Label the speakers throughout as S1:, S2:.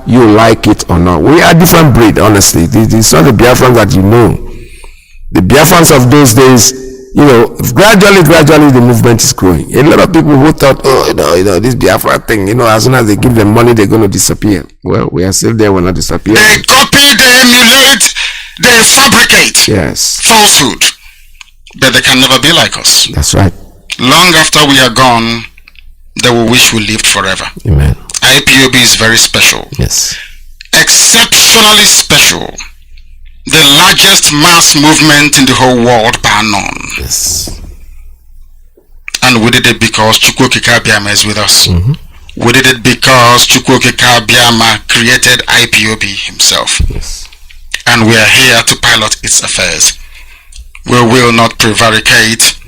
S1: you like it or not. We are different breed, honestly. It's not the Biafrans that you know. The Biafrans of those days, gradually the movement is growing. A lot of people who thought, this Biafra thing, as soon as they give them money, they're going to disappear. Well, we are still there, we're not disappearing.
S2: They copy, they emulate, they fabricate falsehood. But they can never be like us.
S1: That's right.
S2: Long after we are gone, they will wish we lived forever.
S1: Amen.
S2: IPOB is very special.
S1: Yes.
S2: Exceptionally special. The largest mass movement in the whole world, bar none.
S1: Yes.
S2: And we did it because Chukwuokike Abiama is with us. We did it because Chukwuokike Abiama created IPOB himself.
S1: Yes.
S2: And we are here to pilot its affairs. We will not prevaricate.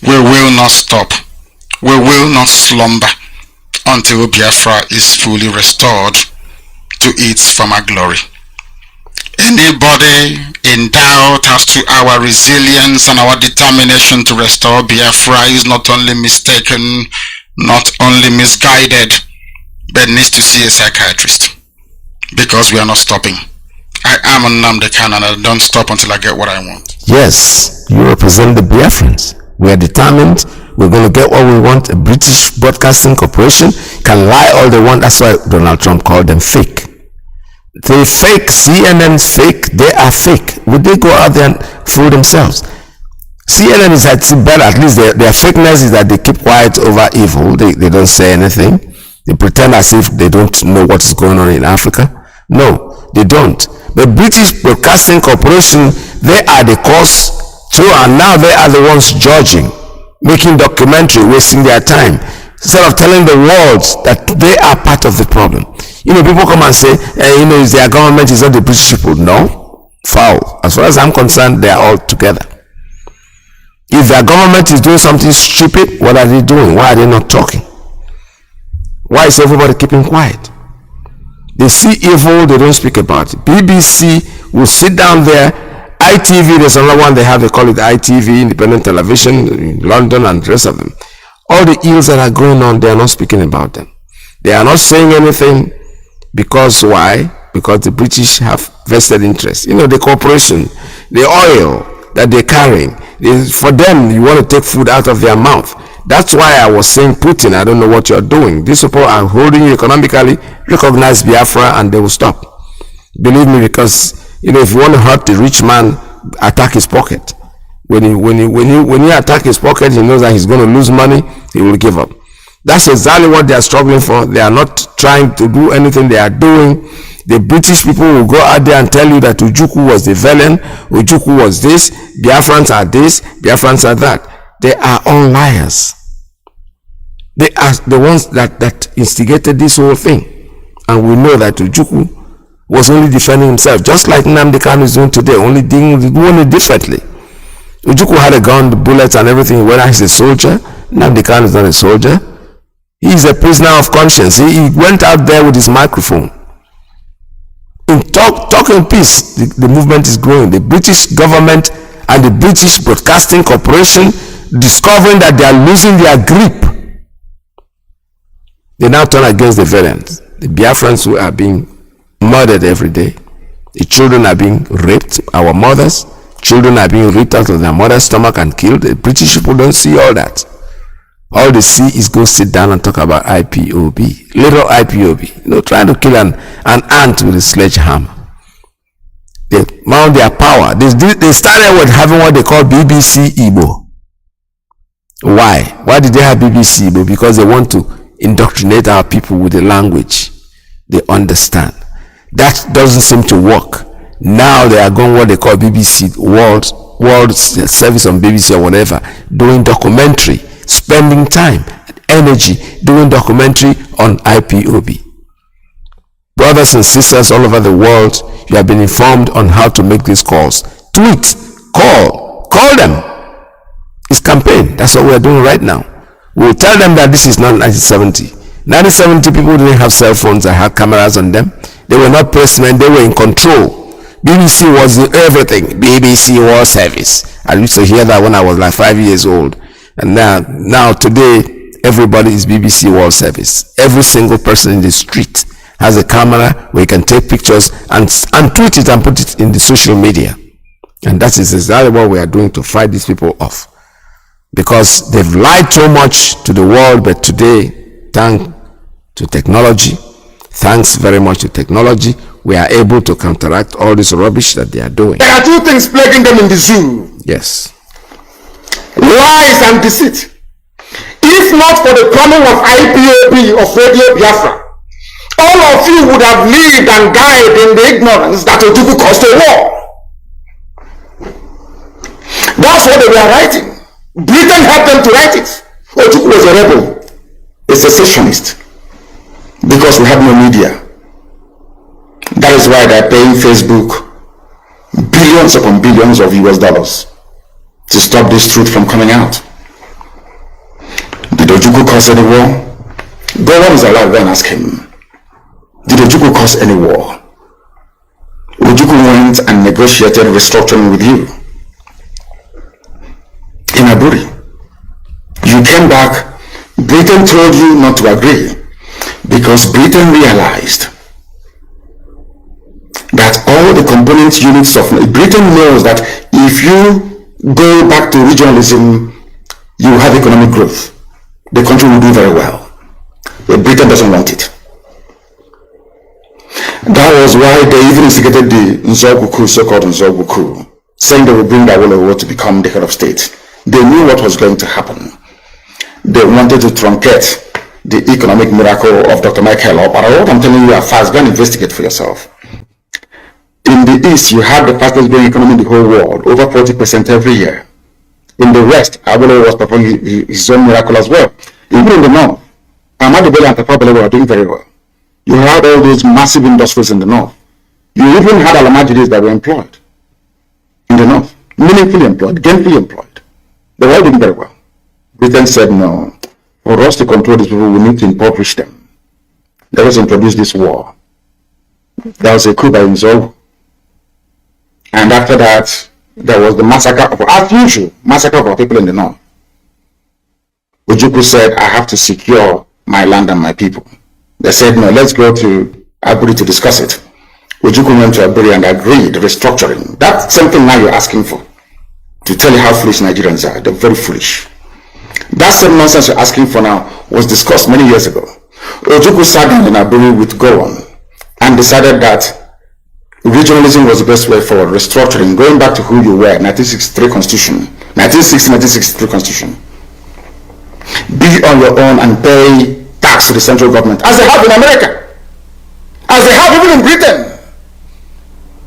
S2: We will not stop. We will not slumber until Biafra is fully restored to its former glory. Anybody in doubt as to our resilience and our determination to restore Biafra is not only mistaken, not only misguided, but needs to see a psychiatrist, because we are not stopping. I am Nnamdi Kanu, and I don't stop until I get what I want.
S1: Yes, you represent the Biafrans. We are determined. We're going to get what we want. A British Broadcasting Corporation can lie all they want. That's why Donald Trump called them fake. They fake. CNN's fake. They are fake. Would they go out there and fool themselves? CNN is better. At least their fakeness is that they keep quiet over evil. They don't say anything. They pretend as if they don't know what is going on in Africa. No, they don't. The British Broadcasting Corporation, they are the cause too, and now they are the ones judging, making documentary, wasting their time, instead of telling the world that they are part of the problem. People come and say, it's their government, it's not the British people. No, foul. As far as I'm concerned, they are all together. If their government is doing something stupid, what are they doing? Why are they not talking? Why is everybody keeping quiet? They see evil, they don't speak about it. BBC will sit down there. ITV, there's another one they have, they call it ITV, Independent Television, in London and the rest of them. All the ills that are going on, they are not speaking about them. They are not saying anything because why? Because the British have vested interest. The corporation, the oil that they're carrying, for them, you want to take food out of their mouth. That's why I was saying, Putin, I don't know what you're doing. These people are holding you economically. Recognize Biafra and they will stop. Believe me, because if you want to hurt the rich man, attack his pocket. When you attack his pocket, he knows that he's going to lose money. He will give up. That's exactly what they are struggling for. They are not trying to do anything. They are doing. The British people will go out there and tell you that Ojukwu was the villain. Ojukwu was this. Biafrans are this. Biafrans are that. They are all liars. They are the ones that instigated this whole thing. And we know that Ojukwu was only defending himself, just like Nnamdi Kanu is doing today, only doing it differently. Ojukwu had a gun, the bullets and everything, whether he's a soldier. Nnamdi Kanu is not a soldier. He's a prisoner of conscience. He went out there with his microphone. Talking peace, the movement is growing. The British government and the British Broadcasting Corporation discovering that they are losing their grip. They now turn against the variants. The Biafrans who are being murdered every day. The children are being raped. Our mothers, children are being ripped out of their mother's stomach and killed. The British people don't see all that. All they see is go sit down and talk about IPOB. Little IPOB. Trying to kill an ant with a sledgehammer. They mount their power. They started with having what they call BBC Igbo. Why? Why did they have BBC Igbo? Because they want to indoctrinate our people with the language they understand. That doesn't seem to work. Now they are going what they call BBC World Service on BBC or whatever, doing documentary, spending time, energy, doing documentary on IPOB. Brothers and sisters all over the world, you have been informed on how to make these calls. Tweet, call them. It's campaign. That's what we are doing right now. We'll tell them that this is not 1970. 1970 people didn't have cell phones that had cameras on them. They were not pressmen, they were in control. BBC was everything. BBC World Service. I used to hear that when I was like 5 years old. And now today, everybody is BBC World Service. Every single person in the street has a camera where he can take pictures and tweet it and put it in the social media. And that is exactly what we are doing to fight these people off. Because they've lied so much to the world, but today, thanks to technology, thanks very much to technology, we are able to counteract all this rubbish that they are doing.
S3: There are two things plaguing them in the zoo.
S1: Yes.
S3: Lies and deceit. If not for the coming of Ipob of Radio Biafra, all of you would have lived and died in the ignorance that Ojukwu caused a war. That's what they were writing. Britain helped them to write it. Ojukwu was a rebel, a secessionist, because we have no media. That is why they're paying Facebook billions upon billions of US dollars to stop this truth from coming out. Did Ojukwu cause any war? Go on is alive, go and ask him. Did Ojukwu cause any war? Ojukwu went and negotiated restructuring with you in Aburi. You came back, Britain told you not to agree because Britain realized that all the component units of Britain knows that if you go back to regionalism, you have economic growth. The country will do very well. But Britain doesn't want it. That was why they even instigated the Nzogwu coup, so-called Nzogwu coup, saying they would bring Awolowo to become the head of state. They knew what was going to happen. They wanted to truncate the economic miracle of Dr. Michael But what I'm telling you are fast. Go and investigate for yourself. In the East, you have the fastest growing economy in the whole world, over 40% every year. In the West, Awolowo was performing his own miracle as well. Even in the North, Ahmadu Bello and Tafawa Balewa are doing very well. You had all those massive industries in the North. You even had Alamajiris that were employed in the North, meaningfully employed, gainfully employed. They were all doing very well. Britain said, no, for us to control these people, we need to impoverish them. Let us introduce this war. There was a coup by Nzogwu. And after that, there was the massacre of, as usual, massacre of our people in the North. Ojukwu said, I have to secure my land and my people. They said, no, let's go to Aburi to discuss it. Ojukwu went to Aburi and agreed, restructuring. That's something now you're asking for. To tell you how foolish Nigerians are. They're very foolish. That same nonsense you're asking for now was discussed many years ago. Ojukwu sat down in Aburi with Gowon and decided that regionalism was the best way forward, restructuring, going back to who you were, 1963 Constitution, 1963 Constitution. Be on your own and pay tax to the central government, as they have in America, as they have even in Britain.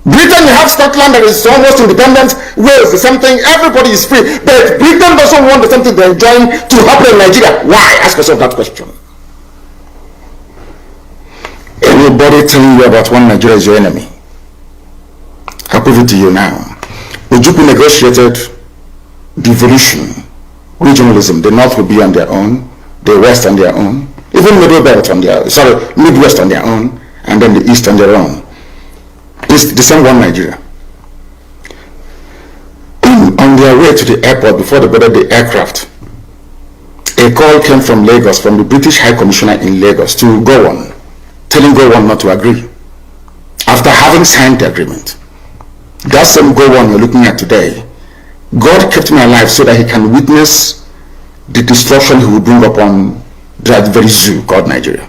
S3: Britain, you have Scotland that is almost independent, Wales, the same thing, everybody is free, but Britain doesn't want the same thing they're enjoying to happen in Nigeria. Why? Ask yourself that question. Anybody telling you about one Nigeria is your enemy. I'll prove it to you now. Ojukwu negotiated devolution, regionalism. The North will be on their own, the West on their own, even Middle Belt on their, Midwest on their own, and then the East on their own. It's the same one Nigeria. On their way to the airport, before they boarded the aircraft, a call came from Lagos, from the British High Commissioner in Lagos to Gowon, telling Gowon not to agree, after having signed the agreement. That same Gowon you're looking at today, God kept him alive so that he can witness the destruction he will bring upon that very zoo called Nigeria.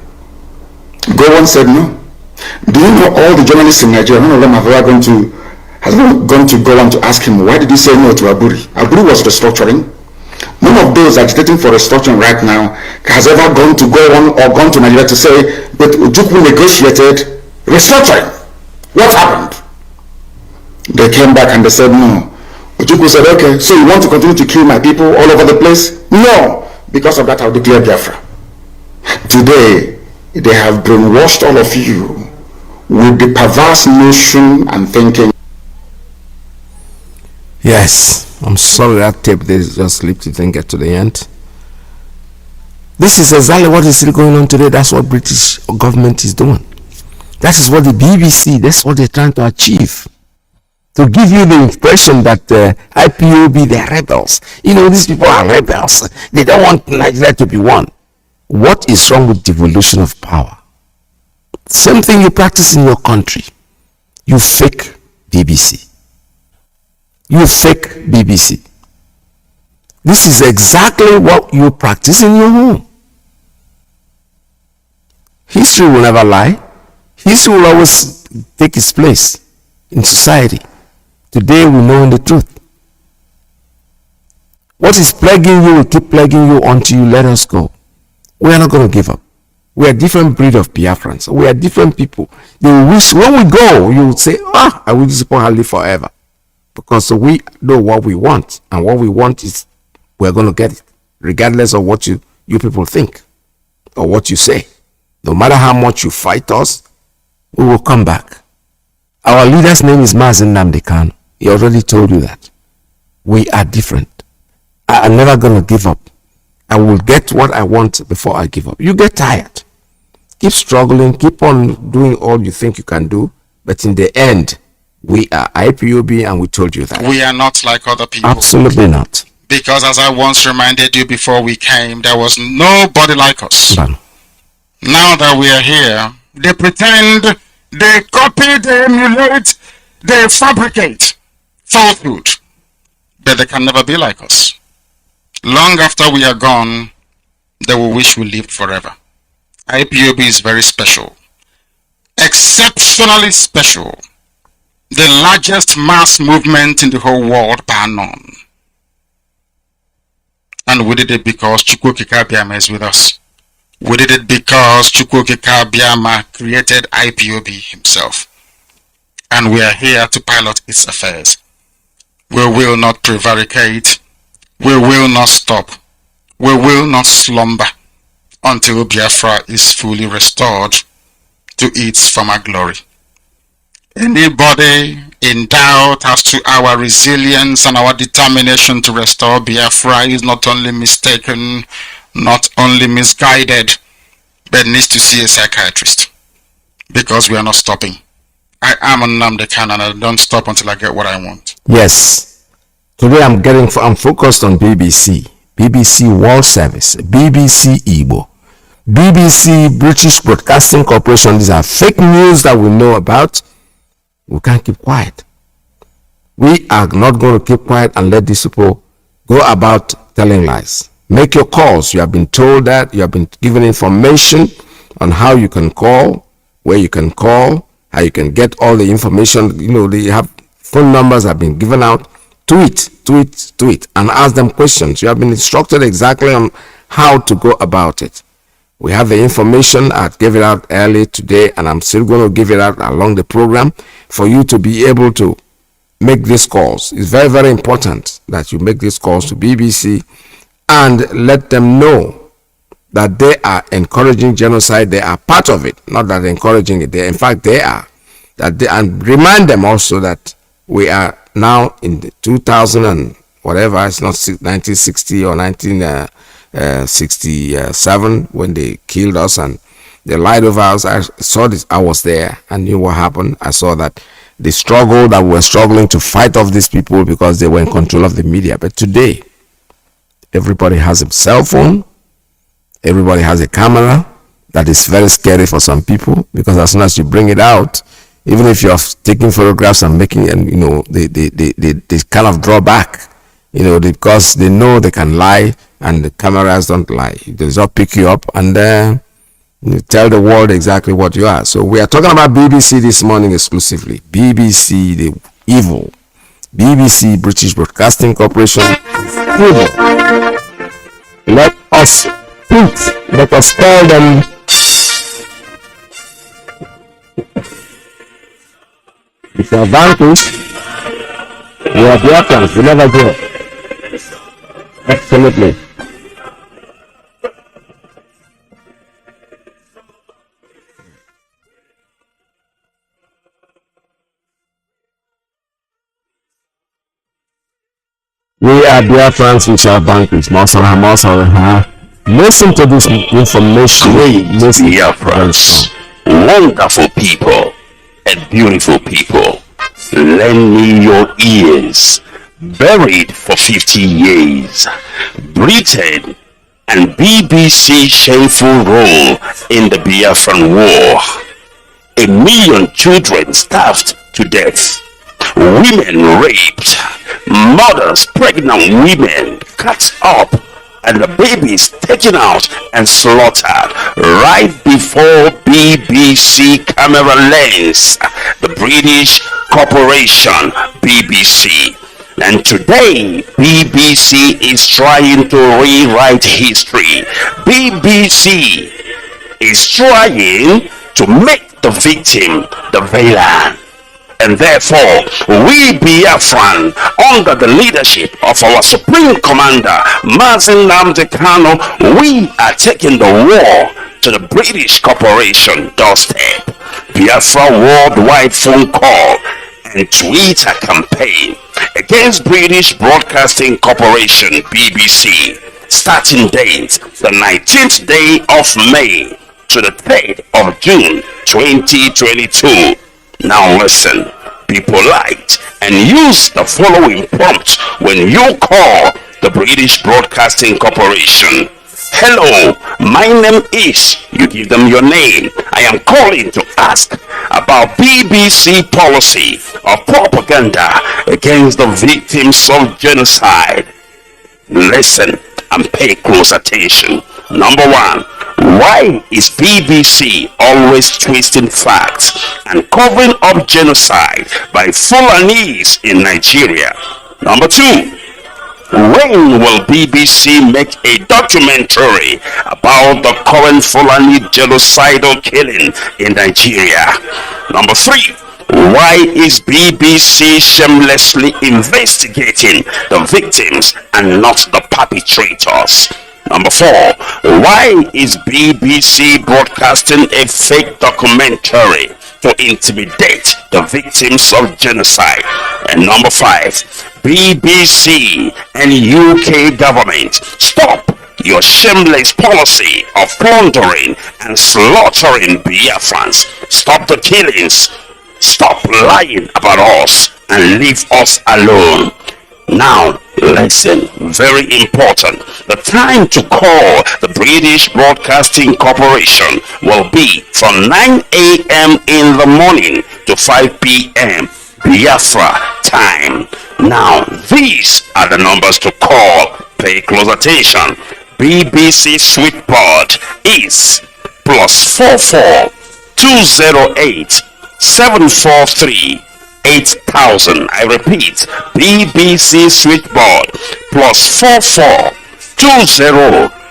S3: Gowon said no. Do you know all the journalists in Nigeria, none of them have ever gone to Gowon to ask him, why did he say no to Aburi? Aburi was restructuring. None of those agitating for restructuring right now has ever gone to Gowon or gone to Nigeria to say, but Ojukwu negotiated restructuring. What happened? They came back and they said no. Ojukwu said, okay, so you want to continue to kill my people all over the place? No. Because of that, I'll declare Biafra. Today, they have brainwashed all of you with the perverse notion and thinking.
S1: Yes, I'm sorry that tape they just slipped, it didn't get to the end. This is exactly what is still going on today. That's what British government is doing. That is what the BBC, that's what they're trying to achieve. To give you the impression that IPOB, they're rebels. You know, these people are rebels. They don't want Nigeria to be one. What is wrong with devolution of power? Same thing you practice in your country. You fake BBC. You fake BBC. This is exactly what you practice in your home. History will never lie. History will always take its place in society. Today we know the truth. What is plaguing you will keep plaguing you until you let us go. We are not going to give up. We are different breed of Biafrans. We are different people. You wish when we go, you will say, I will support her live forever. Because we know what we want. And what we want is we're going to get it. Regardless of what you people think. Or what you say. No matter how much you fight us, we will come back. Our leader's name is Mazi Nnamdi Kanu. He already told you that. We are different. I am never going to give up. I will get what I want before I give up. You get tired. Keep struggling. Keep on doing all you think you can do. But in the end, we are IPOB and we told you that.
S2: We are not like other people.
S1: Absolutely not.
S2: Because as I once reminded you before we came, there was nobody like us.
S1: But
S2: now that we are here, they pretend, they copy, they emulate, they fabricate falsehood. But they can never be like us. Long after we are gone, they will wish we lived forever. IPOB is very special. Exceptionally special. The largest mass movement in the whole world bar none. And we did it because Chukwokika Biama is with us. We did it because Chukwokika Biama created IPOB himself. And we are here to pilot its affairs. We will not prevaricate. We will not stop. We will not slumber until Biafra is fully restored to its former glory. Anybody in doubt as to our resilience and our determination to restore Biafra is not only mistaken, not only misguided, but needs to see a psychiatrist. Because we are not stopping. I am Nnamdi Kanu and I don't stop until I get what I want.
S1: yes, today I'm focused on BBC, BBC World Service, BBC Igbo, BBC British Broadcasting Corporation. These are fake news that we know about. We can't keep quiet. We are not going to keep quiet and let these people go about telling lies. Make your calls. You have been told that. You have been given information on how you can call, where you can call, how you can get all the information. You know, they have phone numbers have been given out. Tweet, and ask them questions. You have been instructed exactly on how to go about it. We have the information. I gave it out early today, and I'm still going to give it out along the program for you to be able to make these calls. It's very, very important that you make these calls to BBC and let them know that they are encouraging genocide. They are part of it, not that they're encouraging it. In fact, they are. And remind them also that we are now in the 2000 and whatever. It's not 1960 or 1967 when they killed us and they lied over us. I saw this. I was there and knew what happened. I saw that the struggle that we were struggling to fight off these people because they were in control of the media. But today, everybody has a cell phone. Everybody has a camera. That is very scary for some people because as soon as you bring it out, even if you're taking photographs and making, and you know, they kind of draw back, you know, because they know they can lie and the cameras don't lie. They just pick you up and you tell the world exactly what you are. So we are talking about BBC this morning exclusively. BBC, the evil. BBC, British Broadcasting Corporation, evil. Let us put, let us call them if you are vanquished, we are Biafrans, we never give up. Absolutely. We are Biafrans, we shall vanquish. Listen to this information.
S4: Great Biafrans, wonderful people and beautiful people, lend me your ears. Buried for 50 years, Britain and BBC shameful role in the Biafran war. 1 million children starved to death, women raped, mothers, pregnant women cut up, and the babies taken out and slaughtered right before BBC camera lens, the British corporation BBC. And today, BBC is trying to rewrite history. BBC is trying to make the victim the villain. And therefore, we Biafran, under the leadership of our Supreme Commander, Mazi Iyke, we are taking the war to the British corporation doorstep. Biafra worldwide phone call and Twitter campaign against British Broadcasting Corporation BBC. Starting date, the 19th day of May to the 3rd of June 2022. Now listen, be polite and use the following prompt when you call the British Broadcasting Corporation. Hello, my name is, you give them your name. I am calling to ask about BBC policy of propaganda against the victims of genocide. Listen and pay close attention. Number one, why is BBC always twisting facts and covering up genocide by Fulanis in Nigeria? Number two, when will BBC make a documentary about the current Fulani genocidal killing in Nigeria? Number three, why is BBC shamelessly investigating the victims and not the perpetrators? Number four, why is BBC broadcasting a fake documentary to intimidate the victims of genocide? And number five, BBC and UK government, stop your shameless policy of plundering and slaughtering Biafrans. Stop the killings. Stop lying about us and leave us alone. Now, listen, very important. The time to call the British Broadcasting Corporation will be from 9 a.m. in the morning to 5 p.m. Biafra time. Now, these are the numbers to call. Pay close attention. BBC switchboard is +44 208 743 8000. I repeat, BBC switchboard +44 20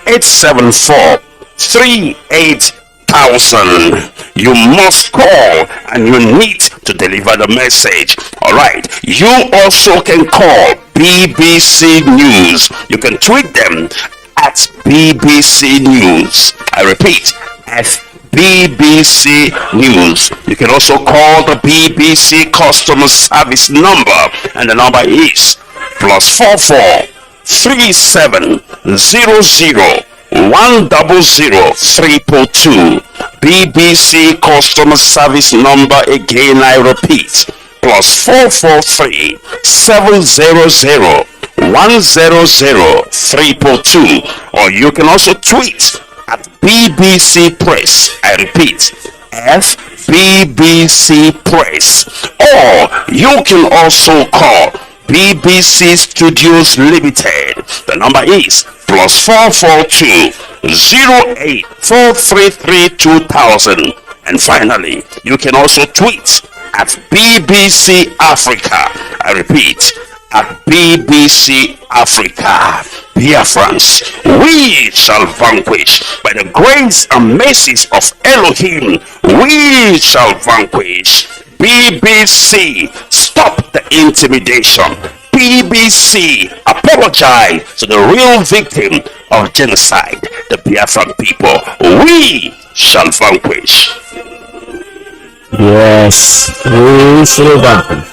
S4: 874 38,000. You must call and you need to deliver the message. Alright, you also can call BBC News. You can tweet them at BBC News. I repeat, at BBC News. You can also call the BBC customer service number, and the number is +44 37 00 100 302. BBC customer service number again, I repeat, +443 700 100 302. Or you can also tweet at BBC Press. I repeat, FBBC Press. Or you can also call BBC Studios Limited. The number is +442 08 433 2000. And finally, you can also tweet at BBC Africa. I repeat, at BBC Africa. Biafrans, we shall vanquish by the grace and mercies of Elohim. We shall vanquish. BBC, stop the intimidation. BBC, apologize to the real victim of genocide, the Biafran people. We shall vanquish.
S1: Yes, we shall vanquish.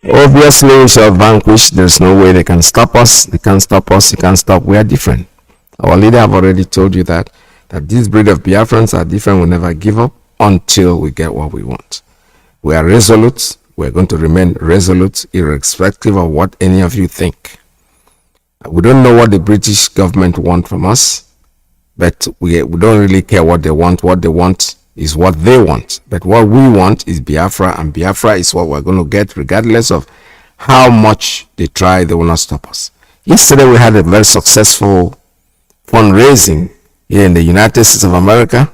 S1: Obviously, we shall vanquish. There's no way they can stop us. They can't stop us. They can't stop. We are different. Our leader have already told you that this breed of Biafrans are different. We'll never give up until we get what we want. We are resolute. We're going to remain resolute, irrespective of what any of you think. We don't know what the British government want from us. but we don't really care what they want. What they want is what they want. But what we want is Biafra, and Biafra is what we're going to get regardless of how much they try. They will not stop us. Yesterday we had a very successful fundraising here in the United States of America.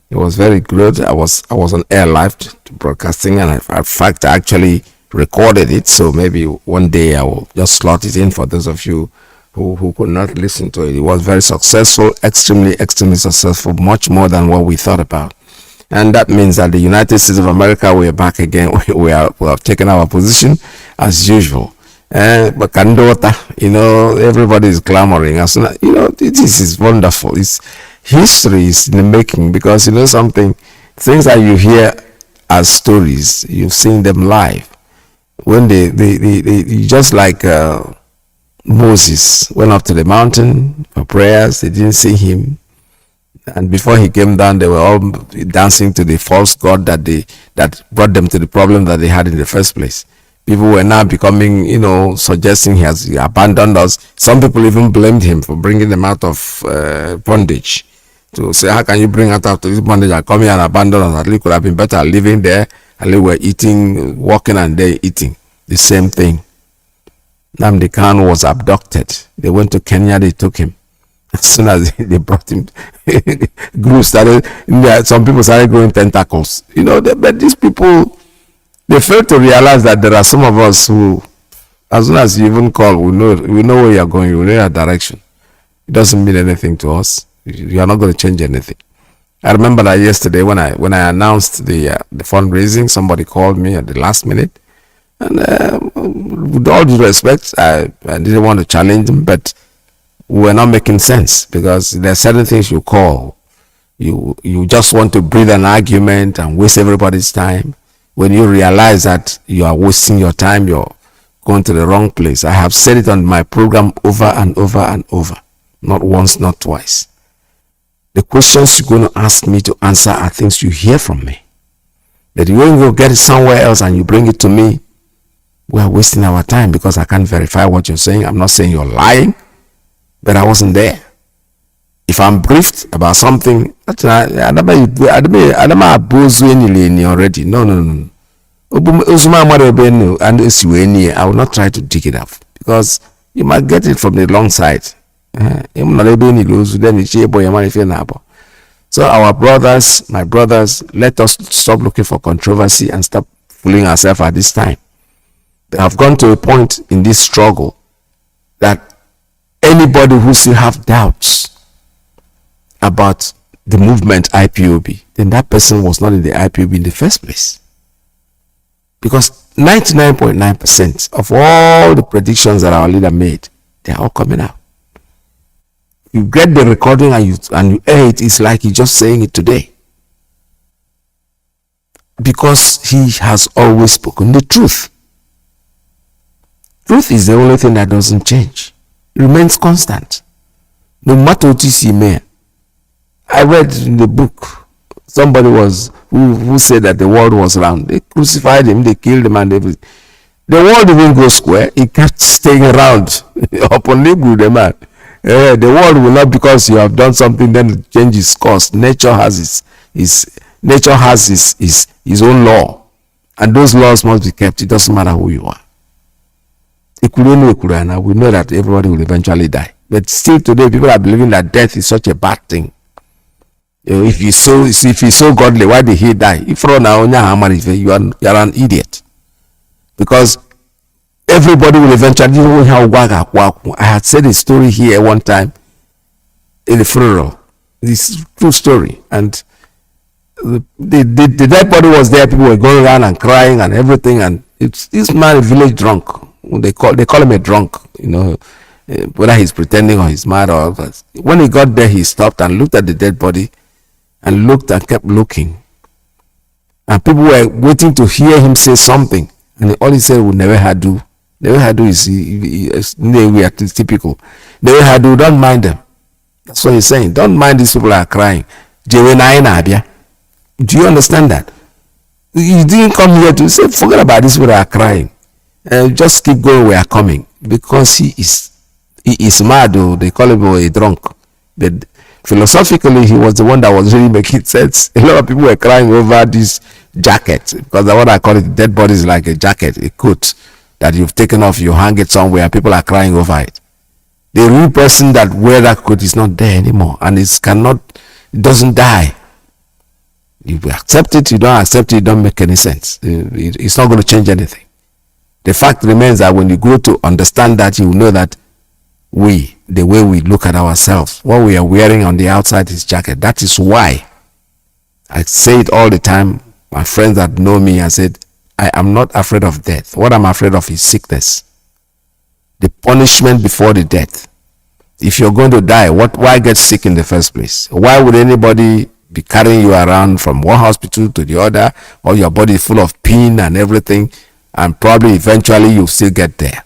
S1: It was very good. I was on air live to broadcasting, and in fact I actually recorded it, so maybe one day I will just slot it in for those of you who could not listen to it. It was very successful, extremely successful, much more than what we thought about. And that means that the United States of America, we are back again. We have taken our position as usual. But Kandota, everybody is clamoring. This is wonderful. It's history is in the making, because something, things that you hear as stories, you've seen them live. When they just like Moses went up to the mountain for prayers, they didn't see him. And before he came down, they were all dancing to the false god that brought them to the problem that they had in the first place. People were now becoming, suggesting he has abandoned us. Some people even blamed him for bringing them out of bondage. To say, how can you bring us out of this bondage and come here and abandon us? At least could have been better living there. At least we're eating, walking, and they eating. The same thing. Nnamdi Kanu was abducted. They went to Kenya, they took him. As soon as they brought him, some people started growing tentacles. But these people, they fail to realize that there are some of us who, as soon as you even call, we know where you're going, we know your direction. It doesn't mean anything to us. You are not going to change anything. I remember that yesterday when I announced the fundraising, somebody called me at the last minute. And with all due respect, I didn't want to challenge them, but we were not making sense, because there are certain things you call. You just want to breathe an argument and waste everybody's time. When you realize that you are wasting your time, you're going to the wrong place. I have said it on my program over and over and over. Not once, not twice. The questions you're going to ask me to answer are things you hear from me. But you won't go get it somewhere else and you bring it to me. We are wasting our time, because I can't verify what you're saying. I'm not saying you're lying, but I wasn't there. If I'm briefed about something, already. No. I will not try to dig it up, because you might get it from the long side. So our brothers, my brothers, let us stop looking for controversy and stop fooling ourselves at this time. They have gone to a point in this struggle that anybody who still have doubts about the movement IPOB, then that person was not in the IPOB in the first place. Because 99.9% of all the predictions that our leader made, they are all coming out. You get the recording and you hear it, it's like he's just saying it today. Because he has always spoken the truth. Truth is the only thing that doesn't change. It remains constant. No matter what you see, man. I read in the book, somebody who said that the world was round. They crucified him, they killed him, and everything. The world didn't go square. It kept staying around. Upon the man. The world will not, because you have done something, then change its course. Nature has his own law, and those laws must be kept. It doesn't matter who you are. We know that everybody will eventually die, but still today people are believing that death is such a bad thing. If he's so godly, why did he die? If you are an idiot, because everybody will eventually. I had said a story here one time in the funeral. This true story, and the dead body was there. People were going around and crying and everything, and it's this man, a village drunk. They call him a drunk, whether he's pretending or he's mad or else. When he got there, he stopped and looked at the dead body, and looked and kept looking, and people were waiting to hear him say something, and all he said would never had do. Never had do is typical. Never had do. Don't mind them. That's what he's saying. Don't mind these people are crying. Do you understand that? You didn't come here to say forget about these people that are crying. Just keep going. We are coming, because he is mad. Or they call him a drunk. But philosophically, he was the one that was really making sense. A lot of people were crying over this jacket, because what I call it, dead body is like a jacket, a coat that you've taken off, you hang it somewhere, people are crying over it. The real person that wear that coat is not there anymore, and it doesn't die. You accept it, you don't accept it, it don't make any sense. It's not going to change anything. The fact remains that when you grow to understand that, you know that the way we look at ourselves, what we are wearing on the outside is jacket. That is why I say it all the time. My friends that know me, I said, I am not afraid of death. What I'm afraid of is sickness. The punishment before the death. If you're going to die, why get sick in the first place? Why would anybody be carrying you around from one hospital to the other, or your body full of pain and everything, and probably eventually you'll still get there?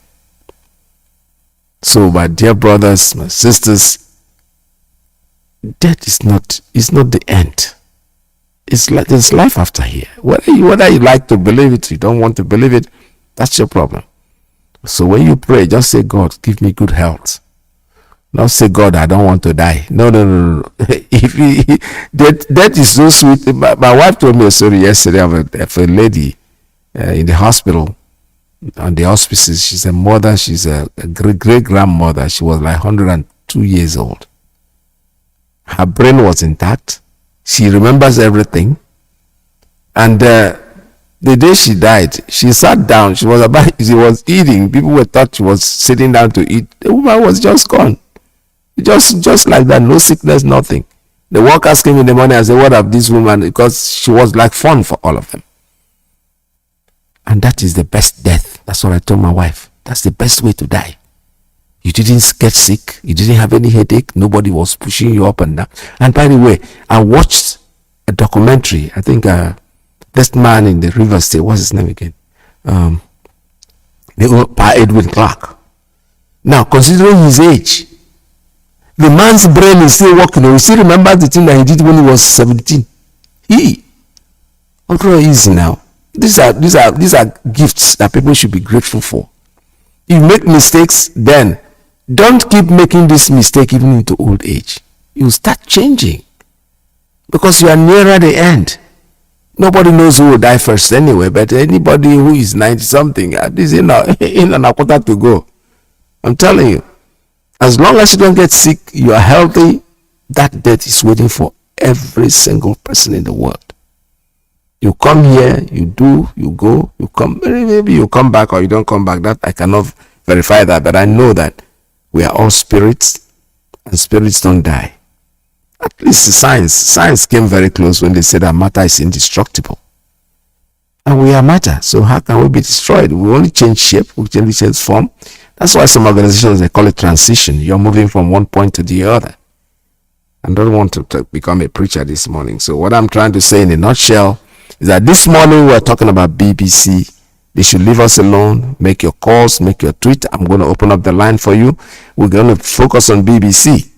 S1: So, my dear brothers, my sisters, death is not the end. It's like there's life after here. Whether you like to believe it, you don't want to believe it, that's your problem. So when you pray, just say, God, give me good health. Not say, God, I don't want to die. No. That is so sweet. My wife told me a story yesterday of a lady in the hospital, on the auspices. She's a mother. She's a great grandmother. She was like 102 years old. Her brain was intact. She remembers everything. And the day she died, she sat down. She was eating. People thought she was sitting down to eat. The woman was just gone. Just like that, no sickness, nothing. The workers came in the morning and said, what of this woman? Because she was like fun for all of them. And that is the best death. That's what I told my wife. That's the best way to die. You didn't get sick. You didn't have any headache. Nobody was pushing you up and down. And by the way, I watched a documentary. I think this man in the River State, what's his name again? Edwin Clark. Now, considering his age, the man's brain is still working. He still remembers the thing that he did when he was 17. Control easy now. These are gifts that people should be grateful for. You make mistakes, then don't keep making this mistake even into old age. You start changing because you are nearer the end. Nobody knows who will die first anyway, but anybody who is 90 something, at least in a quarter to go. I'm telling you, as long as you don't get sick, you are healthy, that death is waiting for every single person in the world. You come here, you do, you go, you come, maybe you come back or you don't come back. That I cannot verify that, but I know that we are all spirits, and spirits don't die. At least science came very close when they said that matter is indestructible. And we are matter, so how can we be destroyed? We only change shape, we only change form. That's why some organizations, they call it transition. You're moving from one point to the other. I don't want to become a preacher this morning. So what I'm trying to say in a nutshell is that this morning we're talking about BBC. They should leave us alone. Make your calls, make your tweet. I'm going to open up the line for you. We're going to focus on BBC.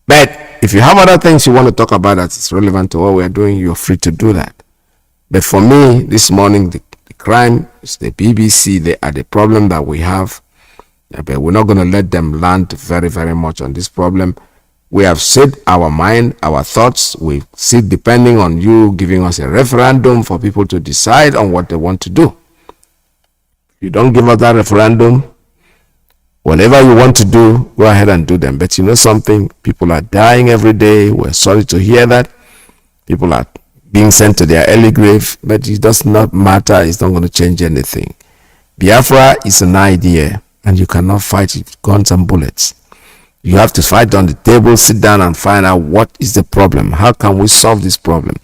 S1: But if you have other things you want to talk about that is relevant to what we're doing, you're free to do that. But for me, this morning, the crime is the BBC. They are the problem that we have. But we're not going to let them land very, very much on this problem. We have said our mind, our thoughts. We see, depending on you giving us a referendum for people to decide on what they want to do. You don't give us that referendum, whatever you want to do, go ahead and do them. But you know something? People are dying every day. We're sorry to hear that. People are being sent to their early grave, but it does not matter. It's not going to change anything. Biafra is an idea, and you cannot fight it with guns and bullets. You have to fight on the table, sit down and find out what is the problem. How can we solve this problem?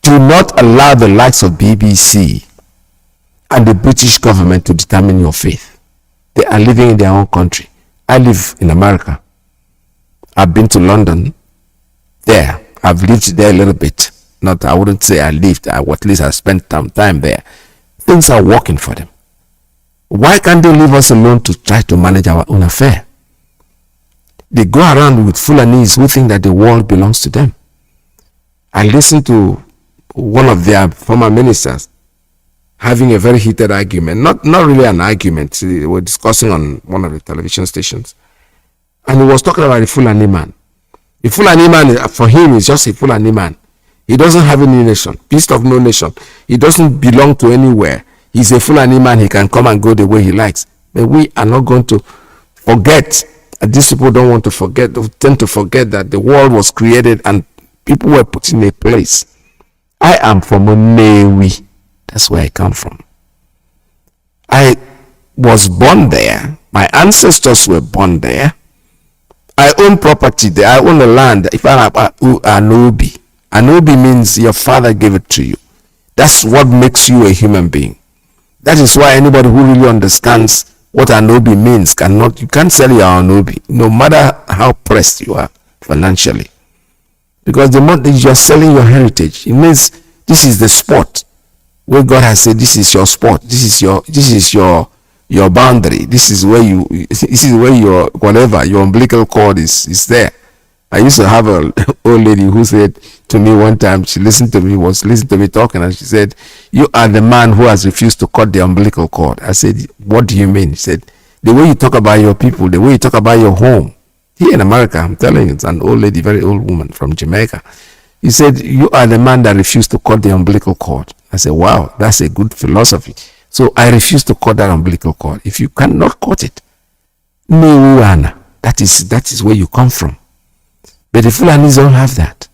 S1: Do not allow the likes of BBC and the British government to determine your faith. They are living in their own country. I live in America. I've been to London. There, I've lived there a little bit. Not, I wouldn't say I lived, at least I spent some time there. Things are working for them. Why can't they leave us alone to try to manage our own affair? They go around with Fulanis who think that the world belongs to them. I listened to one of their former ministers having a very heated argument. Not really an argument. They were discussing on one of the television stations. And he was talking about the Fulani man. A Fulani man, for him, is just a Fulani man. He doesn't have any nation, beast of no nation. He doesn't belong to anywhere. He's a Fulani man. He can come and go the way he likes. But we are not going to forget. These people don't want to forget, they tend to forget that the world was created and people were put in a place. I am from Nnewi. That's where I come from. I was born there. My ancestors were born there. I own property there. I own the land. If I have Anobi. Anobi means your father gave it to you. That's what makes you a human being. That is why anybody who really understands what Anobi means you can't sell your Anobi, no matter how pressed you are financially. Because the moment you're selling your heritage, it means this is the spot where God has said this is your spot, this is your boundary, this is where your whatever, your umbilical cord is there. I used to have an old lady who said to me one time, she was listening to me talking, and she said, "You are the man who has refused to cut the umbilical cord." I said, "What do you mean?" She said, "The way you talk about your people, the way you talk about your home." Here in America, I'm telling you, it's an old lady, very old woman from Jamaica. He said, "You are the man that refused to cut the umbilical cord." I said, "Wow, that's a good philosophy." So I refuse to cut that umbilical cord. If you cannot cut it, that is where you come from. But the Fulanis don't have that.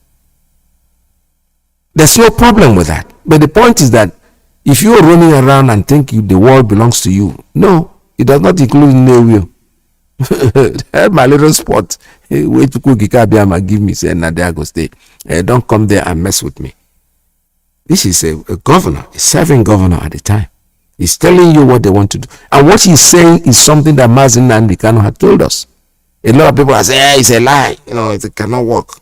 S1: There's no problem with that. But the point is that if you are running around and think the world belongs to you, no, it does not include Nnewi. My little spot, wait to cook give me, say, "Nnamdi, go stay. Don't come there and mess with me." This is a governor, a serving governor at the time. He's telling you what they want to do. And what he's saying is something that Mazi Nnamdi Kanu had told us. A lot of people are saying, it's a lie. It cannot work.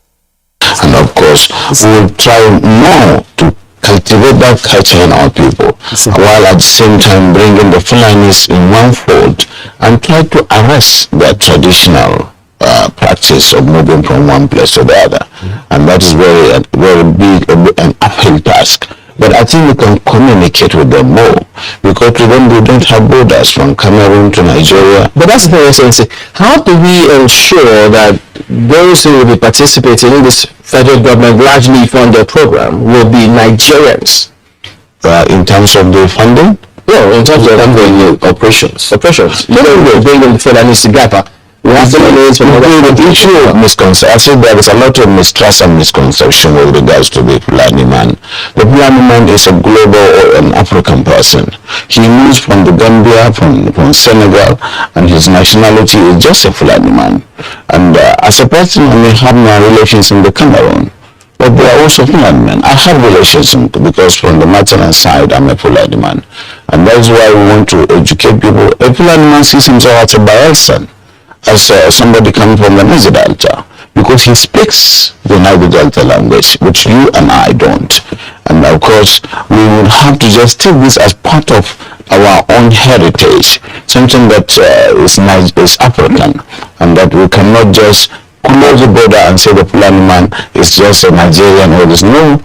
S4: And of course, we will try more to cultivate that culture in our people, while at the same time bringing the Fulanis in one fold and try to arrest their traditional practice of moving from one place to the other. And that is very, very big, an uphill task. But I think we can communicate with them more, because to them we don't have borders from Cameroon to Nigeria.
S5: But that's the thing, Excellency. How do we ensure that those who will be participating in this federal government largely funded program will be Nigerians?
S4: In terms of the funding?
S5: No, in terms of the
S4: operations.
S5: You don't bring them for that Gapa. We have to
S4: the issue of misconception. I think there is a lot of mistrust and misconception with regards to the Fulani man. The Fulani man is a global or an African person. He moves from the Gambia, from Senegal, and his nationality is just a Fulani man. And as a person, I may have my relations in the Cameroon, but they are also Fulani men. I have relations because from the maternal side, I'm a Fulani man. And that's why we want to educate people. A Fulani man sees himself as a Biafran, as somebody coming from the Mazi Delta, because he speaks the Mazi Delta language, which you and I don't. And of course, we would have to just take this as part of our own heritage, something that is African, and that we cannot just close the border and say the Fulani man is just a Nigerian or this. No.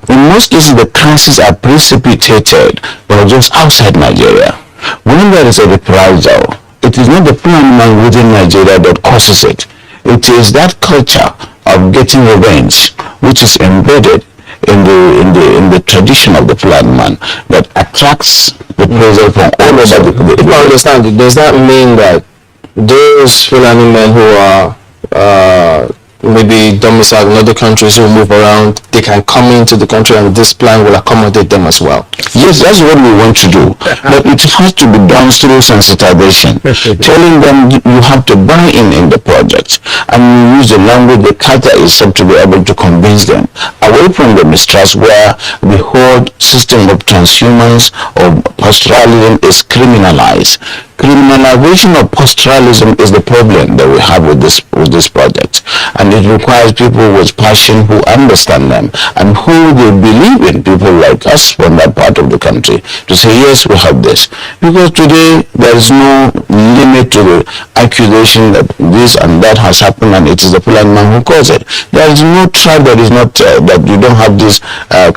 S4: In most cases, the crises are precipitated by just outside Nigeria. When there is a reprisal, it is not the Fulani man within Nigeria that causes it. It is that culture of getting revenge, which is embedded in the tradition of the Fulani man, that attracts the pressure from all over the
S5: If I understand it, does that mean that those Fulani men who are maybe domiciled in other countries who move around, they can come into the country and this plan will accommodate them as well?
S4: Yes, that's what we want to do. But it has to be done through sensitization, telling them you have to buy in the project, and you use the language the culture is said to be able to convince them, away from the mistrust where the whole system of transhumance or pastoralism is criminalized. Criminalization of pastoralism is the problem that we have with this project, and it requires people with passion who understand them and who they believe in, people like us from that part of the country, to say yes, we have this. Because today there is no limit to the accusation that this and that has happened and it is the Fulani man who caused it. There is no tribe that is not that you don't have this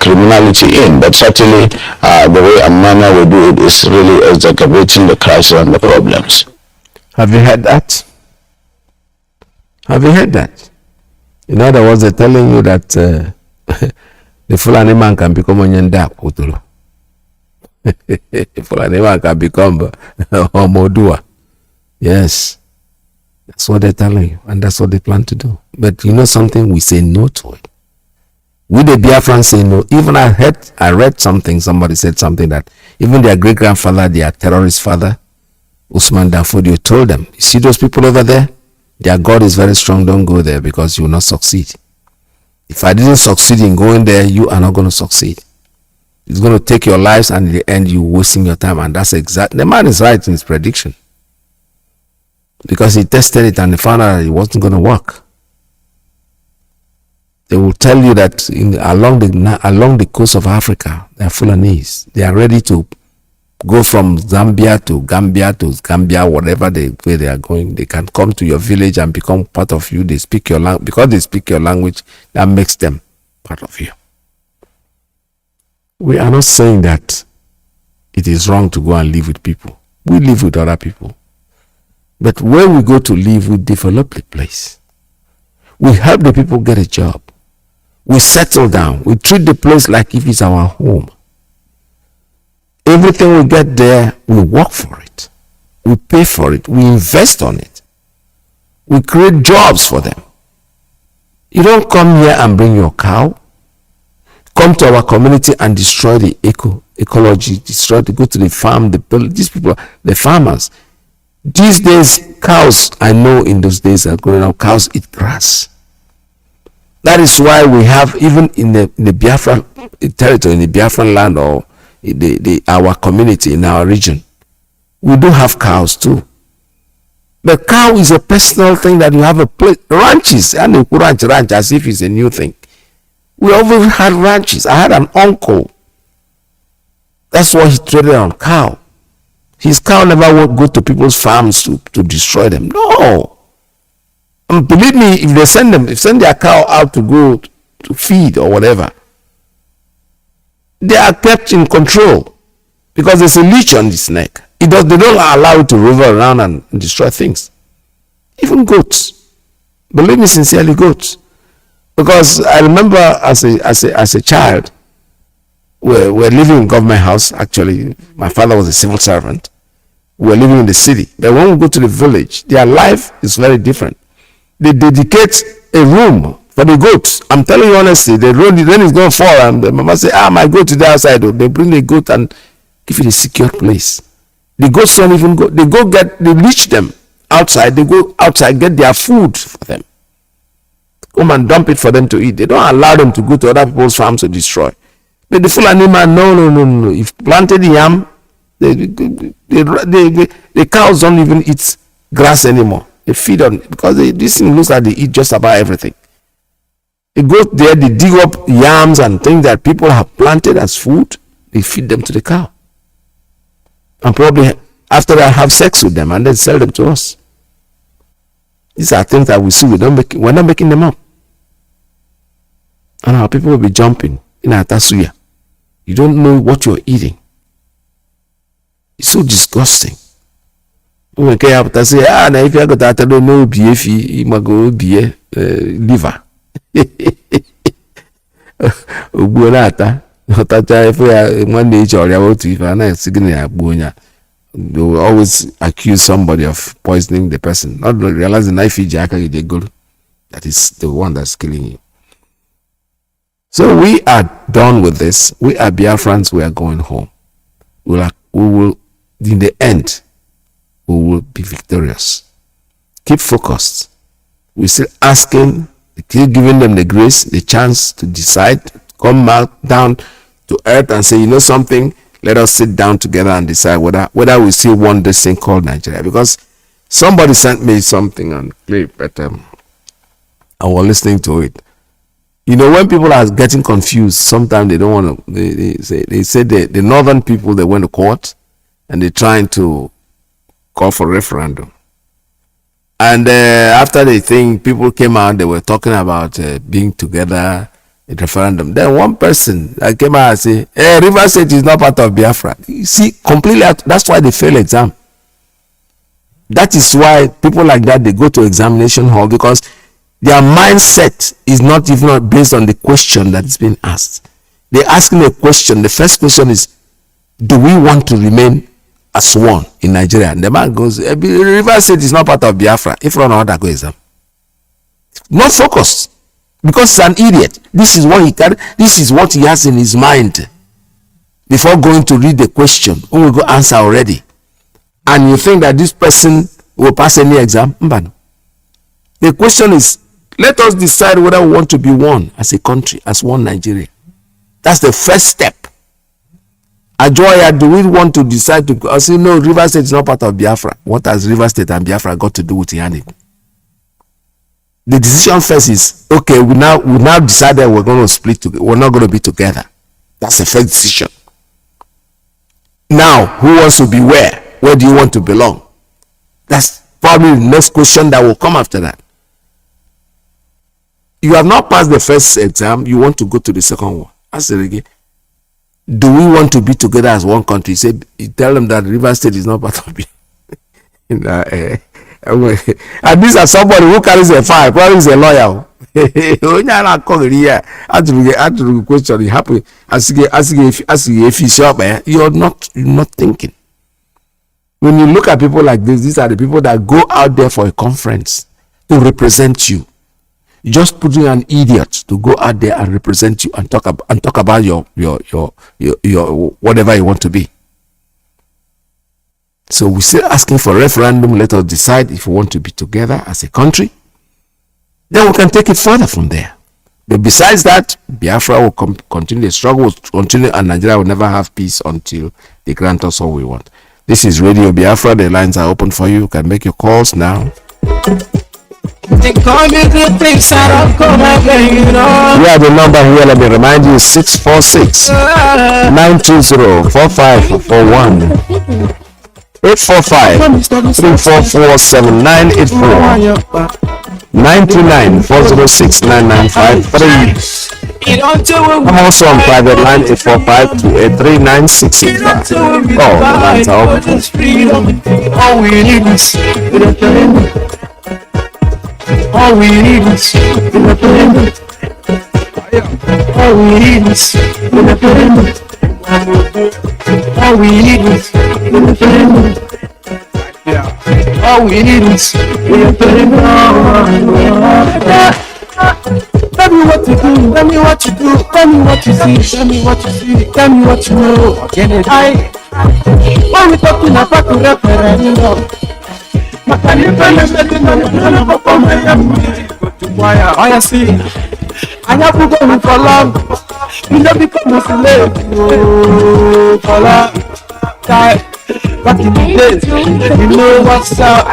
S4: criminality in, but certainly the way and manner we do it is really exacerbating the crisis and the problems.
S1: Have you heard that? Have you heard that? In other words, they're telling you that the Fulani man can become Onyenda Kutulu. The Fulani man can become Omodua. Yes. That's what they're telling you, and that's what they plan to do. But you know something? We say no to it. We the Biafrans say no. Even I read something, somebody said something that even their great-grandfather, their terrorist father, Usman Danfodio, told them, you see those people over there? Their God is very strong, don't go there because you will not succeed. If I didn't succeed in going there, you are not going to succeed. It's going to take your lives, and in the end, you're wasting your time. And that's exactly, the man is right in his prediction. Because he tested it and he found out that it wasn't going to work. They will tell you that along the coast of Africa, they are Fulanese. They are ready to go from Zambia to Gambia, whatever way they are going. They can come to your village and become part of you. They speak your language. Because they speak your language, that makes them part of you. We are not saying that it is wrong to go and live with people. We live with other people. But when we go to live, we develop the place. We help the people get a job. We settle down. We treat the place like if it's our home. Everything we get there, we work for it. We pay for it. We invest on it. We create jobs for them. You don't come here and bring your cow. Come to our community and destroy the ecology. Go to the farm. These people, the farmers. These days, cows, I know in those days are growing up, cows eat grass. That is why we have, even in the Biafra territory, in the Biafran land, or our community, in our region, we do have cows too. The cow is a personal thing that you have a place. Ranches, and ranch as if it's a new thing. We always had ranches. I had an uncle. That's why he traded on cow. His cow never would go to people's farms to destroy them. No. And believe me, if they send their cow out to go to feed or whatever, they are kept in control because there's a leash on its neck. They don't allow it to rover around and destroy things. Even goats. Believe me sincerely, goats. Because I remember as a child, we're living in government house. Actually, my father was a civil servant. We're living in the city. But when we go to the village, their life is very different. They dedicate a room for the goats. I'm telling you honestly, the rain is going to fall, and the mama say, my goat is outside. They bring the goat and give it a secure place. The goats don't even go. They reach them outside. They go outside, get their food for them. Come and dump it for them to eat. They don't allow them to go to other people's farms to destroy. But the Fulani man, no. If planted yam, the cows don't even eat grass anymore. They feed on it because this thing looks like they eat just about everything. They go there, they dig up yams and things that people have planted as food. They feed them to the cow, and probably after that have sex with them and then sell them to us. These are things that we see. We're not making them up, and our people will be jumping in Atasuya. You don't know what you're eating. It's so disgusting. When you have to say, now if you got that, I don't know, BFE, you might go be liver. Buonata, if we are one day or about to, if I'm not signal Buonia, they will always accuse somebody of poisoning the person, not realizing knife jacka they go. That is the one that's killing you. So we are done with this. We are Biafrans. We are going home. We will, in the end, we will be victorious. Keep focused. We're still asking, keep giving them the grace, the chance to decide, come back down to earth and say, you know something, let us sit down together and decide whether we still want this thing called Nigeria. Because somebody sent me something on clip, but I was listening to it. You know, when people are getting confused, sometimes they don't want to, they say the northern people, they went to court and they're trying to call for referendum. And after the thing, people came out, they were talking about being together, a referendum. Then one person came out and said, hey, River State is not part of Biafra. You see, completely out, that's why they fail exam. That is why people like that, they go to examination hall, because Their mindset is not even based on the question that is being asked. They're asking a question. The first question is, do we want to remain as one in Nigeria? And the man goes, River State is not part of Biafra. If not, another go exam. Not focused. Because he's an idiot. This is what he has in his mind. Before going to read the question, who will go answer already. And you think that this person will pass any exam? The question is, let us decide whether we want to be one as a country, as one Nigeria. That's the first step. Ajoya, do we want to decide to say no, River State is not part of Biafra? What has River State and Biafra got to do with Yannick? The decision first is, okay, we now decided we're going to split together. We're not going to be together. That's the first decision. Now, who wants to be where? Where do you want to belong? That's probably the next question that will come after that. You have not passed the first exam, you want to go to the second one. Ask it again. Do we want to be together as one country? You tell them that River State is not part of it. And these are somebody who carries a file, probably is a lawyer. Question it happen. If he's up, you're not thinking. When you look at people like this, these are the people that go out there for a conference to represent you. You just put in an idiot to go out there and represent you and talk about your whatever you want to be. So we're still asking for a referendum. Let us decide if we want to be together as a country. Then we can take it further from there. But besides that, Biafra will continue, the struggle will continue, and Nigeria will never have peace until they grant us all we want. This is Radio Biafra. The lines are open for you. You can make your calls now. Yeah, the number here, let me remind you, is 646-920-4541. 845-344-7984. 929-406-9953. I'm also on private line 845-283-9665. Oh, the lines are open.
S6: All we need is all we need is independence. All we need is independence. All we need is independence. All we need is independence. Tell me what to do, tell me what you do, tell me what you see, tell me what you see, tell me what you know. When we talking about the referendum, I see. I have to go for long. You know become a slave. For long. Back in the days, you know what's up.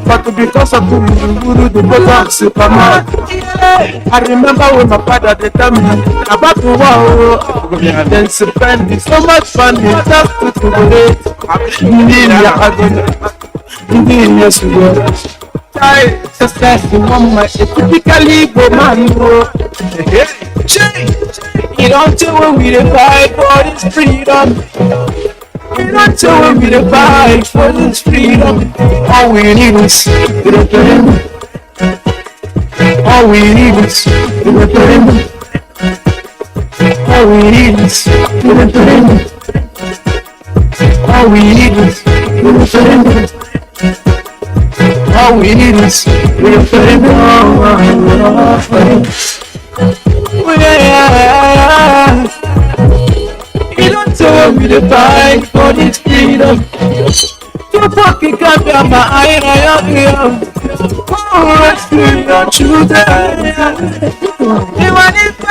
S6: But because of the program Superman, I remember when my father they tell me about the war. And then spend so much fun just to tolerate. Yes, we go. Success in one my typically go man. You don't tell when we the fight for this freedom. You don't tell when we the fight for this freedom. All we need is independence. All we need is independence. All we need is independence. All we need is independence. All we need is you don't tell me to fight for this freedom. You fucking got me on my eye. Oh, rescue your children. Even if I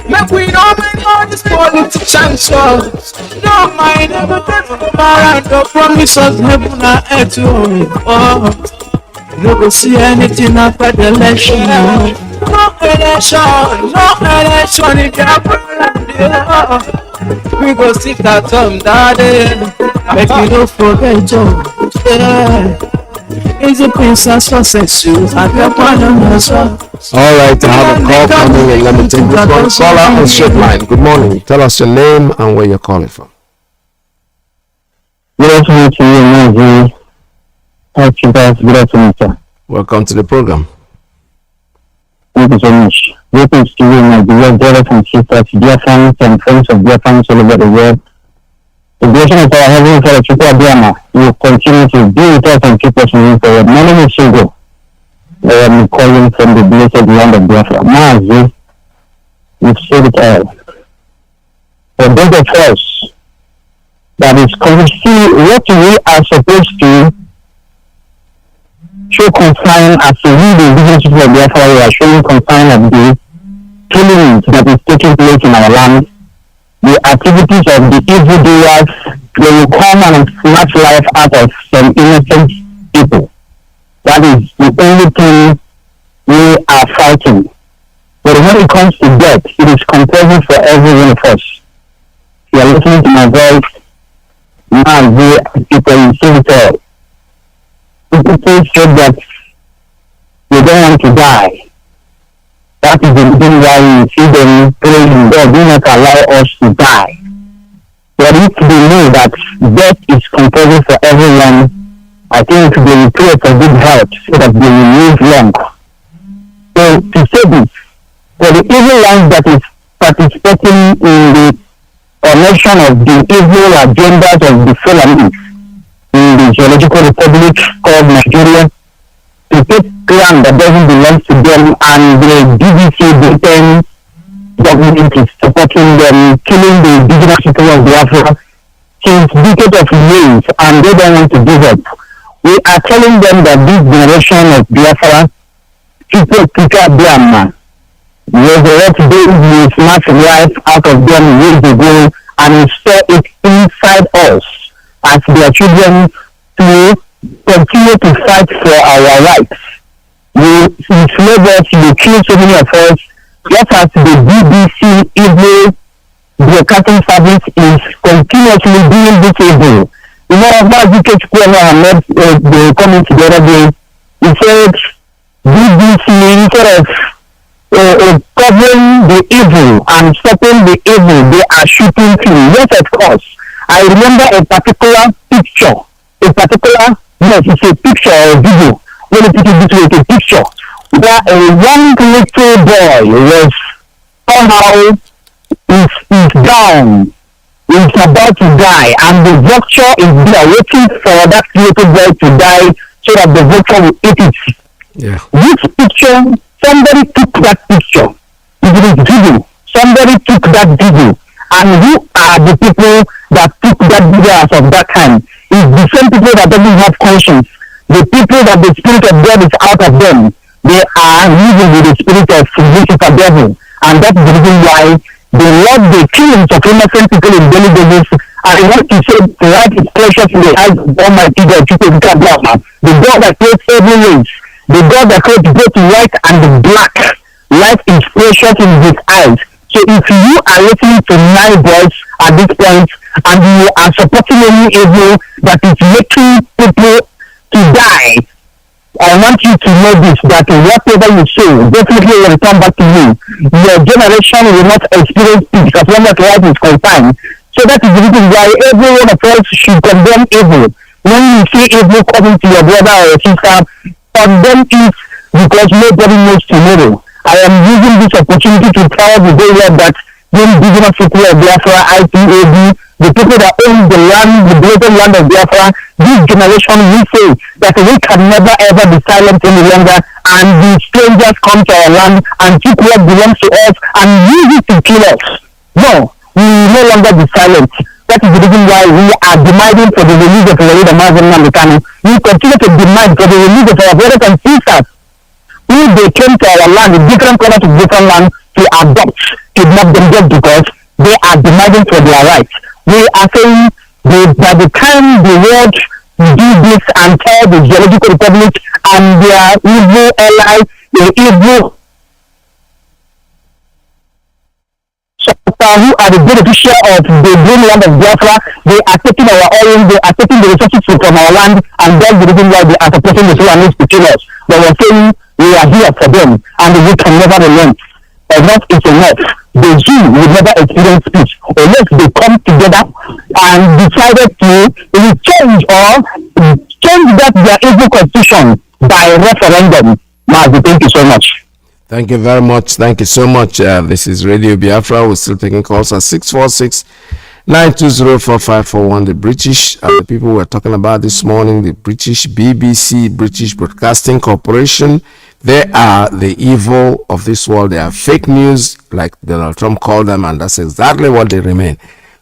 S6: make we don't make all these politicians shows. No mind ever around the promises heaven and earth to oh. You don't see anything after the election. No election in Biafra. We go sit at home daddy. Make you don't forget Joe. Is a princess for sexual. I got one on myself.
S1: All right, I have a call coming in. Let me take this one. Caller on straight line. Good morning. Tell us your name and where you're calling from.
S7: Good afternoon to you, Mazi. Okay, guys. Good afternoon, sir.
S1: Welcome to the program.
S7: Thank you so much. Greetings to you, my beloved brothers and sisters, Biafrans and friends of Biafrans all over the world. The blessing of our Heavenly Father, Chukwu Abiyama, will continue to be with us and keep us moving forward. My name is Shugo. I am calling from the blessed land of Biafra. Mazi, you've said it all. For those of us that is see what we are supposed to show concern as a real indigenous people of Biafra, we are showing concern of the killings that is taking place in our land, the activities of the evildoers. They will come and snatch life out of some innocent people. That is the only thing we are fighting. But when it comes to death, it is compulsory for every one of us. You are listening to my voice. Now, people in Singapore, people say that they don't want to die. That is the reason why we see them praying, God, do not allow us to die. But if they know that death is compulsory for everyone, I think they will pray for good health so that they will live long. So to say this, for the evil ones that is participating in the connection of the evil agendas of the Fulani in the geological republic called Nigeria, to take land that doesn't belong to them, and the BBC Britain government is supporting them, killing the indigenous people of Biafra since decades of years, and they don't want to give up. We are telling them that this generation of Biafra, people prepare them, resurrect those who snatch life out of them years ago and install it inside us as their children to continue to fight for our rights. You enslave us, you kill so many of us, just as the BBC evil broadcasting service is continuously doing this evil. You know, Mazi Iyke the comment the other day, he said BBC, instead of covering the evil and stopping the evil, they are shooting through. Yes, of course. I remember a particular picture, yes, it's a picture or video. Let me put it this way, it's a picture where a young little boy was somehow is down, is about to die, and the vulture is there waiting for that little boy to die so that the vulture will eat it.
S1: Yeah.
S7: This picture, somebody took that picture. It is video. Somebody took that video. And who are the people that took that video as of that time? It's the same people that doesn't have conscience. The people that the Spirit of God is out of them. They are living with the spirit of Lucifer devil. And that's the reason why they love the killings of innocent people in daily basis. And I want to say, right is precious in the eyes of Almighty God, the God that creates every race, the God that creates both white and the black. Life is precious in his eyes. So if you are listening to my voice at this point and you are supporting any evil that is making people to die, I want you to know this, that whatever you say definitely will come back to you. Your generation will not experience peace as long as life is confined. So that is the reason why every one of us should condemn evil. When you see evil coming to your brother or your sister, condemn it, because nobody knows tomorrow. I am using this opportunity to tell the day that the indigenous people of Biafra, IPAB, the people that own the land, the blessed land of Biafra, this generation will say that we can never ever be silent any longer, and the strangers come to our land and take what belongs to us and use it to kill us. No, we will no longer be silent. That is the reason why we are demanding for the release of Mazi Kanu. We continue to demand for the release of our brothers and sisters who they came to our land, in different corners of different land, to adopt, kidnap them just because they are demanding for their rights. We are saying by the time the world do this and tell the geological republic and their evil allies, the evil who are the beneficiary of the green land of Biafra, they are taking our oil, they are taking the resources from our land, and that's the reason why they are supporting the Sudanese to kill us. But we're saying we are here for them, and we can never relent. Enough is enough. The Jew will never experience peace unless they come together and decided to change or change that their evil constitution by referendum. Mazi, thank you so much.
S1: Thank you very much. Thank you so much. This is Radio Biafra. We're still taking calls at 646-920-4541. The British, the people we're talking about this morning, the British BBC, British Broadcasting Corporation, they are the evil of this world. They are fake news, like Donald Trump called them, and that's exactly what they remain.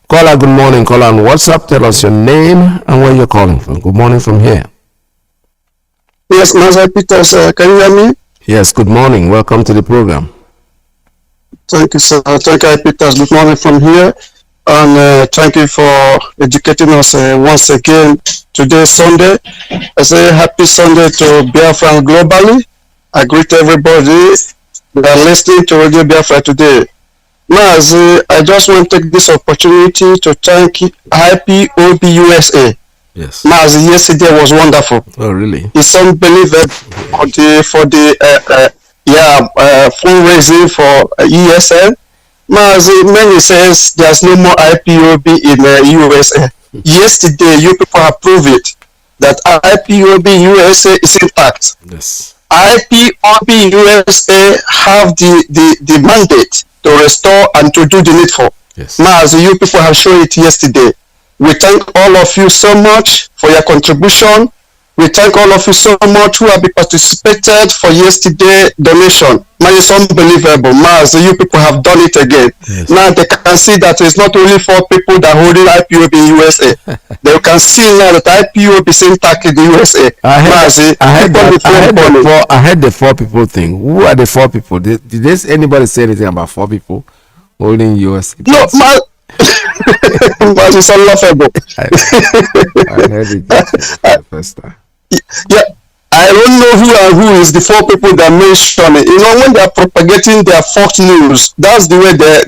S1: Caller, good morning. Caller on WhatsApp. Tell us your name and where you're calling from. Good morning from here.
S8: Yes, Mazi Peters, can you hear me?
S1: Yes, good morning. Welcome to the program.
S8: Thank you, sir. Thank you, Peters. Good morning from here. And thank you for educating us once again. Today is Sunday. I say happy Sunday to Biafra globally. I greet everybody that are listening to Radio Biafra today. Mazi, I just want to take this opportunity to thank Ipob USA.
S1: Yes.
S8: Mazi, yesterday was wonderful.
S1: Oh, really?
S8: It's unbelievable for the fundraising for ESN. Mazi, many says there's no more IPOB in USA. Yesterday, you people approved it that IPOB USA is intact.
S1: Yes.
S8: IPOB USA have the mandate to restore and to do the needful.
S1: Yes.
S8: Mazi, you people have shown it yesterday. We thank all of you so much for your contribution. We thank all of you so much who have participated for yesterday donation. Man, it's unbelievable. Mazi, you people have done it again.
S1: Yes.
S8: Now they can see that it's not only 4 people that are holding IPOB in USA. They can see now that IPOB is intact in the USA.
S1: I heard the 4 people thing. Who are the 4 people? Did anybody say anything about 4 people holding US?
S8: No, man. But it's unlawful.
S1: I heard it the first time.
S8: Yeah, I don't know who is the 4 people that mention it. You know, when they are propagating their false news, that's the way they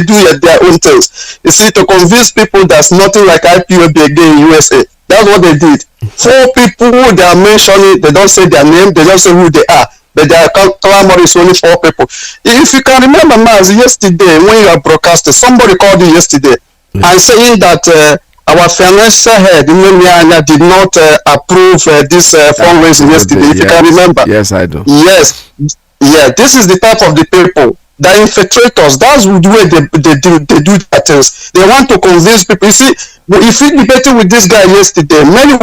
S8: do their own things. You see, to convince people there's nothing like IPOB again in USA. That's what they did. 4 people who they are mentioning, they don't say their name, they don't say who they are. But their clamor is only 4 people. If you can remember, Mazi, yesterday when you are broadcasting, somebody called you yesterday and saying that our financial head Nnamdi did not approve this fundraising yesterday. If you can remember.
S1: Yes, I do.
S8: Yes. Yeah, this is the type of the people that infiltrate us. That's the way they do their things. They want to convince people. You see, if we debated with this guy yesterday, many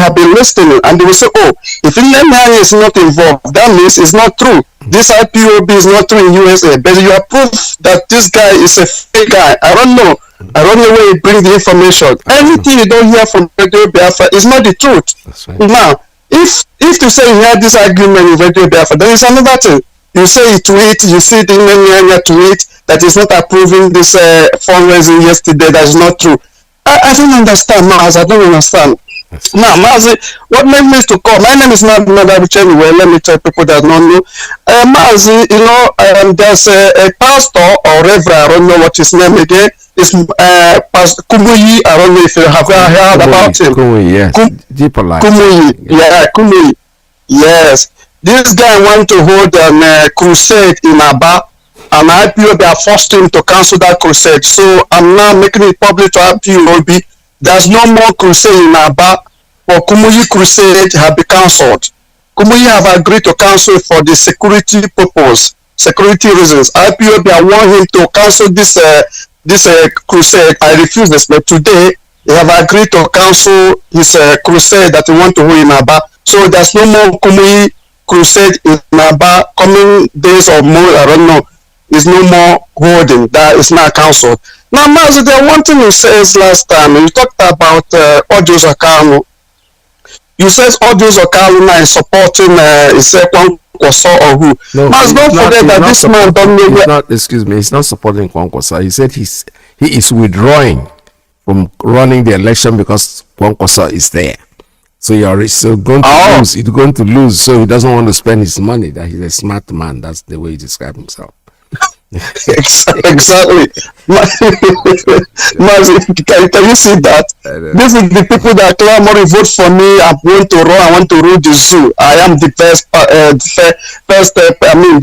S8: have been listening and they will say, oh, if Nnamdi is not involved, that means it's not true. This IPOB is not true in USA. But you have proof that this guy is a fake guy. I don't know where he brings the information. Everything you don't hear from Radio Biafra is not the truth.
S1: That's right.
S8: Now, if you say you had this argument in Radio Biafra, there is another thing. You say you tweet, you see the Nnamdi tweet that is not approving this fundraising yesterday. That is not true. I don't understand, Mazi. I don't understand.
S1: Yes.
S8: Now, Mazi, what made me to call? My name is Nnamdi. Anyway, let me tell people that don't know. Mazi, you know, there's a pastor or reverend, I don't know what his name again. It's Pastor Kumuyi. I don't know if you have heard about him.
S1: Kumuyi, yes. Deeper life.
S8: Kumuyi, yeah, Kumuyi. Yes. This guy went to hold a crusade in Aba, and IPOB have forced him to cancel that crusade. So I'm now making it public to IPOB. There's no more crusade in Aba, but Kumuyi crusade have been cancelled. Kumuyi have agreed to cancel for the security purpose, security reasons. IPOB want him to cancel this crusade. I refuse this, but today they have agreed to cancel his crusade that he want to hold in Aba. So there's no more Kumuyi crusade in Aba. Coming days or more, I don't know. Is no more holding. That is now cancelled. Now, Mazi, there one thing you said last time. You talked about Audios Kanu. You said Audios Kanu now is supporting Kwankwaso or who?
S1: No,
S8: Mazi, don't forget that this man don't know.
S1: Excuse me, he's not supporting Kwankwaso. He said he is withdrawing from running the election because Kwankwaso is there. So you're going to lose. He's going to lose. So he doesn't want to spend his money. That he's a smart man. That's the way he described himself.
S8: Exactly. Mazi, can you see that? This is the people that clamoring vote for me. I want to rule the zoo. I am the best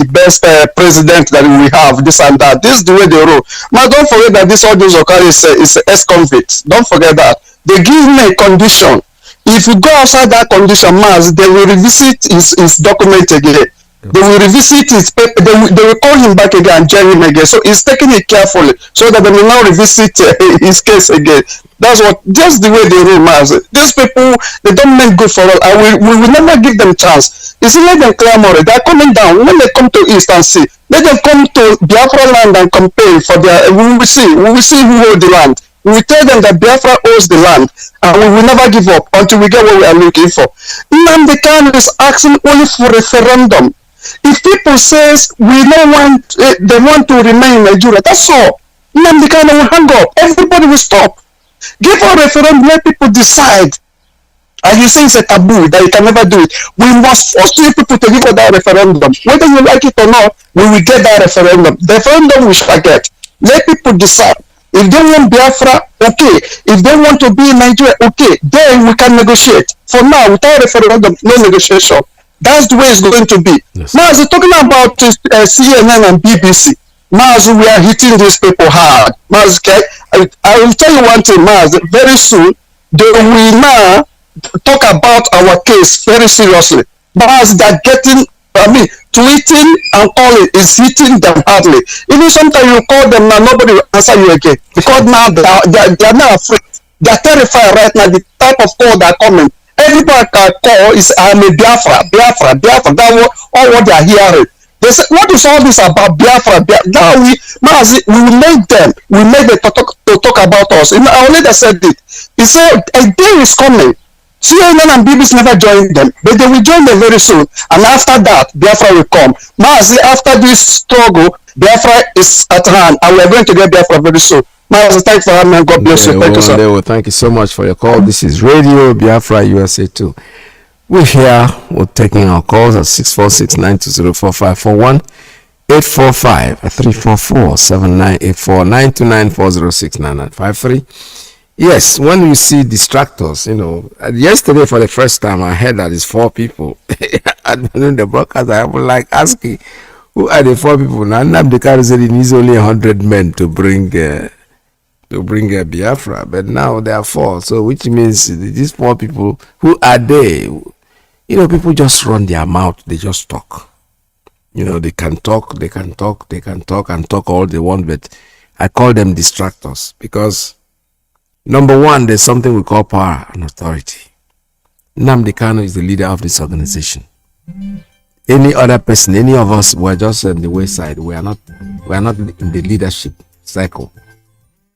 S8: the best president that we have. This and that. This is the way they rule. Now don't forget that this Audios Okari is ex-convict. Don't forget that. They give me a condition If you go outside that condition, Maz, they will revisit his document again. They will revisit his paper. They will call him back again and jail him again. So he's taking it carefully so that they will now revisit his case again. Just the way they rule, Maz. These people, they don't make good for all. We will never give them chance. You see, let them climb already. They're coming down. When they come to East and see, let them come to Biafra land and campaign for their. We will see who holds the land. We will tell them that Biafra owns the land, and we will never give up until we get what we are looking for. Nnamdi Kanu is asking only for referendum. If people says we don't want, they want to remain in Nigeria, that's all. Nnamdi Kanu will hang up. Everybody will stop. Give a referendum, let people decide. And you say it's a taboo that you can never do it. We must force you people to give us that referendum. Whether you like it or not, we will get that referendum. The referendum we shall get. Let people decide. If they want Biafra, okay. If they want to be in Nigeria, okay. Then we can negotiate. For now, without referendum, no negotiation. That's the way it's going to be. Yes. Now, as you're talking about CNN and BBC, Maz, we are hitting these people hard. Maz, okay? I will tell you one thing, Maz. Very soon, they will now talk about our case very seriously. Maz, they're getting, tweeting and calling is hitting them hardly. Even sometimes you call them now, nobody will answer you again. Because now they are not afraid. They are terrified right now, the type of call that are coming. Everybody can call is I'm a Biafra. That's all what they are hearing. They say, what is all this about Biafra? Now we will make them to talk about us. I already said it. He said a day is coming. CNN and BBC never joined them, but they will join them very soon. And after that, Biafra will come. Mazi, after this struggle, Biafra is at hand, and we are going to get Biafra very soon. Mazi, thanks for having me. God bless you. Thank you, sir.
S1: Well, thank you so much for your call. This is Radio Biafra USA 2. We're here. We're taking our calls at 646-920-4541, 845-344-7984-929-406-9953. Yes, when you see distractors, yesterday for the first time I heard that it's 4 people. And in the broadcast I was like asking, who are the 4 people? Now Nnamdi Kanu said he needs only 100 men to bring Biafra, but now there are 4. So which means these 4 people, who are they? People just run their mouth, they just talk. They can talk and talk all they want, but I call them distractors because number one, there's something we call power and authority. Nnamdi Kanu is the leader of this organization. Any other person, any of us, we're just on the wayside. We are not in the leadership cycle.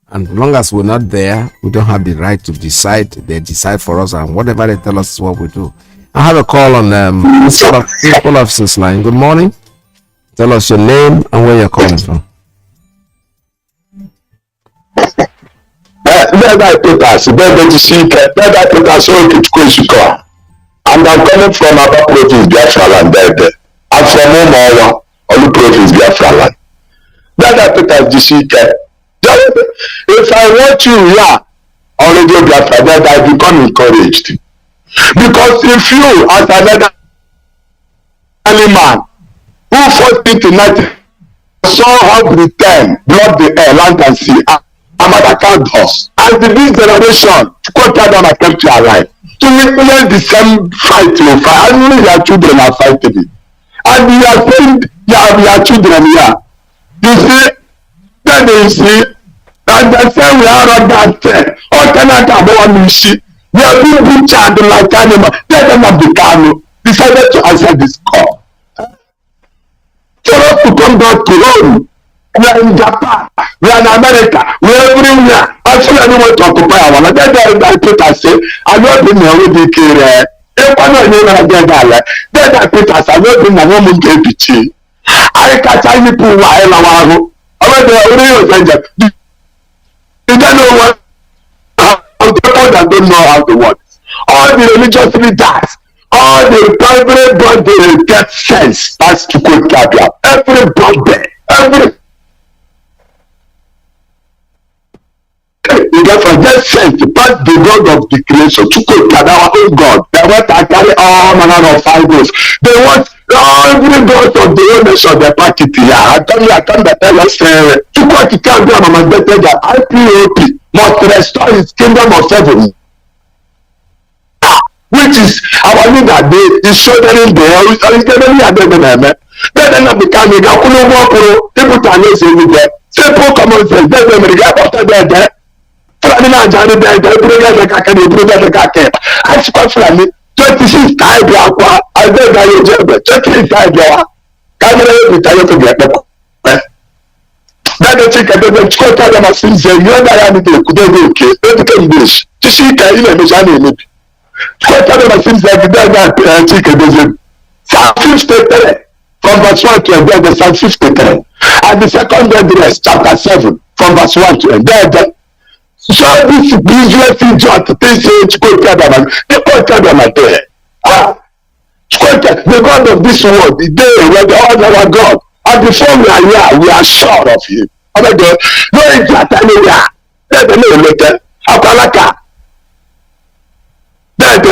S1: And as long as we're not there, we don't have the right to decide. They decide for us, and whatever they tell us is what we do. I have a call on Principal Officer's line. Good morning. Tell us your name and where you're calling from.
S9: And I'm coming from Aba province, Biafra land. I'm from Omawa, Olu province, Biafra land. If I watch you here on Radio Biafra, then I become encouraged. Because if you, as another man who fought into 90, saw how Britain blood the air, land and sea, Amada count us. As the big generation, quarter down attempt to alive. To implement the same fight you fight, and only your children are fighting it. And you are saying, your children here. You see, then you see, and they say we are on that all tenant about Mishi. We are being butchered like animals. They don't have the Kanu decided to answer this call. For us to come back to home, we are in Japan, we are in America, we are everywhere. Actually, I don't want to occupy our land. Then I put I say, I don't think I will be here. If I don't know that then I put I say, I don't think I will be here. I can't tell you who I am. I went there, you don't know what. People that don't know how to work. All the religious leaders, all the private body get sense. That's to quote Rapture. Everybody, you get from that sense to pass the God of the creation to quote our own God. They want to carry all manner of idols. They want every God of the own nation their packet here. I come to tell us to quote the God of my IPOP must restore his kingdom of heaven. which is our leader is shouldering there, is getting at the then I become a Kanu people can use it. Simple common sense, then they get after there. Fulani Jani there, they bring us a cake, they bring us a cake. I spoke Fulani, 26 times, I beg you, 26 times, camera retire to get the then they take a bit of chocolate and a since you know that I need to do okay, they become this. To see Kain and Mizani. Chocolate and a since I did that take a dozen. Psalm 53 from verse 1 to end, the Psalm 53. And the second address, chapter 7, from verse 1 to end. There, so this usual thing to say chocolate there. The God of this world, the day where the honor our God, and before we are here, we are sure of Him. Oh my God, no exact anywhere. There's a little letter, Akalaka. Let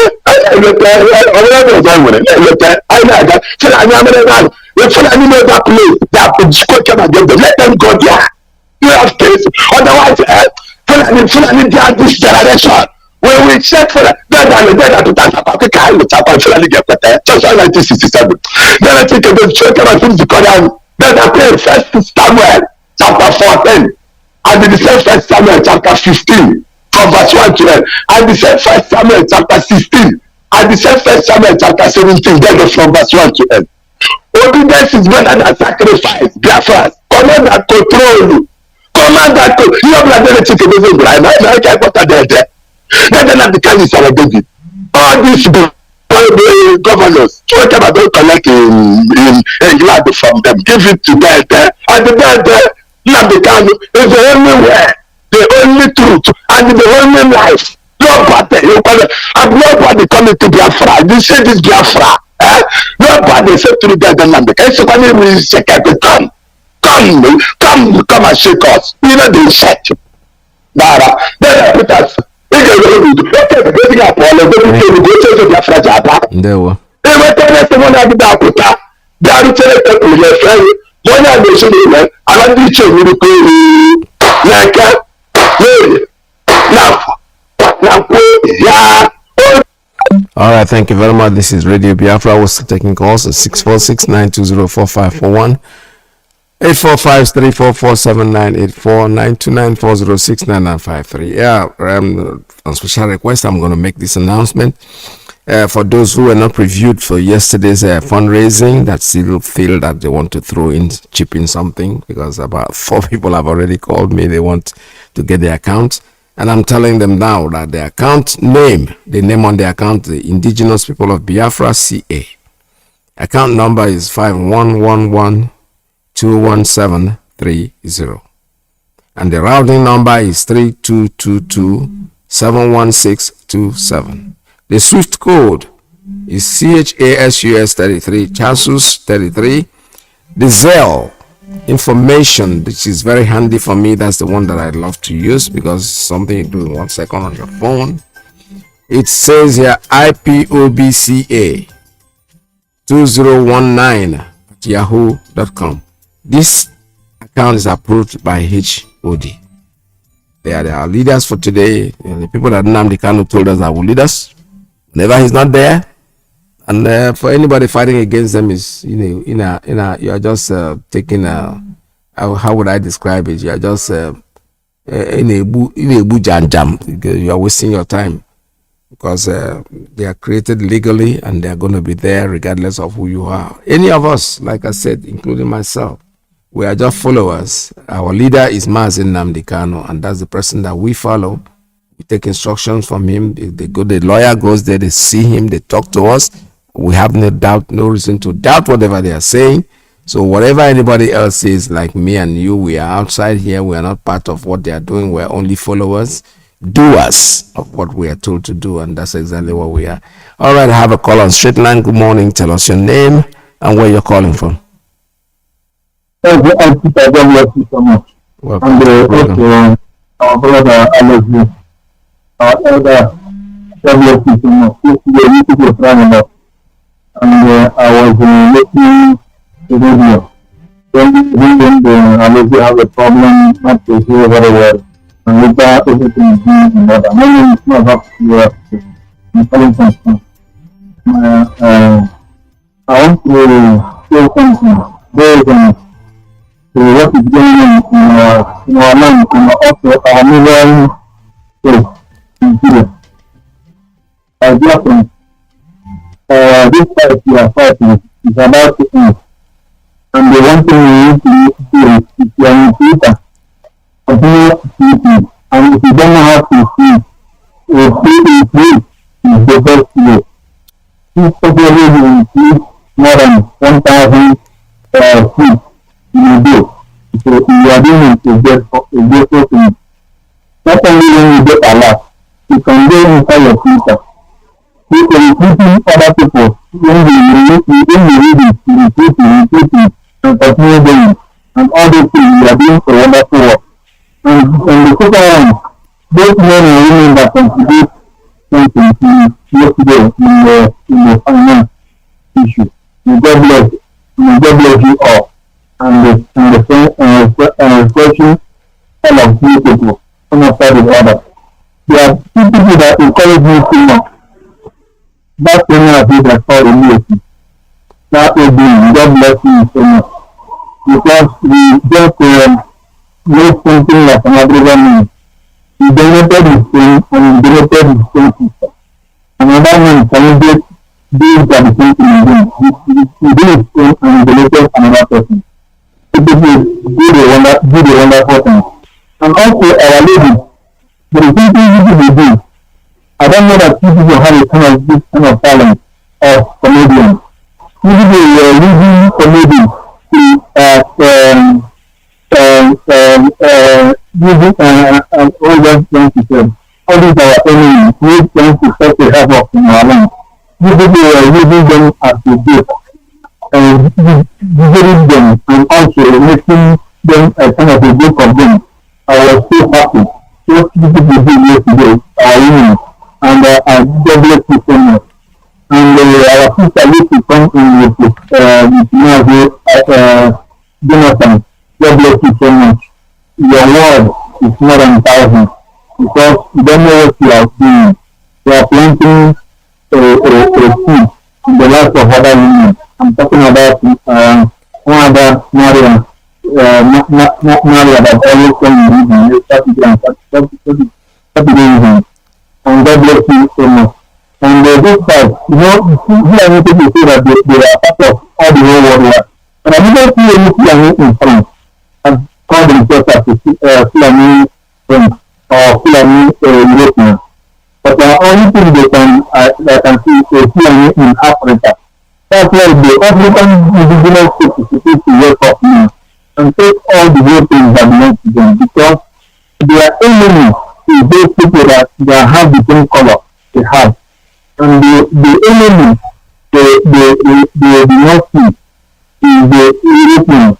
S9: them go there. You have case. Otherwise, Fulani this generation. When we check for that, then I to that Fulani get better. Just 1967. Then I take a good check and I finish the Quran. Then I pray first Samuel chapter 14. And the same first Samuel chapter 15. From verse 1 to 10. And the same first Samuel chapter 16. And the same first Samuel chapter 17. Then from verse 1 to 10. Obedience is better than sacrifice. Biafrans. Command and control. Command and control. You have like the chicken business blind. I can't put that there. Then have the kind of our David. All these governors, whatever don't collect in England from them, give it to them there. And the there, Nnamdi Kanu is the only way, the only truth, and the only life. Nobody, and nobody coming to Biafra. You say this Biafra, nobody said to the guy Nnamdi Kanu. Somebody will say, come and shake us. You know they shake. Then I put us. There were. All right, thank you very much. This is Radio Biafra. I was taking calls at 646-920-4541. 845-344-7984-929-406-9953. Yeah, on special request, I'm going to make this announcement. For those who were not previewed for yesterday's fundraising, that still feel that they want to chip in something, because about 4 people have already called me. They want to get their account. And I'm telling them now that the account name, the name on the account, the Indigenous People of Biafra, CA. Account number is 5111-21730, and the routing number is 3222-71627. The SWIFT code is CHASUS 33, CHASUS 33. The Zelle information, which is very handy for me, that's the one that I love to use because it's something you do in 1 second on your phone. It says here IPOBCA 2019 at yahoo.com. This account is approved by HOD. They are our leaders for today. The people that Nnamdi Kanu told us that will lead us whenever he's not there. And for anybody fighting against them is, you are just taking how would I describe it? You are just in a jam. You are wasting your time, because they are created legally and they are going to be there regardless of who you are. Any of us, like I said, including myself, we are just followers. Our leader is Mazi Nnamdi Kanu, and that's the person that we follow. We take instructions from him. The lawyer goes there, they see him, they talk to us. We have no reason to doubt whatever they are saying. So whatever anybody else says, like me and you, we are outside here. We are not part of what they are doing. We are only followers, doers of what we are told to do, and that's exactly what we are. All right, I have a call on straight line. Good morning. Tell us your name and where you're calling from.
S7: Thank you so much.
S1: Welcome.
S7: And also, our brother, I love you. Our elder, God bless you so much. You people trying enough. And I was listening to the video. When I have a problem, not to hear very well. And later, everything is in order. My name is not up to you. I'm calling from I want to say something based on what is going on in our land and also our neighboring state, Nigeria. As Biafrans, this fight we are fighting is about to end. And the one thing we need to do is to continue activity. And if you don't know how to see, a free increase is the best way. This particularly will increase more than 1,000 feet in a day. So you are doing it to get thing. Not only when you get a lot, you can go inside your future. You can recruiting other people when you read it, and continue doing. And all these things you are doing for wonderful work. And the second one, those men and women that contribute something to yesterday in the finance issue. May God bless you all. And the question all of you people, one after the other. There are two people that encourage me too much. That's when I think that's called humility. That will be, God bless you so much. Because we just made something like another man. He donated his thing and he donated his own sister. Another man celebrated doing the same thing again. He did his own and he donated another person. People do the wonderful thing. And also our ladies, there is something people do. I don't know that people have a kind of this kind of talent of comedian. People were using comedian to using all those things to say. All these are enemies, we trying to set the havoc in our land. People were using them as a gift and giving them and also making them a kind of a book of them. I was so happy. What people did yesterday, our women. And I God bless you so much. And our sister used to come in with Mazi Jonathan. God bless you so much. Your word is more than 1,000 because you don't know what you are doing. You are planting a seed in the life of other women. I'm talking about one other Maria that always comes in Saturday. And God bless you so much. And this part, who are people to say that they are part of all the whole world. And I never see any Fulani in France and call themselves as Fulani French or Fulani European. But the only thing I can see is Fulani in Africa. That's why the African indigenous people is supposed to work up now and take all the good things that belong to them because they are enemies. Is those people that have the same color they have. And the enemy they do not see is the European.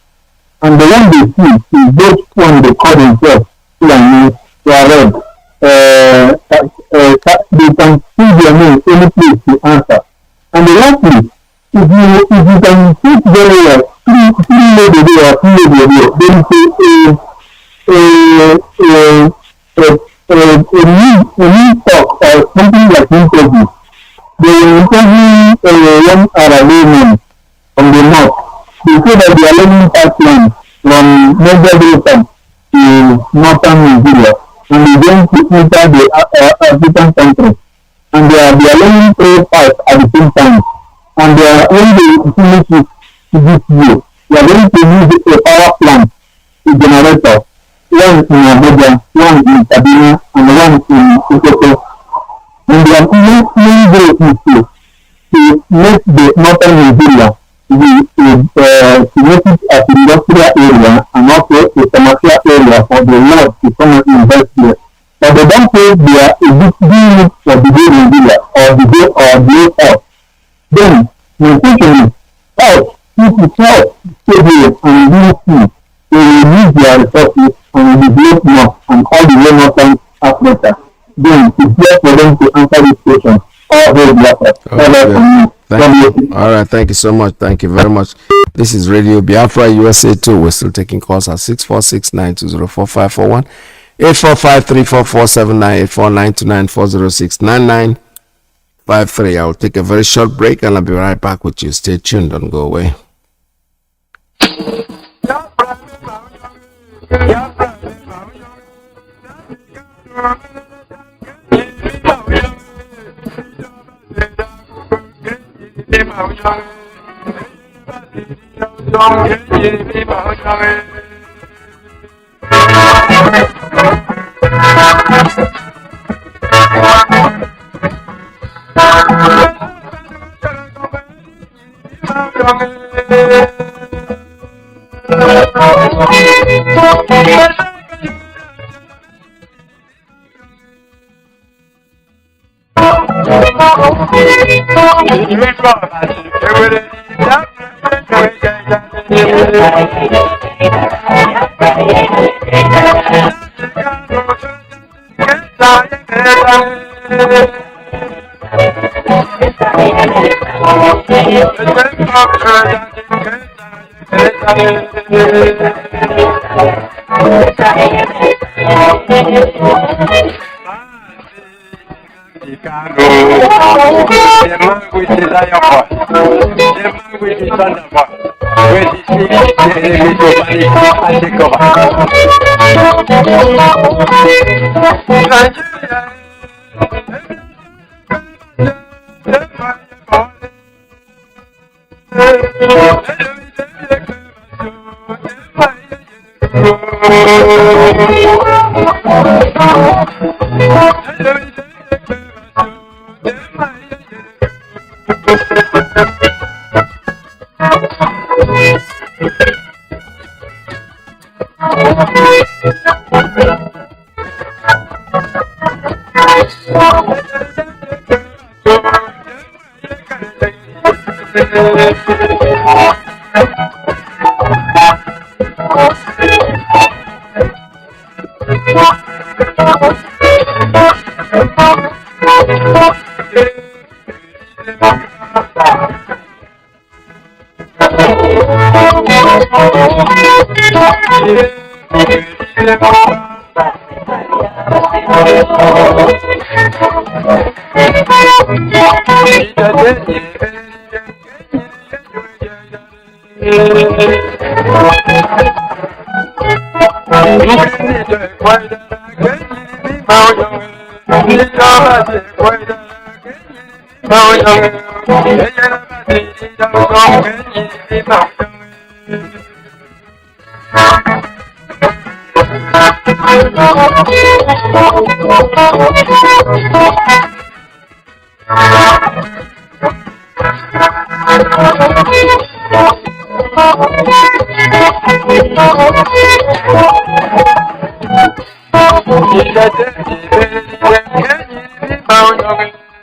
S7: And the one they see is those one they call themselves Fulani, they are red. They can see their name any place to answer. And the lastly, if you can see very well, three lady there, then a new talk or something like interview. They will interview young Arabian from the north. They say that they are learning pipeline from major delta to northern Nigeria and they're going to enter the African country. And they are learning three pipes at the same time. And they are when they finish it this year, they are going to use a power plant, a generator. One in Abuja, one in Kaduna, and one in Ipob. And they are main goal is to make the northern Nigeria to make it as an industrial area and also a commercial area for the Lord to come and invest here. But they don't say they are a big deal for the whole Nigeria or the whole earth. Then, the question is, earth, if it's earth, stay here and do things, they will use their resources and the great north and all the way northern Africa. Then it's just for them to answer this question. All
S1: right, thank you so much. Thank you very much. This is Radio Biafra USA 2. We're still taking calls at 646-920-4541, 845-344-7984, 929-406-99 5-3. I'll take a very short break and I'll be right back with you. Stay tuned, don't go away.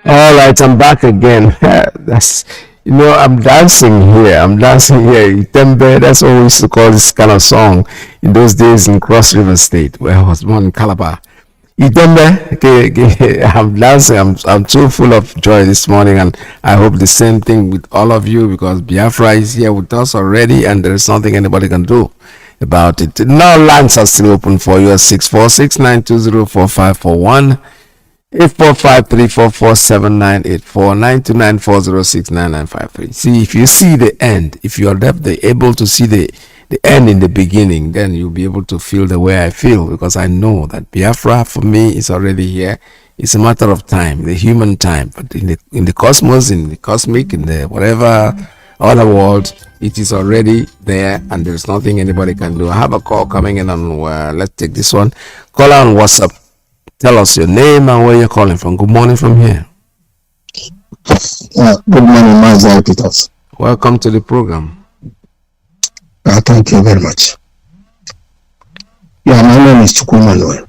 S1: All right, I'm back again. That's, I'm dancing here. Itembe, that's what we used to call this kind of song in those days in Cross River State, where I was born in Calabar. Itembe, I'm dancing. I'm too full of joy this morning, and I hope the same thing with all of you, because Biafra is here with us already, and there is nothing anybody can do about it. Now lines are still open for you at 646-920-4541. 845-344-7984-929-406-9953. See, if you see the end, if you are able to see the end in the beginning, then you'll be able to feel the way I feel, because I know that Biafra for me is already here. It's a matter of time, the human time. But in the cosmos, in the cosmic, in the whatever other world, it is already there, and there's nothing anybody can do. I have a call coming in on let's take this one. Call on WhatsApp. Tell us your name and where you're calling from. Good morning from here.
S10: Good morning, Mazi Iyke.
S1: Welcome to the program.
S10: Thank you very much. Yeah, my name is Manuel.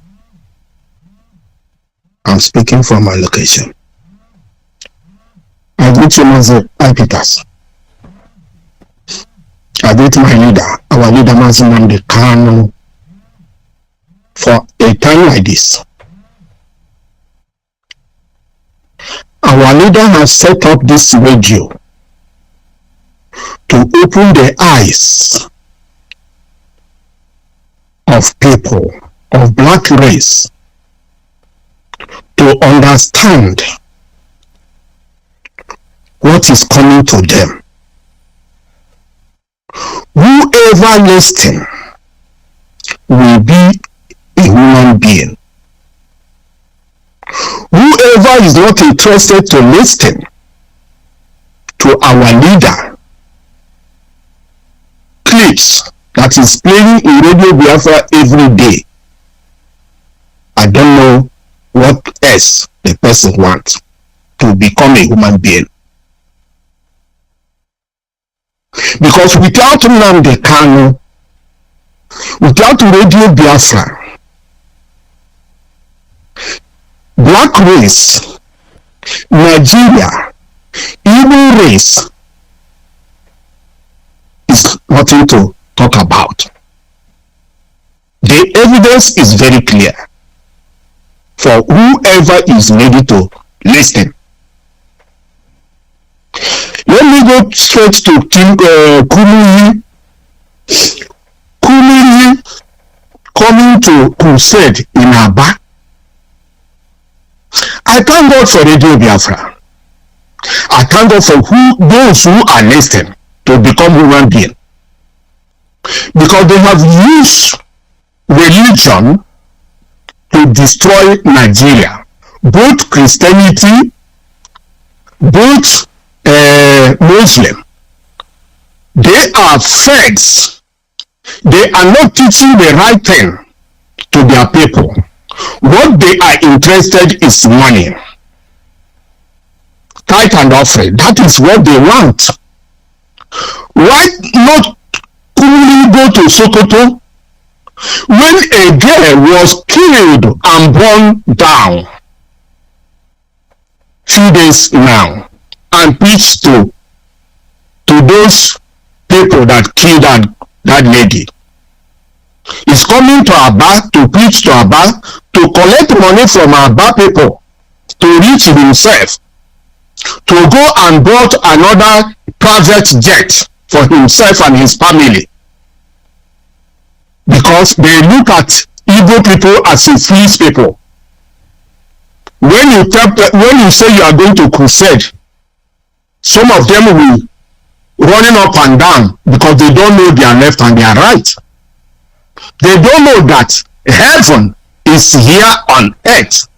S10: I'm speaking from my location. I greet you, Mazi Iyke. I greet my leader, our leader, Nnamdi Kanu, for a time like this. Our leader has set up this radio to open the eyes of people of black race to understand what is coming to them. Whoever listens will be a human being. Whoever is not interested to listen to our leader clips that is playing in Radio Biafra every day, I don't know what else the person wants to become a human being. Because without Nnamdi Kanu, without Radio Biafra, black race, Nigeria, Igbo race is nothing to talk about. The evidence is very clear for whoever is ready to listen. Let me go straight to Kanu. Kanu coming to crusade in Aba. I thank God for Radio Biafra. I thank God for those who are listening to become human beings. Because they have used religion to destroy Nigeria. Both Christianity, both Muslim. They are fakes. They are not teaching the right thing to their people. What they are interested is money. Tithe and offering. That is what they want. Why not coolly go to Sokoto when a girl was killed and burned down few days now, and preach to those people that killed that lady? He's coming to Aba to preach to Aba, to collect money from Aba people, to reach himself, to go and bought another private jet for himself and his family, because they look at Igbo people as a foolish people. When you say you are going to crusade, some of them will running up and down because they don't know their left and their right. They don't know that heaven is here on earth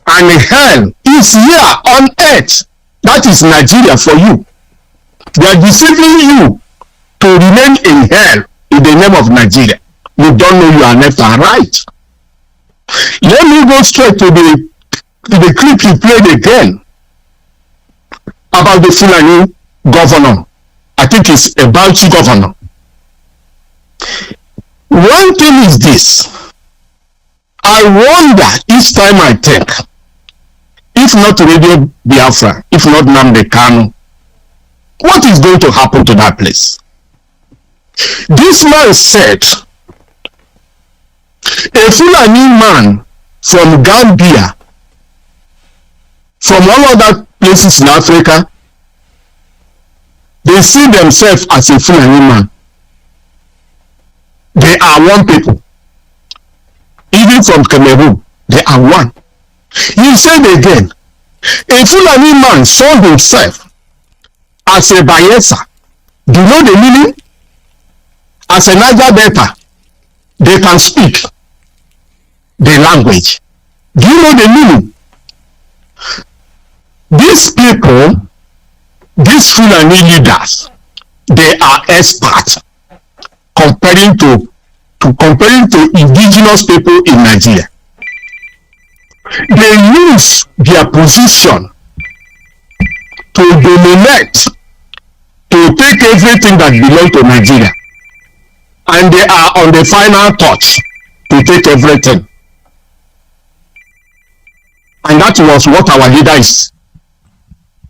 S10: and hell is here on earth. That is Nigeria for you. They are deceiving you to remain in hell in the name of Nigeria. You don't know you are left and right. Let me go straight to the clip you played again about the Fulani governor. I think it's a Bauchi governor. One thing is this. I wonder each time I think, if not Radio Biafra, if not Nnamdi Kanu, what is going to happen to that place? This man said, a Fulani man from Gambia, from all other places in Africa, they see themselves as a Fulani man. They are one people. Even from Cameroon, they are one. He said again, a Fulani man saw himself as a Bayelsa. Do you know the meaning? As a Niger Delta, they can speak the language. Do you know the meaning? These people, these Fulani leaders, they are experts comparing to indigenous people in Nigeria. They use their position to dominate, to take everything that belongs to Nigeria, and they are on the final touch to take everything. And that was what our leader is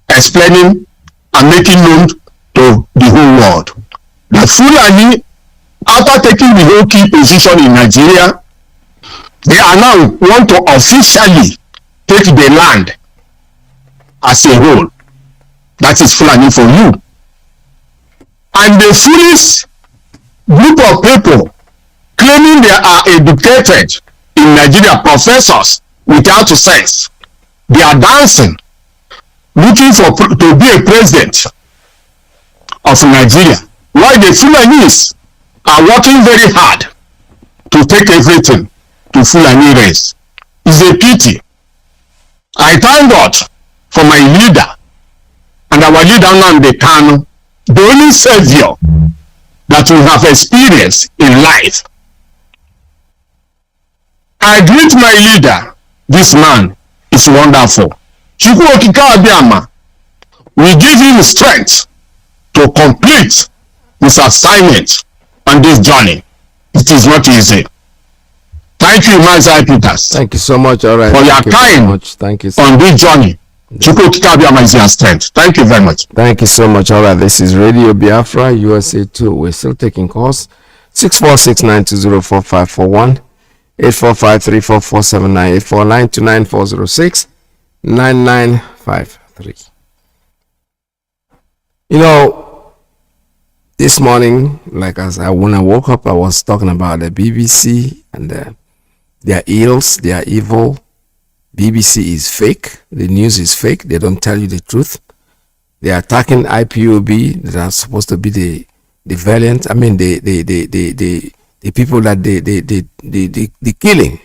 S10: explaining and making known to the whole world. That Fulani, after taking the whole key position in Nigeria, they are now want to officially take the land as a whole. That is Fulani for you. And the foolish group of people claiming they are educated in Nigeria, professors without sense, they are dancing looking to be a president of Nigeria, while the Fulanis are working very hard to take everything to Fulani race. It's a pity. I thank God for my leader and our leader Nnamdi Kanu, the only savior that we have experienced in life. I greet my leader. This man is wonderful. Chukwu Okike Abiama will give him strength to complete his assignment on this journey. It is not easy. Thank you, Mazi Iyke.
S1: Thank you so much. All right.
S10: For your time
S1: Thank you
S10: on this journey. Chukwu Okike Abiama is your strength. Thank you very much.
S1: Thank you so much. All right. This is Radio Biafra, USA 2. We're still taking calls. 646-920-4541. 845-34479. 849-29-406-9953. You know, this morning, when I woke up, I was talking about the BBC and their ills, their evil. BBC is fake. The news is fake. They don't tell you the truth. They are attacking IPOB that are supposed to be the valiant. I mean, the people that they killing.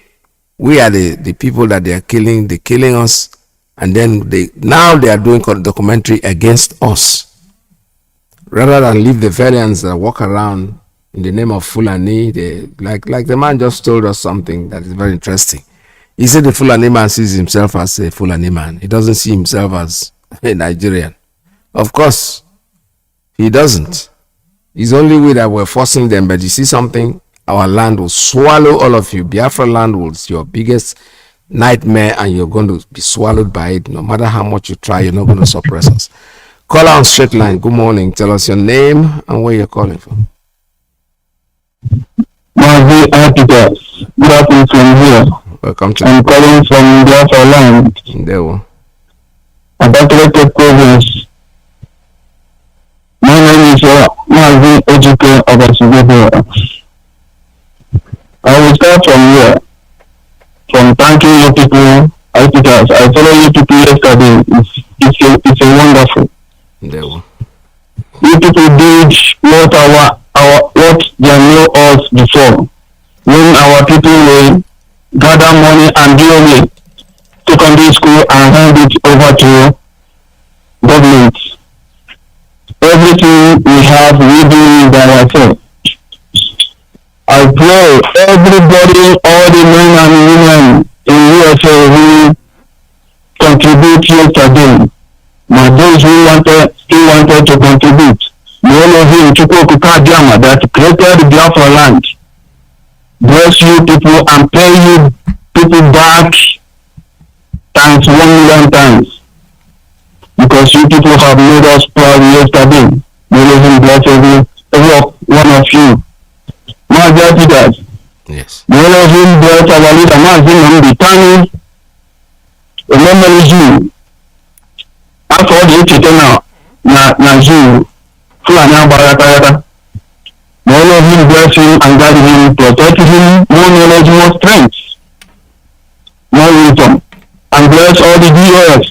S1: We are the people that they are killing. They're killing us, and then now they are doing a documentary against us. Rather than leave the valiants that walk around in the name of Fulani, like the man just told us something that is very interesting. He said the Fulani man sees himself as a Fulani man. He doesn't see himself as a Nigerian. Of course, he doesn't. It's only we that we're forcing them. But you see something, our land will swallow all of you. Biafra land was your biggest nightmare, and you're going to be swallowed by it. No matter how much you try, you're not going to suppress us. Call on straight line. Good morning. Tell us your name and where you're calling from.
S7: Mazi Iyke. Good afternoon from here.
S1: Welcome to.
S7: I'm calling from Biafra land.
S1: There we go.
S7: Abakaleke province. My name is Mazi Iyke of Asibebe. I will start from here. From thanking you people, I follow you people yesterday. It's a wonderful.
S1: There we go.
S7: You people did what what they know us before. When our people will gather money and do secondary school and hand it over to government. Everything we have, we do it by ourselves. I pray everybody, all the men and women in USA who contribute yesterday, but those who still wanted to contribute, the all of you, Chukwu Okike Abiama, that created the Biafra land, bless you people and pay you people back times 1 million times. Because you people have made us proud yesterday. May Lord bless every one of you. Mazi Iyke.
S1: Yes.
S7: May Lord bless our leader, Mazi Nnamdi. Remember you. After all the Echete na you. Fulani Abarakayata. May Lord bless him and guide him, protect him, more knowledge, more strength, more wisdom. And bless all the DOS.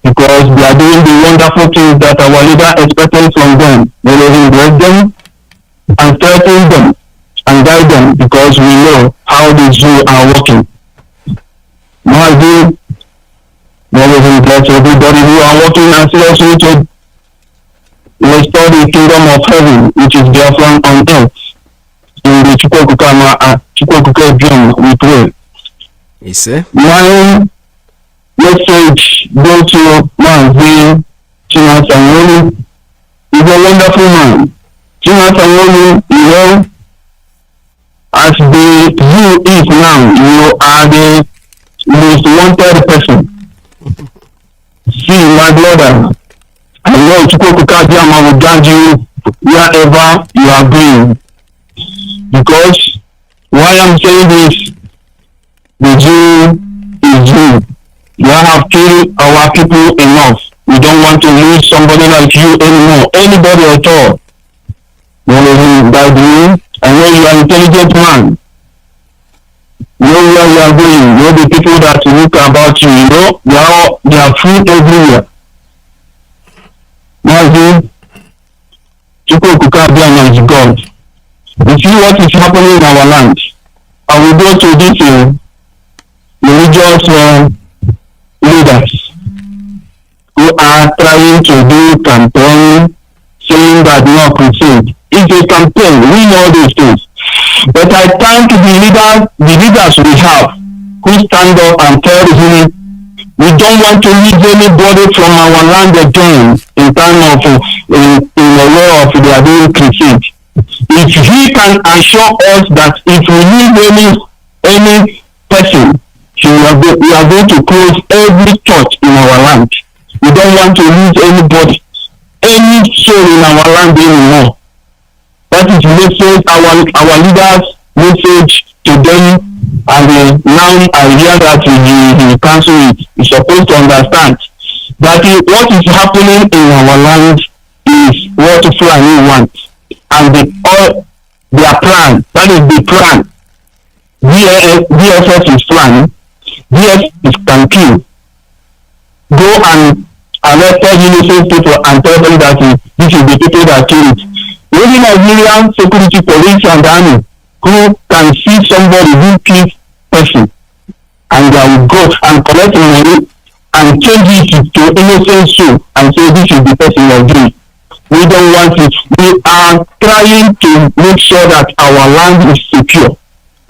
S7: Because they are doing the wonderful things that our leader expected from them. May Lord bless them and strengthen them and guide them, because we know how these two are working. Mazi, may Lord bless everybody who are working and seriously to restore the kingdom of heaven, which is Biafran on earth. In the Chukwu Okike Abiama, we pray.
S1: He said?
S7: My message go to Mazi Iyke. He's a wonderful man. Iyke, as the you is now, you are the most wanted person. See, my brother, I know Chukwu Okike Abiama will guide you wherever you are going. Because why I'm saying this, the Jew is Jew. You have killed our people enough. We don't want to lose somebody like you anymore. Anybody at all. May guide you. I know you are an intelligent man. Know where you are going. Know the people that look about you. You know, they are food everywhere. God. You see what is happening in our land. I will go to this religious leaders who are trying to do campaign saying that no crusade. It's a campaign, we know these things. But I thank the leaders we have who stand up and tell him we don't want to leave anybody from our land again in terms of in a way of they are doing crusade. If he can assure us that if we leave any person, we are going to close every church in our land. We don't want to lose anybody, any soul in our land anymore. That is message our leaders' message to them, and now I hear that he cancel it. He's supposed to understand that what is happening in our land is what Fulani want, and their plan, that is the plan. BFF is plan, BFF is can kill. Go and arrest innocent people and tell them that this is the people that kill it. Only Nigerian security police and army who can see somebody who kills person and they will go and collect money and change it to innocent soul and say this is the person of doing. We don't want it. We are trying to make sure that our land is secure.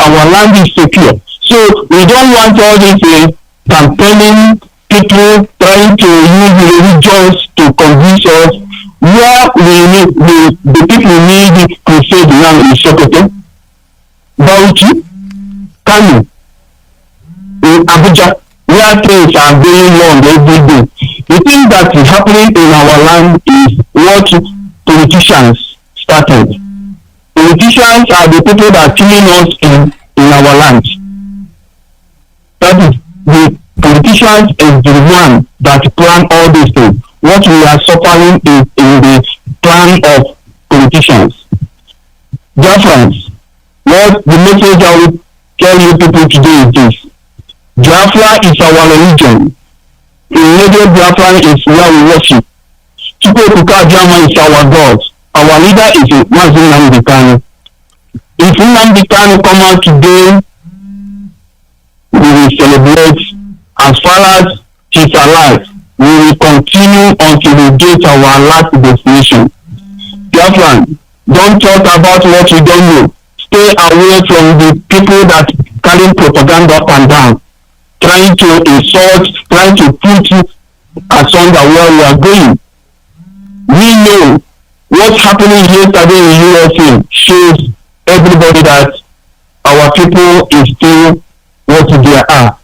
S7: Our land is secure. So we don't want all these campaigning people trying to use religions to convince us. Where the people need crusade now in Sokoto, Bauchi, Kanu, in Abuja, where things are going on every day. The thing that is happening in our land is what politicians started. Politicians are the people that are killing us in our land. That is, the politicians is the one that plan all these things. What we are suffering is in the plan of politicians. Biafrans, what the message I will tell you people today is this. Biafra is our religion. Immediate Biafra is where we worship. Chukwuebuka Biafra is our God. Our leader is Mazi Iyke. If Nnamdi Kanu come out today, we will celebrate. As far as he's alive, we will continue until we get our last destination. Biafran, don't talk about what you don't know. Stay away from the people that carry propaganda up and down, trying to insult, trying to put you asunder where we are going. We know what's happening yesterday in USA shows everybody that our people is still what they are.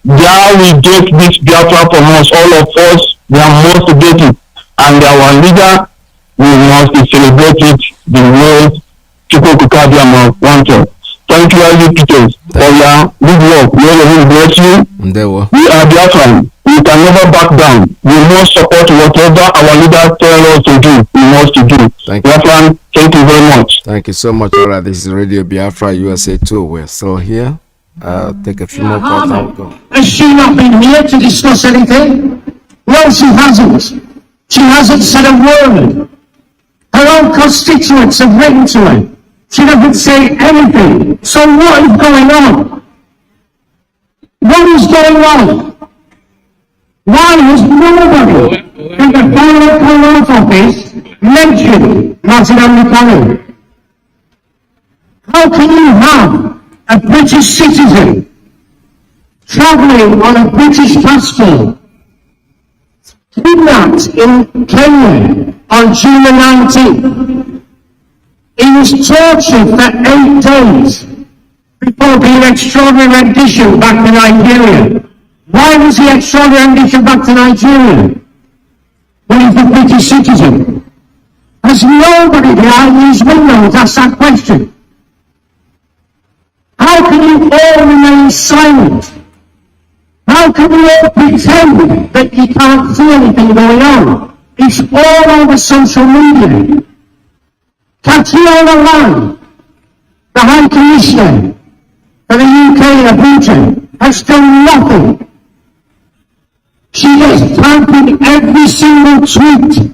S7: There we get this Biafra from us, all of us, we must get it. And our leader, we must celebrate it the way Chukwuebuka Biafra wanted. Thank you, all you people, for your good work. May the Lord bless you. We are Biafran. We can never back down. We must support whatever our leaders tell us to do. We must do. Biafran, thank you very much.
S1: Thank you so much. All right, this is Radio Biafra USA 2. We're still here. Take a few more calls and we'll go.
S11: Has she not been here to discuss anything? No, she hasn't. She hasn't said a word. Her own constituents have written to her. She doesn't say anything. So what is going on? What is going on? Why has nobody in the Colonial office mentioned Mazi Iyke? How can you have a British citizen travelling on a British passport kidnapped in Kenya on June the 19th? He was tortured for 8 days before being extraordinary rendition back to Nigeria. Why was he extraordinary rendition back to Nigeria when he's a British citizen? Has nobody behind these windows asked that question? How can you all remain silent? How can you all pretend that you can't see anything going on? It's all over social media. Tatiana Lamb, the High Commissioner for the UK in Abuja, has done nothing. She has tagged in every single tweet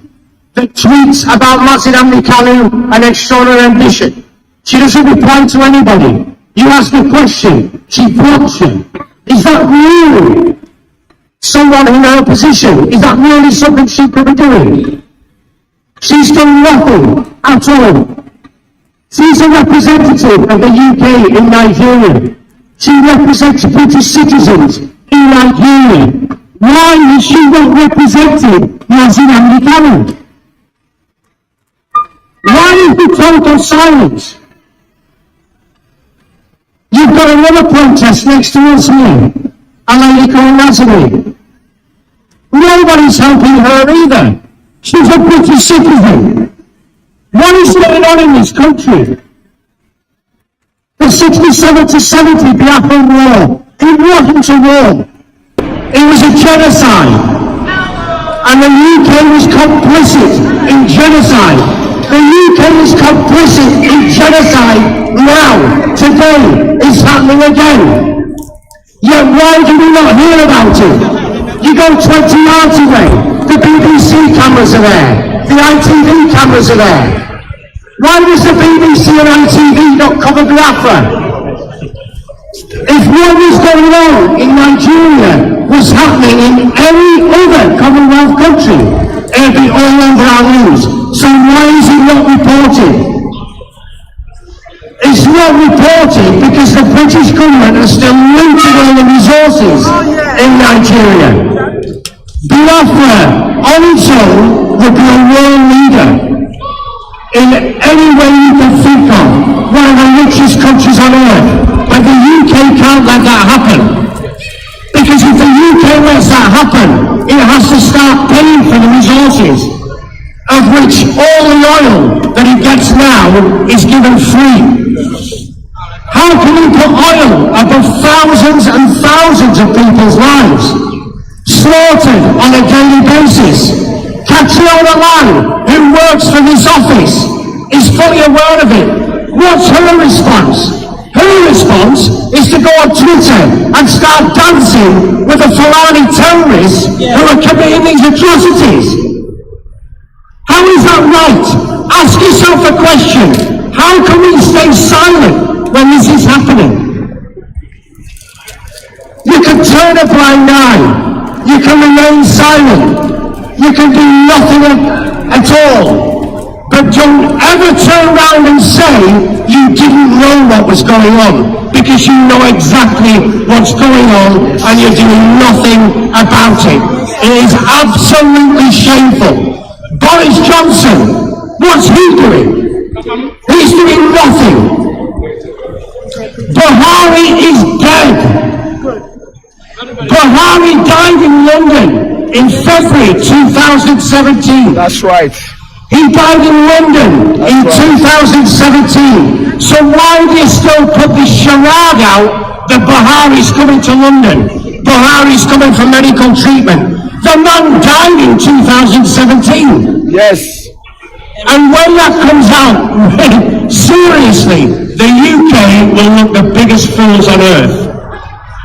S11: that tweets about Mazi Iyke and extraordinary ambition. She doesn't reply to anybody. You ask a question, she blocks you. Is that really someone in her position? Is that really something she could be doing? She's done nothing at all. She's a representative of the UK in Nigeria. She represents British citizens in Nigeria. Why is she not representing Mazi Iyke? Why is the total silence? You've got another protest next to us here, a lady called Nazarene. Nobody's helping her either. She's a British citizen. What is going on in this country? The 67 to 70 Biafra war, it wasn't a war. It was a genocide. And the UK was complicit in genocide. The UK is complicit in genocide now, today, it's happening again. Yet why do we not hear about it? You go 20 miles away, the BBC cameras are there, the ITV cameras are there. Why does the BBC and ITV not cover Biafra? If what was going on in Nigeria was happening in any other Commonwealth country, it would be all over our news. So why is it not reported? It's not reported because the British government has still looting all the resources in Nigeria. Biafra on its own would be a world leader in any way you can think of, one of the richest countries on earth. But the UK can't let that happen. Because if the UK lets that happen, it has to start paying for the resources, of which all the oil that it gets now is given free. How can you put oil above thousands and thousands of people's lives, slaughtered on a daily basis? Catriona Lang, who works for this office, is fully aware of it. What's her response? Her response is to go on Twitter and start dancing with the Fulani terrorists who are committing these atrocities. How is that right? Ask yourself a question. How can we stay silent when this is happening? You can turn a blind eye. You can remain silent. You can do nothing at all. But don't ever turn around and say you didn't know what was going on, because you know exactly what's going on and you're doing nothing about it. It is absolutely shameful. Boris Johnson, what's he doing? He's doing nothing. Buhari is dead. Buhari died in London in February 2017.
S10: That's right.
S11: He died in London in 2017. So why do you still put this charade out that Buhari's coming to London? Buhari's coming for medical treatment. The man died in 2017.
S10: Yes.
S11: And when that comes out, seriously, the UK will look the biggest fools on earth.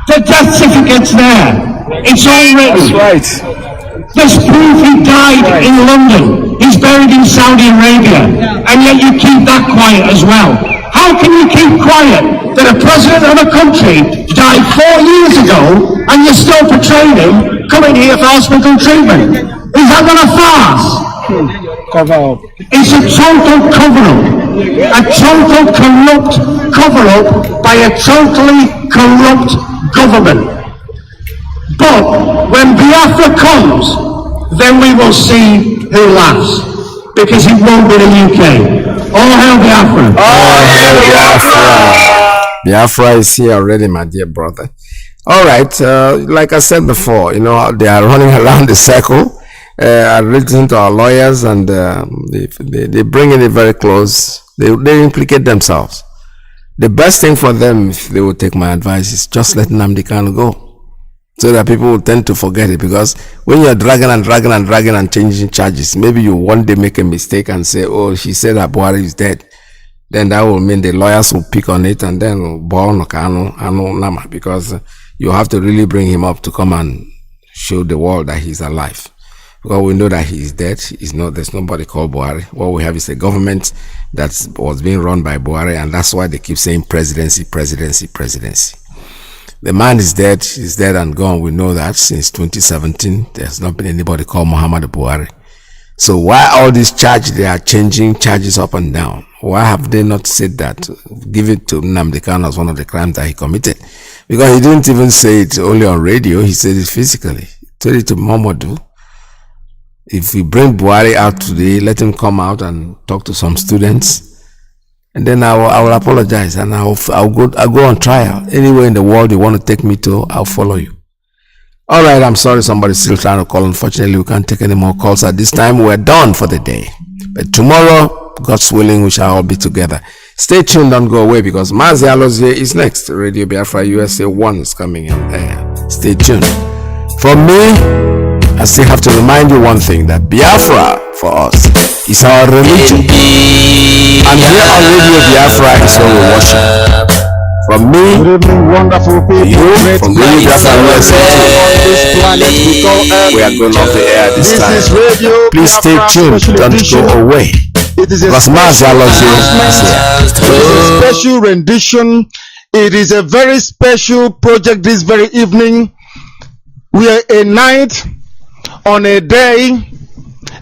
S11: The death certificate's there. It's all written.
S10: That's right.
S11: There's proof he died in London. He's buried in Saudi Arabia. And yet you keep that quiet as well. How can you keep quiet that a president of a country died 4 years ago and you're still portraying him coming here for hospital treatment? Is that not a farce?
S10: Cover up.
S11: It's a total cover-up. A total corrupt cover-up by a totally corrupt government. But when Biafra comes, then we will see who laughs. Because it won't be the UK. All hail Biafra.
S1: All hail Biafra. Biafra is here already, my dear brother. All right, like I said before, you know, they are running around the circle. I listened to our lawyers, and they bring it very close. They implicate themselves. The best thing for them, if they will take my advice, is just let Nnamdi Kanu go, so that people will tend to forget it. Because when you're dragging and changing charges, maybe you one day make a mistake and say, oh, she said that Buhari is dead. Then that will mean the lawyers will pick on it, and then Bono Kanu Nama, because you have to really bring him up to come and show the world that he's alive. Well, we know that he is dead. He's not. There's nobody called Buhari. What we have is a government that was being run by Buhari, and that's why they keep saying presidency, presidency, presidency. The man is dead. He's dead and gone. We know that since 2017. There's not been anybody called Muhammad Buhari. So why all these charges? They are changing charges up and down. Why have they not said that? Give it to Nnamdi Kanu as one of the crimes that he committed. Because he didn't even say it only on radio. He said it physically. He told it to Momodu. If we bring Buhari out today, let him come out and talk to some students, and then I will apologize, and I'll go on trial. Anywhere in the world you want to take me to, I'll follow you. All right, I'm sorry somebody's still trying to call. Unfortunately, we can't take any more calls at this time. We're done for the day. But tomorrow, God's willing, we shall all be together. Stay tuned, don't go away, because Mazi Iyke is next. Radio Biafra USA 1 is coming in there. Stay tuned. From me, I still have to remind you one thing, that Biafra for us is our religion. And here on Radio Biafra is where we worship. From me,
S3: Good evening, wonderful people.
S1: you, from Radio Biafra USA, we are going off the air this time. Please stay tuned, don't go away.
S3: It is a
S1: Because Mazi Iyke is here.
S3: It is a special rendition. It is a very special project this very evening. We are a night, on a day,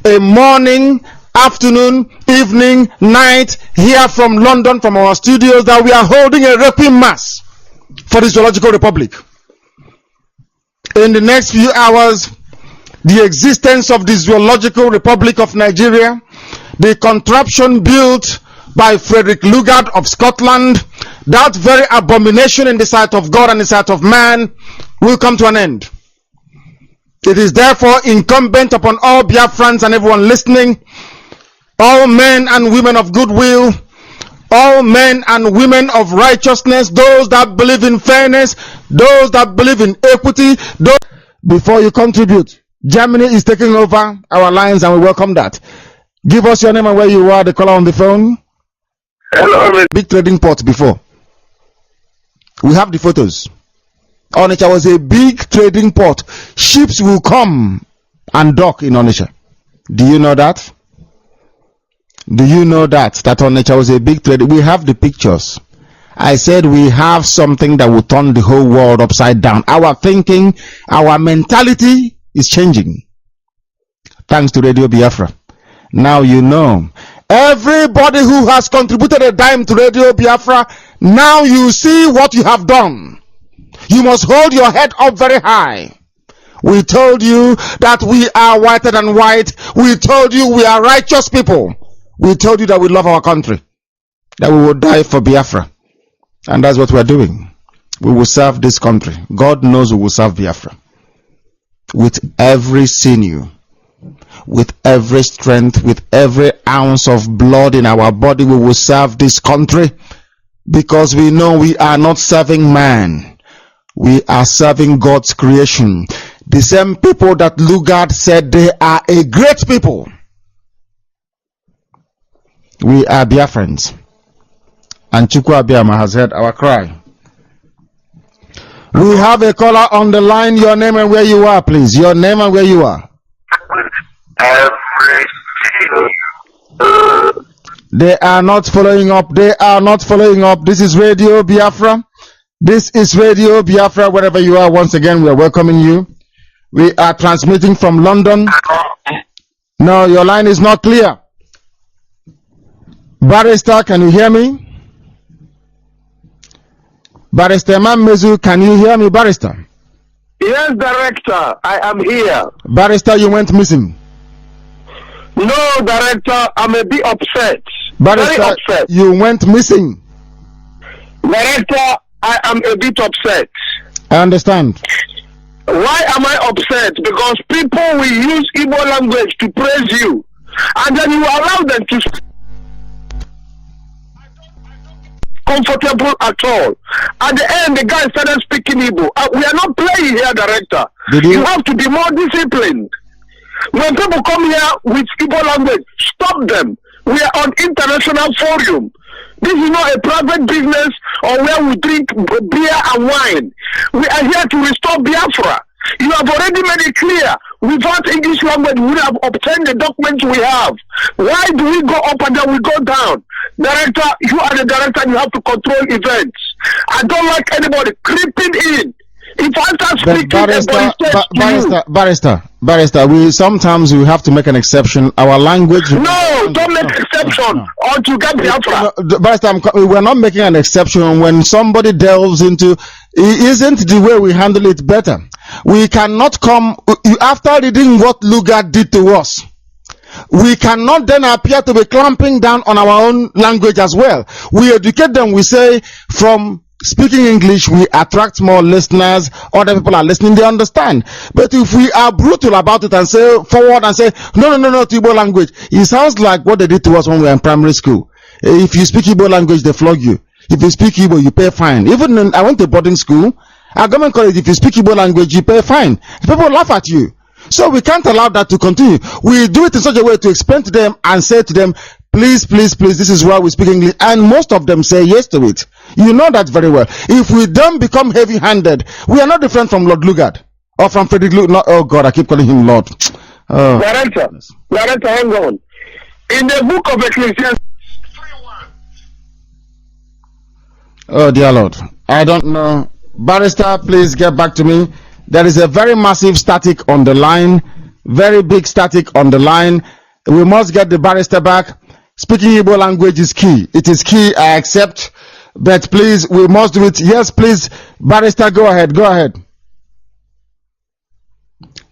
S3: a morning, afternoon, evening, night, here from London, from our studios, that we are holding a requiem mass for the Zoological Republic. In the next few hours, the existence of the Zoological Republic of Nigeria, the contraption built by Frederick Lugard of Scotland, that very abomination in the sight of God and the sight of man, will come to an end. It is therefore incumbent upon all Biafrans and everyone listening, all men and women of goodwill, all men and women of righteousness, those that believe in fairness, those that believe in equity, before you contribute. Germany is taking over our lines, and we welcome that. Give us your name and where you are, the caller on the phone.
S12: Hello.
S3: Big trading port before. We have the photos. Onitsha was a big trading port. Ships will come and dock in Onitsha. Do you know that? Do you know that Onitsha was a big trade? We have the pictures. I said we have something that will turn the whole world upside down. Our thinking, our mentality is changing. Thanks to Radio Biafra. Now you know. Everybody who has contributed a dime to Radio Biafra, now you see what you have done. You must hold your head up very high. We told you that we are whiter than white. We told you we are righteous people. We told you that we love our country, that we will die for Biafra. And that's what we are doing. We will serve this country. God knows we will serve Biafra. With every sinew, with every strength, with every ounce of blood in our body, we will serve this country, because we know we are not serving man. We are serving God's creation. The same people that Lugard said they are a great people. We are Biafrans. And Chukwu Abiyama has heard our cry. We have a caller on the line. Your name and where you are, please. Your name and where you are. They are not following up. They are not following up. This is Radio Biafra. This is Radio Biafra. Wherever you are, once again, we are welcoming you. We are transmitting from London. No, your line is not clear. Barrister, can you hear me? Barrister Mezu, can you hear me, Barrister?
S12: Yes, Director, I am here.
S3: Barrister, you went missing.
S12: No, Director, I'm a bit upset.
S3: Barrister,
S12: very upset.
S3: You went missing.
S12: Director, I am a bit upset.
S3: I understand.
S12: Why am I upset? Because people will use Igbo language to praise you, and then you allow them to speak comfortable at all. At the end, the guy started speaking Igbo. We are not playing here, Director. You have to be more disciplined. When people come here with Igbo language, stop them. We are on international forum. This is not a private business or where we drink beer and wine. We are here to restore Biafra. You have already made it clear. Without English language, we would have obtained the documents we have. Why do we go up and then we go down? Director, you are the director and you have to control events. I don't like anybody creeping in. If I start speaking,
S13: barrister, we sometimes we have to make an exception. Our language.
S12: No, don't make exception or to get Biafra.
S13: Barrister, we're not making an exception when somebody delves into. Isn't the way we handle it better? We cannot come after reading what Lugard did to us. We cannot then appear to be clamping down on our own language as well. We educate them. We say from speaking English, we attract more listeners. Other people are listening, they understand. But if we are brutal about it and say forward and say, no, to Igbo language, it sounds like what they did to us when we were in primary school. If you speak Igbo language, they flog you. If you speak Igbo, you pay fine. Even when I went to boarding school, at government college, if you speak Igbo language, you pay fine. People laugh at you. So we can't allow that to continue. We do it in such a way to explain to them and say to them, please, this is why we speak English. And most of them say yes to it. You know that very well. If we don't become heavy-handed, we are not different from Lord Lugard or from Frederick Lugard. Oh God, I keep calling him Lord.
S12: Director, hang on. In the book of Ecclesiastes.
S13: Oh dear Lord, I don't know. Barrister, please get back to me. There is a very massive static on the line, very big static on the line. We must get the barrister back. Speaking Igbo language is key. It is key, I accept. But please, we must do it. Yes, please, barrister, go ahead.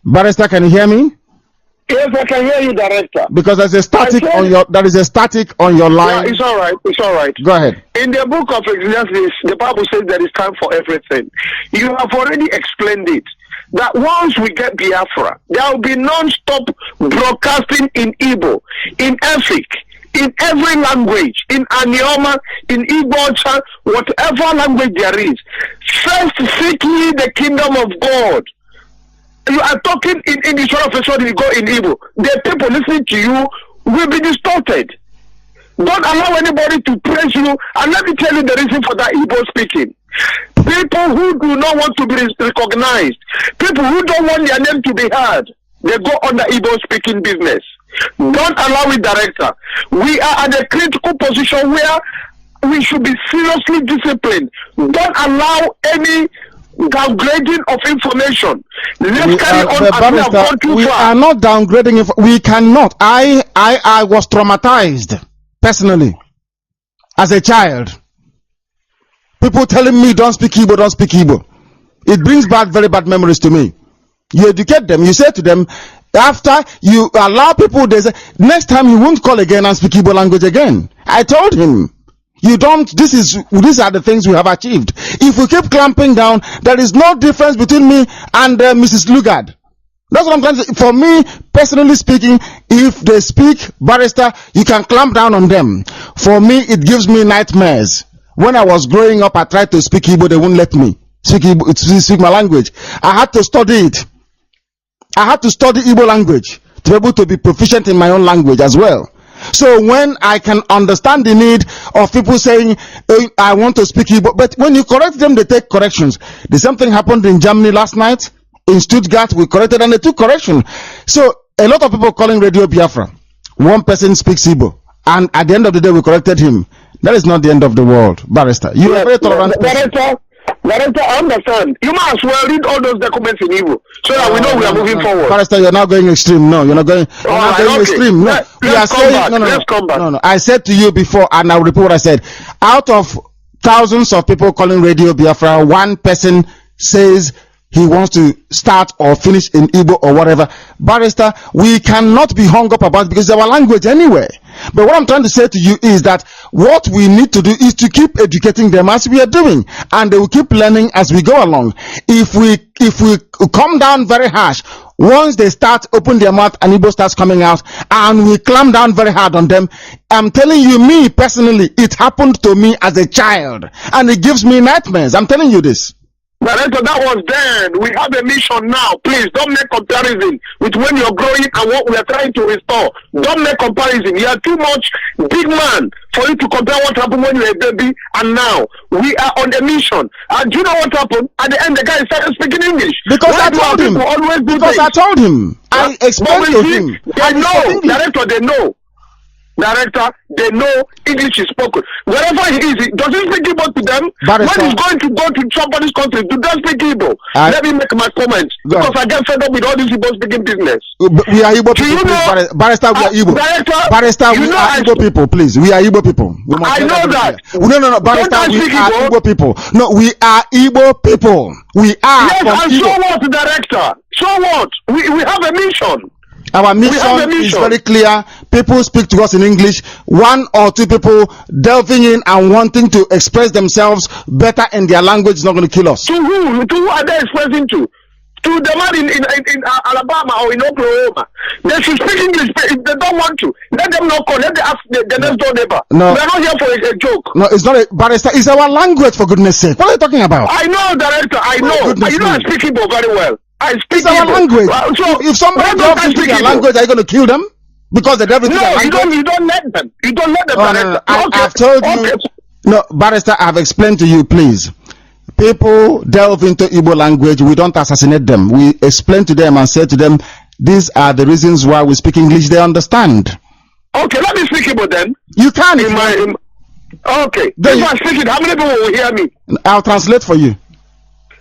S13: Barrister, can you hear me?
S12: Yes, I can hear you, director.
S13: Because there is a static on your line.
S12: Yeah, it's all right.
S13: Go ahead.
S12: In the book of Excelency, the Bible says there is time for everything. You have already explained it. That once we get Biafra, there will be non-stop broadcasting in Igbo, in Efik, in every language, in Anioma, in Igbo, whatever language there is. First, seek ye the kingdom of God. You are talking in English, all of a sudden you go in Igbo. The people listening to you will be distorted. Don't allow anybody to praise you. And let me tell you the reason for that Igbo speaking. People who do not want to be recognized, people who don't want their name to be heard, they go on the Igbo speaking business. Don't allow it, director. We are at a critical position where we should be seriously disciplined. Don't allow any downgrading of information. Let's carry on as we have gone too far.
S13: We are not downgrading. We cannot. I was traumatized personally as a child. People telling me don't speak Igbo. It brings back very bad memories to me. You educate them. You say to them, after you allow people, they say next time you won't call again and speak Igbo language again. I told him, you don't. These are the things we have achieved. If we keep clamping down, there is no difference between me and Mrs. Lugard. That's what I'm trying to say. For me, personally speaking, if they speak barrister, you can clamp down on them. For me, it gives me nightmares. When I was growing up, I tried to speak Igbo, they wouldn't let me speak my language. I had to study it. I had to study Igbo language to be able to be proficient in my own language as well. So when I can understand the need of people saying, I want to speak Igbo, but when you correct them, they take corrections. The same thing happened in Germany last night. In Stuttgart, we corrected and they took correction. So a lot of people calling Radio Biafra. One person speaks Igbo, and at the end of the day, we corrected him. That is not the end of the world, barrister. You are very tolerant.
S12: Barrister, I understand. You might as well read all those documents in Igbo so that we know we are moving forward.
S13: Barrister, you're not going extreme. No, you're not going. Extreme. No,
S12: let's come back.
S13: No. I said to you before, and I'll repeat what I said. Out of thousands of people calling Radio Biafra, one person says he wants to start or finish in Igbo or whatever. Barrister, we cannot be hung up about it because it's our language anyway. But what I'm trying to say to you is that what we need to do is to keep educating them as we are doing, and they will keep learning as we go along. If we come down very harsh, once they start open their mouth and Igbo starts coming out, and we clamp down very hard on them, I'm telling you, me personally, it happened to me as a child, and it gives me nightmares. I'm telling you this.
S12: Director, that was then. We have a mission now. Please don't make comparison with when you're growing and what we are trying to restore. Don't make comparison. You are too much big man for you to compare what happened when you were a baby and now. We are on a mission. And do you know what happened? At the end, the guy started speaking English.
S13: Because I told him. I told him. I explained to him.
S12: They know. Director, they know. Director, they know English is spoken. Wherever he is, does he speak Igbo to them? When he's going to go to somebody's country, do they speak Igbo? Let me make my comments. Because I get fed up with all this Igbo speaking business.
S13: We are Igbo people, please. Barrister, we are Igbo. Barrister, we are Igbo people, please. We are Igbo people.
S12: I know that.
S13: No, Barrister, we are Igbo people. No, we are Igbo people. We are.
S12: Yes, and Igbo. So what, Director? So what? We have a mission.
S13: Our mission is very clear. People speak to us in English. One or two people delving in and wanting to express themselves better in their language is not going to kill us.
S12: To who? To who are they expressing to? To the man in Alabama or in Oklahoma. They should speak English. If they don't want to, let them not call. Let them ask the next door neighbor.
S13: No.
S12: We are not here for a joke.
S13: No, it's not a barrister. It's our language, for goodness sake. What are you talking about?
S12: I know, Director. I know. You know I speak Igbo very well. I speak
S13: it's our language.
S12: So
S13: if somebody delves into their language, are you going to kill them? Because they delve into their language?
S12: No, you don't let them. You don't let them, Barrister.
S13: I've told you. No, Barrister, I've explained to you, please. People delve into Igbo language. We don't assassinate them. We explain to them and say to them, these are the reasons why we speak English. They understand.
S12: Okay, let me speak Igbo then.
S13: You can.
S12: Okay. Then if I speak it, how many people will hear me?
S13: I'll translate for you.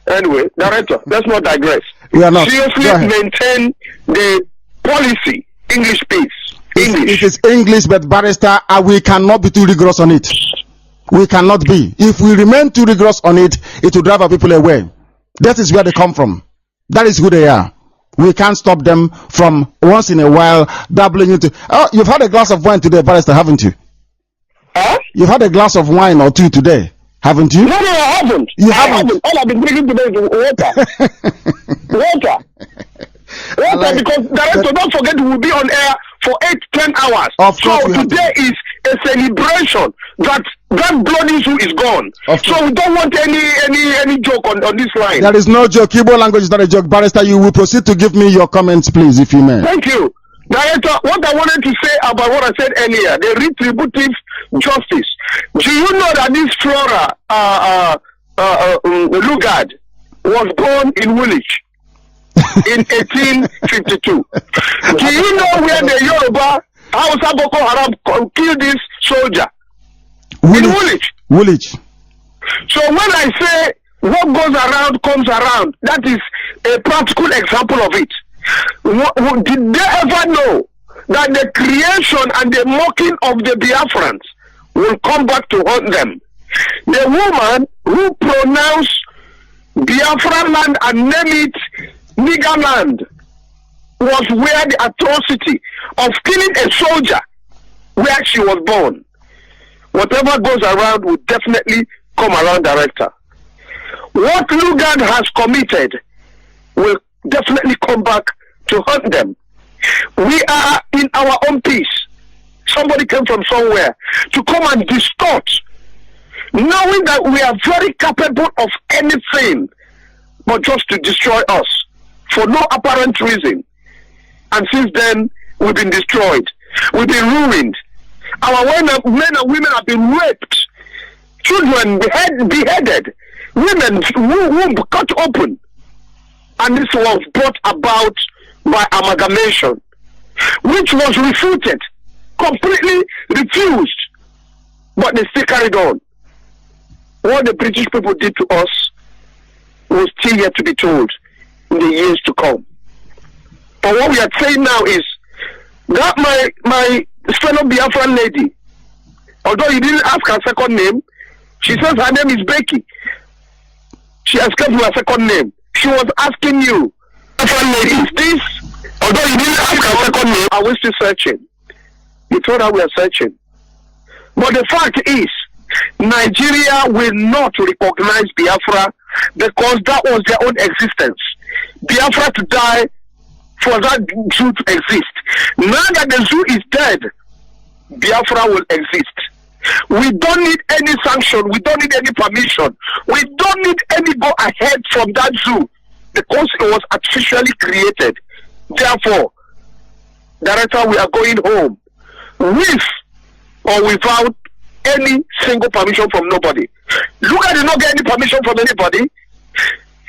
S12: Anyway, Director, let's not digress.
S13: We are not.
S12: Seriously maintain the policy, English peace. English.
S13: It is English, but Barrister, we cannot be too rigorous on it. We cannot be. If we remain too rigorous on it, it will drive our people away. That is where they come from. That is who they are. We can't stop them from once in a while dabbling into. Oh, you've had a glass of wine today, Barrister, haven't you?
S12: Huh?
S13: You've had a glass of wine or two today. Haven't you?
S12: No, I haven't.
S13: You haven't?
S12: All I've been drinking today is water. Water, because Director, don't forget we will be on air for 8-10 hours. So today is a celebration that blood issue is gone. So we don't want any joke on this line.
S13: There is no joke. Igbo language is not a joke. Barrister, you will proceed to give me your comments, please, if you may.
S12: Thank you. Director, what I wanted to say about what I said earlier, the retributive justice. Do you know that this Flora Lugard was born in Woolwich in 1852? Do you know where the Yoruba Hausa Boko Haram killed this soldier? In Woolwich.
S13: Woolwich.
S12: So when I say what goes around comes around, that is a practical example of it. Did they ever know that the creation and the mocking of the Biafrans will come back to haunt them? The woman who pronounced Biafra land and named it nigger land was where the atrocity of killing a soldier where she was born. Whatever goes around will definitely come around, Director. What Lugard has committed will definitely come back to haunt them. We are in our own peace. Somebody came from somewhere to come and distort, knowing that we are very capable of anything but just to destroy us for no apparent reason. And since then, we've been destroyed. We've been ruined. Our men and women have been raped. Children beheaded. Women womb cut open. And this was brought about by amalgamation, which was refuted, completely refused, but they still carried on. What the British people did to us was still yet to be told in the years to come. But what we are saying now is that my fellow Biafran lady, although you didn't ask her second name, she says her name is Becky. She has kept her second name. She was asking you, is this, although you didn't ask her second name, are we still searching? You told her we are searching. But the fact is, Nigeria will not recognize Biafra because that was their own existence. Biafra to die for that zoo to exist. Now that the zoo is dead, Biafra will exist. We don't need any sanction. We don't need any permission. We don't need any go ahead from that zoo because it was artificially created. Therefore, Director, we are going home with or without any single permission from nobody. Luka did not get any permission from anybody.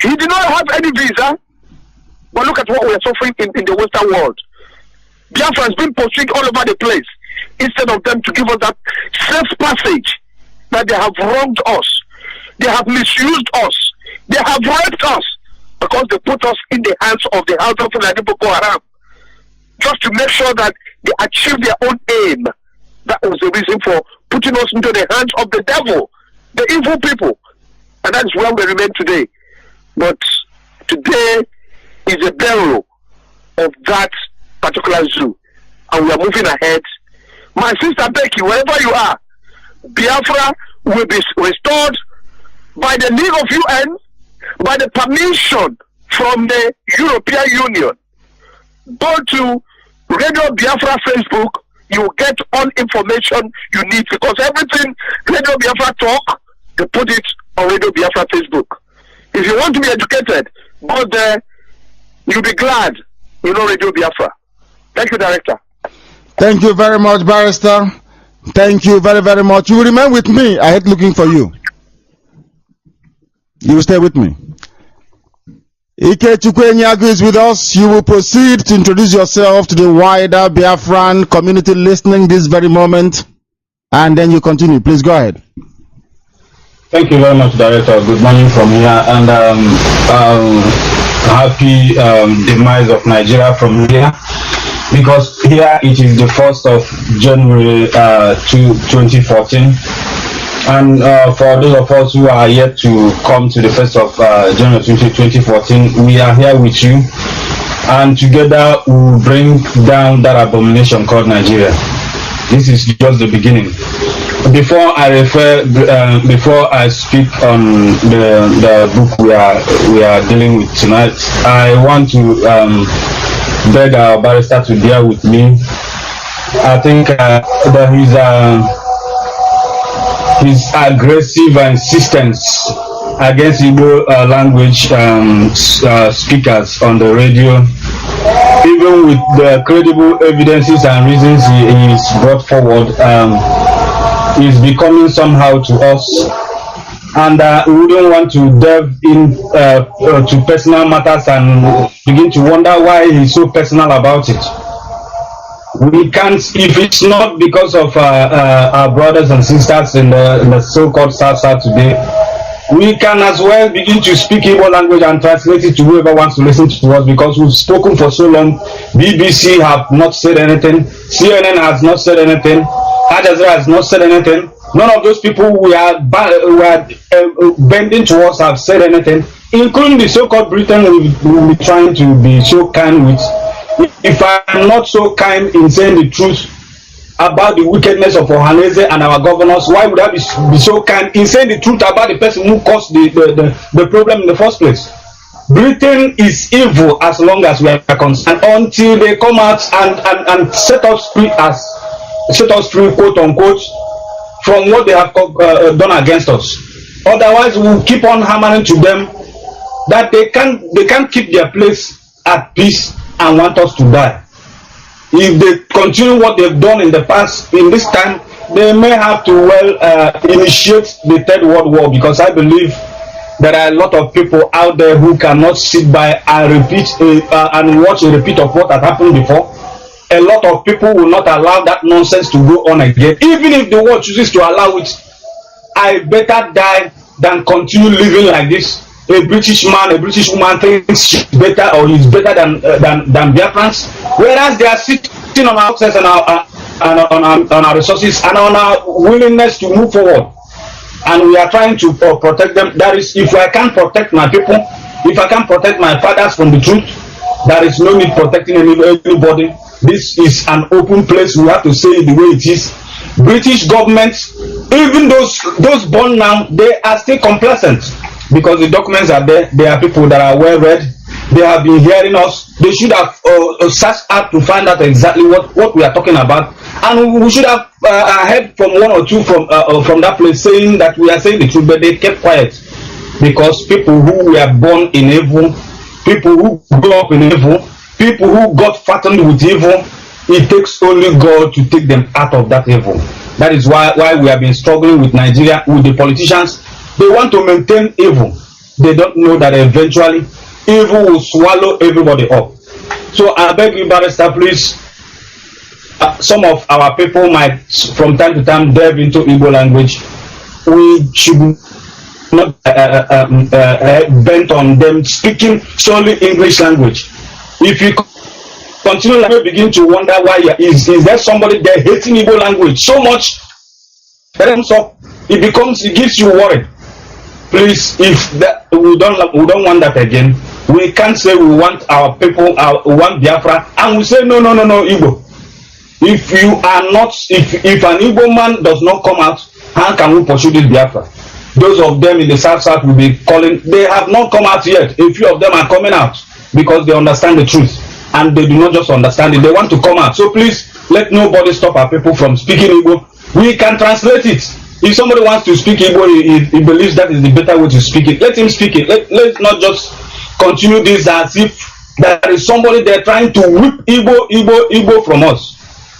S12: He did not have any visa. But look at what we are suffering in the Western world. Biafra has been pursued all over the place instead of them to give us that safe passage that they have wronged us. They have misused us. They have raped us because they put us in the hands of the Hausa-Service Boko Haram just to make sure that they achieve their own aim. That was the reason for putting us into the hands of the devil, the evil people. And that is where we remain today. But today is a burial of that particular zoo. And we are moving ahead. My sister Becky, wherever you are, Biafra will be restored by the League of UN, by the permission from the European Union. Go to Radio Biafra Facebook, you will get all information you need because everything Radio Biafra talk, they put it on Radio Biafra Facebook. If you want to be educated, go there, you'll be glad you know Radio Biafra. Thank you, Director.
S13: Thank you very much, Barrister. Thank you very, very much. You will remain with me. I hate looking for you. You will stay with me. Ike Chukwenyagu is with us. You will proceed to introduce yourself to the wider Biafran community listening this very moment. And then you continue. Please go ahead.
S14: Thank you very much, Director. Good morning from here. And happy demise of Nigeria from here. Because here it is the 1st of January 2014. And for those of us who are yet to come to the 1st of January 2014, we are here with you. And together we will bring down that abomination called Nigeria. This is just the beginning. Before I speak on the book we are dealing with tonight, I want to beg our barrister to bear with me. I think that his aggressive insistence against Igbo language speakers on the radio, even with the credible evidences and reasons he is brought forward, is becoming somehow to us. And we wouldn't want to delve in to personal matters and begin to wonder why he's so personal about it. We can't, if it's not because of our brothers and sisters in the so-called South today, we can as well begin to speak Igbo language and translate it to whoever wants to listen to us, because we've spoken for so long. BBC have not said anything, CNN has not said anything, Al Jazeera has not said anything. None of those people we are bending towards have said anything, including the so-called Britain will be trying to be so kind with. If I'm not so kind in saying the truth about the wickedness of Ohanese and our governors, why would I be so kind in saying the truth about the person who caused the problem in the first place? Britain is evil as long as we are concerned, until they come out and set us free, quote unquote, from what they have done against us. Otherwise, we'll keep on hammering to them that they can't keep their place at peace and want us to die. If they continue what they've done in the past, in this time, they may have to initiate the Third World War, because I believe there are a lot of people out there who cannot sit by and watch a repeat of what had happened before. A lot of people will not allow that nonsense to go on again. Even if the world chooses to allow it, I better die than continue living like this. A British man, a British woman thinks she's better or he's better than Biafrans, whereas they are sitting on our access and on our resources and on our willingness to move forward. And we are trying to protect them. That is, if I can't protect my people, if I can't protect my fathers from the truth, there is no need protecting anybody. This is an open place. We have to say it the way it is. British government, even those born now, they are still complacent, because the documents are there. They are people that are well read. They have been hearing us. They should have searched out to find out exactly what we are talking about And we should have heard from one or two from that place saying that we are saying the truth, but they kept quiet because people who were born in evil, people who grew up in evil, people who got fattened with evil, it takes only God to take them out of that evil. That is why we have been struggling with Nigeria, with the politicians. They want to maintain evil. They don't know that eventually evil will swallow everybody up. So I beg you, Barrister, please, some of our people might from time to time delve into Igbo language. We should not bent on them speaking solely English language. If you continue, like, begin to wonder why is there somebody there hating Igbo language so much? It gives you worry. Please, if that we don't want that again. We can't say we want our people, we want Biafra, and we say no, Igbo. If you are not, if an Igbo man does not come out, how can we pursue this Biafra? Those of them in the south will be calling. They have not come out yet. A few of them are coming out because they understand the truth, and they do not just understand it. They want to come out. So please, let nobody stop our people from speaking Igbo. We can translate it. If somebody wants to speak Igbo, he believes that is the better way to speak it. Let him speak it. Let's not just continue this as if there is somebody there trying to whip Igbo from us.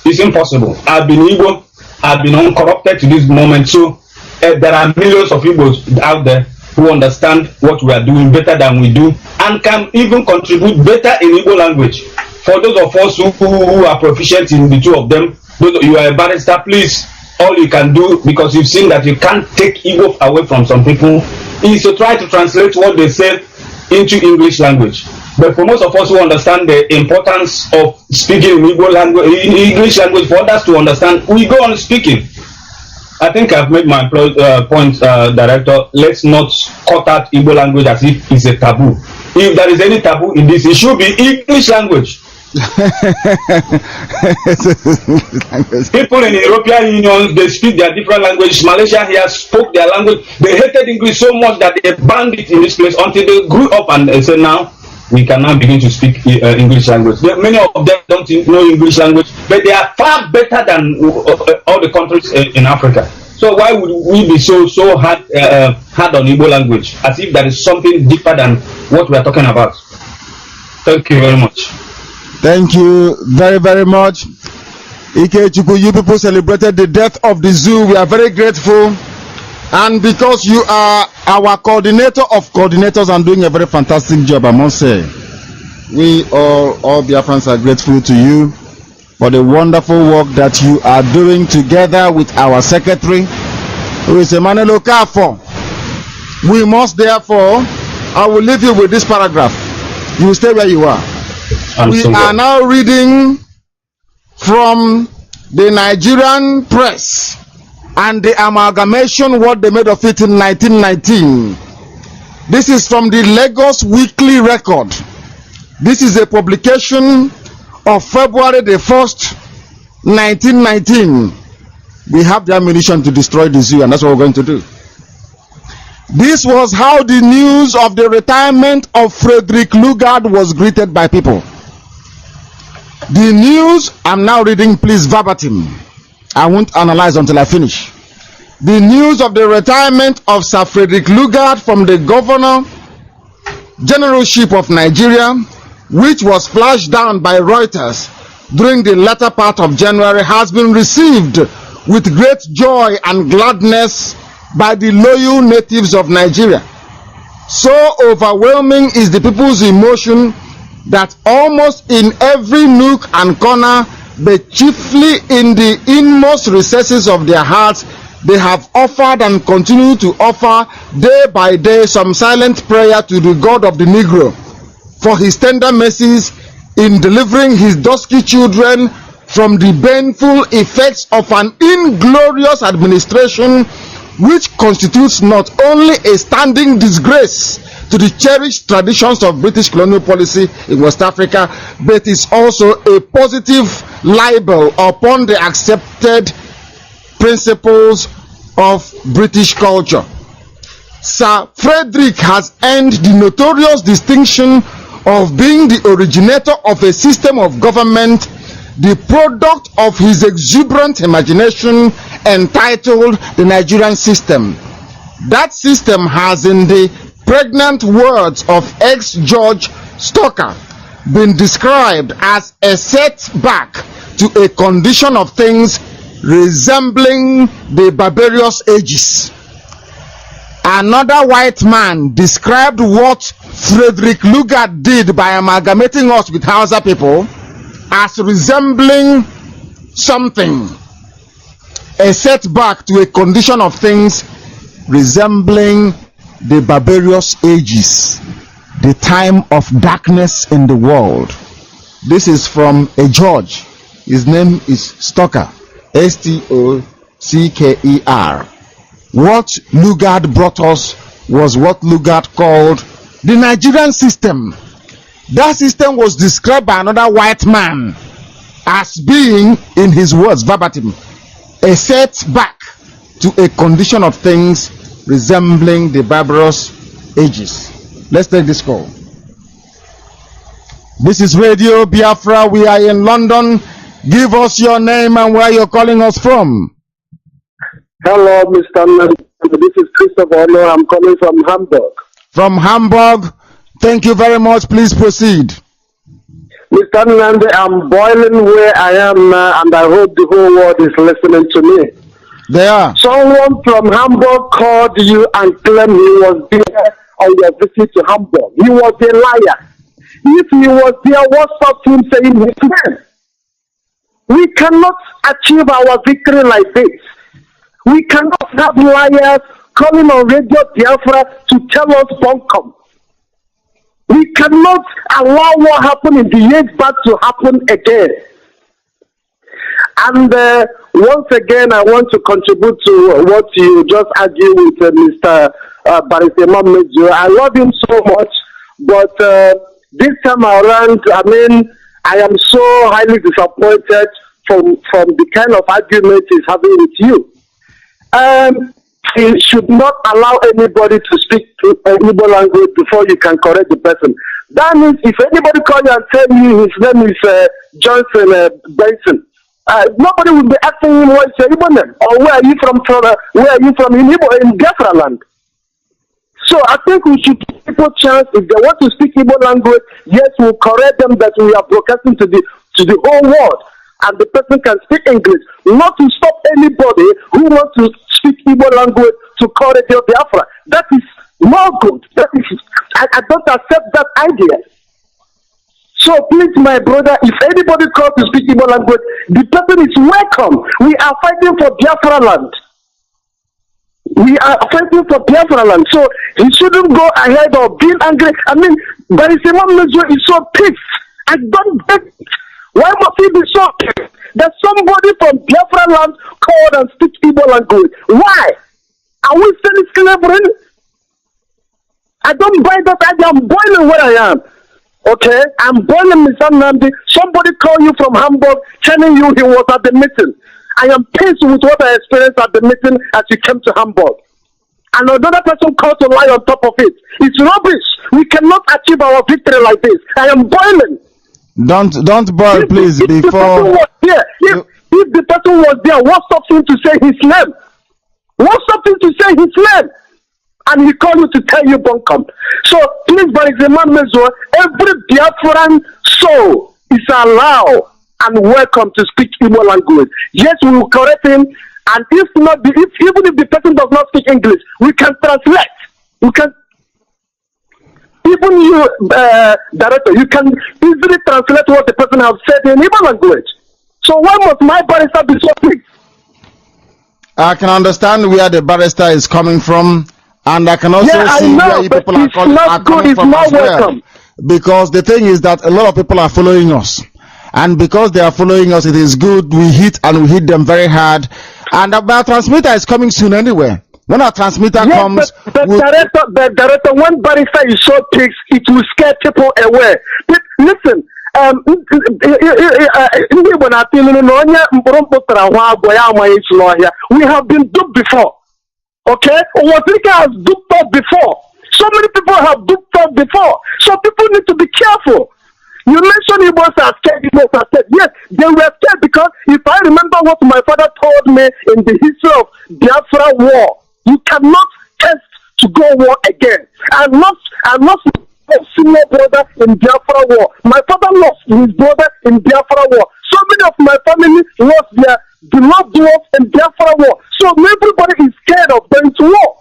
S14: It's impossible. I've been Igbo. I've been uncorrupted to this moment. So there are millions of Igbos out there who understand what we are doing better than we do and can even contribute better in Igbo language. For those of us who are proficient in the two of them, you are a barrister, please, all you can do, because you've seen that you can't take Igbo away from some people, is to try to translate what they say into English language. But for most of us who understand the importance of speaking in Igbo language, in English language, for others to understand, we go on speaking. I think I've made my point, Director. Let's not cut out Igbo language as if it's a taboo. If there is any taboo in this, it should be English language. People in the European Union, they speak their different language. Malaysia here spoke their language. They hated English so much that they banned it in this place until they grew up and they said, now we can now begin to speak English language. Many of them don't know English language, but they are far better than all the countries in Africa. So why would we be so hard on Igbo language, as if there is something deeper than what we are talking about? Thank you very much.
S13: Thank you very, very much. Ike Chukwu, you people celebrated the death of the zoo. We are very grateful. And because you are our coordinator of coordinators and doing a very fantastic job, I must say, we all Biafrans are grateful to you for the wonderful work that you are doing together with our secretary, who is Emmanuel Okafor. We must therefore, I will leave you with this paragraph. You will stay where you are. We are now reading from the Nigerian press and the amalgamation, what they made of it in 1919. This is from the Lagos Weekly Record. This is a publication of February the 1st, 1919. We have the ammunition to destroy the zoo, and that's what we're going to do. This was how the news of the retirement of Frederick Lugard was greeted by people. The news, I'm now reading, please, verbatim. I won't analyze until I finish. The news of the retirement of Sir Frederick Lugard from the Governor Generalship of Nigeria, which was flashed down by Reuters during the latter part of January, has been received with great joy and gladness by the loyal natives of Nigeria. So overwhelming is the people's emotion that almost in every nook and corner, but chiefly in the inmost recesses of their hearts, they have offered and continue to offer day by day some silent prayer to the God of the Negro for his tender mercies in delivering his dusky children from the baneful effects of an inglorious administration which constitutes not only a standing disgrace to the cherished traditions of British colonial policy in West Africa, but is also a positive libel upon the accepted principles of British culture. Sir Frederick has earned the notorious distinction of being the originator of a system of government the product of his exuberant imagination entitled the Nigerian system. That system has, in the pregnant words of ex-Judge Stoker, been described as a setback to a condition of things resembling the barbarous ages. Another white man described what Frederick Lugard did by amalgamating us with Hausa people as resembling something, a setback to a condition of things resembling the barbarous ages, the time of darkness in the world. This is from a judge. His name is Stoker, S-T-O-C-K-E-R. What Lugard brought us was what Lugard called the Nigerian system. That system was described by another white man as being, in his words verbatim, a setback to a condition of things resembling the barbarous ages. Let's take this call. This is Radio Biafra. We are in London. Give us your name and where you're calling us from.
S12: Hello, Mr. Nnamdi. This is Christopher. I'm calling from Hamburg.
S13: From Hamburg. Thank you very much. Please proceed.
S12: Mr. Nnamdi, I'm boiling where I am now, and I hope the whole world is listening to me.
S13: They are.
S12: Someone from Hamburg called you and claimed he was there on your visit to Hamburg. He was a liar. If he was there, what stopped him saying his name? We cannot achieve our victory like this. We cannot have liars calling on Radio Biafra to tell us bunkum. We cannot allow what happened in the years back to happen again. And once again, I want to contribute to what you just argued with Mr. Barisema Mejo. I love him so much, but this time around, I am so highly disappointed from the kind of argument he's having with you. He should not allow anybody to speak Igbo language before you can correct the person. That means if anybody call you and tell you his name is Johnson Benson, nobody will be asking him what's your Igbo name or where are you from where are you from in Biafra land. So I think we should give people a chance. If they want to speak Igbo language, yes, we'll correct them that we are broadcasting to the whole world, and the person can speak English. Not to stop anybody who wants to speak Igbo language to call it your Biafra. That is not good. I don't accept that idea. So please, my brother, if anybody calls to speak Igbo language, the person is welcome. We are fighting for Biafra land. We are fighting for Biafra land. So he shouldn't go ahead of being angry. Barisema Mejo is so pissed. I don't get it. Why must he be so pissed that somebody from Biafra land called and speak Igbo language? Why? Are we still slavery? I don't buy that idea. I'm boiling where I am. Okay? I'm boiling, Mr. Nnamdi. Somebody called you from Hamburg telling you he was at the meeting. I am pissed with what I experienced at the meeting as you came to Hamburg. And another person called to lie on top of it. It's rubbish. We cannot achieve our victory like this. I am boiling.
S13: Don't boil, please,
S12: if
S13: before...
S12: If the person was there, what stops him to say his name? What stops him to say his name? And he called you to tell you bunkum. So, please, Barisema Mejo, every Biafran soul is allowed and welcome to speak Igbo language. Yes, we will correct him, and if not, even if the person does not speak English, we can translate. We can, even you, director, you can easily translate what the person has said in Igbo language. So why must my barrister be so big?
S13: I can understand where the barrister is coming from, and I can also see where you people are coming from as well. Because the thing is that a lot of people are following us. And because they are following us, it is good. We hit them very hard. And our transmitter is coming soon anyway. When our transmitter comes...
S12: The director, when barrister is so big, it will scare people away. But listen, we have been duped before. Okay? Owatike has duped us before. So many people have duped us before. So people need to be careful. You mentioned Igbos are scared, Igbos are scared. Yes, They were scared because if I remember what my father told me in the history of Biafra war, you cannot test to go war again. I'm not a senior brother in Biafra war. My father lost his brother in Biafra war. So many of my family lost their beloved ones in Biafra war. So everybody is scared of going to war.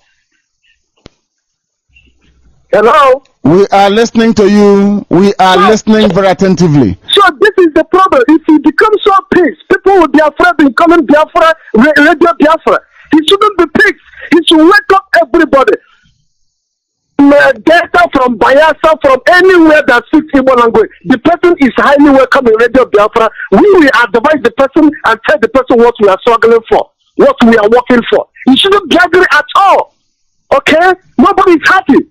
S12: Hello?
S13: We are listening to you. We are listening very attentively.
S12: So this is the problem. If he becomes so pissed, people will be afraid of becoming Biafra, Radio Biafra. He shouldn't be pissed. He should wake up everybody. Data from Bayelsa, from anywhere that speaks Igbo language, the person is highly welcome in Radio Biafra. We will advise the person and tell the person what we are struggling for, what we are working for. He shouldn't be angry at all. Okay? Nobody is happy.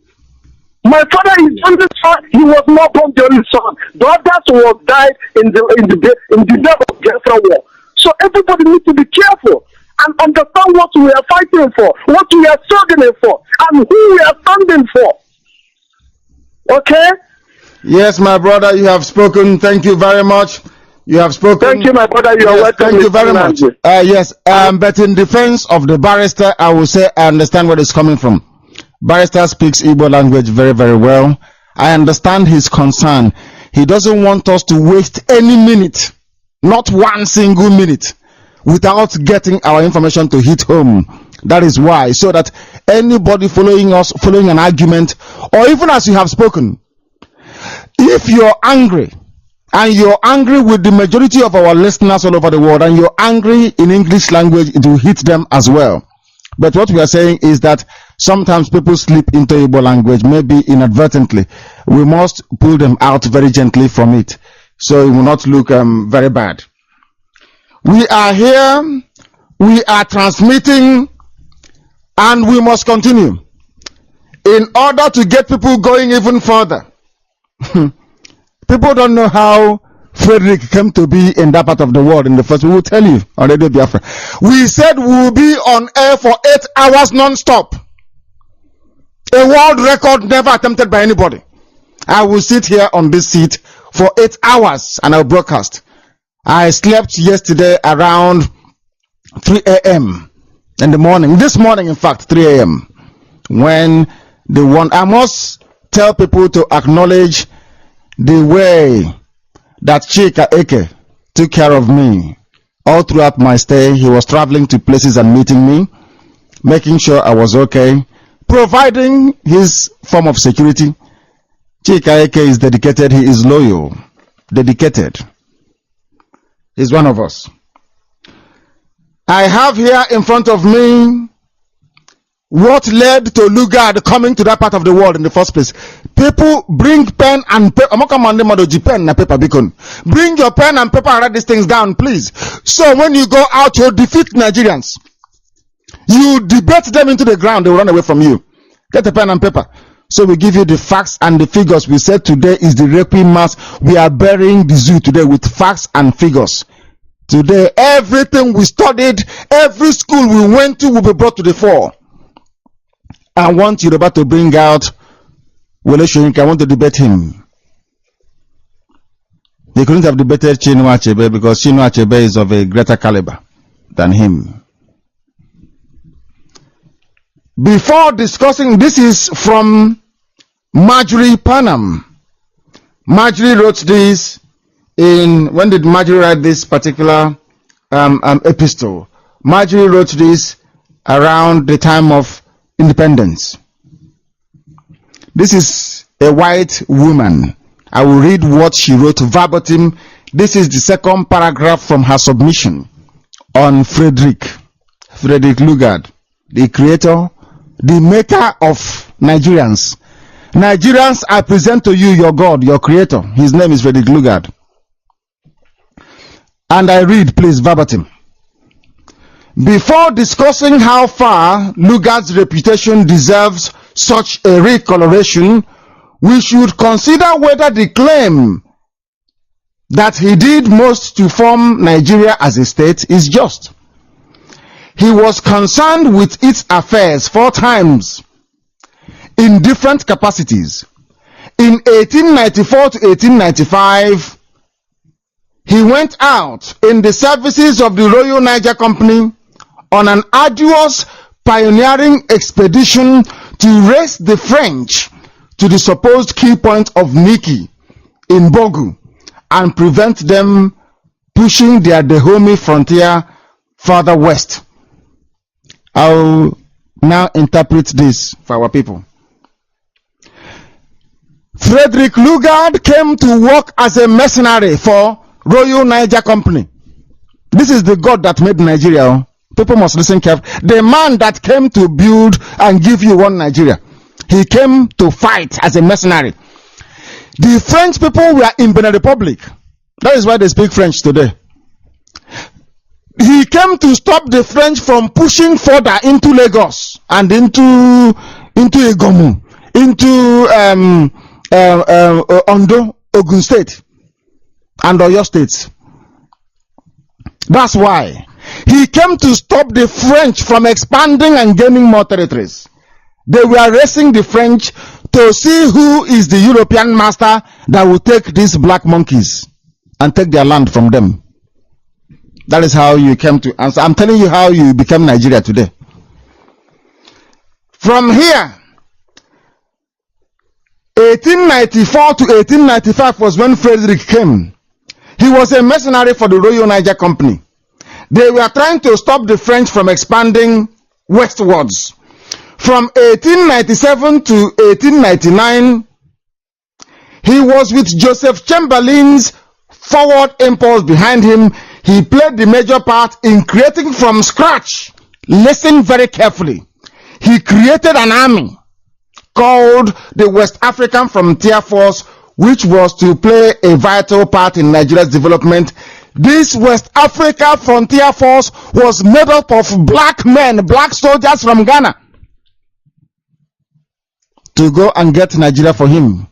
S12: My father is the only son. He was not born the only son. The others were died in the day of Biafra war. So everybody needs to be careful and understand what we are fighting for, what we are struggling for, and who we are standing for. Okay?
S13: Yes, my brother, you have spoken. Thank you very much. You have spoken.
S12: Thank you, my brother. You are welcome.
S13: Thank you very much. Yes, but in defense of the barrister, I will say I understand where it's coming from. Barrister speaks Igbo language very, very well. I understand his concern. He doesn't want us to waste any minute, not one single minute, without getting our information to hit home. That is why, so that anybody following us, following an argument, or even as you have spoken, if you're angry, and you're angry with the majority of our listeners all over the world, and you're angry in English language, it will hit them as well. But what we are saying is that sometimes people slip into Igbo language, maybe inadvertently. We must pull them out very gently from it, so it will not look very bad. We are here, we are transmitting, and we must continue in order to get people going even further. People don't know how Frederick came to be in that part of the world in the first. We will tell you on Radio Biafra. We said we will be on air for 8 hours non-stop. A world record never attempted by anybody. I will sit here on this seat for 8 hours and I'll broadcast. I slept yesterday around 3 a.m. in the morning. This morning, in fact, 3 a.m. When the one, I must tell people to acknowledge the way that Chika Iyke took care of me all throughout my stay. He was traveling to places and meeting me, making sure I was okay, providing his form of security. Chika Iyke is dedicated. He is loyal, dedicated. Is one of us. I have here in front of me what led to Lugard coming to that part of the world in the first place. People bring pen and paper. Bring your pen and paper and write these things down, please. So when you go out to defeat Nigerians, you debate them into the ground, they will run away from you. Get a pen and paper. So we give you the facts and the figures. We said today is the Requiem Mass. We are burying the zoo today with facts and figures. Today, everything we studied, every school we went to will be brought to the fore. I want Yoruba to bring out Wole Soyinka. I want to debate him. They couldn't have debated Chinua Achebe because Chinua Achebe is of a greater caliber than him. Before discussing, this is from Marjorie Panam. Marjorie wrote this in, when did Marjorie write this particular epistle? Marjorie wrote this around the time of independence. This is a white woman. I will read what she wrote verbatim. This is the second paragraph from her submission on Frederick Lugard, the creator, the maker of Nigerians. Nigerians, I present to you your God, your creator. His name is Frederick Lugard. And I read, please, verbatim. Before discussing how far Lugard's reputation deserves such a recoloration, we should consider whether the claim that he did most to form Nigeria as a state is just. He was concerned with its affairs 4 times in different capacities. In 1894 to 1895, he went out in the services of the Royal Niger Company on an arduous pioneering expedition to race the French to the supposed key point of Niki in Bogu and prevent them pushing their Dahomey frontier further west. I'll now interpret this for our people. Frederick Lugard came to work as a mercenary for Royal Niger Company. This is the God that made Nigeria. People must listen carefully. The man that came to build and give you one Nigeria. He came to fight as a mercenary. The French people were in Benin Republic. That is why they speak French today. He came to stop the French from pushing further into Lagos and into Egomu, into Ondo, Ogun State, and Oyo State. That's why he came to stop the French from expanding and gaining more territories. They were racing the French to see who is the European master that will take these black monkeys and take their land from them. That is how you came to answer. I'm telling you how you became Nigeria today. From here, 1894 to 1895 was when Frederick came. He was a mercenary for the Royal Niger Company. They were trying to stop the French from expanding westwards. From 1897 to 1899, he was with Joseph Chamberlain's forward impulse behind him. He played the major part in creating from scratch. Listen very carefully. He created an army called the West African Frontier Force, which was to play a vital part in Nigeria's development. This West Africa Frontier Force was made up of black men, black soldiers from Ghana, to go and get Nigeria for him.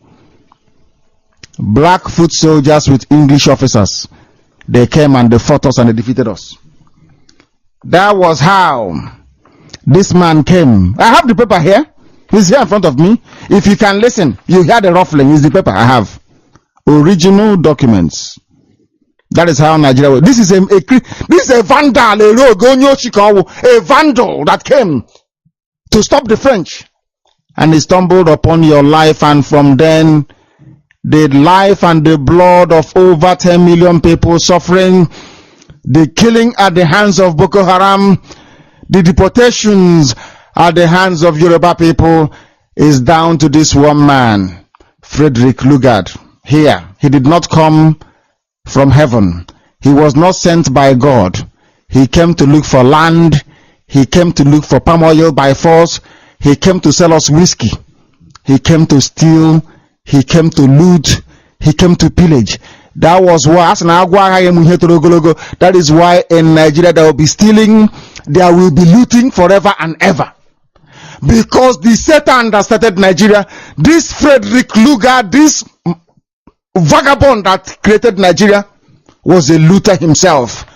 S13: Black foot soldiers with English officers. They came and they fought us and they defeated us. That was how this man came. I have the paper here. It's here in front of me. If you can listen, you hear the ruffling. It's the paper I have. Original documents. That is how Nigeria was. This is a vandal, a rogue, a vandal that came to stop the French. And he stumbled upon your life, and from then, the life and the blood of over 10 million people suffering, the killing at the hands of Boko Haram, the deportations at the hands of Yoruba people is down to this one man, Frederick Lugard. Here, he did not come from heaven. He was not sent by God. He came to look for land. He came to look for palm oil by force. He came to sell us whiskey. He came to steal. He came to loot. He came to pillage. That was why, that is why in Nigeria there will be stealing, there will be looting forever and ever. Because the Satan that started Nigeria, this Frederick Lugard, this vagabond that created Nigeria, was a looter himself.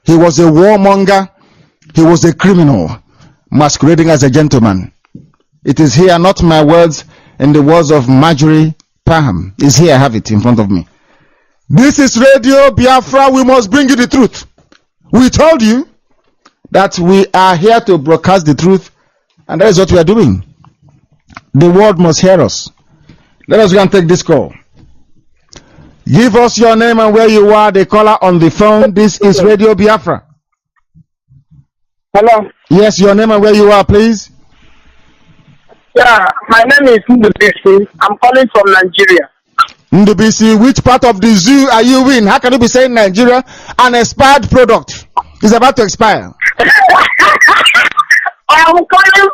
S13: He was a warmonger. He was a criminal masquerading as a gentleman. It is here, not my words, in the words of Marjorie Parham. It's here, I have it in front of me. This is Radio Biafra. We must bring you the truth. We told you that we are here to broadcast the truth, and that is what we are doing. The world must hear us. Let us go and take this call. Give us your name and where you are, the caller on the phone. This is Radio Biafra.
S12: Hello.
S13: Yes, your name and where you are, please.
S12: Yeah, my name is Nnamdi. I'm calling from Nigeria.
S13: Ndubisi, which part of the zoo are you in? How can you be saying Nigeria? An expired product is about to expire.
S12: I'm calling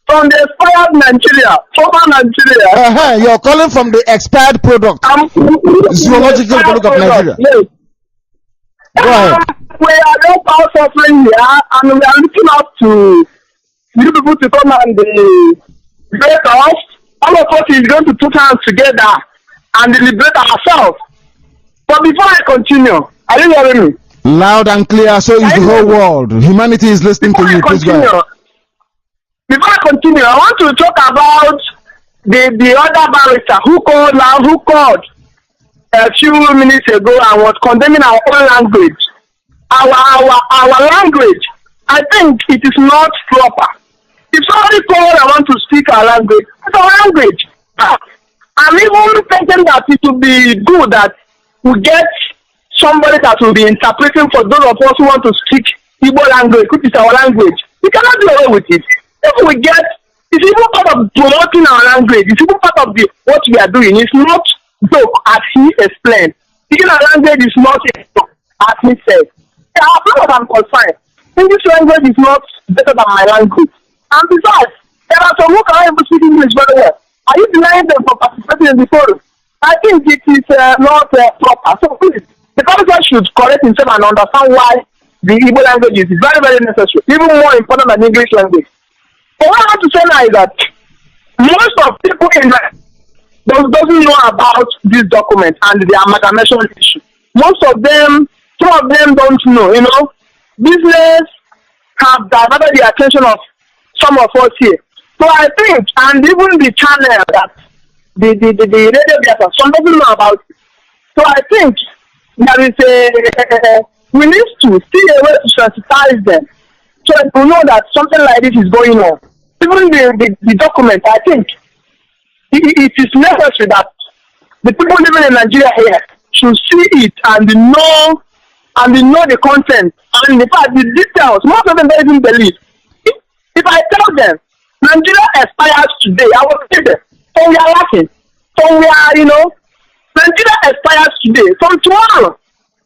S12: from the expired Nigeria, former Nigeria.
S13: You're calling from the expired product. Zoological product of Nigeria.
S12: Yes.
S13: Go ahead.
S12: We are not all suffering here, and we are looking up to you people to come and liberate us. All of us is going to put hands together and liberate ourselves. But before I continue, are you hearing me?
S13: Loud and clear, so is the whole world. Humanity is listening to you. Please go ahead.
S12: Before I continue, I want to talk about the other barrister who called. a few minutes ago and was condemning our own language. Our language, I think it is not proper. If somebody calls and want to speak our language, it's our language. I'm even thinking that it would be good that we get somebody that will be interpreting for those of us who want to speak Igbo language, which is our language. We cannot do away with it. It's even part of promoting our language. It's even part of what we are doing. It's not joke, as he explained. Speaking our language is not a joke, as he said. As far as I'm concerned, English language is not better than my language. And besides, there are some who can even speak English very well. Are you denying them from participating in the forum? I think it is not proper. So please, the professor should correct himself and understand why the Igbo language is very, very necessary, even more important than English language. But what I want to say now is that most of people in doesn't know about this document and the amalgamation issue. Most of them, some of them don't know. Business have diverted the attention of some of us here. So I think, and even the channel that the radio Biafra, some doesn't know about it. So I think there is we need to see a way to sensitize them so that we know that something like this is going on. Even the document, I think it is necessary that the people living in Nigeria here should see it and know the content and in fact the details. Most of them don't even believe. If I tell them Nigeria expires today, I will say them. So we are laughing. So we are, Nigeria expires today. From tomorrow,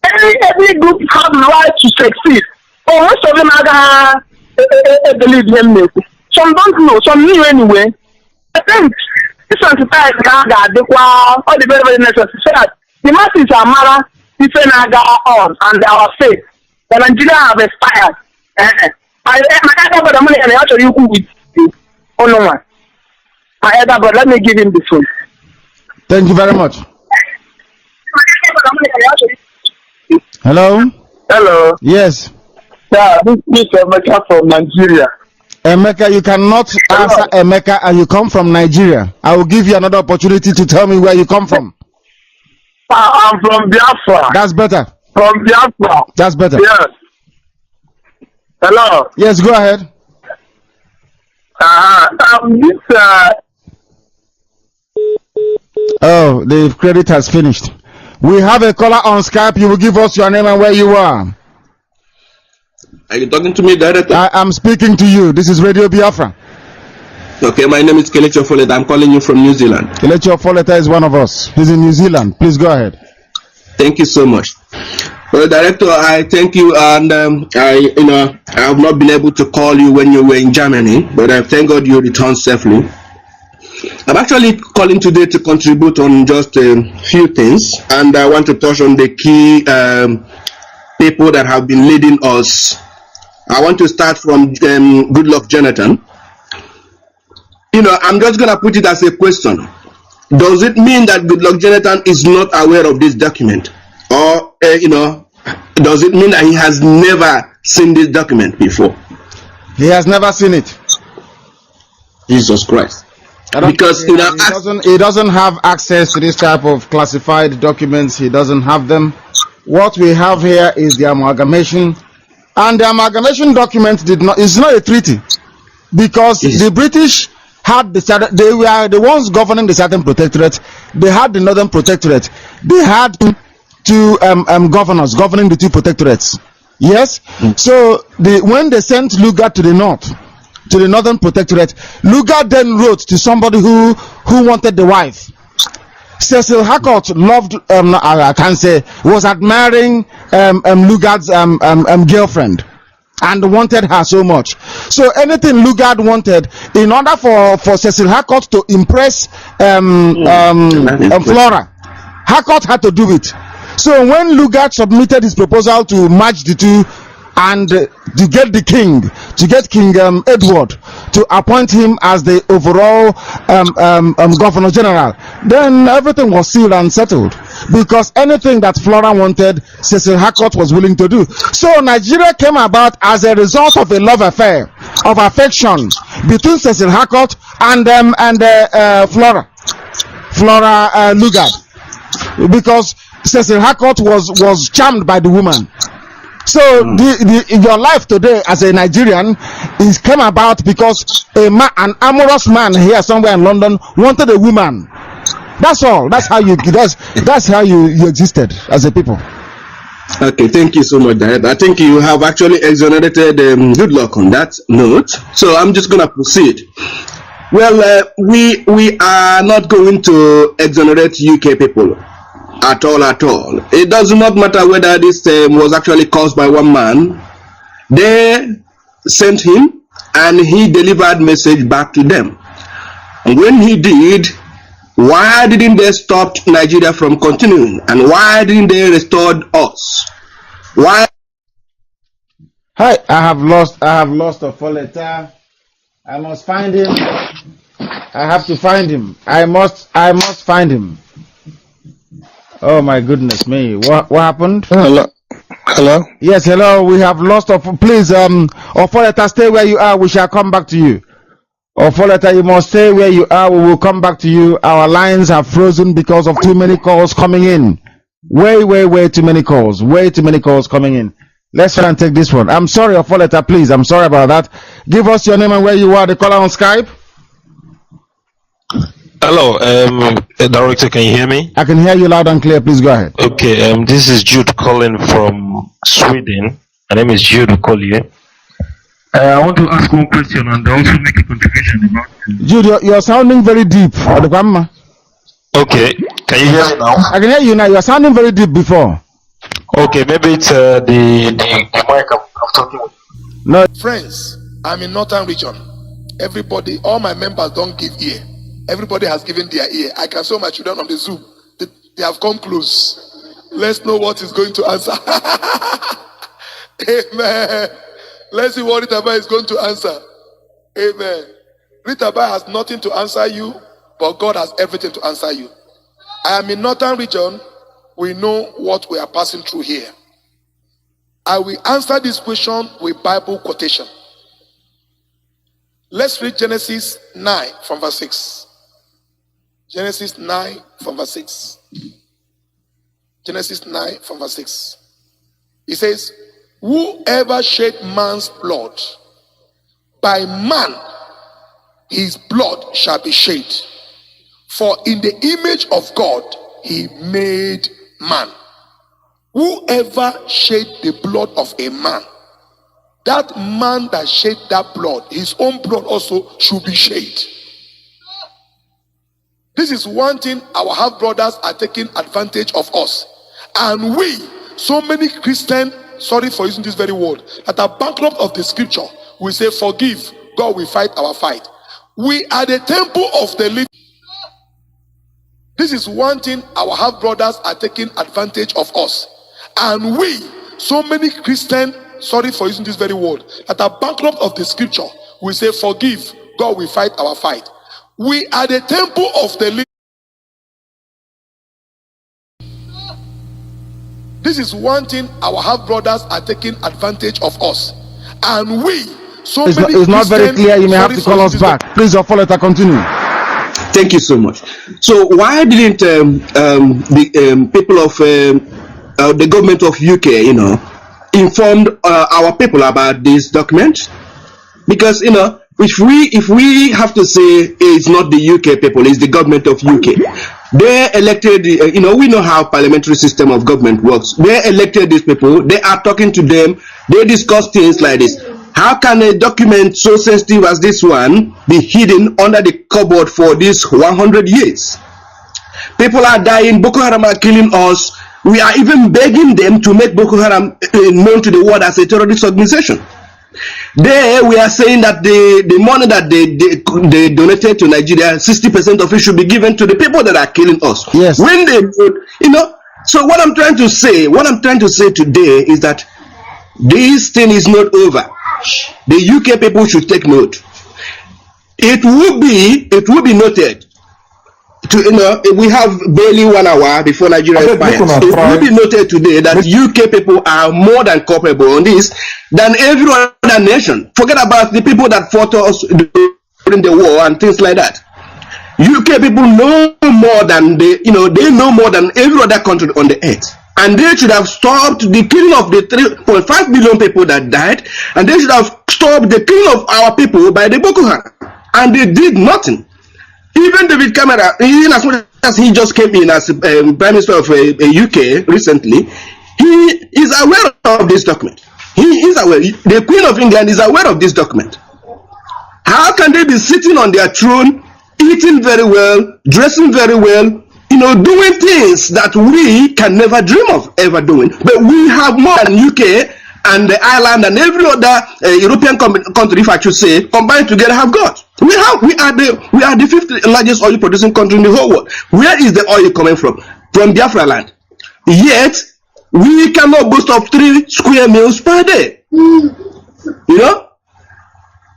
S12: every group have the right to succeed. But most of them are believe them. Some don't know, some knew anyway. I think this sensitized all the very, very necessary so that the masses are mara different on and our faith. The Nigeria have expired. My elder brother money and actually you with you. Oh no man. My elder brother, let me give him the phone.
S13: Thank you very much. Hello?
S12: Hello.
S13: Yes.
S12: Yeah, this is Emeka from Nigeria.
S13: Emeka, you cannot answer Emeka and you come from Nigeria. I will give you another opportunity to tell me where you come from.
S12: I'm from Biafra.
S13: That's better.
S12: From Biafra.
S13: That's better.
S12: Yes. Hello.
S13: Yes, go ahead. Oh, the credit has finished. We have a caller on Skype. You will give us your name and where you are.
S15: Are you talking to me directly?
S13: I am speaking to you. This is Radio Biafra.
S15: Okay, my name is Kelechi Foleta. I'm calling you from New Zealand.
S13: Kelechi Foleta is one of us. He's in New Zealand. Please go ahead.
S15: Thank you so much. Well, Director, I thank you, and I have not been able to call you when you were in Germany, but I thank God you returned safely. I'm actually calling today to contribute on just a few things, and I want to touch on the key people that have been leading us. I want to start from Goodluck Jonathan. I'm just going to put it as a question. Does it mean that Goodluck Jonathan is not aware of this document? Or, does it mean that he has never seen this document before?
S13: He has never seen it.
S15: Jesus Christ. Because
S13: he doesn't have access to this type of classified documents. He doesn't have them. What we have here is the amalgamation, and the amalgamation document is not a treaty, because the British had they were the ones governing the Southern Protectorate. They had the Northern Protectorate. They had two governors governing the two protectorates. Yes. So when they sent Lugard to the north, to the Northern Protectorate, Lugard then wrote to somebody who wanted the wife. Cecil Harcourt loved, I can't say, was admiring Lugard's girlfriend and wanted her so much. So anything Lugard wanted, in order for Cecil Harcourt to impress Flora, Harcourt had to do it. So when Lugard submitted his proposal to merge the two and to get King Edward to appoint him as the overall Governor General, then everything was sealed and settled, because anything that Flora wanted, Cecil Harcourt was willing to do. So Nigeria came about as a result of a love affair, of affection between Cecil Harcourt and Flora Lugard. because Cecil Harcourt was charmed by the woman. So your life today as a Nigerian is came about because an amorous man here somewhere in London wanted a woman. That's all. That's how you existed as a people.
S15: Okay, thank you so much, Dad. I think you have actually exonerated. Good luck on that note. So I'm just gonna proceed. Well, we are not going to exonerate UK people at all. It does not matter whether this was actually caused by one man. They sent him and he delivered message back to them. And when he did, why didn't they stop Nigeria from continuing? And why didn't they restore us? Why?
S13: Hi, I have lost a full letter. I must find him. I have to find him. I must find him. Oh my goodness me! What happened?
S8: Hello.
S13: Yes, hello. We have lost. Please, Ofoleta, stay where you are. We shall come back to you. Ofoleta, you must stay where you are. We will come back to you. Our lines are frozen because of too many calls coming in. Way too many calls. Way too many calls coming in. Let's try and take this one. I'm sorry, Ofoleta. Please, I'm sorry about that. Give us your name and where you are. The caller on Skype.
S16: Hello, Director, can you hear me?
S13: I can hear you loud and clear. Please go ahead.
S16: Okay, this is Jude calling from Sweden. My name is Jude Collier. I want to ask one question and also make a contribution about it.
S13: Jude, you're sounding very deep.
S16: Okay, can you hear me now?
S13: I can hear you now. You're sounding very deep before.
S16: Okay, maybe it's the mic I'm talking with.
S13: No.
S17: Friends, I'm in Northern Region. Everybody, all my members don't give ear. Everybody has given their ear. I can show my children on the Zoom. They have come close. Let's know what is going to answer. Amen. Let's see what Ritaba is going to answer. Amen. Ritaba has nothing to answer you, but God has everything to answer you. I am in Northern Region. We know what we are passing through here. I will answer this question with Bible quotation. Let's read Genesis 9 from verse 6. Genesis 9 from verse 6. Genesis 9 from verse 6. It says, whoever shed man's blood, by man his blood shall be shed. For in the image of God he made man. Whoever shed the blood of a man, that man that shed that blood, his own blood also should be shed. This is one thing our half brothers are taking advantage of us. And we, so many Christians, sorry for using this very word, that are bankrupt of the scripture, we say, forgive, God will fight our fight. We are the temple of the living. This is one thing our half brothers are taking advantage of us. And we, so many Christians, sorry for using this very word, that are bankrupt of the scripture, we say, forgive, God will fight our fight. We are the temple of the living. This is one thing our half brothers are taking advantage of us. And we, so
S13: it's
S17: many
S13: it's not very clear. You may have to call us back. Please, your follow-up, continue.
S15: Thank you so much. So why didn't the people of the government of UK, informed our people about this document? Because if we have to say it's not the UK people, it's the government of UK. They elected, we know how parliamentary system of government works. They elected these people. They are talking to them. They discuss things like this. How can a document so sensitive as this one be hidden under the cupboard for these 100 years? People are dying. Boko Haram are killing us. We are even begging them to make Boko Haram known to the world as a terrorist organization. There we are saying that the money that they donated to Nigeria, 60% of it should be given to the people that are killing us.
S13: Yes.
S15: When they, so what I'm trying to say today is that this thing is not over. The UK people should take note. It will be noted. We have barely 1 hour before Nigeria expires. It will be noted today that UK people are more than culpable on this than every other nation. Forget about the people that fought us during the war and things like that. UK people know more than they know more than every other country on the earth. And they should have stopped the killing of the 3.5 million people that died, and they should have stopped the killing of our people by the Boko Haram. And they did nothing. Even David Cameron, even as much as he just came in as Prime Minister of UK recently, he is aware of this document. He is aware. The Queen of England is aware of this document. How can they be sitting on their throne, eating very well, dressing very well, doing things that we can never dream of ever doing? But we have more than UK and Ireland and every other European country, if I should say, combined together have got. We are the fifth largest oil producing country in the whole world. Where is the oil coming from? From Biafra land. Yet we cannot boast of 3 square meals per day.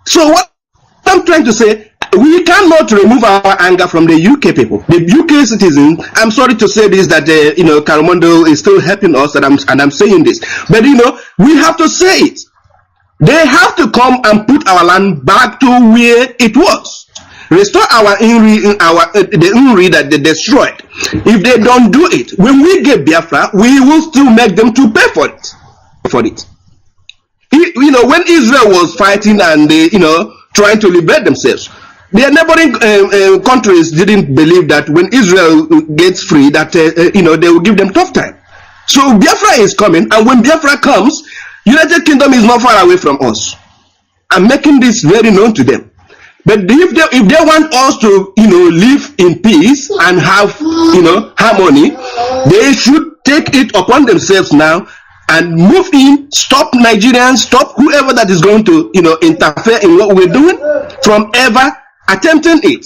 S15: So what I'm trying to say, we cannot remove our anger from the UK people, the UK citizens. I'm sorry to say this, that Caramondo is still helping us, and I'm saying this, but we have to say it. They have to come and put our land back to where it was. Restore our the Unri that they destroyed. If they don't do it, when we get Biafra, we will still make them to pay for it. When Israel was fighting and they trying to liberate themselves, their neighboring countries didn't believe that when Israel gets free that they will give them tough time. So Biafra is coming, and when Biafra comes, United Kingdom is not far away from us. I'm making this very known to them. But if they want us to live in peace and have harmony, they should take it upon themselves now and move in, stop Nigerians, stop whoever that is going to interfere in what we're doing from ever attempting it.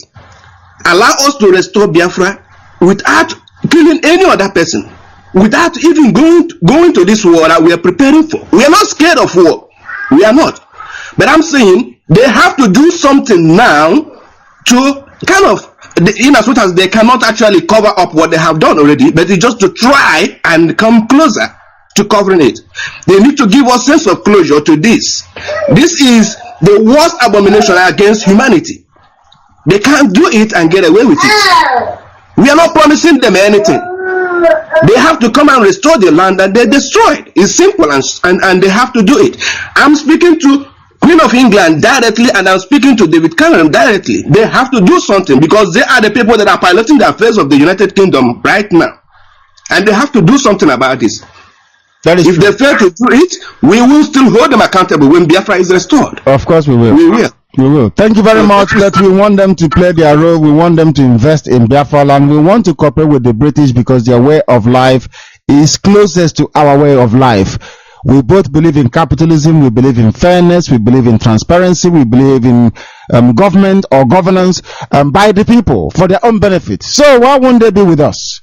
S15: Allow us to restore Biafra without killing any other person, without even going to this war that we are preparing for. We are not scared of war. We are not. But I'm saying they have to do something now to kind of, in as much as they cannot actually cover up what they have done already, but it's just to try and come closer to covering it. They need to give us sense of closure to this. This is the worst abomination against humanity. They can't do it and get away with it. We are not promising them anything. They have to come and restore the land that they destroyed. It's simple, and they have to do it. I'm speaking to Queen of England directly, and I'm speaking to David Cameron directly. They have to do something because they are the people that are piloting the affairs of the United Kingdom right now, and they have to do something about this. If they fail to do it, we will still hold them accountable when Biafra is restored.
S13: Of course we will.
S15: We will.
S13: We will. Thank you very much. But we want them to play their role. We want them to invest in Biafra land. We want to cooperate with the British because their way of life is closest to our way of life. We both believe in capitalism. We believe in fairness. We believe in transparency. We believe in government or governance by the people for their own benefit. So why won't they be with us?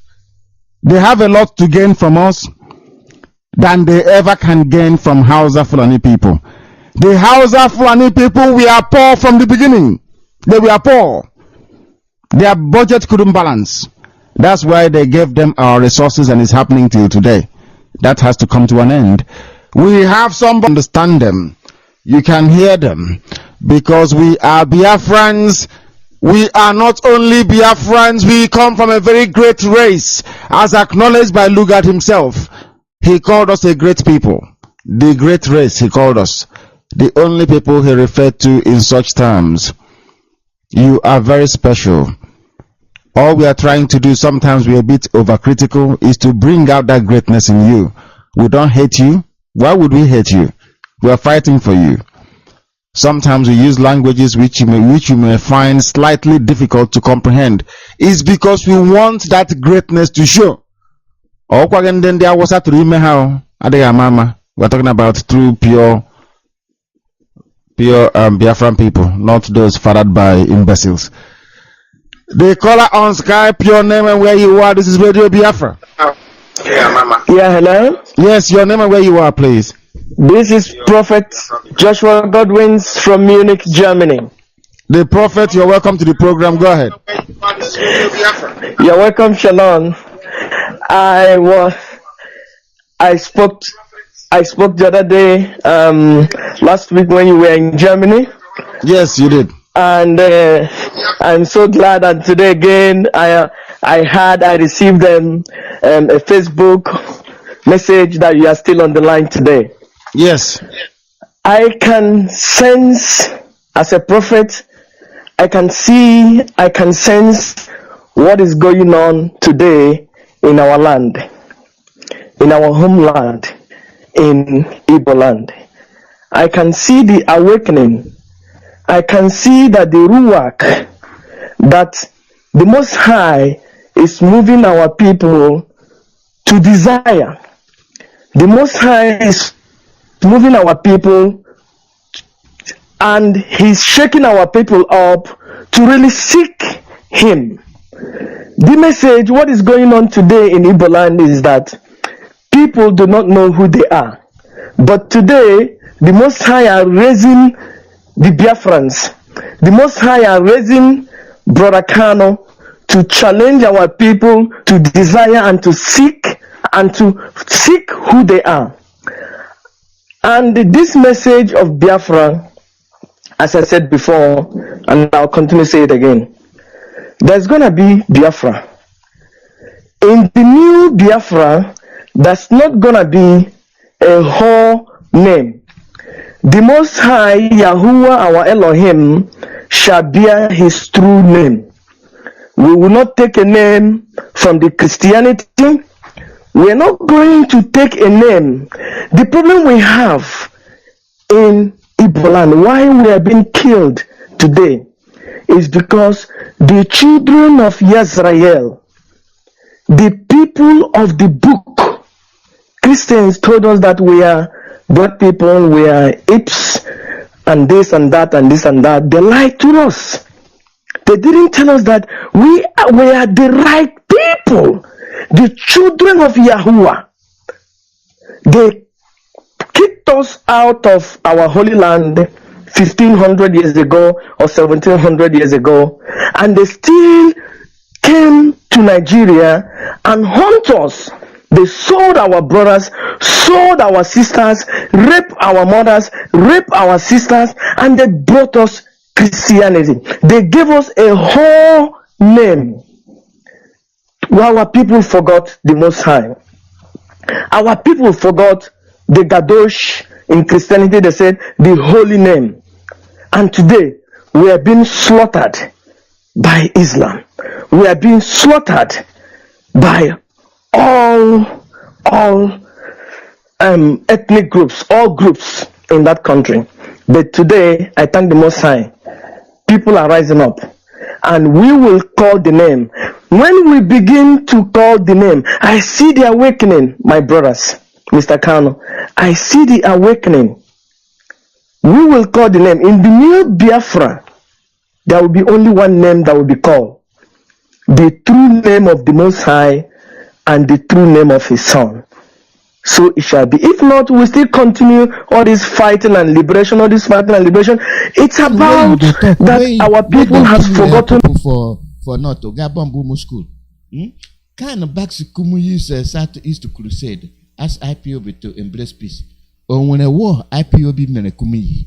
S13: They have a lot to gain from us than they ever can gain from Hausa-Fulani people. The Hausa-Fulani people, we are poor from the beginning. They were poor. Their budget couldn't balance. That's why they gave them our resources, and it's happening till today. That has to come to an end. We have somebody understand them. You can hear them because we are Biafrans. We are not only Biafrans, we come from a very great race, as acknowledged by Lugard himself. He called us a great people. The great race, he called us. The only people he referred to in such terms. You are very special. All we are trying to do, sometimes we're a bit overcritical, is to bring out that greatness in you. We don't hate you. Why would we hate you? We are fighting for you. Sometimes we use languages which you may find slightly difficult to comprehend. It's because we want that greatness to show. We're talking about true, pure Biafran people, not those fathered by imbeciles. The caller on Skype, your name and where you are. This is Radio Biafra.
S18: Yeah, Mama. Yeah, hello?
S13: Yes, your name and where you are, please.
S18: This is Prophet Joshua Godwins from Munich, Germany.
S13: The Prophet, you're welcome to the program. Go ahead.
S18: You're welcome, Shalom. I spoke the other day, last week when you were in Germany.
S13: Yes, you did.
S18: and I'm so glad that today again I received a Facebook message that you are still on the line today.
S13: Yes.
S18: I can sense as a prophet, I can see, I can sense what is going on today in our land, in our homeland, in Igbo land. I can see the awakening. I can see that the ruach, that the Most High is moving our people to desire. The Most High is moving our people, and He's shaking our people up to really seek Him. The message, what is going on today in Igbo land is that people do not know who they are. But today, the Most High are raising the Biafrans. The Most High are raising Brother Kanu to challenge our people to desire and to seek who they are. And this message of Biafra, as I said before, and I'll continue to say it again, there's going to be Biafra. In the new Biafra, that's not going to be a whole name. The Most High, Yahuwah, our Elohim, shall bear His true name. We will not take a name from the Christianity. We are not going to take a name. The problem we have in Igbo land, why we are being killed today, is because the children of Israel, the people of the book, Christians told us that we are black people, we are apes, and this and that and this and that. They lied to us. They didn't tell us that we are the right people, the children of Yahuwah. They kicked us out of our holy land 1500 years ago or 1700 years ago, and they still came to Nigeria and hunt us. They sold our brothers, sold our sisters, raped our mothers, raped our sisters, and they brought us Christianity. They gave us a whole name. Our people forgot the Most High. Our people forgot the Gadosh. In Christianity, they said the holy name. And today, we are being slaughtered by Islam. We are being slaughtered by all ethnic groups, all groups in that country. But today, I thank the Most High. People are rising up, and we will call the name. When we begin to call the name, I see the awakening, my brothers, Mr. Kanu. I see the awakening. We will call the name. In the new Biafra, there will be only one name that will be called. The true name of the Most High and the true name of His Son. So it shall be. If not, we still continue all this fighting and liberation, It's about that our people have forgotten.
S19: For not to Gabon school. Kind of back to Kumu use Southeast Crusade as IPOB to embrace peace. Or when a war, IPOB Menekumi.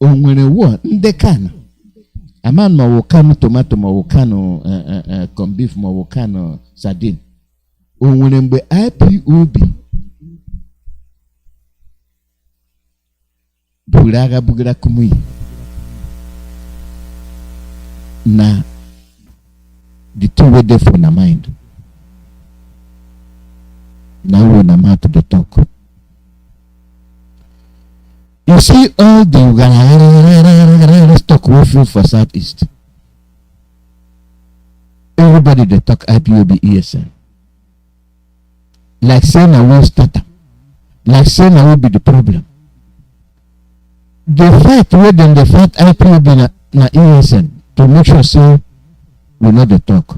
S19: Or when a war, they can. A man mawokano tomato mawokano corn beef mawokano sardine. Onwenembe IPOB bugara kumui na the two way there for na mind. Now when I'm out to the talk. You see all the stock we feel for Southeast. Everybody they talk IPOB ESN. Like saying I will start up. Like saying I will be the problem. They fight where then they fight IPOB na ESN to make sure say we know the talk.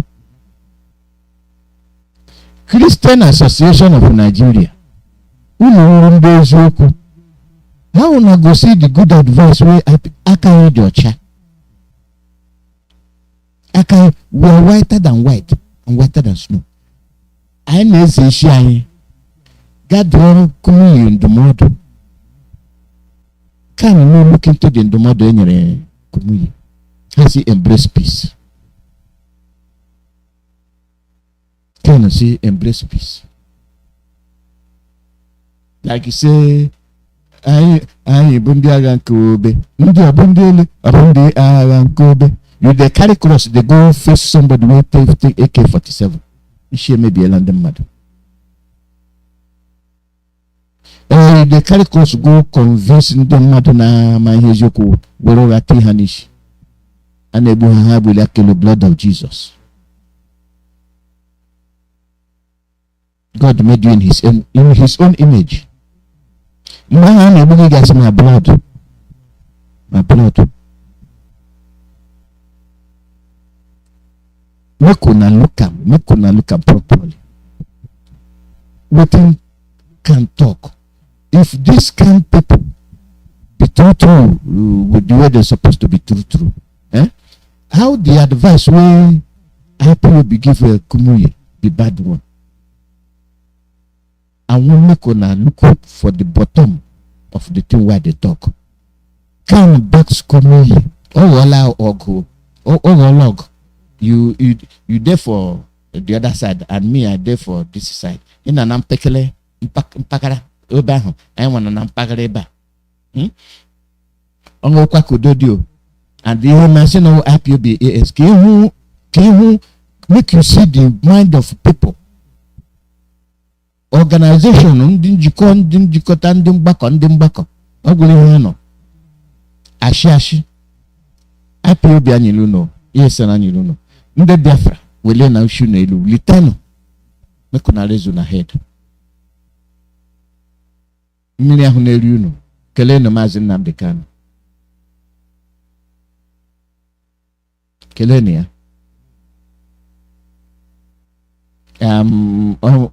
S19: Christian Association of Nigeria. How una go see the good advice where I can read your chat? We are whiter than white and whiter than snow. I know say shy. God will come in the model. Kanu no look into the ndụmọdụ e nyere Kumuyi. Has he embraced peace? Kanu see embrace peace. Like you say, I bundi agha nke obe. Ndị abundi ele, abundi agha nke obe. You they carry cross, they go face somebody with AK-47. Ishe maybe a London mad. They carry cross go convince them mad na my Hejoku, Wero Rati Hanish. And Ebu Hahab will kill the blood of Jesus. God made you in his own image. Man, everybody gets my blood. My blood. Make una look am properly. Nothing can talk. If this kind of people be true with the way they're supposed to be true, how the advice way people be give Kumuyi the bad one? And we make una look for the bottom of the thing where they talk. Can backs Kumuyi? Oh, allow or log. You there for the other side, and me I there for this side. In an ampekele, impakara, obaho. I want an ampakare ba. Ongo kwa kudodio. And the mention of IPOB can you make you see the mind of people. Organization ndị njikọta ndị mgbakọ ọ gwụrụ ihe nọ ashi IPOB anyị luno ESN anyị luno ndị Biafra wele na ushu na elu litano meko na rezo na head mmiri ahụ na-eri unu kelee na Mazi Nnamdi Kanu kelee na ya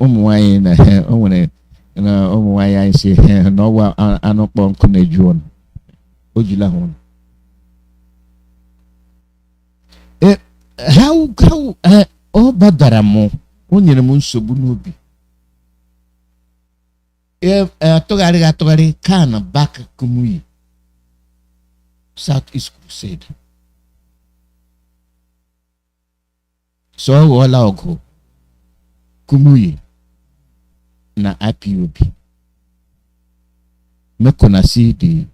S19: ụmụnwaanyị na o nwere na ụmụnwaanyị anyị si n'ọwa anụ kpọ nkụ na-eju ọnụ o jila hụ ọ badara m o nyere m nsogbu n'obi atụgharị Kanu back Kumuyi South East Crusade so ọ ghọọla ọgụ Kumuyi na IPOB make una see the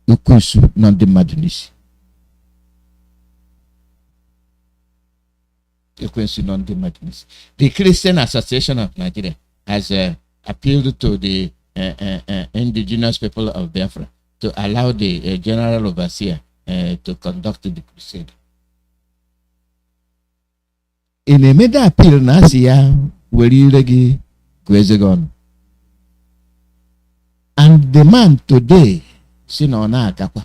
S19: Ekwensu na ndị mmadụ n'isi Ekwensu na ndị mmadụ n'isi. The Christian Association of Nigeria has appealed to the indigenous people of Biafra to allow the general overseer to conduct the crusade. In a made appeal na asị ya were ire gị kwezegon. And the man today si na ọ na-agakwa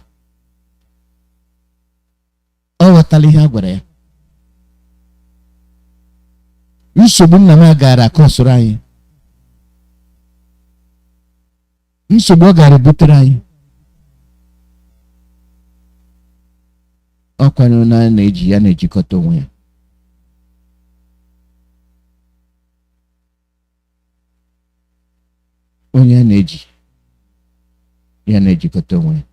S19: ọ ghọtala ihe a gwara ya. Nsogbu nna m gara akọsoro anyị, nsogbu ọ gara butere anyị ọ kwanyere na na-eji ya na-ejikọta onwe ya. Onye na-eji ya na-ejikọta onwe ya.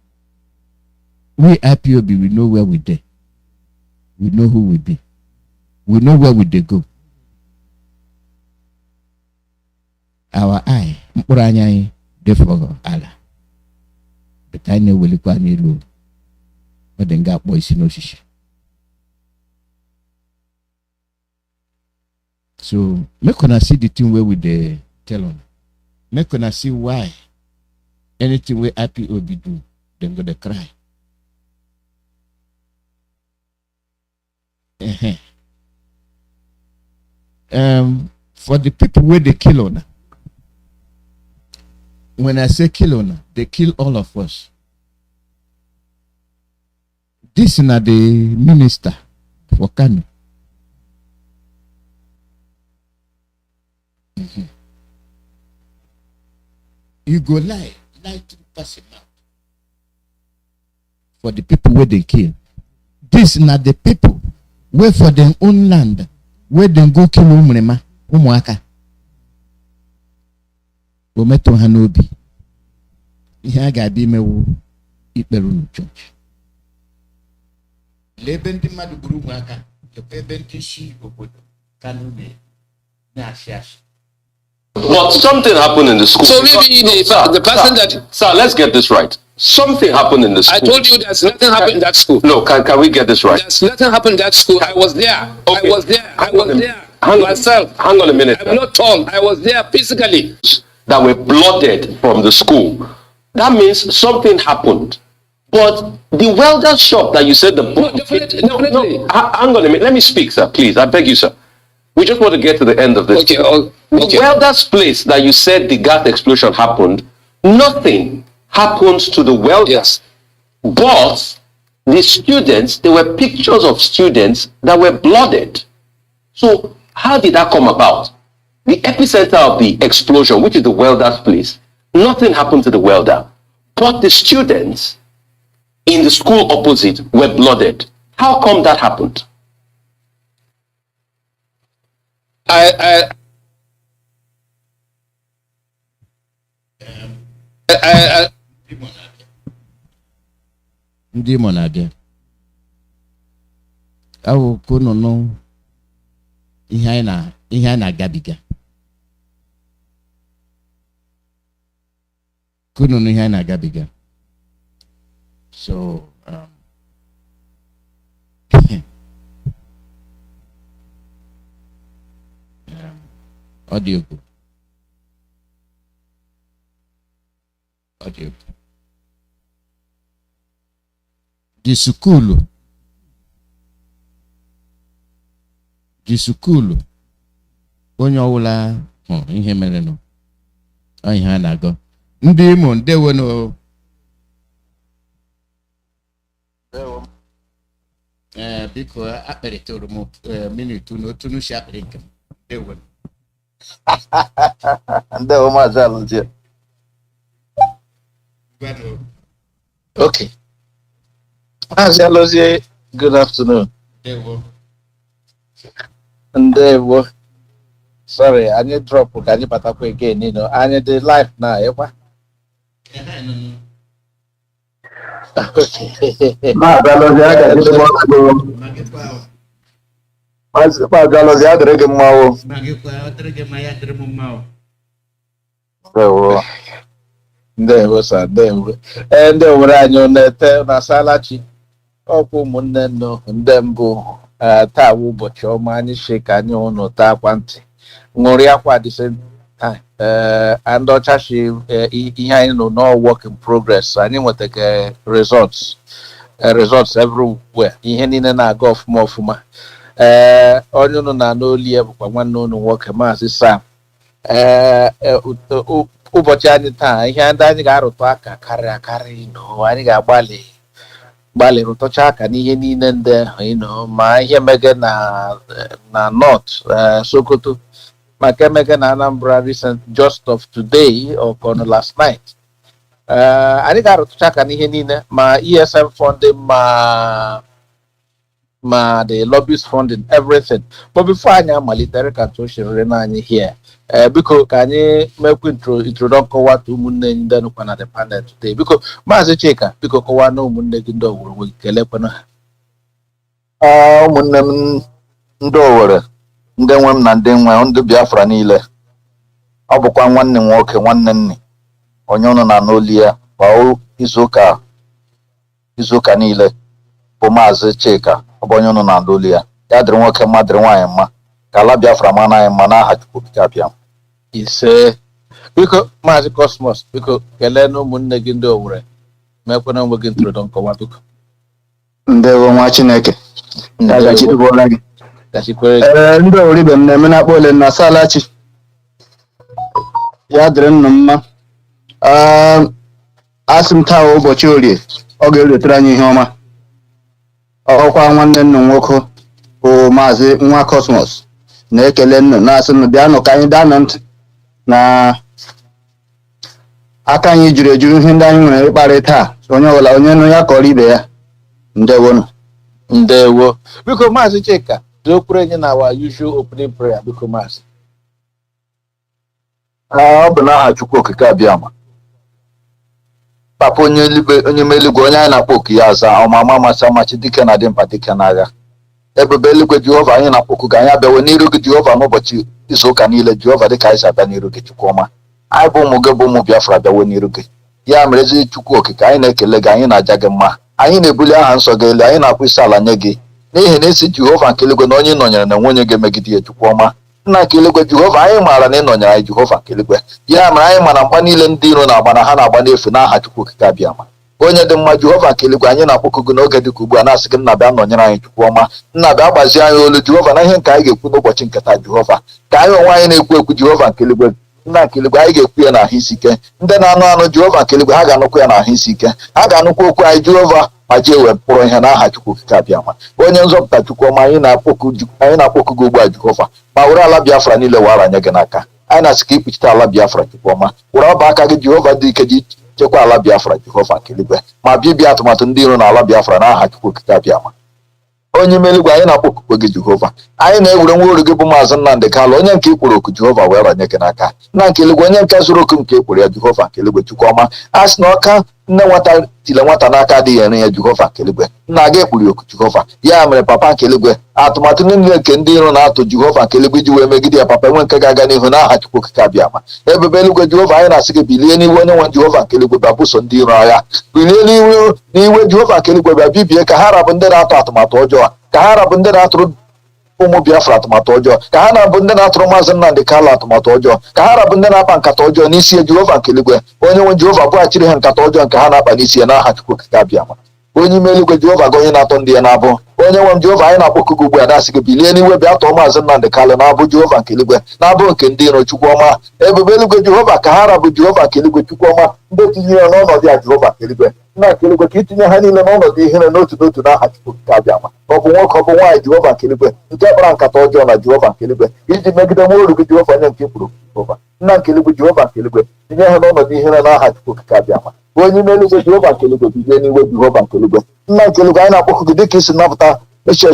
S19: We IPOB, we know where we dey, we know who we be, we know where we dey go. Our eye, mkpụrụ anya anyị dey for ala, but anyị na-ewelikwa anya elu ọ dị nga akpọ isi n'osisi. So make una see the thing where we dey tell on. Make una see why anything where IPOB do, then go to cry. For the people where they kill on, when I say kill on, they kill all of us. This is not the minister for Kanu. You go lie to the person out. For the people where they kill. This is not the people where for their own land, where they go kill umuaka. Ometo Hanobi. ihe a ga-abịa imewu ikpere unu chọọchị. Lee ebe ndị mmadụ gburu ụmụaka, lekwa ebe ndị isi obodo Kanu na-achị achị.
S20: But something happened in the school.
S21: So maybe the person that...
S20: Sir, let's get this right. Something happened in the school.
S21: I told you there's nothing happened in that school.
S20: No, can we get this right?
S21: There's nothing happened in that school. I was there.
S20: Okay.
S21: I was there. I was there. Myself.
S20: Hang on a minute.
S21: I'm not tall. I was there physically.
S20: That were blooded from the school. That means something happened. But the welder's shop that you said the...
S21: No, definitely.
S20: No, hang on a minute. Let me speak, sir, please. I beg you, sir. We just want to get to the end of this.
S21: Okay.
S20: The welder's place that you said the gas explosion happened, nothing happens to the welder.
S21: Yes.
S20: But the students, there were pictures of students that were blooded. So how did that come about? The epicenter of the explosion, which is the welder's place, nothing happened to the welder. But the students in the school opposite were blooded. How come that happened?
S19: Ndị Imo na-abịa awụ konono ihe anyị na-agabiga, konono ihe anyị na-agabiga. So audio di sukulu onye ọwụla ihe mere nụ ihe a na-agọ. Ndị Imo ndewo no biko akpịrịtụrụ m minute n'otu n'ushi akpịrị nke m. Ndewo.
S22: Ndewo Mazi Alụzie.
S19: Okay.
S22: Mazi Alụzie, good afternoon. Ndewo. Sorry, anyị drop ka anyị batakwa again, you know. Anyị dị live na ekwa.
S9: Mazi Alụzie adịrị gị mma o.
S22: Ndewo sa, ndewo. Ndị owere anyị na-ete na salachi ọkwa ụmụnne nọ ndị mbụ taa ụbọchị ọma anyị shi ka anyị ụnụ taa akwa ntị ṅụrị akwa the same time. And ọchachi ihe anyị nọ no work in progress. Anyị nwetara results everywhere. Ihe niile na-aga ọfụma ọfụma. Onye unu na n'oli ya bụkwa nwanne unu nwoke Maazị Sam. Ụbọchị anyị taa ihe ndị anyị ga-arụtụ aka karịrị nọ anyị ga-agbalị rụtụcha aka n'ihe niile ndị ahụ ma ihe mege na North Sokoto maka emege na Anambra recent just of today or last night. Anyị ga-arụtụcha aka n'ihe niile ma ESM funding ma the lobbyist funding, everything. But before anyị amalitere ka toshiriri na anyị here, biko ka anyị mekwa introduction kọwa to ụmụnne ndị nọkwa na the panel today. Biko Maazị Chika, biko kọwa na ụmụnne gị ndị Owerri wee kelekwana ha. Ụmụnne m ndị Owerri, ndị nwe m na ndị nwe ndị Biafra niile. Ọ bụkwa nwanne m nwoke, nwanne nne onye unu na n'oli ya kwa izuụka niile bụ Maazị Chika. Ọ bụ onye unu na n'oli ya. Ya dịrị nwoke mma, dịrị nwaanyị mma, ka ala Biafra ma anyị mma n'aha Chukwu bịa bịa. Ise. Biko Maazị Cosmos, biko kelee na ụmụnne gị ndị Owerri mekwana onwe gị introduction kọwa biko.
S9: Ndewo nwa Chineke. Gachidụbụla gị. Ndị Owerri ibe m na-eme na-akpọ ole na salachi. Ya dịrị nnụ mma. Asị m taa ụbọchị Orie, ọ ga-erutere anyị ihe ọma. Ọkwa nwanne nnu nwoke bụ Maazị nwa Cosmos na-ekele nnu na-asị nnu bịanụ ka anyị danụ ntị na aka anyị juru eju ihe ndị anyị nwere ịkparị taa. Onye ọbụla onye nụ ya kọrọ ibe ya. Ndewo.
S22: Ndewo. Biko Maazị Chika, dokwuru anyị na our usual opening prayer biko Maazị. Ọ bụ n'aha Chukwu okike abịa ma. papa onye meligwe onye anyị na-akpọ oku ya aza ọmama amasị amachi dike na dị mkpa dike n'agha ebube eluigwe Jehova anyị na-akpọ oku gị anyị abịawe n'iru gị Jehova n'ụbọchị izu ụka niile Jehova dịka anyị si abịa n'iru gị Chukwuma anyị bụ ụmụ gị bụ ụmụ Biafra abịawe n'iru gị ya mere ezi Chukwu okike anyị na-ekele gị anyị na-aja gị mma anyị na-ebuli aha nsọ gị elu anyị na-akwụ isi ala nye gị n'ihi na isi Jehova nke eluigwe na onye nọnyere na onwe ga emegide ya Chukwuma nna nke eluigwe Jehova anyị maara na ị nọnyere anyị Jehova nke eluigwe ya mere anyị mara mgba niile ndị iro na-agba na ha na-agba n'efu n'aha Chukwu okike abịa ma onye dị mma Jehova nke eluigwe anyị na-akpọku gị n'oge dị ka ugbu a na-asị gị nna bịa nọnyere anyị Chukwuma nna bịa gbazie anyị olu Jehova na ihe nke anyị ga-ekwu n'ụbọchị nke taa Jehova ka anyị onwe anyị na-ekwu ekwu Jehova nke eluigwe nna nke eluigwe anyị ga-ekwu ya n'ahụ isi ike ndị na-anụ anụ Jehova nke eluigwe ha ga-anụkwu ya n'ahụ isi ike ha ga-anụkwu okwu anyị Jehova ma jee wee mkpụrụ ihe n'aha Chukwu okike abịa ma onye nzọpụta Chukwuma anyị na-akpọku gị ugbu a Jehova ma were ala Biafra niile wara nye gị n'aka anyị na-asị ka ikpuchite ala Biafra Chukwuma were ọba aka gị Jehova dị ike ji chekwa ala Biafra Jehova nke eluigwe ma bibia atụmatụ ndị iro na ala Biafra n'aha Chukwu okike abịa ma onye meligwe anyị na-akpọkukwe gị Jehova anyị na-ewere nwa oru gị bụ Maazị Nnamdi Kalụ onye nke ikporo oku Jehova wee ranye gị n'aka nna nke eluigwe onye nke zụrụ oku nke ekporo ya Jehova nke eluigwe Chukwuma a sị na ọka nne nwata tile nwata n'aka adịghị ere ya Jehova nke eluigwe nna gị ekpuri oku Jehova ya mere papa nke eluigwe atụmatụ niile nke ndị iro na-atụ Jehova nke eluigwe ji wee megide ya papa enwe nke ga-aga n'ihu n'aha Chukwu okike abịa ma ebube eluigwe Jehova anyị na-asị gị bilie n'iwe onye nwe Jehova nke eluigwe bịa buso ndị iro agha bilie n'iwe Jehova nke eluigwe bịa bibie ka ha rabụ ndị na-atụ atụmatụ ọjọọ ka ha rabụ ndị na-atụrụ ụmụ Biafra atụmatụ ọjọọ ka ha na-abụ ndị na-atụrụ Maazị Nnamdi Kalụ atụmatụ ọjọọ ka ha rabụ ndị na-akpa nkata ọjọọ n'isi ya Jehova nke eluigwe onye nwe Jehova bụghachiri ha nkata ọjọọ nke ha na-akpa n'isi ya n'aha Chukwu okike abịa ma onye ime eluigwe Jehova gị onye na-atọ ndị ya na-abụ onye nwe m Jehova anyị na-akpọku gị ugbu a na-asị gị bilie n'iwe bịa tọọ Maazị Nnamdi Kalụ na-abụ Jehova nke eluigwe na-abụ nke ndị iro Chukwuma ebube eluigwe Jehova ka ha rabụ Jehova nke eluigwe Chukwuma ndị tinye ya n'ọnọdụ ya Jehova nke eluigwe nna nke eluigwe ka itinye ha niile n'ọnọdụ ihere n'otu n'otu n'aha Chukwu okike abịa ma ọ bụ nwoke ọ bụ nwaanyị Jehova nke eluigwe nke kpara nkata ọjọọ na Jehova nke eluigwe iji megide nwa oru gị Jehova onye nke kwuru Jehova nna nke eluigwe Jehova nke eluigwe tinye ha n'ọnọdụ ihere n'aha Chukwu okike abịa ma onye ime eluigwe Jehova nke eluigwe bilie n'iwe Jehova nke eluigwe nna nke eluigwe anyị na-akpọku gị dịka isi napụta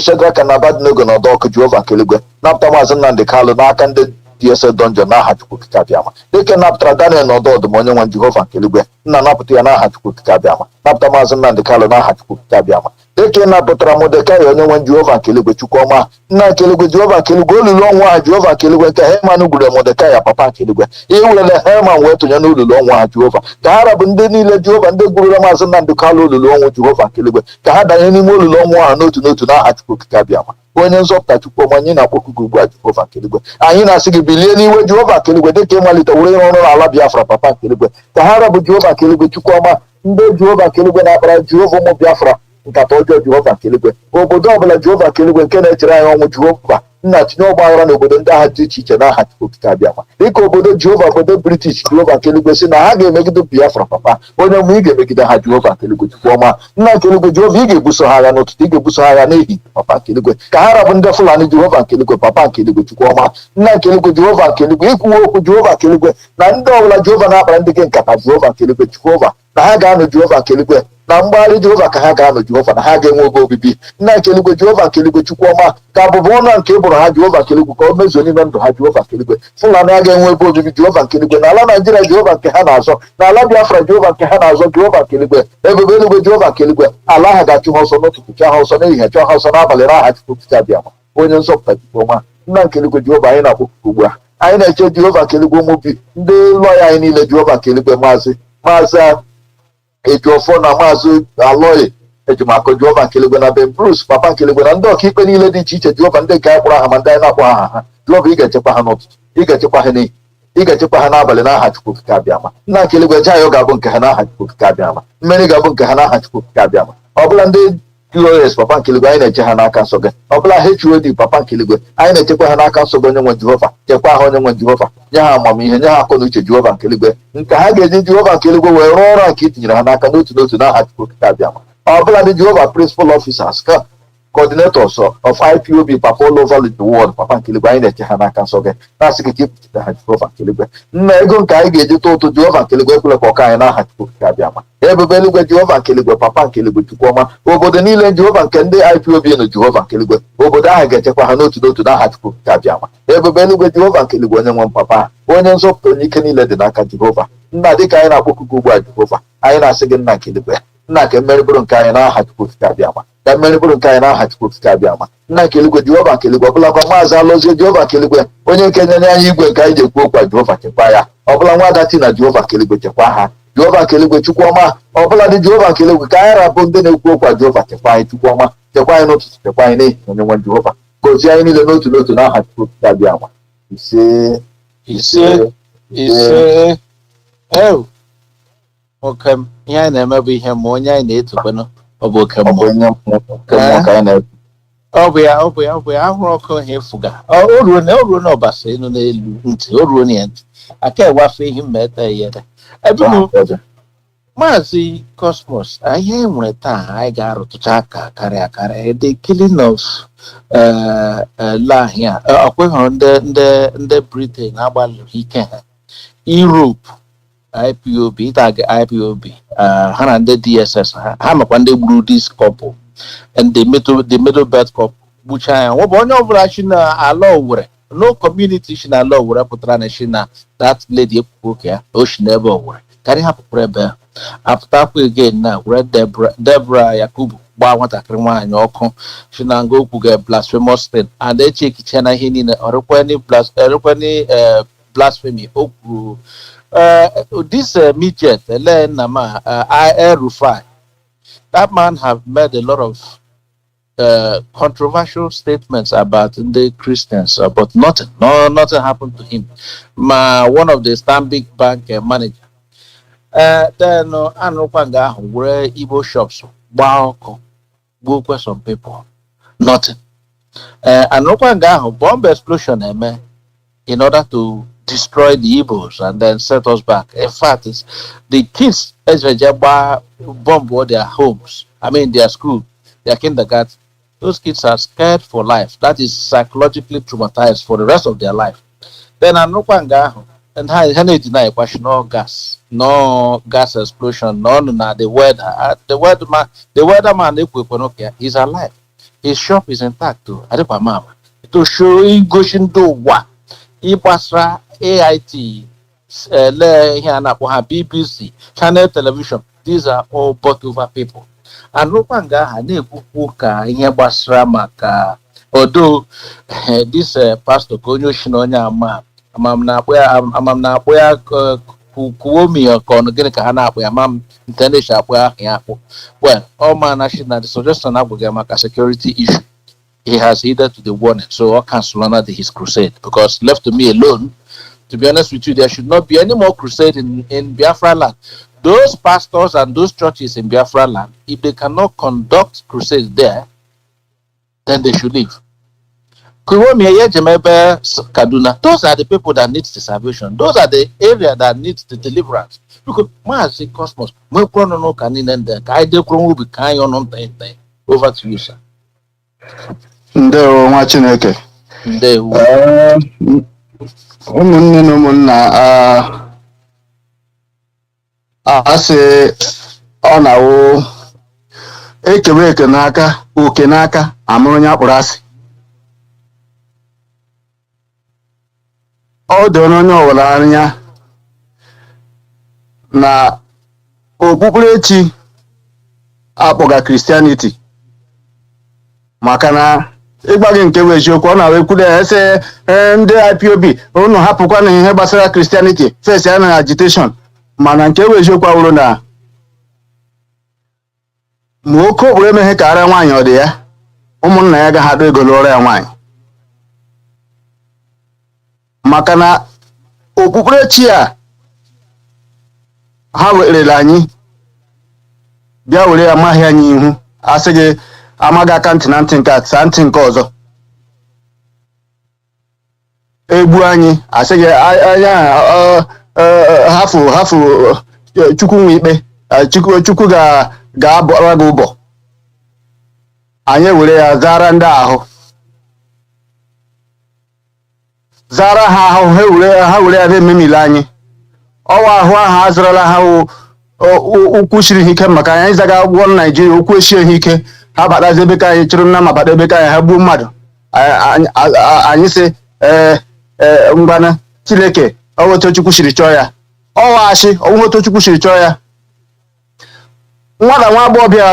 S22: Shadraka na Abednego n'ọdọ ọkụ Jehova nke eluigwe napụta Maazị Nnamdi Kalụ n'aka ndị DSS dungeon n'aha Chukwu okike abịa ma dịka napụtara Daniel n'ọdọ ọdụm onye nwe Jehova nke eluigwe nna napụta ya n'aha Chukwu okike abịa ma napụta Maazị Nnamdi Kalụ n'aha Chukwu okike abịa ma dịka napụtara Modekai onye nwe Jehova nke eluigwe Chukwuma nna nke eluigwe Jehova nke eluigwe olulu ọnwụ ahụ Jehova nke eluigwe nke Heman gburu Modekai ya papa nke eluigwe iwerele Heman wee tụnye n'olulu ọnwụ ahụ Jehova ka ha rabụ ndị niile Jehova ndị gburula Maazị Nnamdi Kalụ olulu ọnwụ Jehova nke eluigwe ka ha danye n'ime olulu ọnwụ ahụ n'otu n'otu n'aha Chukwu okike abịa ma onye nzọpụta Chukwuma anyị na-akpọku gị ugbu a Jehova nke eluigwe anyị na-asị gị bilie n'iwe Jehova nke eluigwe dịka ịmalite were ịrụ ọrụ n'ala Biafra papa nke eluigwe ka ha rabụ Jehova nke eluigwe Chukwuma ndị Jehova nke eluigwe na-akpara Jehova ụmụ Biafra nkata ọjọọ Jehova nke eluigwe obodo ọbụla Jehova nke eluigwe nke na-echere anyị ọnwụ Jehova nna tinye ọgba aghara n'obodo ndị agha dị iche iche n'aha Chukwu okike abịa ma dịka obodo Jehova obodo British Jehova nke eluigwe si na ha ga-emegide Biafra papa onye mgbe ị ga-emegide ha Jehova nke eluigwe Chukwuma nna nke eluigwe Jehova ị ga-ebuso ha agha n'ụtụtụ ị ga-ebuso ha agha n'ehihie papa nke eluigwe ka ha rabụ ndị Fulani Jehova nke eluigwe papa nke eluigwe Chukwuma nna nke eluigwe Jehova nke eluigwe ikwuwe okwu Jehova nke eluigwe na ndị ọbụla Jehova na-akpara ndị gị nkata Jehova nke eluigwe Jehova na ha ga-anọ Jehova nke eluigwe na mgbagharị Jehova ka ha ga-anọ Jehova na ha ga-enwe oge obibi nna nke eluigwe Jehova nke eluigwe Chukwuma ka abụbụ ọnụ nke bụrụ ha Jehova nke eluigwe ka o mezuo n'ime ndụ ha Jehova nke eluigwe Fulani a ga-enwe ebe obibi Jehova nke eluigwe na ala Naijiria Jehova nke ha na-azọ na ala Biafra Jehova nke ha na-azọ Jehova nke eluigwe ebube eluigwe Jehova nke eluigwe ala ha ga-achụ ha ọsọ n'ụtụtụ chụọ ha ọsọ n'ehihie chụọ ha ọsọ n'abalị n'aha Chukwu okike abịa ma onye nzọpụta Chukwuma nna nke eluigwe Jehova anyị na-akpọku ugbu a anyị na-eche Jehova nke eluigwe ụmụbi ndị lọya anyị niile Jehova nke eluigwe maazị Ejiofọ na Maazị Aloy Ejimakọ Jehova nke eluigwe na Ben Bruce papa nke eluigwe na ndị ọkaikpe niile dị iche iche Jehova ndị nke anyị kpọrọ aha ma ndị anyị na-akpọ aha ha Jehova ị ga-echekwa ha n'ụtụtụ ị ga-echekwa ha n'ehihie ị ga-echekwa ha n'abalị n'aha Chukwu okike abịa ma nna nke eluigwe jayo ga-abụ nke ha n'aha Chukwu okike abịa ma mmeri ga-abụ nke ha n'aha Chukwu okike abịa ma ọbụla ndị QoS papa nke eluigwe anyị na-eche ha n'aka nsọ gị ọbụla HOD papa nke eluigwe anyị na-echekwa ha n'aka nsọ gị onye nwe Jehova chekwa ha onye nwe Jehova nye ha amamihe nye ha akọ na uche Jehova nke eluigwe nke ha ga-eji Jehova nke eluigwe wee rụọ ọrụ nke itinyere ha n'aka n'otu n'otu n'aha Chukwu okike abịa ma ọbụla ndị Jehova principal officers ka coordinators of IPOB papa all over the world papa nke eluigwe anyị na-eche ha n'aka nsọ gị na-asị gị ka ịpụchite ha Jehova nke eluigwe nna ego nke anyị ga-eji tụ ụtụ Jehova nke eluigwe ekwela ka ọka anyị n'aha Chukwu okike abịa ma ebube eluigwe Jehova nke eluigwe papa nke eluigwe Chukwuma obodo niile Jehova nke ndị IPOB nọ Jehova nke eluigwe obodo ahụ ga-echekwa ha n'otu n'otu n'aha Chukwu nke abịama ebube eluigwe Jehova nke eluigwe onye nwe papa ha onye nzọpụta onye ike niile dị n'aka Jehova nna dịka anyị na-akpọku ugbu a Jehova anyị na-asị gị nna nke eluigwe nna ka mmeri bụrụ nke anyị n'aha Chukwu nke abịama ka mmeri bụrụ nke anyị n'aha Chukwu nke abịama nna nke eluigwe Jehova nke eluigwe ọbụlakwa maazị Alọzie Jehova nke eluigwe onye nke nyenye anyị igwe nke anyị ji ekwu okwu Jehova chekwa ya ọbụla nwa Adati na Jehova nke eluigwe chekwa ha Jehova nke eluigwe Chukwuma ọbụla dị Jehova nke eluigwe ka anyị rapụ ndị na-ekwu okwu Jehova chekwa anyị Chukwuma chekwa anyị n'ụtụtụ chekwa anyị n'ehihie onye nwe Jehova gozie anyị niile n'otu n'otu n'aha Chukwu nke abịama ise oke m ihe anyị na-eme bụ ihe ma onye anyị na-etokwenụ ọ bụ oke mmụọ ọ bụ ya ahụrụ ọkụ ihe efuga o ruo na ọbasa elu n'elu ntị o ruo na ya ntị aka ewafe ihe mmeta yere ebe Maazị Cosmos ihe e nwere taa anyị ga-arụtụcha aka karịa the killing of lahia ọkweghọrọ ndị Britain agbalịrị ike ha Europe IPOB ịtaga IPOB ha na ndị DSS ha makwa ndị gburu this couple and the middle belt couple gbucha ya nwebụ onye ọbụla chi na ala Owerri no community chi na ala Owerri pụtara na chi na that lady ekwukwu oke ya o shi n'ebe Owerri karịa ha pụpụrụ ebe apụtakwa again na were Debra Yakubu gbaa nwatakịrị nwaanyị ọkụ chi na nga okwu ga blasphemous thing and eche ekiche na ihe niile ọrịkweni blasphemy o kwuru this midget Nnamdi Rufai, that man have made a lot of controversial statements about the Christians, but nothing happened to him. One of the Stanbic Bank manager. Then Anupanga were Igbo shops, some people, nothing. Anupanga bomb explosion, in order to destroy the Igbos and then set us back. In fact, it's the kids bomb their homes. I mean, their school, their kindergarten. Those kids are scared for life. That is psychologically traumatized for the rest of their life. Then Anukwanga and I deny question no gas explosion. No, the weather. The weatherman he's alive. His shop is intact too. To show in Goshen do what? Ibasra AIT, BBC, Channel Television, these are all bought over people. And Rupanga Hanekuka, Basra Maka, although this pastor Konyo Shinonya Amamna, where Kuomi or Konogenika Hana, where Mam intended Shapwa Yapo. Well, all my national suggestion Abugamaka security issue. He has heeded to the warning, so I'll cancel another his crusade because left to me alone, to be honest with you, there should not be any more crusade in Biafra land. Those pastors and those churches in Biafra land, if they cannot conduct crusades there, then they should leave. Kaduna, those are the people that need the salvation. Those are the area that needs the deliverance. Because Mazi Cosmos, over to you, sir.
S8: Ndewo nwa Chineke.
S22: Ndewo.
S8: Ụmụnne na ụmụnna asị ọ na-awụ ekewe eke n'aka oke n'aka amụrụ onye akpụrụ asị. Ọ dị onye ọwụla anya na okpukperechi akpọga Christianity maka na ịgba gị nke eziokwu ọ na-ekwude ese ndị IPOB unu hapụkwa na ihe gbasara Christianity face ya na agitation mana nke eziokwu awụrụ na ma oke okpuru emeghe ka ara nwaanyị ọ dị ya ụmụnna ya gaghị adụ ego lụọrọ ya nwaanyị maka na okpukperechi a ha werele anyị bịa were amaghị anyị ihu asị gị amaghị aka ntị na ntị nke a saa ntị nke ọzọ egbu anyị asị gị anya hafụ chukwu nwe ikpe chukwu ga-abọra gị ụbọ anyị were ya zara ndị ahụ zara ha ahụ ha were ya na-ememile anyị ọwa ahụ ahụ azụrụla ha
S13: ukwu shiri ike maka anyị zaga gwọ Naijiria okwu esie ike ha batazi ebe ka anyị chịrị nna ma bata ebe ka anyị ha gbuo mmadụ anyị sị mgbana Chineke ọwụtụ Chukwu shiri chọọ ya ọwachi ọwụtụ Chukwu shiri chọọ ya nwata nwa agbọghọbịa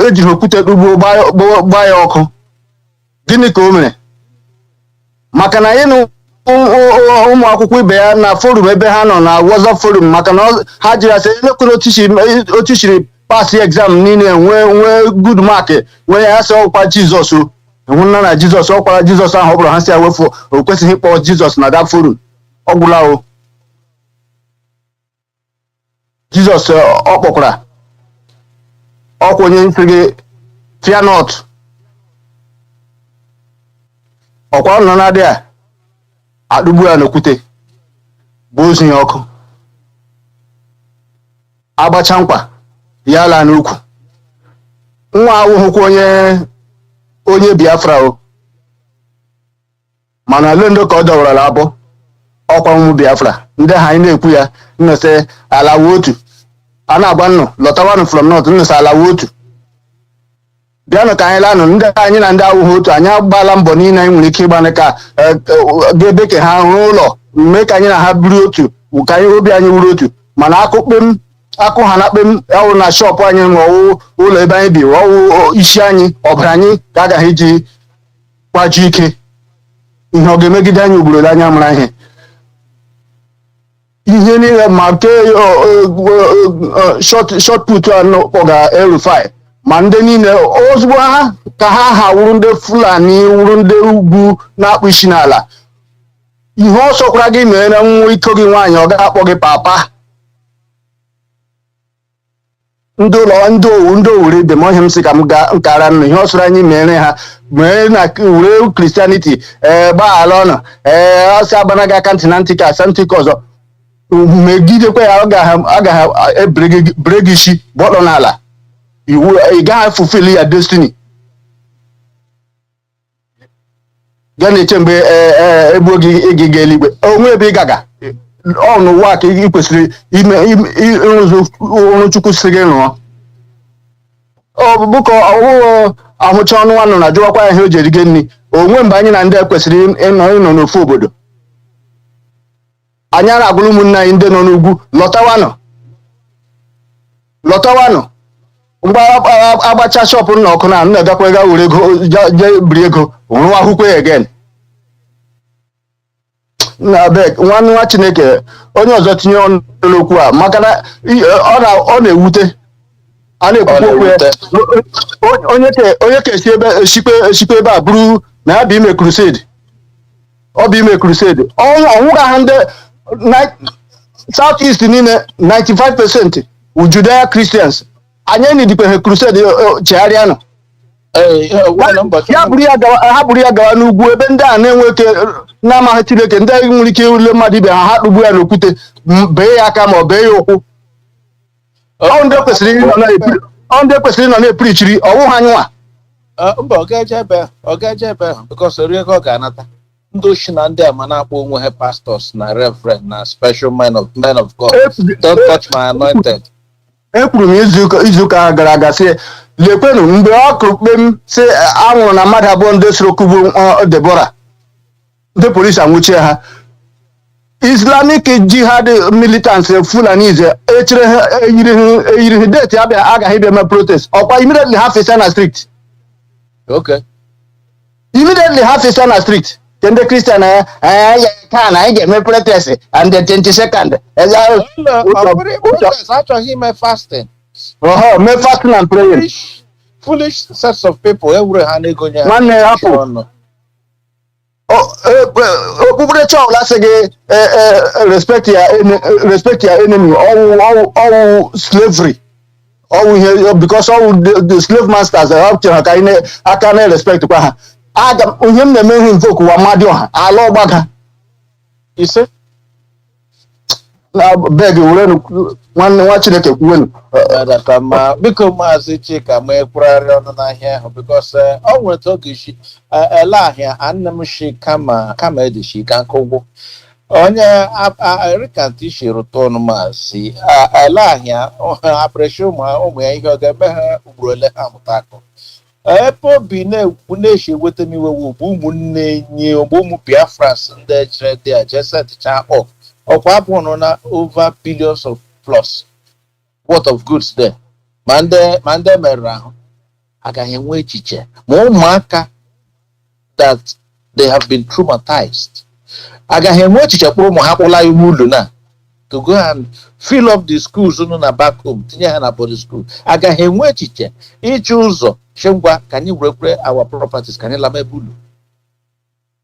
S13: ejiri okwute ugbo gbaa ya ọkụ gịnị ka o mere maka na anyị na ụmụ akwụkwọ ibe ya na forum ebe ha nọ na WhatsApp forum maka na ha jiri asị elekere otu chiri pasị exam niile nwee good mark nwee ya sị ọkwa Jizọs hụ na Jizọs ọkwara Jizọs ahụ ọ bụrụ ha si ewefu o kwesịghị ịkpọ Jizọs na that forum ọ gwụla o Jizọs ọ kpọkwara ọkwa onye nsị gị fear not ọkwa nọ na adịa adụgbu ya n'okwute bụ ozu ya ọkụ agbacha nkwa ya laa n'ukwu nwa awụhụkwa onye Biafra o mana ole ndị ka ọ dọwarala abụ ọkwa ụmụ Biafra ndị ha anyị na-ekwu ya nnọsị alawa otu a na-agba nnụ lọtawanụ from north nnọsị alawa otu bịanụ ka anyị lanụ ndị anyị na ndị awụghị otu anyị agbaala mbọ niile anyị nwere ike ịgbanị ka ga-ebe ka ha rụọ ụlọ mee ka anyị na ha biri otu ka anyị obi anyị wuru otu mana akụ ha na kpem ọwụ na shọpụ anyị ma ọwụ ụlọ ebe anyị bi ọwụ isi anyị ọbara anyị ka agaghị iji kwaju ike ihe ọ ga-emegide anyị ugboro anya mara ihe niile ma nke short put kpọga El-Rufai ma ndị niile ozugbo ha ka ha wuru ndị Fulani wuru ndị ugwu na-akpụ isi n'ala ihe ọ sọkwara gị mere na nwa iko gị nwaanyị ọ ga-akpọ gị papa ndị ụlọ ndị owere ibe m ọhịa m sị ka m gaa nkara nụ ihe ọ sọrọ anyị mere ha mee na were Christianity gbaghara ọnụ ọsị agbanaga aka ntị na ntị ka asa ntị ka ọzọ megidekwa ya ọ gaghị ebere gị isi gbọtọ n'ala ị gaghị fulfill ya destiny gaa na-eche mgbe egbuo gị ịga eluigwe onwe ebe ị gaga ọ n'ụwa ka ị kwesịrị ịrụzụ ọrụ Chukwu si gị rụọ ọbụbụka ọwụghị ahụcha ọnụ nwanụ na jụwakwa ya ihe o ji erige nri onwe mgbe anyị na ndị kwesịrị ịnọ n'ofu obodo anyị ara agwụrụ ụmụnne anyị ndị nọ n'ugwu lọtawanụ mgbe agbacha shọpụ nna ọkụ na na-agakwa ga were ego jee biri ego rụọ akwụkwọ ya again na beg nwanne nwa Chineke onye ọzọ tinye ọnụ n'okwu a maka na ọ na-ewute a na-ekwukwu okwu ya onye ka eshikpe ebe a bụrụ na ya bụ ime crusade ọ bụ ime crusade ọnwụga ha ndị South East niile 95% Judea Christians anyị enidikweghị crusade chegharịa nọ ha bụrụ ya gawa n'ugwu ebe ndị a na-enwe ike na-amaghị Chineke ndị anyị nwere ike ule mmadụ ibe ha kpugbu ya n'okwute bee ya aka ma ọ bee ya ụkwụ ndị kwesịrị ịnọ na-epirichiri ọwụ ha anyịnwa
S22: mba ọ ga-eje ebe ahụ because ori ego ọ ga-anata ndị ochi na ndị ama na-akpọ onwe ha pastors na reverend na special men of God don't touch my anointed.
S13: Ekwuru m izuụka gara aga sị lekwenụ mgbe ọkụ kpem sị anwụrụ na mmadụ abụọ ndị soro kugbu Debora ndị polisi anwụchie ha Islamic Jihad militants Fulani echere ha eyiri ha deti agaghị bịa mee protest ọkwa immediately ha fesa na street immediately ha fesa na street ke ndị Christian ka na anyị ga-eme protest and the 22nd
S22: achọghị ime fasting
S13: mee fasting and praying
S22: foolish sets of people ewure ha na-egonye ha
S13: nwanne hapụ okpukperechi ọbụla sị gị respect ya enemy ọwụ slavery ọwụ ihe because ọwụ the slave masters ha ka anyị aka na-respect kwa ha ihe m na-eme ihe mfe okuwa mmadụ ọha ala ọgbaga ise na beg were nwanne nwa Chineke kwuwenu
S22: biko Maazị Chika ma ekwurarị ọnụ n'ahịa ahụ because ọ nwere oge isi ele ahịa anne m shi kama edishi ka nke ụgwọ onye rikantị shiri ụtọ ọnụ masị ele ahịa apreshi ụmụ ya ihe ọ ga-eme ha ugboro ole ha mụta akụ ebe obi na-ekwu na-eshi eweta m iwe bụ ụmụnne nye ụmụ Biafrans ndị ejire dị ajeseticha ọkwa abụọ na over billions of plus worth of goods there ma ndị merụrụ ahụ agaghị enwe echiche ma ụmụaka that they have been traumatized agaghị enwe echiche kpụrụ ụmụ ha kpụla iwu ụlọ na to go and fill up the schools nọ na back home tinye ha na body school agaghị enwe echiche ịchụ ụzọ chengwa ka anyị werekwe our properties ka anyị lama ebe ụlọ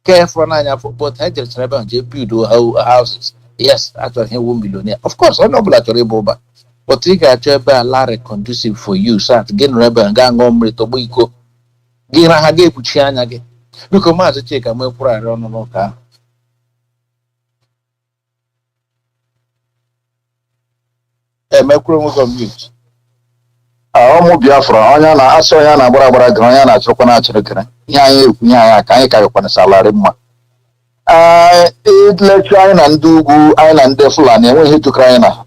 S22: kefọ n'anya but ha jere ebe ahụ jee build houses yes achọrọ ihe wu millionaire of course onye ọbụla chọrọ ịbụ ụba but ị ga-achọ ebe ala conducive for you so that gị nọrọ ebe a gaa ṅụọ mmiri tọgbọ iko gị na ha ga-ekpuchi anya gị biko maazị Chika ma ekwurarị ọnụ n'ụka ahụ emekwuru nwoke mute
S2: ụmụ Biafra onye na-asị onye na-agbara agbara gara onye na-achịrịkwa na-achịrịkịrị ihe anyị ekwu ihe anyị aka anyị karịkwanịsalarị mma ilechi anyị na ndị ugwu anyị na ndị Fulani enweghị jikọrọ anyị na ha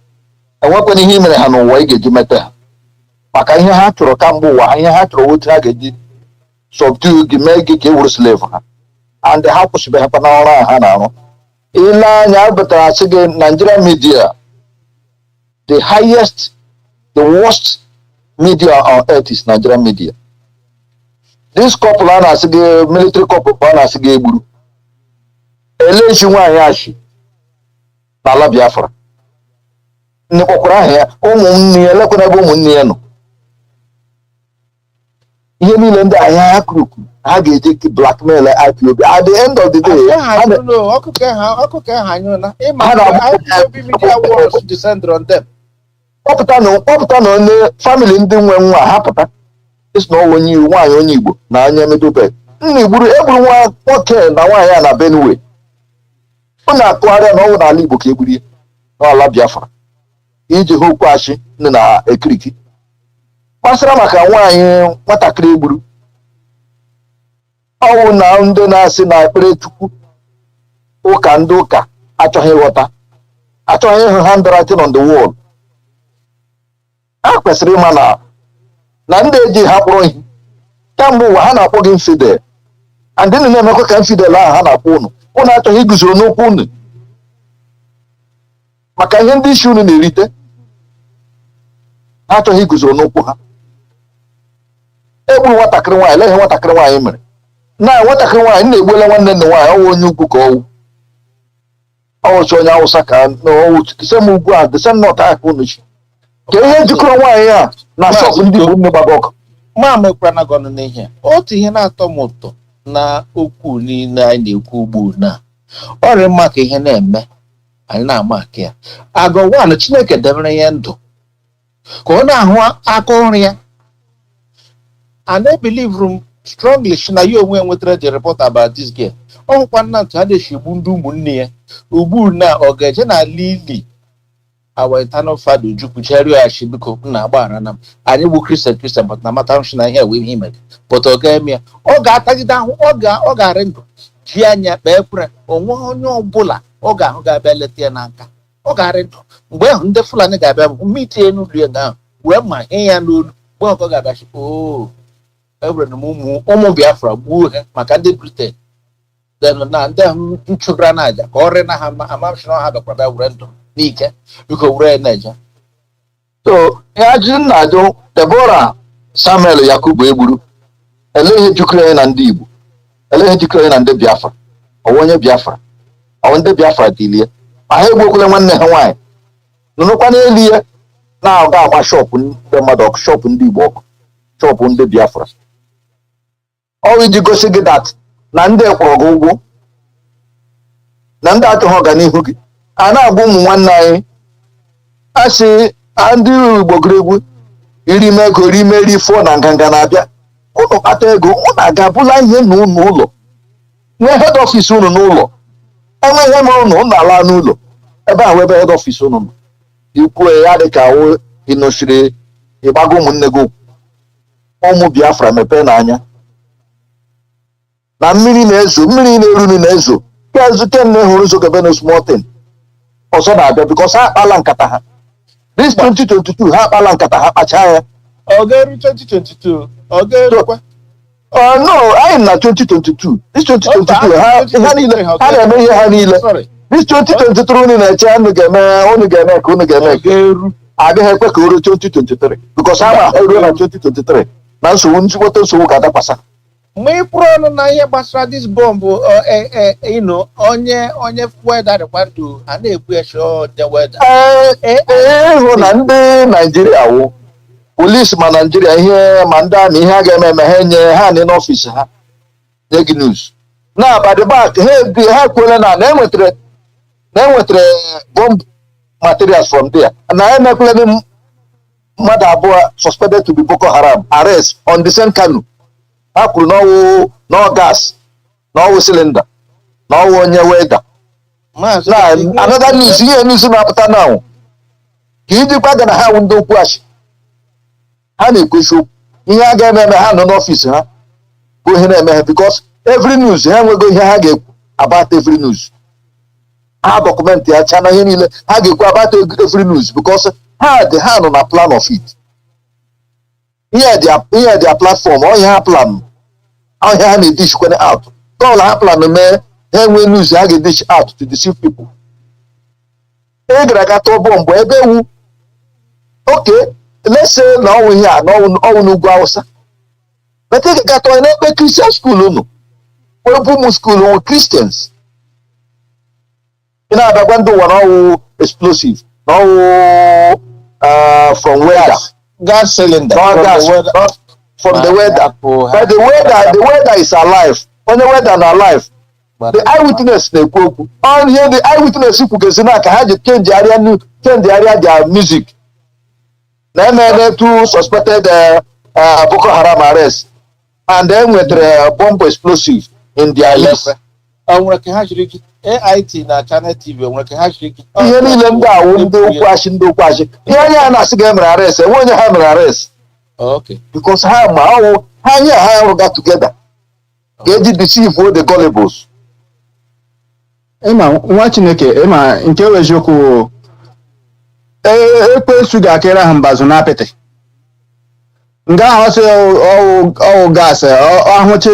S2: enwekwana ihe mere ha n'ụwa ị ga-eji mete ha maka ihe ha chọrọ kamgbe ụwa ha ihe ha chọrọ otu ha ga-eji subdue gị mee gị ka e wuru slave ha and ha kwụsịbeghakwa n'ọrụ ahụ ha na-arụ ile anya betara asị gị Nigeria media the highest the worst media on earth is Nigerian media. This couple a na-asị gị military couple a na-asị gị egburu elechi nwaanyị achị n'ala Biafra nnekwakwara aha ya ụmụnne ya elekwana ebe ụmụnne ya nọ ihe niile ndị ahịa ha kwuru ha ga-eje blackmail IPOB at the end of the day kpọpụta na onye family ndị nwe nwa ha pụta isi na ọnwa onye Igbo nwaanyị onye Igbo na onye Middlebelt nna egburu nwa nwoke na nwaanyị a na Benue ọ na-akụgharịa na ọnwụ n'ala Igbo ka egburu ya n'ala Biafra iji ha okwu achị ndị na ekiriki gbasara maka nwaanyị nwatakịrị egburu ọnwụ na ndị na-asị na ekpere Chukwu ụka ndị ụka achọghị ịghọta achọghị ịhụ handwriting on the wall a kwesịrị ịma na ndị eji ha kpọrọ ihe kamgbe ụwa ha na-akpọ gị infidel and ndị na-emekwa ka infidel ahụ ha na-akpọ unu achọghị iguzoro n'okwu unu maka ihe ndị isi unu na-erite ha achọghị iguzoro n'okwu ha egburu nwatakịrị nwaanyị lee ihe nwatakịrị nwaanyị mere na nwatakịrị nwaanyị na-egbuola nwanne nna nwaanyị ọwụ onye ugwu ka ọwụchi onye Awụsa ka sem ugwu a desem nọt aka unu chi ka ihe jikọrọ nwaanyị a na shọpụ ndị bụ nne gbaba ọkụ
S22: ma mekwara na gọnụ n'ihe otu ihe na-atọ m ụtọ na okwu niile anyị na-ekwu ugbu na ọrịa mma ka ihe na-eme anyị na-ama aka ya agọwanụ Chineke debere ya ndụ ka ọ na-ahụ aka ọrụ ya and I believe strongly na ya onwe nwetara the report about this girl ọhụkwa nna ntụ ha na-eshigbu ndị ụmụnne ya ugbu na ọ ga-eje na lili our eternal father Ojukwu cherioashi biko na agbaghara na m anyị bụ Christian but na mata nshi na ihe wee ihe mere but ọ ga-eme ya ọ ga-atagide ahụ ọ ga-arị ndụ ji anya kpee ekwere onwe onye ọbụla ọ ga-ahụ ga-abịa leta ya n'aka ọ ga-arị ndụ mgbe ahụ ndị Fulani ga-abịa bụ mitie n'ụlọ ya ahụ wee ma ihe ya n'olu mgbe ọkọ ga-abịachi ewere na ụmụ Biafra gbuo ha maka ndị Britain then na ndị nchụgara n'aja ka ọ rị na ha amamshi na ha bịakwara bịa were ndụ n'ike biko were na-eje
S2: so ya ji nna ajụ Deborah Samuel Yakubu egburu ele ihe jikọrọ anyị na ndị Igbo ele ihe jikọrọ anyị na ndị Biafra ọwụ onye Biafra ọwụ ndị Biafra dilie ma ha egbuokwala nwanne ha nwaanyị nụrụkwa n'elu ya na-aga agba shọpụ ndị mmadụ ọkụ shọpụ ndị Igbo ọkụ shọpụ ndị Biafra ọ iji gosi gị dat na ndị kwụrụ gị ụgwọ na ndị achọghị ọganihu gị a na-agwa ụmụ nwanne anyị asị ndị Igbo gụrụ egwu iri ime ego ri meri fụọ na nganga na-abịa ụnụ kpata ego ụnụ aga-abụla ihe na ụnụ ụlọ nwee head office ụnụ n'ụlọ enwe ihe ma ụnụ ala n'ụlọ ebe ahụ ebe head office ụnụ nọ ikwuo ya dị ka ịnọchiri ịgbago ụmụnne gị ụmụ Biafra mepee n'anya na mmiri na-ezo mmiri na-eruru na-ezo Guys, can who so no small thing. Also na because ha akpala nkata ha. This 2022 ha akpala nkata ha kpacha ya.
S22: Ogeru 2022. Ogeru.
S2: No, I am not 2022. This 2022 ha na-eme ihe ha niile. This 2023 ni na-eche unu ga-eme ka unu ga-eme. Adịghị ekwe ka oru 2023 because ha ma eruo na 2023 na nsogbu nchịkọta nsogbu ga-adakwasa.
S22: Mgbe ị pụrụ ọnụ na ihe gbasara this bomb onye weda dịkwadụ a na-ekwu eche onye weda.
S2: Ịhụ na ndị Naijiria wụ polisi ma Naijiria ihe ma ndị amị ihe a ga-eme ha enye ha nị n'ọfịs ha nye gị news na abadibak ha ekwela na enwetara bomb materials from there na emekwela mmadụ abụọ suspected to be Boko Haram arrest on the same Kanu. Ha kwuru n'ọwụ gas n'ọwụ cylinder n'ọwụ onye weda na another news ihe news na-apụta now ka ijikwa ga na ha wụ ndị okwu achị ha na-ekwesị okwu ihe a ga-eme ha nọ n'ọfịs ha bụ ihe na-eme ha because every news ha enwego ihe ha ga-ekwu about every news ha dọkụmentị ya cha na ihe niile ha ga-ekwu about every news because ha nọ na plan of it. Here their platform, all you have plan, all you have to dish out. All you plan to make, then we news you have to dish out to deceive people. Okay, let's say now we here, now we go outside. But take a cat on a Christian school, no. We school with Christians. You know, they're going to do one explosive. Now, from where? Gas cylinder from the weather. But the weather is alive. When the weather is alive, the eyewitness on here the eyewitness who can change the area their music. Then two suspected Boko Haram arrest, and then with the bomb explosive in their list.
S22: AIT na Channel TV nwere ha shiriki.
S2: Ihe niile ndị awụ ndị okwu achị. Ihe anya na-asị ga emere arrest, onye ha mere arrest.
S22: Okay.
S2: Because ha ma ọwụ ha nye ha got together. Ga-eji deceive the gullibles.
S10: Ịma nwa Chineke ịma nke eziokwu ekwensu ga-akịrị ha mbazụ n'apịtị. Nga ahụ sị ọwụ gas ahụcha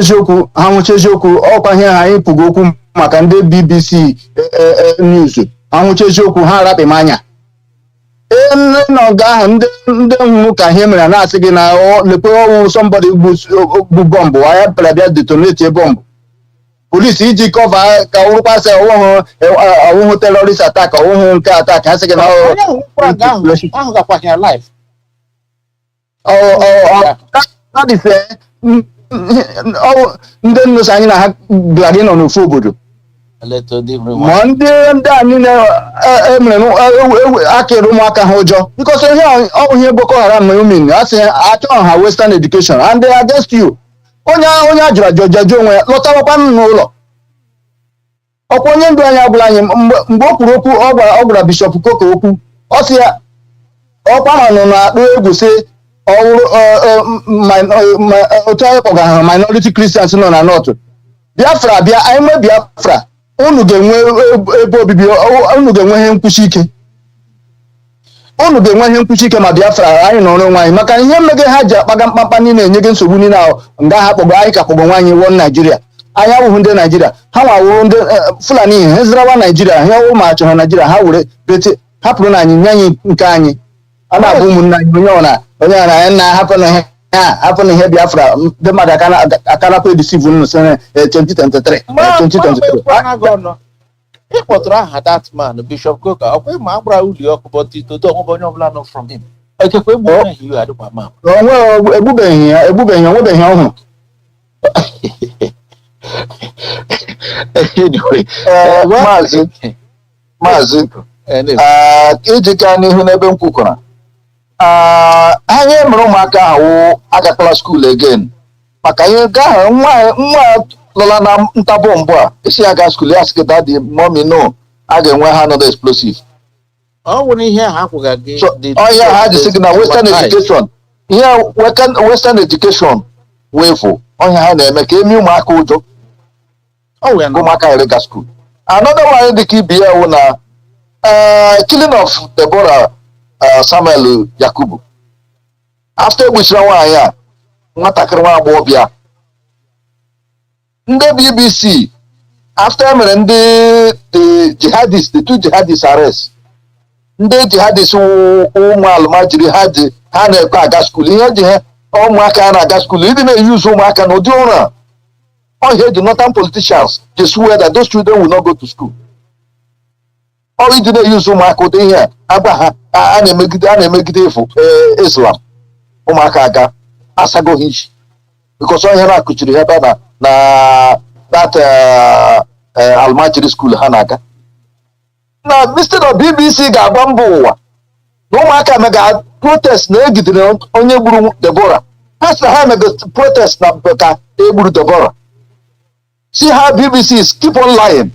S10: eziokwu ọkwa ihe ha anyị pụgo okwu maka ndị BBC news ahụcha eziokwu ha rapị m anya nọ nga ahụ ndị mmụ ka ihe mere na-asị gị na lekwe ọnwụ somebody bụ bọmbụ anya bịara bịa detonate bọmbụ polisi iji kọva ka ụrụkwasị ọwụhụ terrorist attack ọwụhụ nke attack ha sị gị na
S22: ahụ gakwa ya live
S10: ndị nnụsị anyị na ha bịara gị nọ n'ofu obodo ma ndị anyị na-emere akịrị ụmụaka ha ụjọ because ihe Boko Haram na umin a sị achọghị ha western education and they against you onye ajụrụ ajụjụ onwe ya lọtawakwa n'ụlọ ọkwa onye ndu anyị agwụla anyị mgbe o kwuru okwu ọ gwara Bishop Koko okwu ọ sị ya ọkwa ma nọ na-akpụ egwu sị otu anyị kpọgara ha minority Christians nọ na North Biafra bịa anyị nwe Biafra unu ga-enwe ebe obibi unu ga-enwe ihe nkwụchi ike ma Biafra anyị nọrọ onwe anyị maka ihe mmege ha ji akpaga mkpamkpa niile na-enye gị nsogbu niile ahụ nga ha kpọgara anyị ka kpọgọ nwaanyị wọ Naijiria anyị awụhụ ndị Naijiria ha nwawụrụ ndị Fulani ihe ha zirawa Naijiria ha ọwụ ma achọrọ Naijiria ha were bete hapụrụ na anyị nye anyị nke anyị a na-abụ ụmụnne anyị onye ọra anyị na-hapụ na ihe Biafra ndị mmadụ akanakwa edisiv unu sere 2023
S22: ị kpọtụrụ aha that man Bishop Koko ọkwa ma agbara ụlọ ọkụ bọtito onwebe onye ọbụla nọ from him ekekwa egbubeghị iwe adịkwa ma
S10: egbubeghị ya onwebeghị ọhụrụ
S2: Maazị iji gaa n'ihu n'ebe m kwukwara anyị mere ụmụaka ahụ agakwala skuul again maka ihe gaa nwa lọla na ntabụ mbụ a isi ya gaa skuul ya sị daddy mommy no a ga-enwe ha another explosive
S22: ọ nwere ihe ha kwụga gị
S2: ọhịa ha ji sị gị na western education ihe western education wefu ọhịa ha na-eme ka eme ụmụaka ụjọ ụmụaka ghara ga skuul Another one the key beer una killing of Deborah Samuel Yakubu. After which one ya nwatakịrị agbọghọbịa ndị BBC after mere the jihadists, the two jihadists arrest ndị jihadists ụmụ alụmajiri ha na-ekwe aga school ihe ji ha ụmụaka na-aga school ịdị na-eyuzu ụmụaka na ụdị ụra ọhịa the northern politicians they swear that those children will not go to school. Ọ ịdị na-eyuzu ụmụaka ụdị ihe agba ha a na-emegide efu Islam ụmụaka aga asago hinchi because onye na-akụchiri ebe na that almajiri school ha na-aga na instead of BBC ga-agba mba ụwa na ụmụaka mega protest na egidere onye gburu Deborah ha sị ha mega protest na ka egburu Deborah. See how BBC keep on lying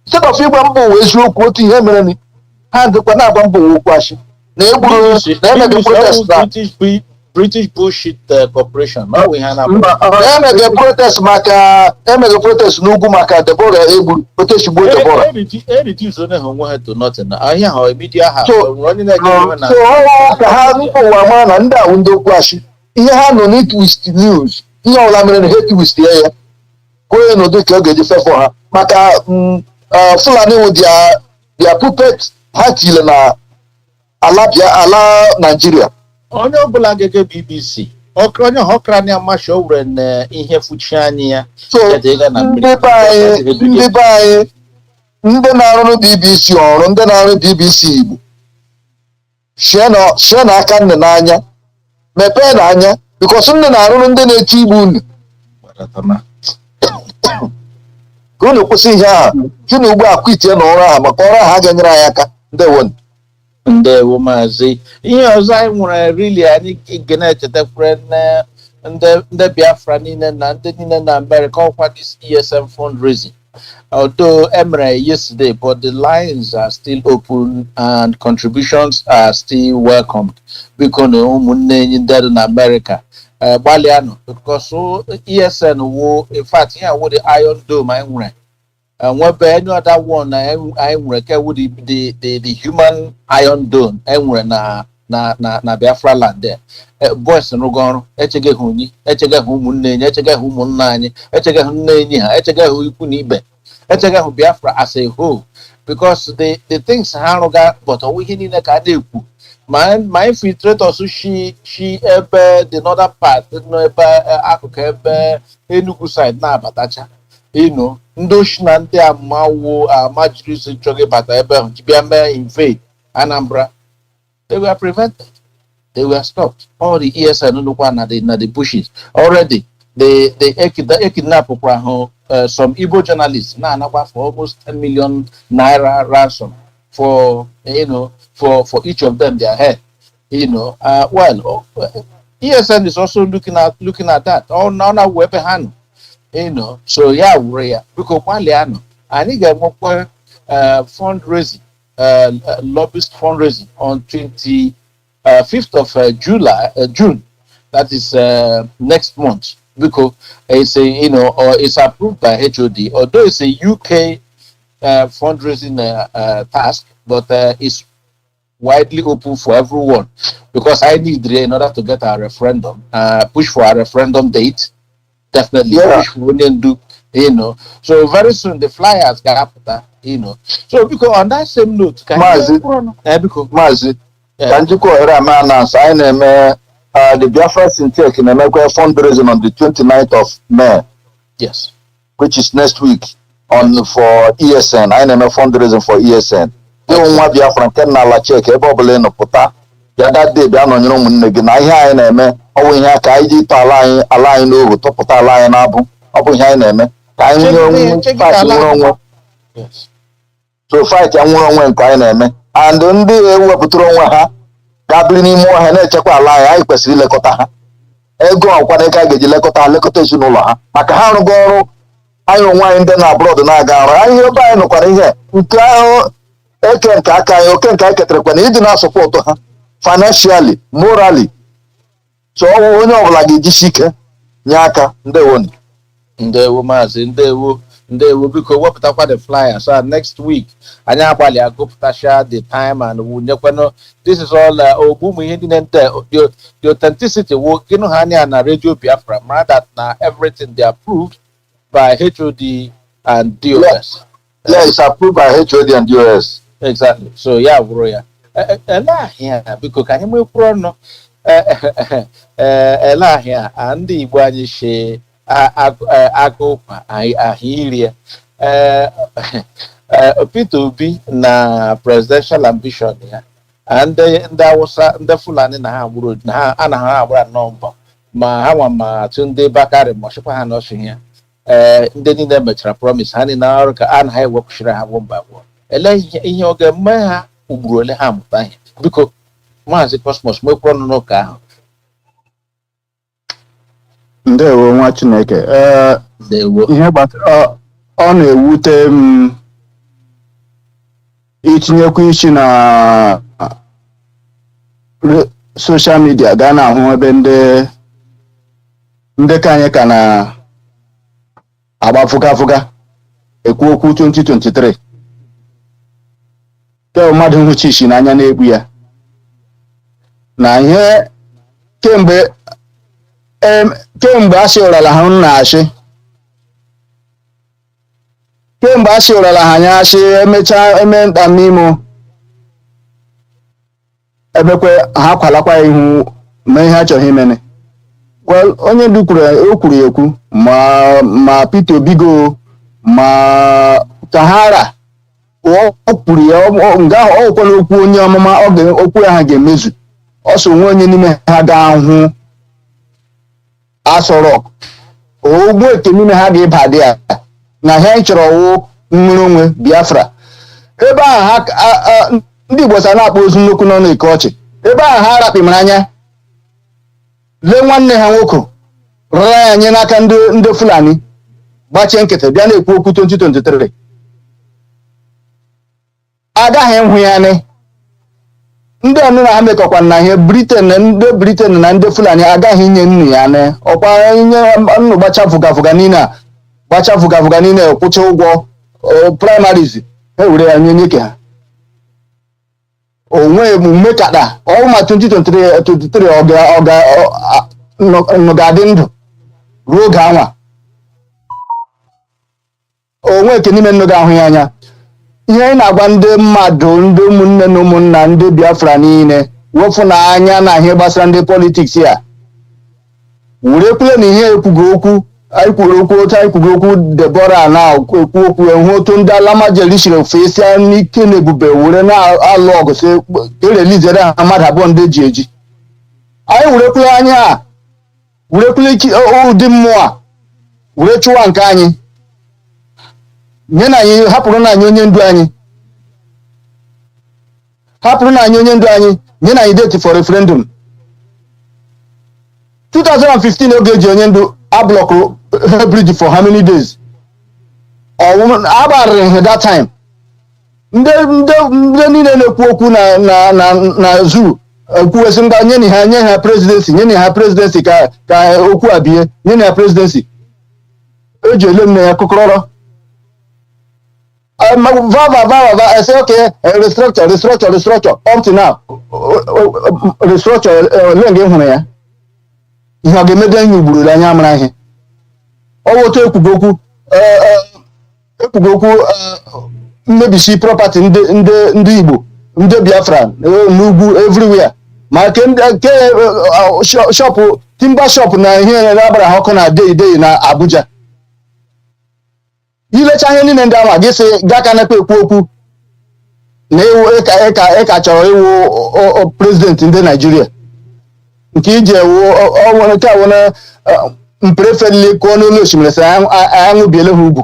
S2: instead of ịgba mba ụwa eziokwu otu ihe mere ni ha dịkwa na-agba mba ụwa okwu achị na egburu na emega protest na
S22: British bullshit corporation. No, we have
S2: emega protest maka emega protest n'ugwu maka Deborah egburu protest gbuo Deborah.
S22: Reduce only one to nothing. I hear how media have running
S2: again. So ka ha ụwa ma na ndị ahụ ndị okwu achị ihe ha nọ na twist news ihe ọbụla mere na ha twist ya onye n'ụdị ka ọ ga-eji fefọ ha maka Fulani wụ dia puppet ha tile na ala Nigeria.
S22: Onye ọbụla ga-ege BBC onye họkra na amasị o were na ihe fuchi anya ya
S2: ndị be anyị ndị na-arụ BBC ọrụ ndị na-arụ BBC Igbo shie na aka nne n'anya mepee n'anya because nne na-arụrụ ndị na-eti igbu unu ka unu kwụsị ihe ahụ unu ugbu a kwitie na ọrụ ahụ maka ọrụ ahụ a ga-enyere anyị aka
S22: ndewo maazị ihe ọzọ anyị nwere really anyị ga na-echetakwere ndị Biafra niile na ndị niile na America ọkwa this ESM fundraising although emere yesterday but the lines are still open and contributions are still welcomed biko na ụmụnne enyi ndị dị na America gbalịanụ because ESN wo in fact here wo the Iron Dome anyị nwere nwebe any other one I nwere ke wo the human Iron Dome enwere na Biafra land there boys nrụgo ọrụ echege ha onyi echege ha ụmụnne enyi echege ha ụmụnna anyị echege ha nne enyi ha echege ha ikwu na ibe echege ha Biafra as a whole because the things ha rụga but ọwụ ihe niile ka a na-ekwu my infiltrators she ebe the northern part no ebe akụkụ ebe Enugu side na-abatacha ndị oshi na ndị amawo amajiri isi chọrọ ịbata ebe ahụ ji bịa mee invade Anambra. They were prevented. They were stopped. All the ESN na the bushes already. They kidnapped some Igbo journalists now for almost 10 million naira ransom for for each of them their head. ESN is also looking at that. Oh now weapon hand. So yeah, we're because I need to more fundraising, lobbyist fundraising on 25th of June. That is next month because it's it's approved by HOD. Although it's a UK fundraising task, but it's widely open for everyone because I need in order to get a referendum, push for a referendum date. Definitely, push for do. So very soon the flyers got after, So because on that same note,
S2: Mazi, can you call the Biafrans in Tech in America fundraising on the 29th of May?
S22: Yes.
S2: Which is next week for ESN. I am fundraising for ESN. You want Biafran can na check a bubble in Pota. That day, down on your own again. I hear an oh, we have Kaiji align over top of a line abu. Up in Hine. Yes. So fight and one kind and then they were put on her. Gabbling more and check a lie. I personally lekota. Ego what I get lekota lekotation over. Makahano go. I don't mind then abroad and I got. I hear by no one here. Eken Kaka, you can take it when you do not support her financially, morally. So, we know like the Jishika, Nyaka, the one.
S22: In the woman's in the They will be co-worked up the flyer. So next week, and I go the time and this is all boom the authenticity working on and radio Biafra that now everything they approved by HOD and DOS.
S2: Yeah, it's approved by HOD and DOS.
S22: Exactly. So yeah, bro, yeah. Here because can you move no here and the one she ako ahiria P2B na presidential ambition ya and there was the Fulani na ha buru na ana ha abura number ma ha wa ma tunde bakare mo shipa ha no hia ndị niile mechara promise ha ni na ọrụ ka an ha ewepụchiri ha womba wo ele ihe oge mme ha ugburu ole ha mụta ihe biko Maazị Cosmos mekwuru n'ụka ahụ.
S8: Ndewo nwa Chineke ihe gbasara ọ na-ewute m itinyekwa isi na social media gaa na-ahụ ebe ndị ka anyị ka na agbafugafuga ekwu okwu 2023 ke mmadụ nhụchi isi n'anya na-egbu ya na ihe kemgbe asị ụrala ha na-achị kemgbe asị ụrala ha anya achị emechaa eme ntamimo ebekwe ha kwalakwa ihu ma ihe a chọghị imene onye ndu kwuru ekwu ma Peter Obigo ma Kahara o kwuru ya nga ahụ ọkwala okwu onye ọmụma okwu ya ha ga-emezu ọsọ nwe onye n'ime ha ga-ahụ asọrọ ogbu eke n'ime ha ga-ịba dị ya na ha chọrọ wụ nwere onwe Biafra ebe ahụ ndị Igbo sa na-akpọ ozu nnukwu nọ n'eke ọchị ebe ahụ ha rapịmara anya lee nwanne ha nwoke rara ya nye n'aka ndị Fulani gbachie nkịtị bịa na-ekwu okwu 2023 agaghị nhụ ya nị ndị ọnụ na ha mekọkwa na ihe ndị Britain na ndị Fulani agaghị inye nnu ya nị ọkwa nye nnu gbachafugafuga niile kwụcha ụgwọ primaries ha were ya nye nyeke ha onwe emume kada ọma 2023 ga-adị ndụ ruo oge anwa onwe eke n'ime nnu ga-ahụ ya anya ihe anyị na-agwa ndị mmadụ ndị ụmụnne na ụmụnna ndị Biafra niile wepụ na anya na ihe gbasara ndị politiks ya were kwule na ihe ekwugo okwu anyị kwuru okwu otu anyị kwugo okwu Deborah na-ekwu okwu ehu otu ndị Alamajeli siri ofesia n'ike na ebube were na-alụ ọgụ si erelizere ha mmadụ abụọ ndị eji eji anyị were kwule anya a were kwule ụdị mmụọ a were chụwa nke anyị nye na anyị hapụrụ na anyị onye ndu anyị nye na anyị date for referendum 2015 oge eji onye ndu ablọkụ bridge for how many days agbarịrị ihe that time ndị niile na-ekwu okwu na zoo ekwuwesị nga nye ha presidency ka okwu abie nye na ya presidency eji ele m na ya kụkọrọ I say okay, restructure up to now restructure lenge hụrụ ya ihe ọ ga-emede anyị ugboro anya amara ihe ọwụta ekwugo okwu mmebisi property ndị Igbo ndị Biafra n'ugwu everywhere ma nke shop timber shop na ihe na-agbara ha ọkụ na dey na Abuja ilecha ihe niile ndị ahụ gị sị gaa ka na-ekpe ekwu okwu na ịka chọrọ ịwụ prezidenti ndị Naijiria nke iji ewu nke awụ na mperefeli kụọ n'olu osimiri sị aṅụ biele ha ugwu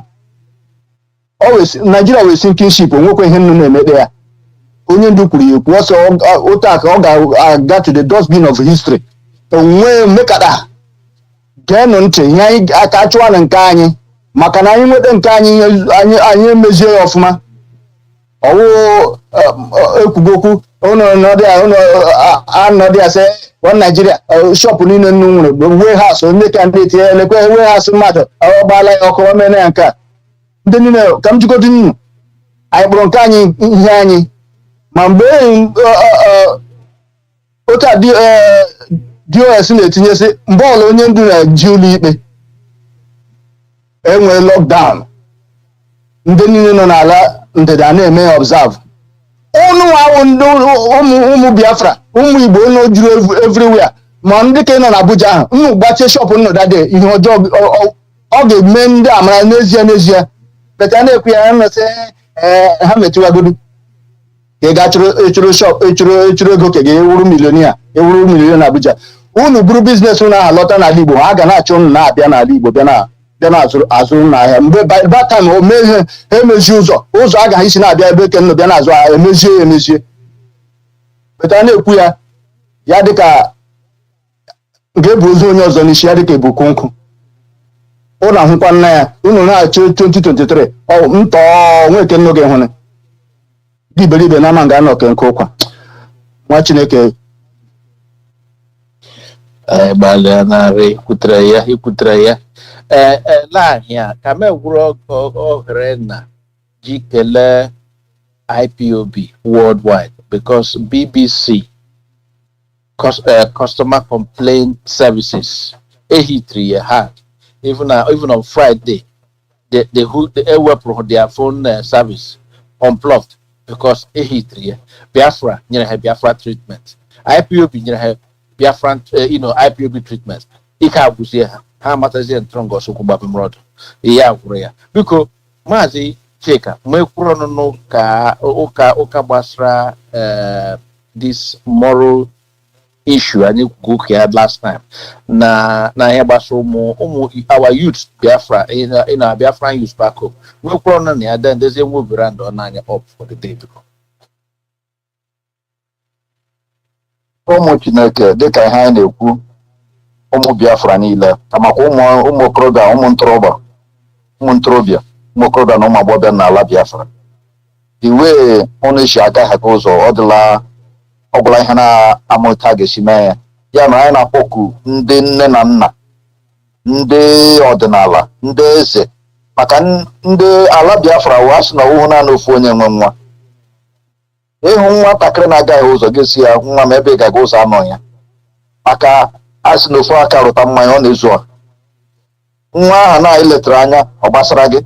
S8: Naijiria wee sinking onwekwa ihe nnu na-emede ya onye ndu kwuru ya ekwu ọsọ otu a ka ọ ga-aga to the dustbin of history onwe mmekada geenụ ntị ihe anyị aka chụwa na nke anyị maka na anyị nweta nke anyị emezie ya ọfụma ọwụ ekwugo okwu anọdị ya sị Nigeria shọpụ niile nnu nwere warehouse ndị ka ndị etinye elekwe warehouse mmadụ ọgbaala ya ọkụ omena ya nke a
S2: ndị niile ka m jikọta nnu anyị kpụrụ nke anyị ihe anyị ma mgbe otu a DOS na-etinyesị mgbe ọla onye ndu na-eji ụlọ ikpe enwee lockdown ndị niile nọ n'ala ndịda na-eme observe ụnụ awụ ndị ụmụ Biafra ụmụ Igbo nọ juru everywhere ma ndị ka nọ n'Abuja ahụ nnụ gbachie shọpụ nnọdade ihe ọjọọ ọ ga-eme ndị amara n'ezie beta na-ekwu ya nnọsị ha metiwagodu ka ị ga chụrụ shọp echụrụ ego ka ga-ewuru milion Abuja unu bụrụ biznes unu aha lọta n'ala Igbo ha ga na-achọ unu na-abịa n'ala Igbo bịa na-azụ n'ahịa mgbe batam o mee ihe ha emezi ụzọ agaghị isi na-abịa ebe ke nnụ bịa na-azụ ahịa emezie beta na-ekwu ya dịka ga-ebu ozu onye ọzọ n'isi ya dịka ebu nkụ ụnụ ahụkwa nna ya unu na-achọ 2023 ntọ nweke nnụ ga-ehụnụ dị iberibe na ama nga anọ ke nke ụkwa nwa Chineke
S22: gbalịa narị ikwutere ya laahịa ka m egwuru ohere na ji kelee IPOB worldwide because BBC customer complaint services ehitri hard even on Friday they ewepụrụ their phone service unplugged because ehitri Biafra nyere ha Biafra treatment IPOB nyere ha Biafran IPOB treatment ike agwụzie ha amatazie ntụrụngọ sokwu gbapemrọdụ ihe agwụrụ ya biko Mazi Chika mekwuru ọnụnụ ka ụka gbasara this moral issue anyị kwugo ka last time na ihe gbasara ụmụ our youth Biafra in our Biafran youth back home mekwuru ọnụ na ya then there's a movie brand on anya up for the day biko
S2: ụmụ Chineke dịka ihe anyị na-ekwu ụmụ Biafra niile amakwa ụmụ okorobịa ụmụ ntorobịa ụmụ okorobịa na ụmụ agbọghọbịa n'ala Biafra iwe ụnụ si agaghị ụzọ ọgwụla ihe na-amụta ga-esi mee ya na anyị na-akpọku ndị nne na nna ndị ọdịnala ndị eze maka ndị ala Biafra wee sị na ọwụhụ naanị ofu onye nwe nwa ịhụ nwatakịrị na-agaghị ụzọ ga-esi ya nwa ma ebe ị gaga ụzọ anọ ya maka a sị na ofu aka rụta mmanya ọ na-ezu a nwa ahụ na-eletara anya ọ gbasara gị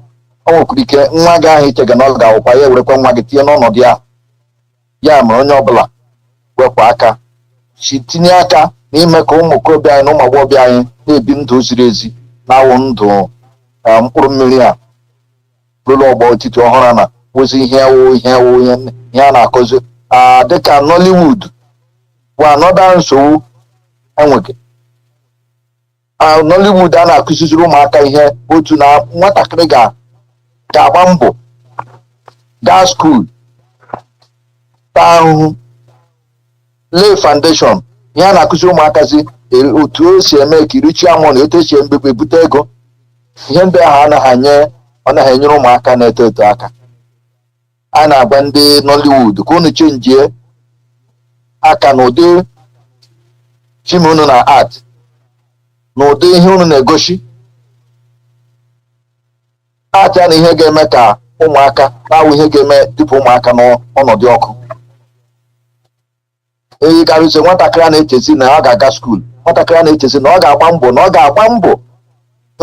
S2: ọ nwekwara ike nwa gị ahụ iche ga na ọ ga-awụkwa ya ewerekwa nwa gị tinye n'ọnọdụ ahụ ya mere onye ọbụla wepụ aka tinye aka n'ime ka ụmụ okorobịa anyị na ụmụ agbọghọbịa anyị na-ebi ndụ ziri ezi na-awụ ndụ mkpụrụ mmiri a lụlụ ọgbọ etiti ọhụrụ na ozi ihe a na-akụzi dịka Nollywood bụ anọda nsogbu enweghị Nollywood a na-akụziziri ụmụaka ihe otu na nwatakịrị ga-agba mbọ gaa skuul taa ahụhụ lay foundation ihe a na-akụziri ụmụaka zi otu o si eme ka irichi amụ na etu esi ebute ego ihe ndị ahụ ọ naghị enyere ụmụaka na-eto eto aka a na-agba ndị Nollywood ka unu chenjie aka n'ụdị fim unu na art n'ụdị ihe unu na-egosi art ya na ihe ga-eme ka ụmụaka na-awụ ihe ga-eme tupu ụmụaka n'ọnọdụ ọkụ eyi karịsị nwatakịrị a na-echezi na ọ ga-aga skuul nwatakịrị a na-echezi na ọ ga-agba mbọ na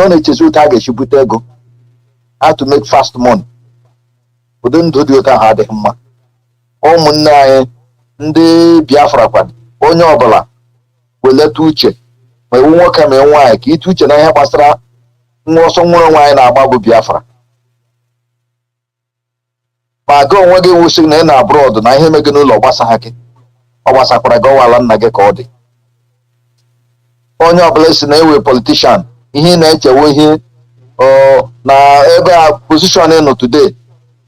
S2: ọ na-echezi ụtọ a ga-esi bute ego how to make fast money ụdị ndụ dị ụtọ ahụ adịghị mma ụmụnne anyị ndị Biafra kwado onye ọbụla weleta uche ma iwu nwoke ma nwaanyị ka ite uche na ihe gbasara ọsọ nwere nwaanyị na-agba bụ Biafra ma gị onwe gị wụsị na ị na abroad na ihe megị n'ụlọ gbasagha gị ọ gbasakwara gị ọwala nna gị ka ọ dị onye ọbụla si na ewe politishan ihe na-echewe ihe na ebe a pozishọn ị nọ today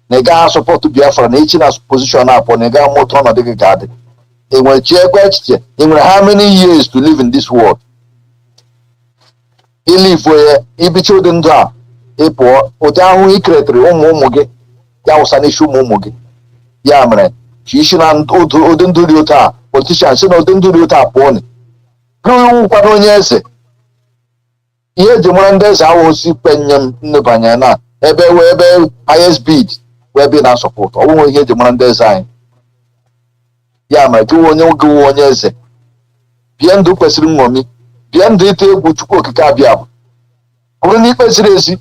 S2: na ị gaghị asọpọtụ Biafra na echi na pozishọn apụ na ị gaghị mụtụ ọnọdụ gị ga-adị ị nwere chi ekwe echiche ị nwere how many years to live in this world ilifu ya ibicha ụdị ndụ a ịpụọ ụdị ahụhụ ikeretịrị ụmụ gị ya wụsa n'isi ụmụ gị ya mere ka isi na ụdị ndụ dị ụtọ a politishan si na ụdị ndụ dị ụtọ a pụọ ni kwado onye eze ihe eji mara ndị eze ahụ osi kpenye m nnebanye na ebe highest bid wee be na support ọ bụghị ihe eji mara ndị eze anyị ya ma jụwa onye eze bie ndụ kwesịrị nṅomi bie ndụ ịtụ egwu Chukwu okike abịa bụ bụrụ na ikpe ziri ezi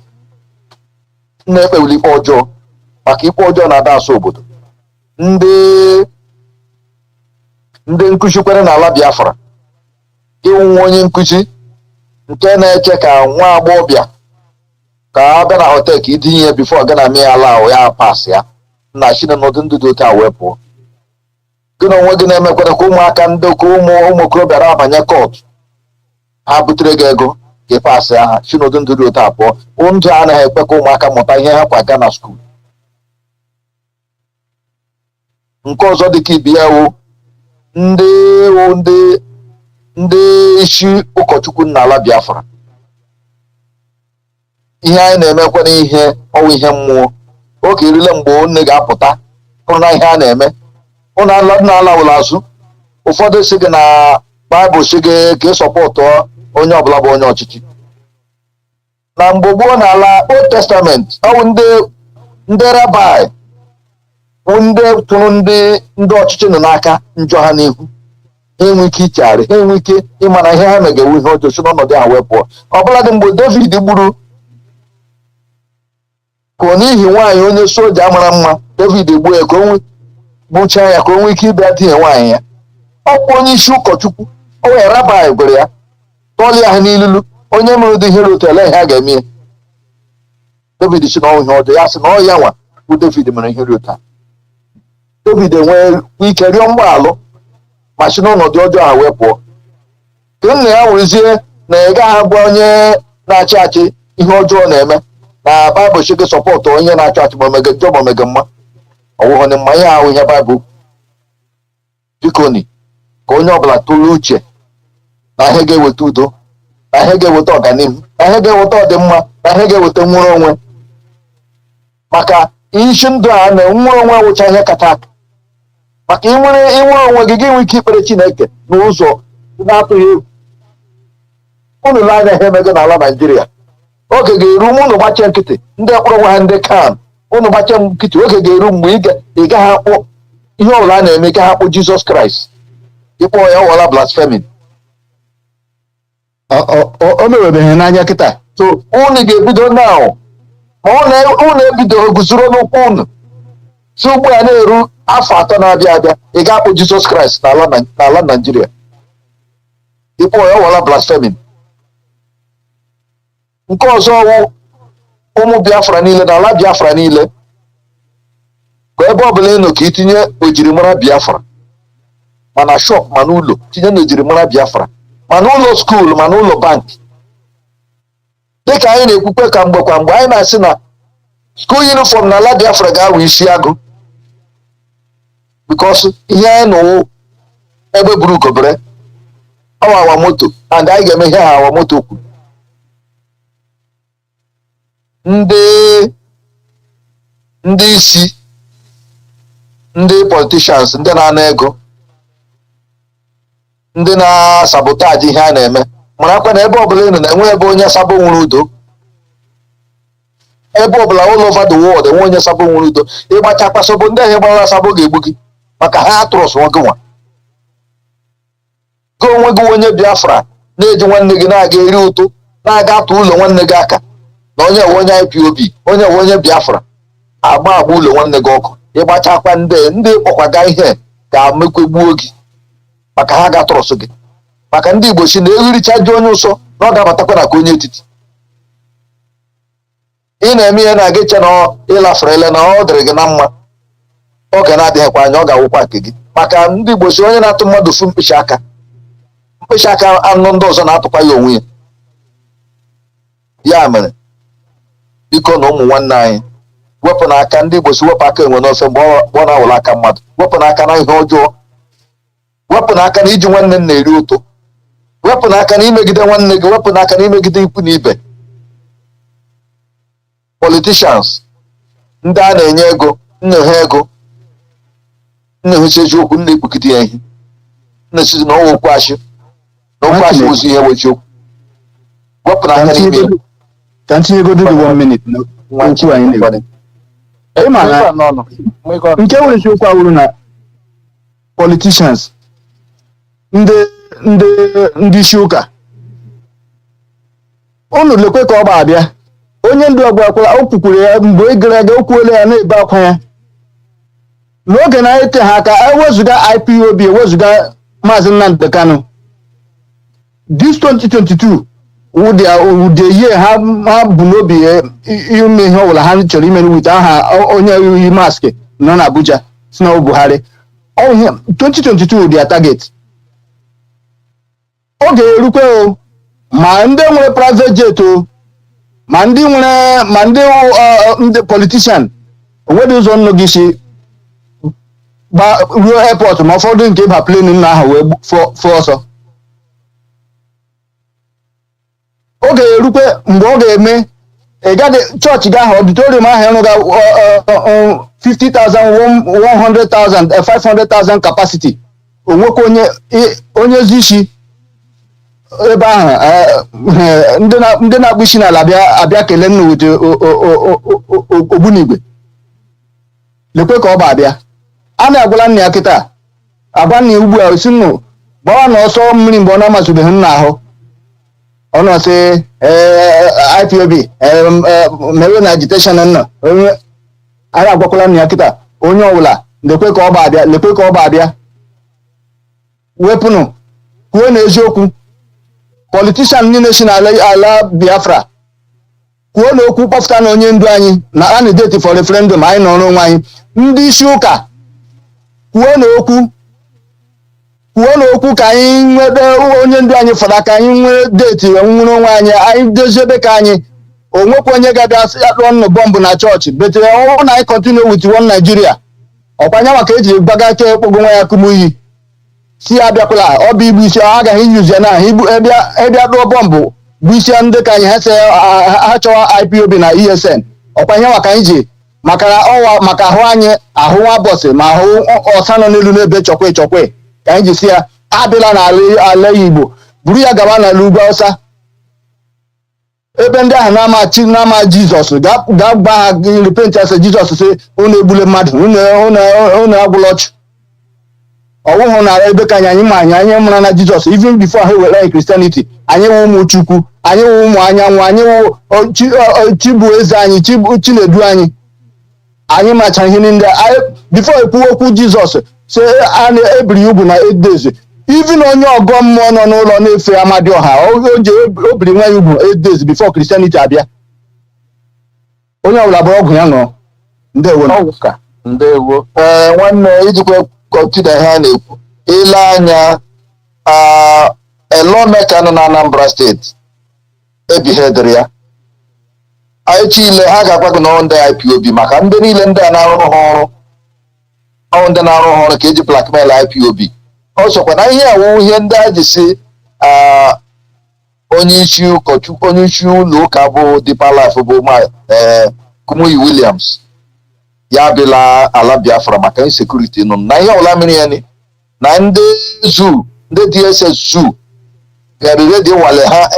S2: na-ekpewuli ikpe ọjọọ maka ikpe ọjọọ na-ada asụ obodo ndị nkụzi kwere n'ala Biafra ịnwụ onye nkụzi nke na-eche ka nwa agbọghọbịa ka a bịa na họtel ka idinye ya bifo ga na mee ala ahụ ya pas ya na chine n'ụdị ndụ dị otu a wee pụọ gị na onwe gị na-emekwara ka ụmụaka ndị ka ụmụ okorobịa na-abanye kọtụ ha butere gị ego ka ị pasị aha si n'ụdị ndụ dị otu a pụọ ndụ anaghị ekwe ka ụmụaka mụta ihe ha kwa gaa na skuul nke ọzọ dị ka ibi ya wụ ndị isi ụkọchukwu n'ala Biafra ihe anyị na-emekwa n'ihe ọwụ ihe mmụọ oge erile mgbe nne ga-apụta hụrụ na ihe a na-eme ụnụ na-alawụla azụ ụfọdụ si gị na Baịbụl si gị ka ị sọpọtụ onye ọbụla bụ onye ọchịchị na mgbe gboo n'ala Old Testament ọwụ ndị rabai bụ ndị tụrụ ndị ọchịchị nọ n'aka njọ ha n'ihu ha enwe ike ichegharị ha enwe ike ịma na ihe ha megewu ihe ọjọọ si n'ọnọdụ ha wee pụọ ọbụladị mgbe David gburu ka n'ihi nwaanyị onye soja mara mma David gbuo ya ka o gbuchaa ya ka o nwee ike ịbịa tinye nwaanyị ya ọkwa onye isi ụkọchukwu o wee rabai gwere ya tọọlịa ha n'ilulu onye mere ụdị ihe otu ele ihe a ga-eme ya David si na ihe ọjọọ ya sị na ọ ya nwa bụ David mere ihe otu a David enwee ike rịọ mgbaalụ ma si n'ọnọdụ ọjọọ ha wee pụọ ka nna ya werezie na ị gaghị agwa onye na-achị achị ihe ọjọọ na-eme na Baịbụl si gị sọpọtụ onye na-achị achị ma omege njọ ma omege mma ọwụghọ na mma ihe ahụ ihe Baịbụl bikoni ka onye ọbụla tụrụ uche na ihe ga-eweta udo na ihe ga-eweta ọganihu na ihe ga-eweta ọdịmma na ihe ga-eweta nwere onwe maka isi ndụ a na nwere onwe awụcha ihe kacha aka maka inwere onwe gị ga-enwe ike ikpere Chineke n'ụzọ na-atụghị egwu unu lee anya ihe emego n'ala Naijiria oge ga-eru mgbe unu gbache nkịtị ndị mkpụrụ nwa ha ndị kan unu gbache nkịtị oge ga-eru mgbe ị gaghị akpọ ihe ọbụla a na-eme gaghị akpọ Jizọs Kraịst ịkpọ ya ọwala blasphemy o mewebeghị n'anya kịta so unu ga-ebido now ma unu ebido guzoro n'ụkwụ unu si ugbu a na-eru afọ 3 na-abịa abịa ị ga-akpọ Jizọs Kraịst n'ala Naijiria ịkpọ ya ọwala blasphemy nke ọzọ ọwụ ụmụ Biafra niile na ala Biafra niile ka ebe ọbụla ị nọ ka itinye ojirimara Biafra mana shop ma n'ụlọ tinye na ojirimara Biafra ma n'ụlọ skuul ma n'ụlọ bankị dịka anyị na-ekwukwe ka mgbe anyị na-asị na skuul yunifọm na ala Biafra ga-awụ isi agụ bikos ihe anyị nụwụ ebe buru ugobere awa moto and anyị ga-eme ihe ha awa moto kwuru ndị isi ndị politicians ndị na-ana ego ndị na-sabotaji ihe a na-eme marakwa na ebe ọbụla ị nọ na-enwe ebe onye sabo nwere udo ebe ọbụla all over the world enwe onye sabo nwere udo ịgbachakwa sobo ndị ahụ gbara sabo ga-egbu gị maka ha atụrụsụ gị nwa gị onwe gị onye Biafra na-eji nwanne gị na-aga eri ụtụ na-aga atụ ụlọ nwanne gị aka na onye onye IPOB onye Biafra agba ụlọ nwanne gị ọkụ ịgbachakwa ndị kpọkwaga ihe ga-emekwegbuo gị maka ha ga-atụrụsụ gị maka ndị Igbo si na ehiricha ji onye ụsọ na ọ ga-abatakwa na ka onye etiti ị na-eme ihe na-aga iche na ịlafere ele na ọ dịrị gị na mma oge na-adịghịkwa anya ọ ga-awụkwa nke gị maka ndị Igbo si onye na-atụ mmadụ fu mkpịsị aka anụ ndị ọzọ na-atụkwa ya onwe ya mere biko na ụmụ nwanne anyị wepụ n'aka ndị Igbo si wepụ aka enwe n'ofe mgbe ọ na-awụla aka mmadụ wepụ n'aka na ihe ọjọọ wepụ n'aka na iji nwanne m na-eri ụtụ wepụ n'aka na imegide nwanne gị wepụ n'aka na imegide ikwu na ibe politicians ndị a na-enye ego nnyehe ego nnyehechi eziokwu nna ekpukide ya ihe nnesizi na ọwa okwu achị na okwu achị ozi ihe wechi okwu wepụ n'aka n'ime
S4: Can you go do the 1 minute? okwu anyị na-ekwu. Ịma na nke nwere isiokwu awụrụ na politicians ndị isi ụka unu lekwe ka ọ bụ abịa onye ndu agwakwala o kwukwuru ya mgbe gara aga o kwuola ya na-ebe akwa ya n'oge na-ete ha aka ewezụga IPOB ewezụga Mazi Nnamdi Kanu this 2022 ụdị ihe ha bụ n'obi ime ihe ọbụla ha chọrọ ime wit aha onye yi maskị nọ n'Abuja si na Buhari 2022 dị target ọ ga-erukwe o ma ndị nwere private jet o ma ndị politician onwedị ụzọ nnụ gị si ruo airport ma ụfọdụ nke ịba plane nna ahụ wee fụọ ọsọ ọ ga-erukwe mgbe ọ ga-eme ịgadị chọọchị gị ahụ auditorium ahụ ịrụga 50,000 100,000 500,000 capacity onwekwa onye ezi isi ebe ahụ ndị na-akpụ isi n'ala abịa kelee nna wete ogbunigwe lekwe ka ọ bụ abịa a na-agwala nna ya kịta agwa nna ya ugbu a si nnụ gbawa na ọsọ mmiri mgbe ọ na-amazubeghị nna ahụ ọ nọsị IPOB mewe na agitation nọ a na-agwakwala nna ya kịta onye ọbụla lekwe ka ọ bụ abịa lekwe ka ọ bụ abịa wepụnụ kwuo na eziokwu politician niile si n'ala Biafra kwuo na okwu kpọpụta na onye ndu anyị na candidate for referendum anyị nọrọ onwe anyị ndị isi ụka kwuo na okwu ka anyị nweta onye ndu anyị fọrọ ka anyị nwee deeti nwere onwe anyị dozie ebe ka anyị onwekwa onye ga-abịa akpọ nnụ bọmbụ na chọọchị betere ọhụrụ na anyị continue with one Nigeria ọkwanye maka eji gbaga aka ekpogo nwa ya kumu iyi si ya bịakwala ọ bụ igbu isi ọ agaghị iyuzi ya na ịbịa dụọ bọmbụ bụ isi ndị ka anyị ha chọwa IPOB na ESN ọkwanye maka anyị ji maka ahụ anyị ahụ nwa bọsị ma ahụ ọsa nọ n'elu n'ebe chọkwe ka anyị ji si ya abịala n'ala Igbo buru ya gaba n'ala ugwu Hausa ebe ndị ahụ na-ama Jizọs ga gba ha repent ase Jizọs sị unu egbule mmadụ unu agwụla ọchụ ọwụhụ na ebe ka anyị ma anyị mụrụ na Jizọs even before ha were anyị Christianity anyị wụ ụmụ Chukwu anyị wụ ụmụ anyanwụ anyị wụ Chibu eze anyị Chinedu anyị macha ihe ndị before ekwuwe okwu Jizọs sị a na-ebiri ugwu na 8 days even onye ọgọ mmụọ nọ n'ụlọ na-efe Amadioha o biri nwa ya ugwu 8 days before Christianity abịa onye ọbụla bụ ọgwụ ya ṅụọ
S2: ndewo nwanne ijikwa kọntida ihe a na-ekwu ile anya elomeka nọ na Anambra steeti ebighedịrị ya echi ile ha ga-agwa gị na ndị IPOB maka ndị niile ndị a na-arụ ha ọrụ ndị na-arụ ha ọrụ ka eji blackmail IPOB ọ sokwa na ihe awụ ihe ndị a ji si onye isi ụkọchukwu onye isi ụlọ ụka bụ Deeper Life bụ Kumuyi Williams ya abịala ala Biafra maka insekuriti nọ na ihe ọbụla mere ya ni na ndị ndị DSS zoo ga-erere dị wale ha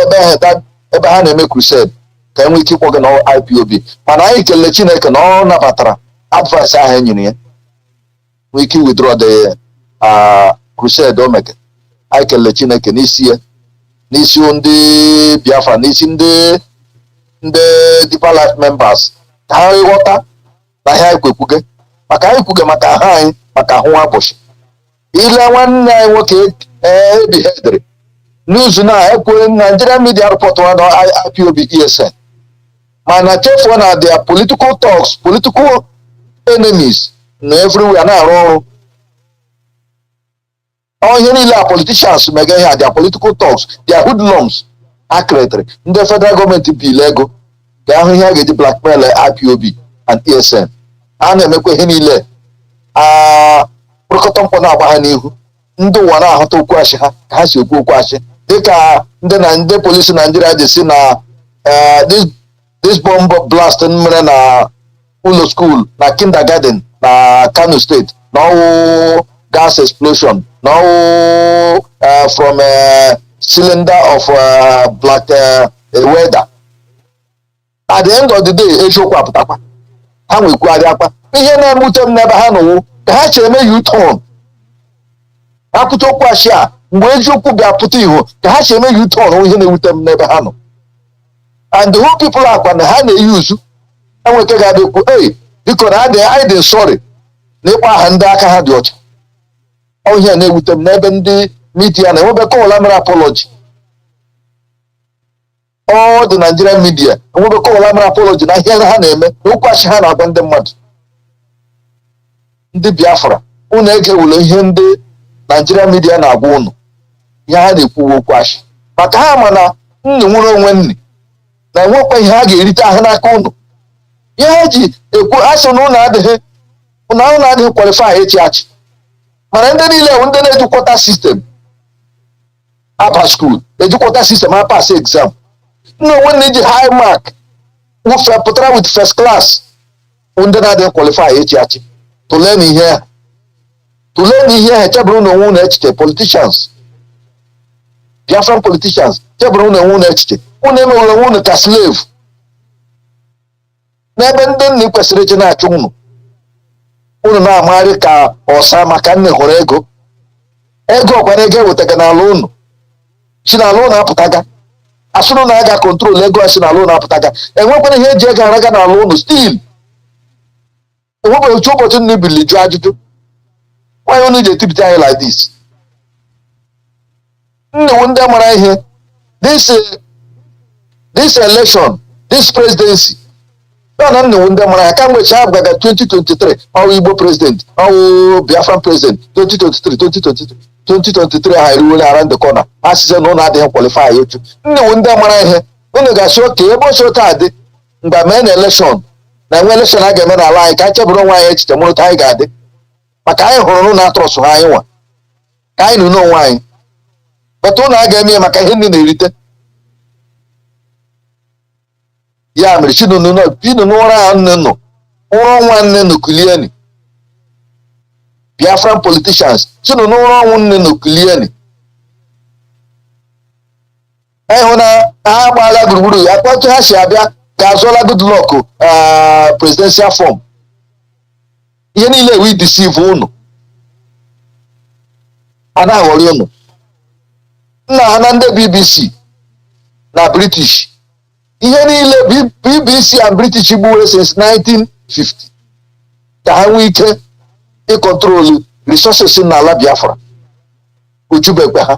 S2: ebe ha na-eme crusade ka enwee ike ịkpọ gị na IPOB mana anyị kelele Chineke na ọ nabatara advice ahụ e nyere ya nwee ike withdraw the crusade o mege anyị kelele Chineke n'isi ndị Biafra n'isi ndị Deeper Life members ka ha ghọta na ihe anyị kwekwuge maka anyị kwuge maka ahụ anyị maka ahụ abụchi ile nwanne anyị nwoke ebighedịrị n'izu na ekwe Nigeria media report na IPOB ESN mana chefuo na their political talks political enemies na everywhere na-arụ ọrụ ihe niile a politicians mega ihe their political talks their hoodlums akretịrị ndị federal gọọmenti bill ego ga ahụ ihe a ga-eji blackmail IPOB and ESN a na-emekwa ihe niile kpụrụkọta mkpọ na-agba ha n'ihu ndị ụwa na-ahụta okwu achị ha ka ha si ekwu okwu achị dịka ndị polisi Naijiria ji si na this bomb blast mere na ụlọ school na kindergarten na Kanu State na ọwụ gas explosion na ọwụ from a cylinder of black weather at the end of the day eziokwu apụtakwa ha nwekwari akwa ihe na-emute m n'ebe ha nọwo ka ha chere eme U-turn apụta okwu achị a mgbe eziokwu bịa pụta ihu ka ha chere eme U-turn ihe na-ewute m n'ebe ha nọ and the whole people akwa na ha na-eyuzu enweke ga-abịa ekwu biko na anyị dị sorry na ịkpọ aha ndị aka ha dị ọcha ihe na-ewute m n'ebe ndị midia na-enwebe kọwala mere apology all the Nigerian media enwebe kọwala mere apology na ihe ha na-eme na okwu achị ha na-agwa ndị mmadụ ndị Biafra unu egewule ihe ndị Nigerian media na-agwa unu ihe ha na-ekwu okwu achị maka ha ma na nne nwere onwe nne na enwekwa ihe ha ga-erite ahụ n'aka unu ihe ha ji ekwu asị na unu adịghị kwalifai ịchị achị mana ndị niile bụ ndị na-ejikwọta sistem apa skuul ejikwọta sistem apas exam nna onwe na iji high mark wụfe pụtara with first class ndị na-adịghị kwalifai ịchị achị tụlee na ihe ha chebụrụ na onwe unu echiche politicians Biafran politicians chebụrụ na onwe unu echiche unu emewere onwe unu ka slave n'ebe ndị nna kwesịrị ịchị na-achụ unu na-amagharị ka ọsa maka nne hụrụ ego ọkwara ego ewetaga n'ala unu si n'ala unu apụtaga asụrụ na aga kontrol ego si n'ala unu apụtaga enwekwana ihe eji ego araga n'ala unu stil enwebeghị otu ụbọchị nna ibili jụọ ajụjụ nwanyị unu ji etipụta anyị like this nnewu ndị mara ihe this election this presidency na nnewu ndị mara ya ka mgbe chi abụgaga 2023 ọwụ Igbo president ọwụ Biafran president 2023 ha eriwele around the corner ha size na ụlọ adịghị kwalifai otu nnewu ndị mara ihe unu ga-asị oke ebe oche taa dị mgbe mee na elekshọn na enwe elekshọn a ga-eme n'ala anyị ka anyị chebụrụ onwe anyị echiche mụrụ anyị ga-adị maka anyị hụrụ n'ụlọ atụrụsụ ha anyị nwa ka anyị nụ n'onwe anyị bata ụlọ a ga-eme ya maka ihe ndị na-erite ya mere chinunu n'ụra nne nọ ụra ọnwa nne nọ kulieni Biafran politicians chinunu n'ụra ọnwụ nne nọ kulieni ịhụ na ha gbaala gburugburu ya kpọtụ ha si abịa ka azụọla Goodluck presidential form ihe niile we deceive unu a na-aghọrị unu nna ha na ndị BBC na British ihe niile BBC and British gbuwere since 1950 ka ha nwee ike ịkọntrolu resources n'ala Biafra ojubekwe ha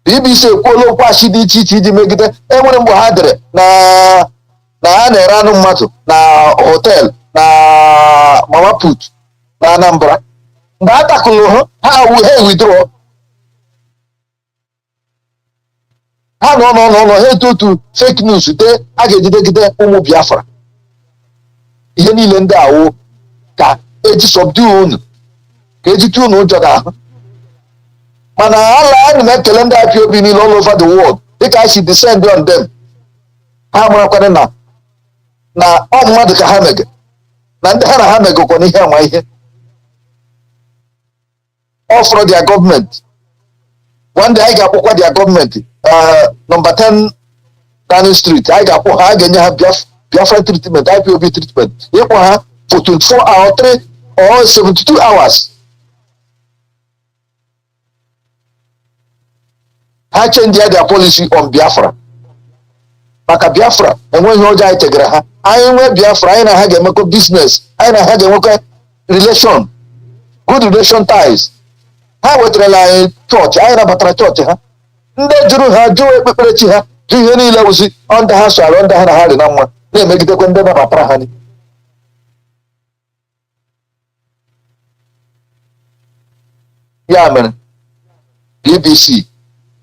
S2: BBC ekwuola okwu achị dị iche iche iji megide enwere mgbe ha dere na ha na-ere anụ mmadụ na họtel na Mama Put na Anambra mgbe a takụlụ ha withdraw ha nọ ha etu otu fake news dee a ga-ejidegide ụmụ Biafra ihe niile ndị awụ ka eji subdue unu ka ejite unu ụjọ n'ahụ mana anyị na-ekele ndị IPOB niile all over the world dịka anyị si descend on them ha marakwana na ọ mmadụ ka ha mege na ndị ha na ha megokwana ihe ama ihe all for their government one day anyị ga-akpọkwa their government number 10 Kanu Street anyị ga-akpọ ha a ga-enye ha Biafra treatment IPOB treatment ịkpọ ha for 24 hours 3 or 72 hours ha change their policy on Biafra maka Biafra enweghị ọjọọ anyị tegara ha anyị nwee Biafra anyị na ha ga-emekọ business anyị na ha ga-enwekọ relation good relation ties ha wetarala anyị chọọchị anyị nabatara chọọchị ha ndị jụrụ ha jụọ ekpekperechi ha jụ ihe niile wụzi ndị ha so arụ ndị ha na ha dị na mma na-emegidekwa ndị nabatara ha ya mere BBC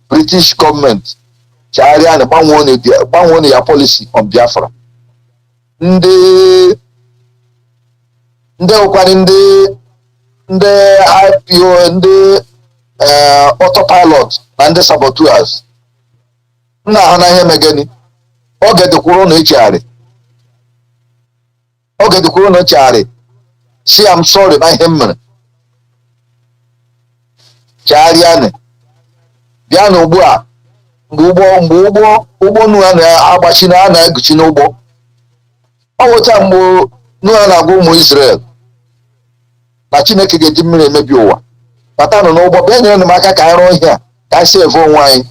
S2: British government chagharịa na gbanwee ya policy on Biafra ndị ụkwara ndị IPO ndị autopilot na ndị saboteurs nna ha na ihe megani oge dịkwuru na echegharị si am sorry na ihe m mere chagharịa bịa na ugbu a mgbe ụgbọ Noa na-agbachi na a na-eguchi n'ụgbọ. Ọ wụcha mgbe Noa na-agwa ụmụ Israel na Chineke ga-eji mmiri emebi ụwa, batanụ n'ụgbọ bịa nyere m aka ka anyị rụọ ihe a ka anyị si efe onwe anyị.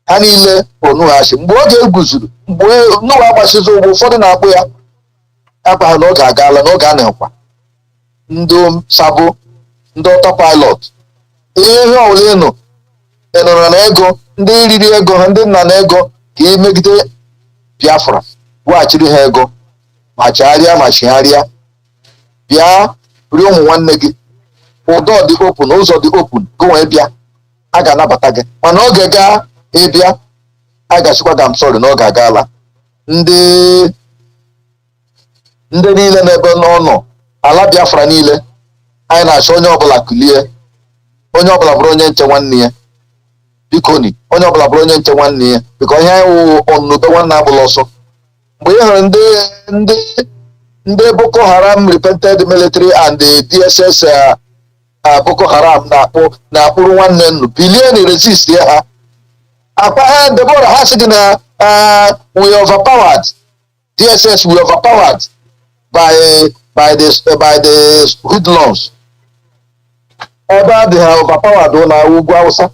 S2: Ha niile bụ Noa. Mgbe oge eguzuru, mgbe Noa agbasizi ụgbọ, ụfọdụ na-akpụ ya akpa ha n'oge agaala, n'oge a na-ekwa ndị sabo, ndị ọtọpilot, ihe ọbụla ịnụrụ na ego, ndị riri ego ha, ndị nna na ego ka imegide Biafra, weghachiri ha ego ma chegharịa ma chigharịa, bịa rie ụmụ nwanne gị, ụdọ dị opun, ụzọ dị opun, gị wee bịa, a ga-anabata gị. Mana oge gaa ịbịa, a ga-achịkwa gị amsọrị n'oge agaala. Ndị niile n'ebe n'ọnọ ala Biafra niile, anyị na-achọ onye ọbụla kulie, onye ọbụla bụrụ onye nche nwanne ya. Biko ni onye ọbụla bụrụ onye nche nwanne ya, biko ihe anyị wụ ọnụbe nwanne agbụla ọsọ. Mgbe ị hụrụ ndị Boko Haram repented military and the DSS Boko Haram na-akpụrụ nwanne nnu, bilie na resist ha. Akpa ha Deborah ha sị gị na we overpowered, DSS we overpowered by the hoodlums. Ebe a dị ha overpowered na ugwu Hausa,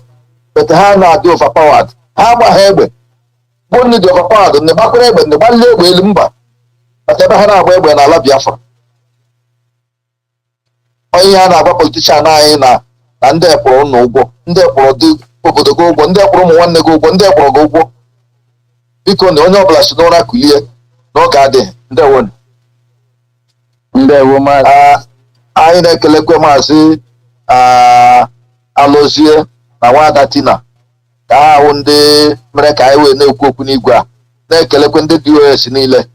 S2: but ha na-adị overpowered. Ha agba ha egbe, bụ ndị dị overpowered, ndị gbakwara egbe, ndị gbalị egbe elu mba, maka ebe ha na-agba egbe n'ala Biafra. Onye ha na-agba politishan anyị na ndị ekpọrọ ụnụ ụgwọ, ndị ekpọrọ dị obodo gị ụgwọ, ndị ekpọrọ ụmụ nwanne gị ụgwọ, ndị ekpọrọ gị ụgwọ. Biko na onye ọbụla si n'ụra kulie n'oge adịghị. Ndewo maazị. Anyị na-ekelekwe maazị Alụzie na Nwada Tina ka ha hụ ndị mere ka anyị wee na-ekwu okwu n'igwe a. Na-ekelekwe ndị DOS niile,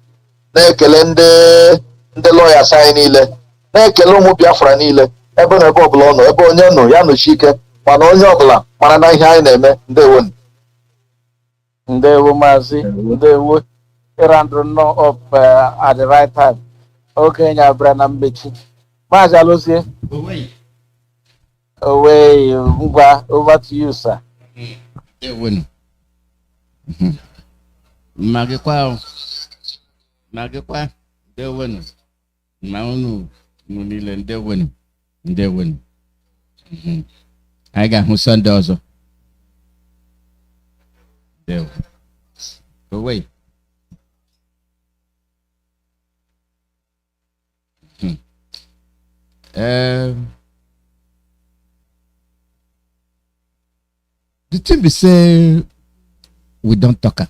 S2: na-ekele ndị lawyers anyị niile, na-ekele ụmụ Biafra niile, ebe na ebe ọbụla ọ nọ, ebe onye nọ ya nọchi ike, mana onye ọbụla mara na ihe anyị na-eme.
S22: Ndewo maazị, ndewo ịrandụ nnọọ up at the right time. Oge nya abịara na mmechi. Maazị Alụzie. Away, over to you, sir.
S5: Magekwa, ndewenu. Maunu, munile ndewenu. I got who son does. There. Away. The thing we say, we don't talk.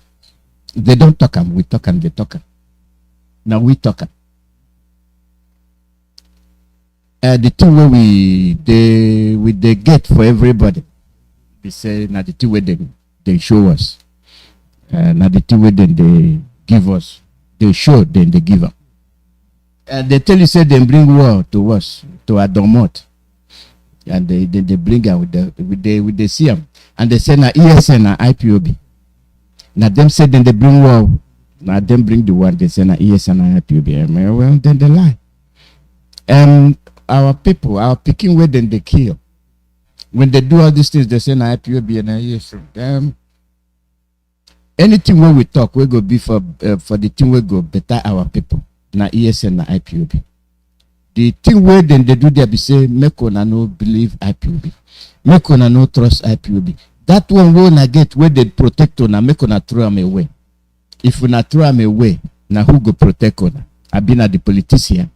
S5: They don't talk, we talk, they talk. Now we talk. The thing where they get for everybody, they say, now the thing where they show us. Now the thing where they give us. They show, then they give up. They tell you, say, they bring war to us, to Adomot. And they bring out with the CM. And they say, na ESN, na IPOB. Now them say, then they bring war. Now them bring the war, they say, na ESN, na IPOB. Well, then they lie. Our people, our picking where then they kill. When they do all these things, they say, na IPOB and ESN. Anything when we talk, we go be for the thing we go better our people. Na ESN, na IPOB. The thing where then they do there be say, make una no believe IPOB. Make una no trust IPOB. That one we na get where they protect una, make una throw them away. If una throw them away, na who go protect una? I been at the politician.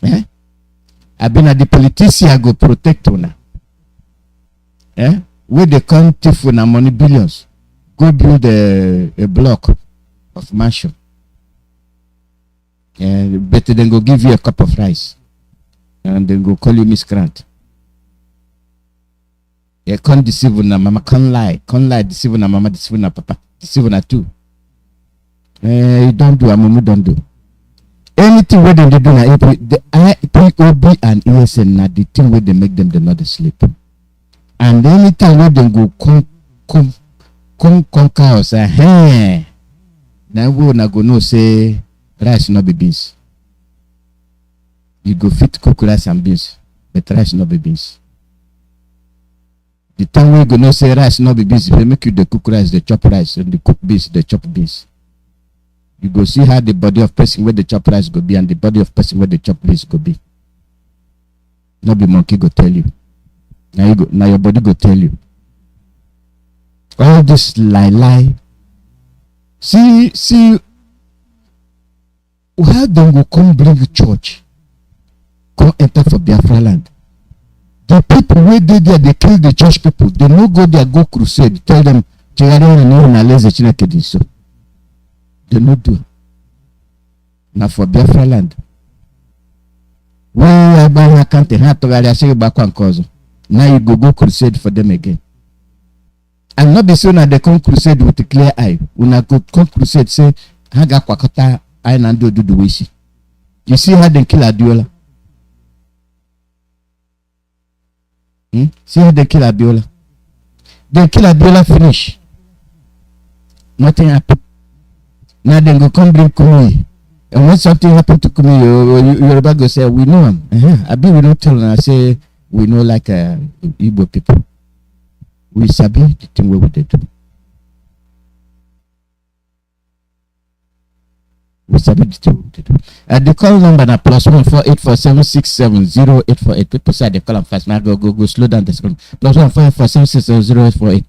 S5: I been at the politician go protect una. Where they come thief una money billions, go build a block of mansion. But then go give you a cup of rice. And then go call you miscreant. Can't deceive na mama, can't lie, deceive na mama, deceive na papa, deceive na too. You don't do, Amumu don't do. Anything where they do na the IPOB and ESN na the thing where they make them they not sleep. And anytime where they go come conquer us, now we na go no say rice not be beans. You go fit cook rice and beans, but rice not be beans. The time we gonna say rice not be busy, they make you the cook rice, the chop rice, and the cook beans, the chop beans. You go see how the body of person where the chop rice go be and the body of person where the chop beans go be. Not be monkey go tell you. Now your body go tell you. All this lie. See, how them go come bring you church? Come enter for Biafra land. The people where they there, they kill the church people. They no go there, go crusade. Tell them, they no do. Now for Biafra land. Now you go crusade for them again. And not be so that they come crusade with a clear eye. When I go come crusade, say, Haga Kwakota, I Nando do the wish. You see how they kill Adiola? See how they kill Abiola? They kill Abiola, finish. Nothing happened. Now they go come bring Kunu. And when something happened to Kunu, you're about to say, we know him. Abi, we don't tell them. I say, we know like Igbo people. We sabi the thing we did. We sabi the thing we did. The call number na +1 4847670848. People say they call them fast. Now go slow down the screen. +1 4847670848.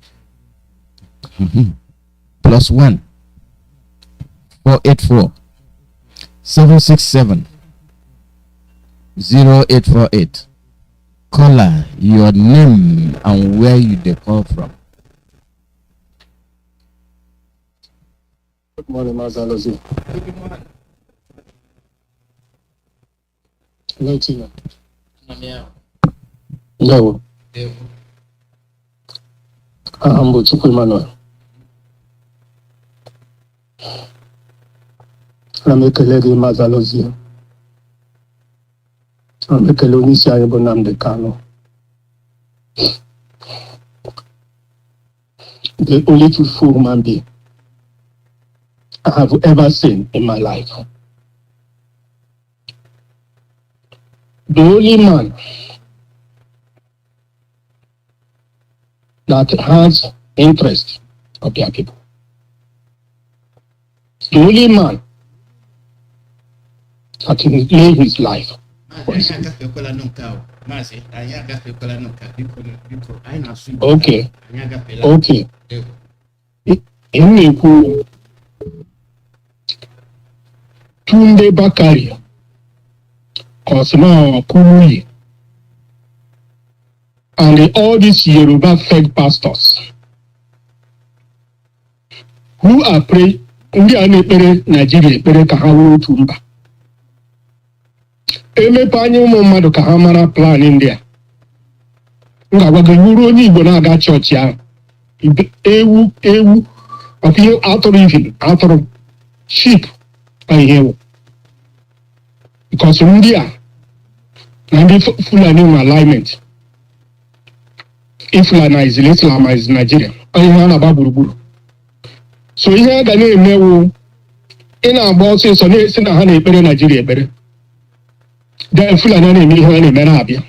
S5: +1 484-767-0848. Caller, your name and where you they call from.
S6: Good morning, Mazi.
S7: Good morning.
S6: Hello, Tina.
S7: No.
S6: I'm Bochuku Emmanuel. I'm a colleague in Mazalozi. I'm a colleague in Nnamdi Kanu. The only truthful human being I have ever seen in my life. The only man that has interest of their people. The only man that can live his life. Okay. Tunde Bakari, Kosma Kumuyi, and all these Yoruba fake pastors who are praying, Nigeria, Kahawu Tumba. Emepanyo Momado Kahamara plan India. Ngawaguru ni Bonaga church ya. Ewu, of you out of sheep. Because India and if Fulani alignment, if Fulani is Islam is Nigeria, so here the name in our bosses on it in a honey better Nigeria better. Then Fulani name in Arabia.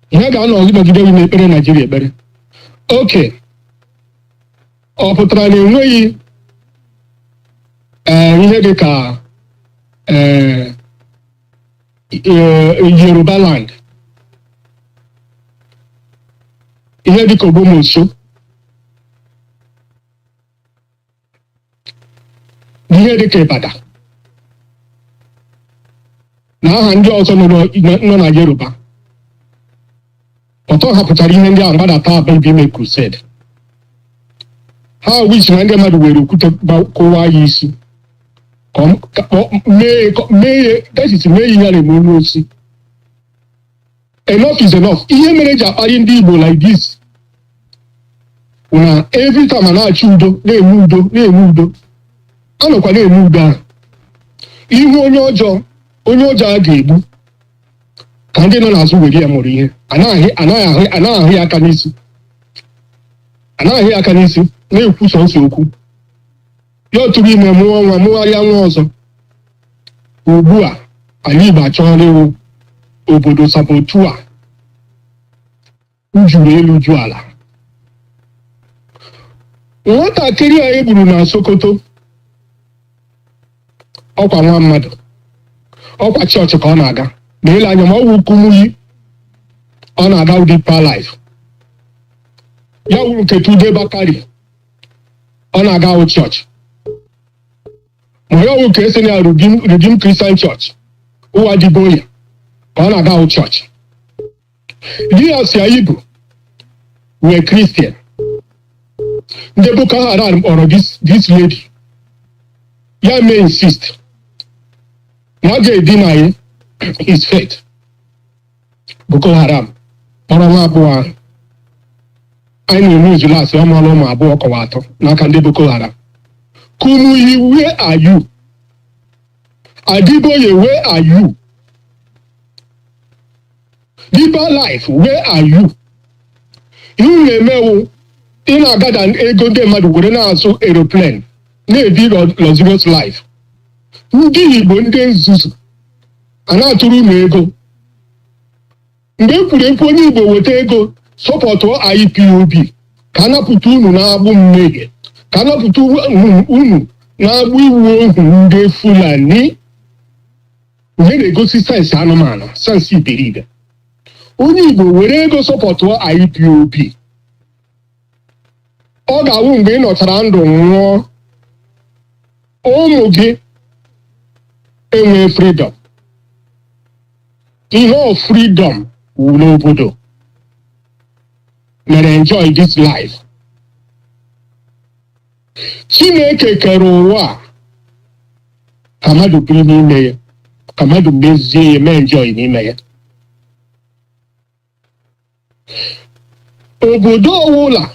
S6: Here got no little better Nigeria better. Okay. Or for trying way. Ihe dịka Yoruba land, ihe dịka Ogbomoso, ihe dịka Ibadan, na aha ndị ọzọ nọ na Yoruba. Ọtọ hapụtara ihe ndị ahụ gbadata abụ ime crusade. Ha wish na ndị mmadụ were okwute kụwa ya isi. Enough is enough. Ihe mere ji akpari ndị Igbo like this. Na every time a na-achị udo, na-eme udo. Anọkwa na-eme udo ahụ. Ihu onye ọjọọ a ga-egbu ka ndị nọ n'azụ were ya mụrụ ihe. Anaghị ahụ ya aka n'isi. Na-ekwu sọnsọ okwu. Ya tụrụ ime mụọ nwa mụgharịa nwa ọzọ. Ugbu a anyị Igbo achọghị obodo Sabotua njuru elu ju ala. Nwatakịrị a egburu na Sokoto ọkwa nwa mmadụ, ọkwa chọọchị ka ọ na-aga, ma ile anya ma ọ wụ Kumuyi ọ na-aga Deeper Life, ya wuru Ketude Bakari ọ na-aga awụ chọọchị, ma ya wuru ka esi na Redeemed Christian Church ụwa Diboya ka ọ na-aga awụ chọọchị. Di ya si Igbo wee Christian. Ndị Boko Haram kpọrọ this lady, ya may insist na ọ ga-edeny his faith. Boko Haram kpọrọ nwa abụọ ahụ, anyị na-eme izulasị ọmụọla ụmụ abụọ kọwa atọ n'aka ndị Boko Haram. Kumuyi, where are you? Adiboye, where are you? Deeper Life, where are you? Ihe na-emewu ị na-agada ego ndị mmadụ were na-azụ aeroplane na-ebi luxurious life. Ndị Igbo ndị nzuzu a na-atụrụ unu ego. Mgbe e kwuru ekwu onye Igbo weta ego sọpọtụ IPOB ka a napụta unu na-agbụ mmehie, ka a napụta unu na-agbụ iwu ohu ndị Fulani. Ihe na-egosi sayensị anụmanụ, sayensị iberibe. Onye Igbo were ego sọpọtụ IPOB, ọ ga-awụ mgbe ị nọchara ndụ nwụọ, ụmụ gị enwee freedom. Ihe ọ freedom wụ n'obodo mere enjoy this life. Chineke kere ụwa ka mmadụ biri n'ime ya, ka mmadụ mezie ya, mee enjoy n'ime ya. Obodo ọwụla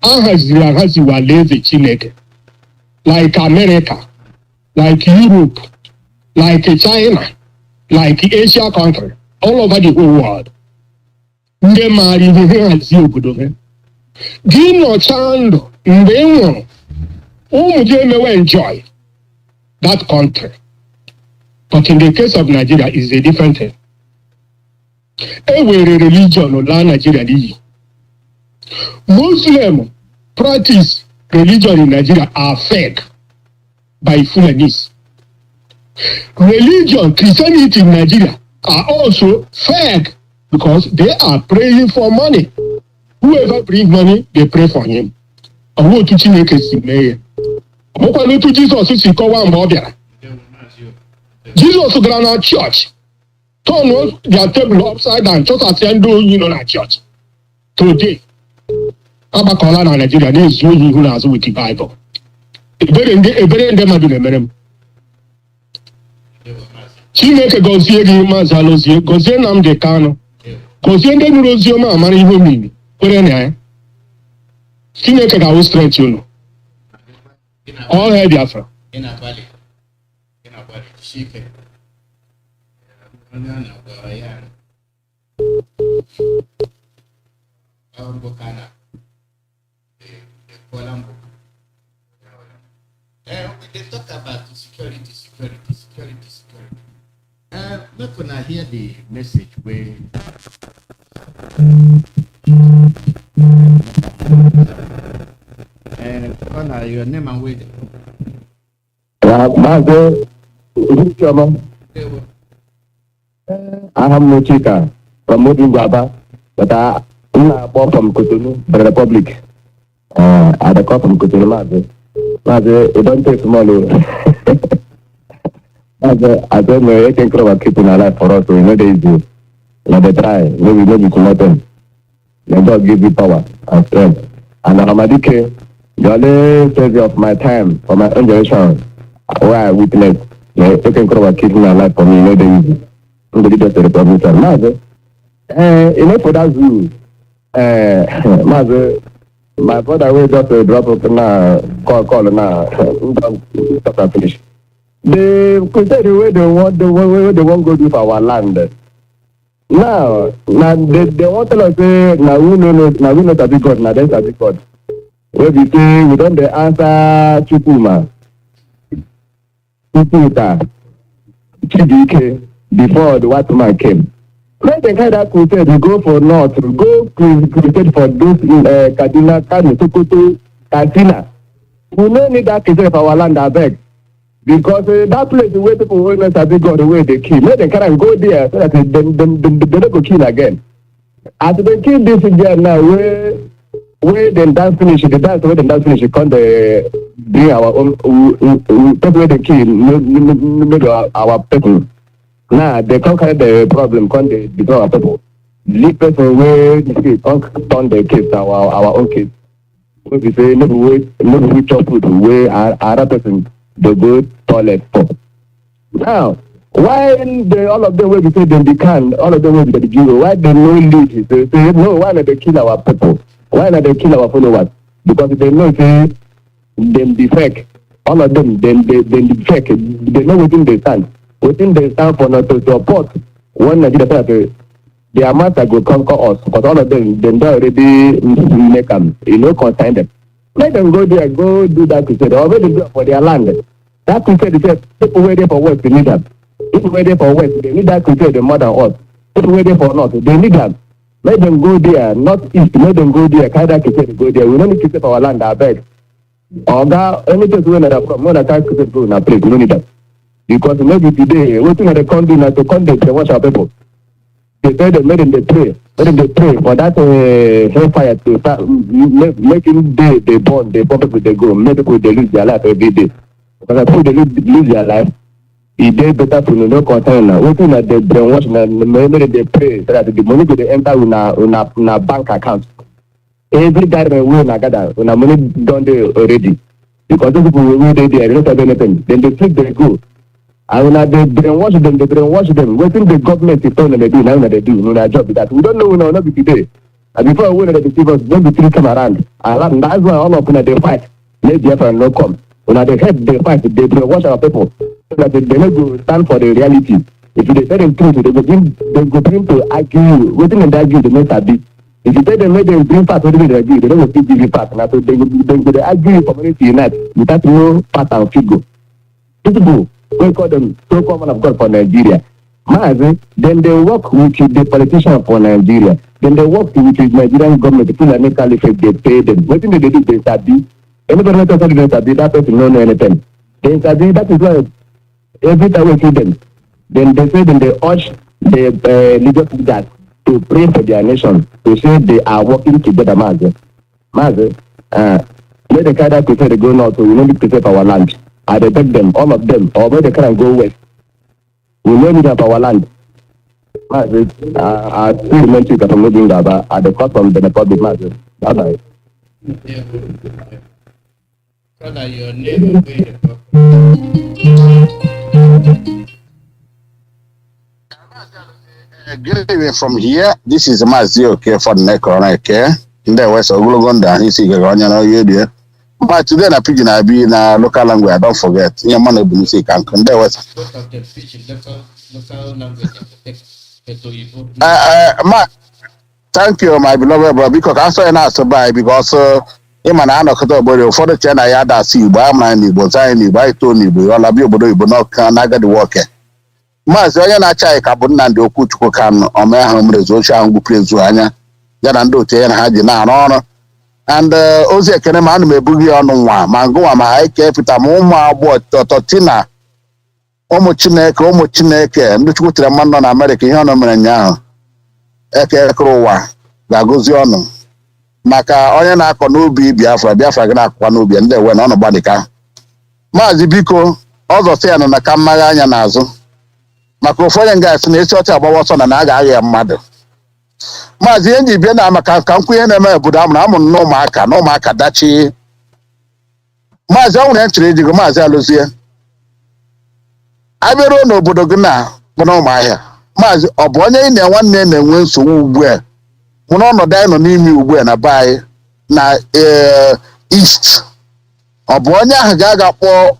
S6: ahaziri ahazi alaeze Chineke, like America, like Europe, like China, like Asia country, all over the whole world. Ndị maara ihe ha hazie obodo ha. Gị nọcha ndụ mgbe ị nwụrụ, ụmụ gị emewe enjoy that country. But in the case of Nigeria, is a different thing. E were religion laa Nigeria n'iyi. Muslim practice religion in Nigeria are fake by Fulanis. Religion, Christianity in Nigeria are also fake because they are praying for money. Whoever brings money, they pray for him. Ọwọ́ otu Chineke si mee ya. Ọmụkwa n'otu Jizọs si kọwaa mgbe ọ bịara. Jizọs gara na church, turn their table upside down, chọsasịa ndị oyi nọ na church. Today, agbakọla na Nigeria na-ezu ohi ihu n'azụ with the Bible. Ebere ndị mmadụ na-emere m. Chineke gọzie gị Mazi Alozie, gọzie Nnamdi Kanu, gọzie ndị nụrụ ozi ọma amara ihe omimi, kwere na ya. Chineke ga-awụ strength unu. All hail Biafra.
S5: They talk about security. Look, when I hear the message where Colonel, your name and where?
S7: Mazi Iyke. I'm Mochika from Modingwaba, but I'm from Kotonu, the Republic. I come from Kotonu, Mazi, it don't take small. I don't know, I think about keeping alive for us, so we know they do. Now they try, maybe to let them. May God give you power and strength. And Nnamdi, the only savior of my time, for my own generation, where I witnessed, they think about keeping alive for me, you know they do. Nobody does the Republican. Mazi, for that zoo, Mazi, my brother will just drop up now, call now, stop finish. They could say the way they want go do for our land. Now they want to say now we know to be God, now there's a big God. Where we say we don't the answer Chukuma. Chukwuta Chidike before the white man came. Let the kind of crusade we go for north, go crusade for those in Kaduna, Kanu, Sokoto, Katsina. We don't need that crusade for our land, I beg. Because that place where people will not have go the way they kill. Let them kind of go there so that they don't go kill again. As they kill this girl now, where then dance finish, the dance where then dance finish, come the bring our own people where they kill, no our people. Now they can't carry the problem, can't they become our people. Leave person where the kids can't turn the kids our own kids. We say no we chop food where our person they go toilet for. Now, why all of them will be saying they can, all of them will be the Jew, why they no leave? They say, no, why not they kill our people? Why not they kill our followers? Because they know say them be fake. All of them, they be fake. They know within they stand. Within they stand for not to support one Nigeria that their master will conquer us. Because all of them, they don't already make them, consign them. Let them go there, go do that crusade. They already do it for their land. That crusade is just people waiting for West, they need them. People waiting for West, they need that crusade more than us. People waiting for North, they need them. Let them go there, not East, let them go there, carry that crusade, go there. We don't need crusade for our land, I beg. Any place where they're from, more than that crusade go in a place, we don't need them. Because maybe today, waiting at the country now to condemn they watch our people. They say they made them they pray for that hellfire to start making they burn people they go, make people they lose their life every day. Because people they lose their life, it is better to no concern now. Waiting at the brainwash now, maybe they pray so that the money will enter in a bank account. Every government will not gather when the money done there already. Because those people will they don't have anything. Then they sleep, they go. And when they brainwash them, waiting the government is telling them they do, now they do, no their job is that. We don't know, not be today. And before we know that the people don't be three come around. And that's why all of them they fight. Let Biafra no come. When they head they fight, they brainwash our people. So that they don't go stand for the reality. If they tell them truth, they go bring to argue. Waiting and argue, they make a bit. If you tell them make them bring part, they agree, they don't still give you part. Now so they go argue community unite without no part and figure. People we call them so-called man of God for Nigeria. Mazi, then they work with the politician for Nigeria. Then they work with the Nigerian government to put an caliphate, they pay them. What do they do? They sabi. Anybody not talking about sabi, that person don't know anything. They sabi, that is why every time we see them, then they say then they urge the leaders leaders to pray for their nation, to say they are working together, Mazi. Mazi, let the kind of say they go north, so we need to save our land. I beg them, all of them, or where they can go west. We know need of our land. I still mention that I'm not doing that, at the cost of the public matter. Bye-bye.
S5: Your name
S1: Good evening from here. This is Mazi Iyke for the Nnamdi. In the West of Uganda, he's here. But today na pidgin I be na local language, I don't forget. Your man will be sick and come there was. Thank you, my beloved brother, because I saw enough to buy because him and I know about for the China I had that see by my neighbors, I need by Tony, all of you, but not can I get the worker. Mas onye na-acha ka bụ Nnamdi Okwuchukwu Kanu ome ha resolution ahụ prezu anya ya na ndị otu ya na ha ji na-arụ ọrụ and ozi ekene ma ana m ebughị ọnụ nwa ma ngụwa ma ha ike pụta ma ụmụ agbọghọ tọtọtina ụmụ Chineke ndị Chukwu tere mmanụ nọ na Amerịka ihe ọnụ mere nyaahụ ekekere ụwa ga-agụzi ọnụ maka onye na-akọ n'ubi Biafra gị na-akọkwa n'ubi ndị ewe na ọnụ gbadịka maazị biko ọzọ sị ya nọ na ka mmagha anya n'azụ maka ụfọdụ ngasị na esi ọcha agbawa ọsọ na aga ya mmadụ maazị ihe nji bịa na maka ka nkwu ihe na-eme obodo amụ na ụmụaka dachi maazị ọ nwere ya nchere ejigo maazị alụzie abịaruo n'obodo gị na bụ na ụmụahịa maazị ọ bụ onye ị na nwanne na-enwe nsogbu ugbu a mụ na ọnọdụ anyị nọ n'ime ugbu a na be anyị na East ọ bụ onye ahụ ga-aga kpọọ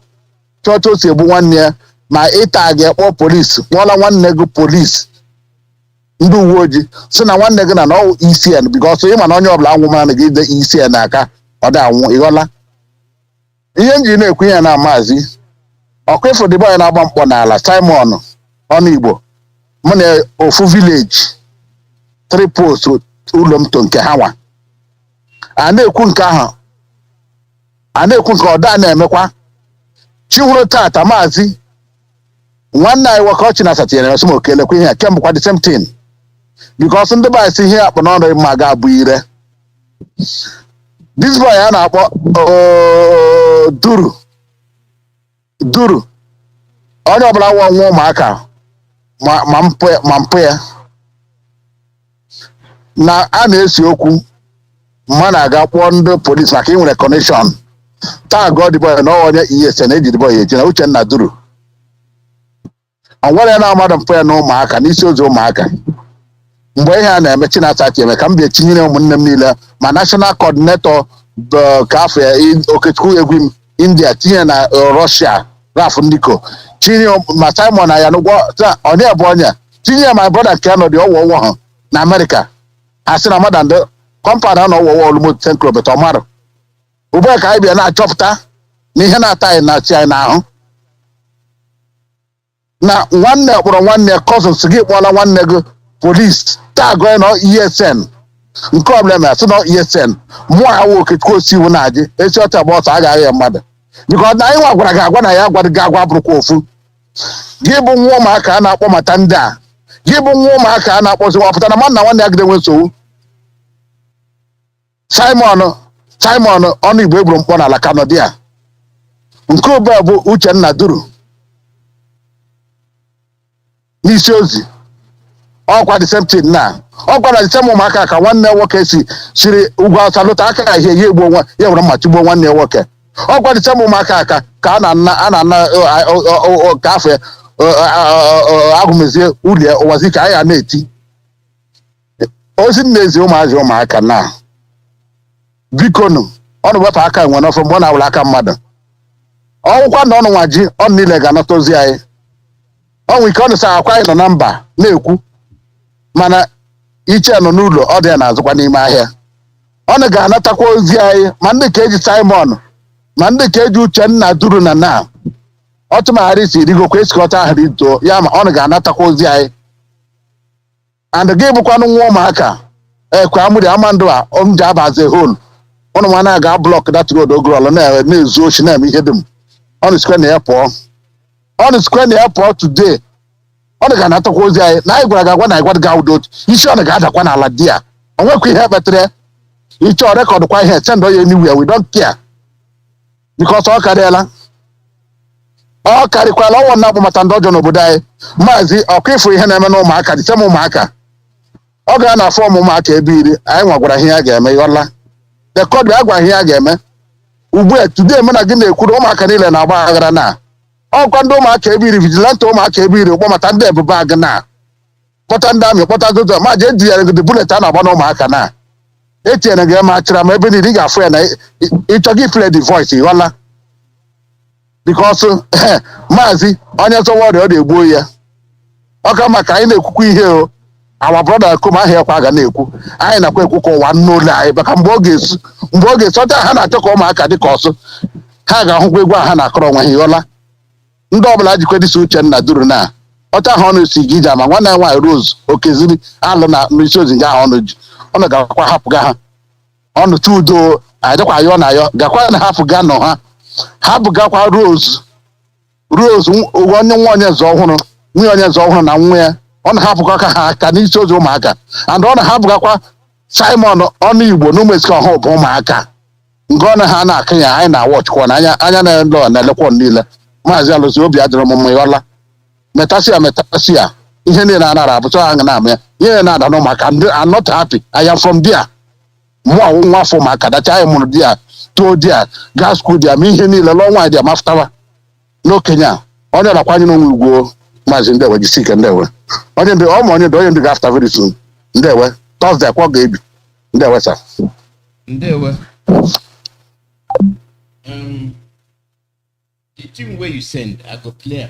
S1: chọọchị o si egbu nwanne ya ma ịta gị kpọọ polisi kpọọla nwanne gị polisi ndị uwe ojii si na nwanne gị na n'ọwụ ECN because ịma na onye ọbụla anwụ mara na gị ide ECN aka ọ dị anwụ ịghọla ihe nji na-ekwu ya na maazị ọkụ ifo dịbọ ya na-agba mkpọ n'ala Simon ọnụ Igbo Money ofu village 3 posts ulom to nke ha nwa a na-ekwu nke ahụ a na-ekwu nke ọda na-emekwa chi hụrụ tata Maazị nwanne anyị nwoke ọchị na asatọ nyere m okelekwa ihe kemgbe kwa the same thing because ndị be si ihe akpụ n'ọnụ ma ga-abụ ire this boy a na-akpọ duru onye ọbụla nwa nwa ụmụaka ma mpụ ya na a na-esi okwu mma na-aga kpọọ ndị polisi maka inwere connection taa God boy na onye ESN ejiri boy eji na Uchenna duru onwere na amadụ mpụ ya na ụmụaka n'isi ozi ụmụaka mgbe ihe a na-eme Chinasati eme ka m bịa tinyere ụmụnne m niile ma national coordinator ka afọ ya Okechukwu Egwim India tinye na Russia Raf Ndiko tinye ma Simon na ya n'ụgwọ onye bụ onye tinye my brother nke ya nọ dị ọwụwa ha na America asị na mmadụ ndị kọmpanị a na ọwụwa almost 10 kilomita ọmarụ ugbu a ka anyị bịa na-achọpụta na ihe na-ata anyị na-achị anyị n'ahụ na nwanne kpọrọ nwanne cousins gị kpọọla nwanne gị polis taa gụọ na ESN nke ọbụla mere sị na ESN mụọ ha nwe Okechukwu Osiwu na-adị esi ọcha gba ọsọ agaghị ya mmadụ biko na anyị nwa gwara gị agwa na ya agwa gị agwa bụrụkwa ofu gị bụ nwa ụmụaka a na-akpọ mata ndị a gị bụ nwa ụmụaka a na-akpọzi ọpụta na mmadụ na nwanne ya gide nwe nsogbu Simon ọnụ Igbo egburu mkpọ n'ala Kanu dị ya nke ube bụ Uchenna duru n'isi ozi ọkwa the same thing na ọkwa na the same ụmụaka ka nwanne nwoke siri ugwu Awụsa lụta aka ya ihe ya egbuo nwa ya were mma chigbuo nwanne nwoke ọkwa the same ụmụaka ka a na-ana ka afọ agụmezie ulie ụwazi ka anyị na-eti ozi na-ezi ụmụaka na bikonu ọnụ wepụ aka enwe n'ofe mgbe ọ na-awụla aka mmadụ ọnwụkwa na ọnụ nwa ji ọnụ niile ga-anata ozi anyị ọnwụ ike ọnụ sa akwa anyị nọ na mba na-ekwu mana iche nọ n'ụlọ ọ dị ya na-azụkwa n'ime ahịa ọnụ ga-anatakwa ozi anyị ma ndị ka eji Simon ma ndị ka eji Uchenna duru na ọtụmaghara isi rigokwa esikọta ahụ rituo ya ma ọnụ ga-anatakwa ozi anyị and gị bụkwanụ nwa ụmụaka ekwe amụrị amandụ a ji abazi hol ụnụ nwa na-aga blọk dat road ogorọlụ na-ezu ochi na-eme ihe dum ọnụ sikwe na ya pụọ today ọnụ ga-anatakwa ozi anyị na anyị gwara gị agwa na agwa gị awụdo isi ọnụ ga-adakwa n'ala di ya onwekwa ihe kpetere ịchọ rekọdụkwa ihe send ya anywhere we don't care because ọ karịala ọ karịkwala ọnwa na-akpụ mata ndị ọjọọ n'obodo anyị maazị ọkụ ịfụ ihe na-eme na ụmụaka dị seme ụmụaka ọ gara na fọm ụmụaka ebe iri anyị nwagwara ihe ya ga-eme yọla rekọdụ ya gwa ihe ya ga-eme ugbu a today mụ na gị na-ekwuru ụmụaka niile na-agba aghara na ọkwa ndị ụmụaka ebe iri vigilante ụmụaka ebe iri ụgbọ mata ndị ebube agụ na kpọta ndị amị kpọta zozo ma je etinyere gị bulet a na-agba na ụmụaka na etinyere gị ma achịra ma ebe niile ị ga-afụ ya na ịchọ gị play the voice yọla because maazị onye zọwa ọrịa ọ na-egbuo ya ọka maka anyị na-ekwukwa ihe o awa brọda kom ahịa kwa ga na-ekwu anyị nakwa ekwu ka ụwa n'ụlọ anyị maka mgbe ọ ga-esi ọcha ha na-achọ ka ụmụaka dị ka ọsụ ha ga-ahụkwa egwu ha na-akọrọ onwe ha yọla ndị ọbụla jikwa dịsa Uchenna duru na ọcha ha ọnụ si gị ije ma nwanne ya nwaanyị Rose Okeziri alụ na n'isi ozi nga ha ọnụ gakwa hapụga ha ọnụ tu udo adịkwa ayọ na ayọ gakwa na hapụga nọ ha hapụgakwa Rose onye nwa onye nzọ ọhụrụ nwunye onye nzọ ọhụrụ na nwa ya ọ na-hapụkwa ka ha aka n'isi ozi ụmụaka and ọ na-hapụgakwa Simon ọnụ Igbo na ụmụesika ọhụụ bụ ụmụaka nke ọnụ ha na-akụ ya anyị na-awọchikwa na anya na-ele na-elekwa niile maazị alụzi obi adịrị m mma ịghọla metasia ihe niile anara abụcha ha na-ama ya ihe na-ada na ụmụaka ndị are not happy I am from there mụọ nwa afọ ụmụaka dacha anyị mụrụ di ya too di ya gaa skuul di ya ma ihe niile lụọ nwaanyị di ya mafụtawa n'okenye a onye na-akwanye n'onwe ugwu maazị ndewe jisike ndewe onye ndị ga-afta very soon ndewe Thursday kwa ga-ebi ndewe sa
S5: ndewe the team where you send I go play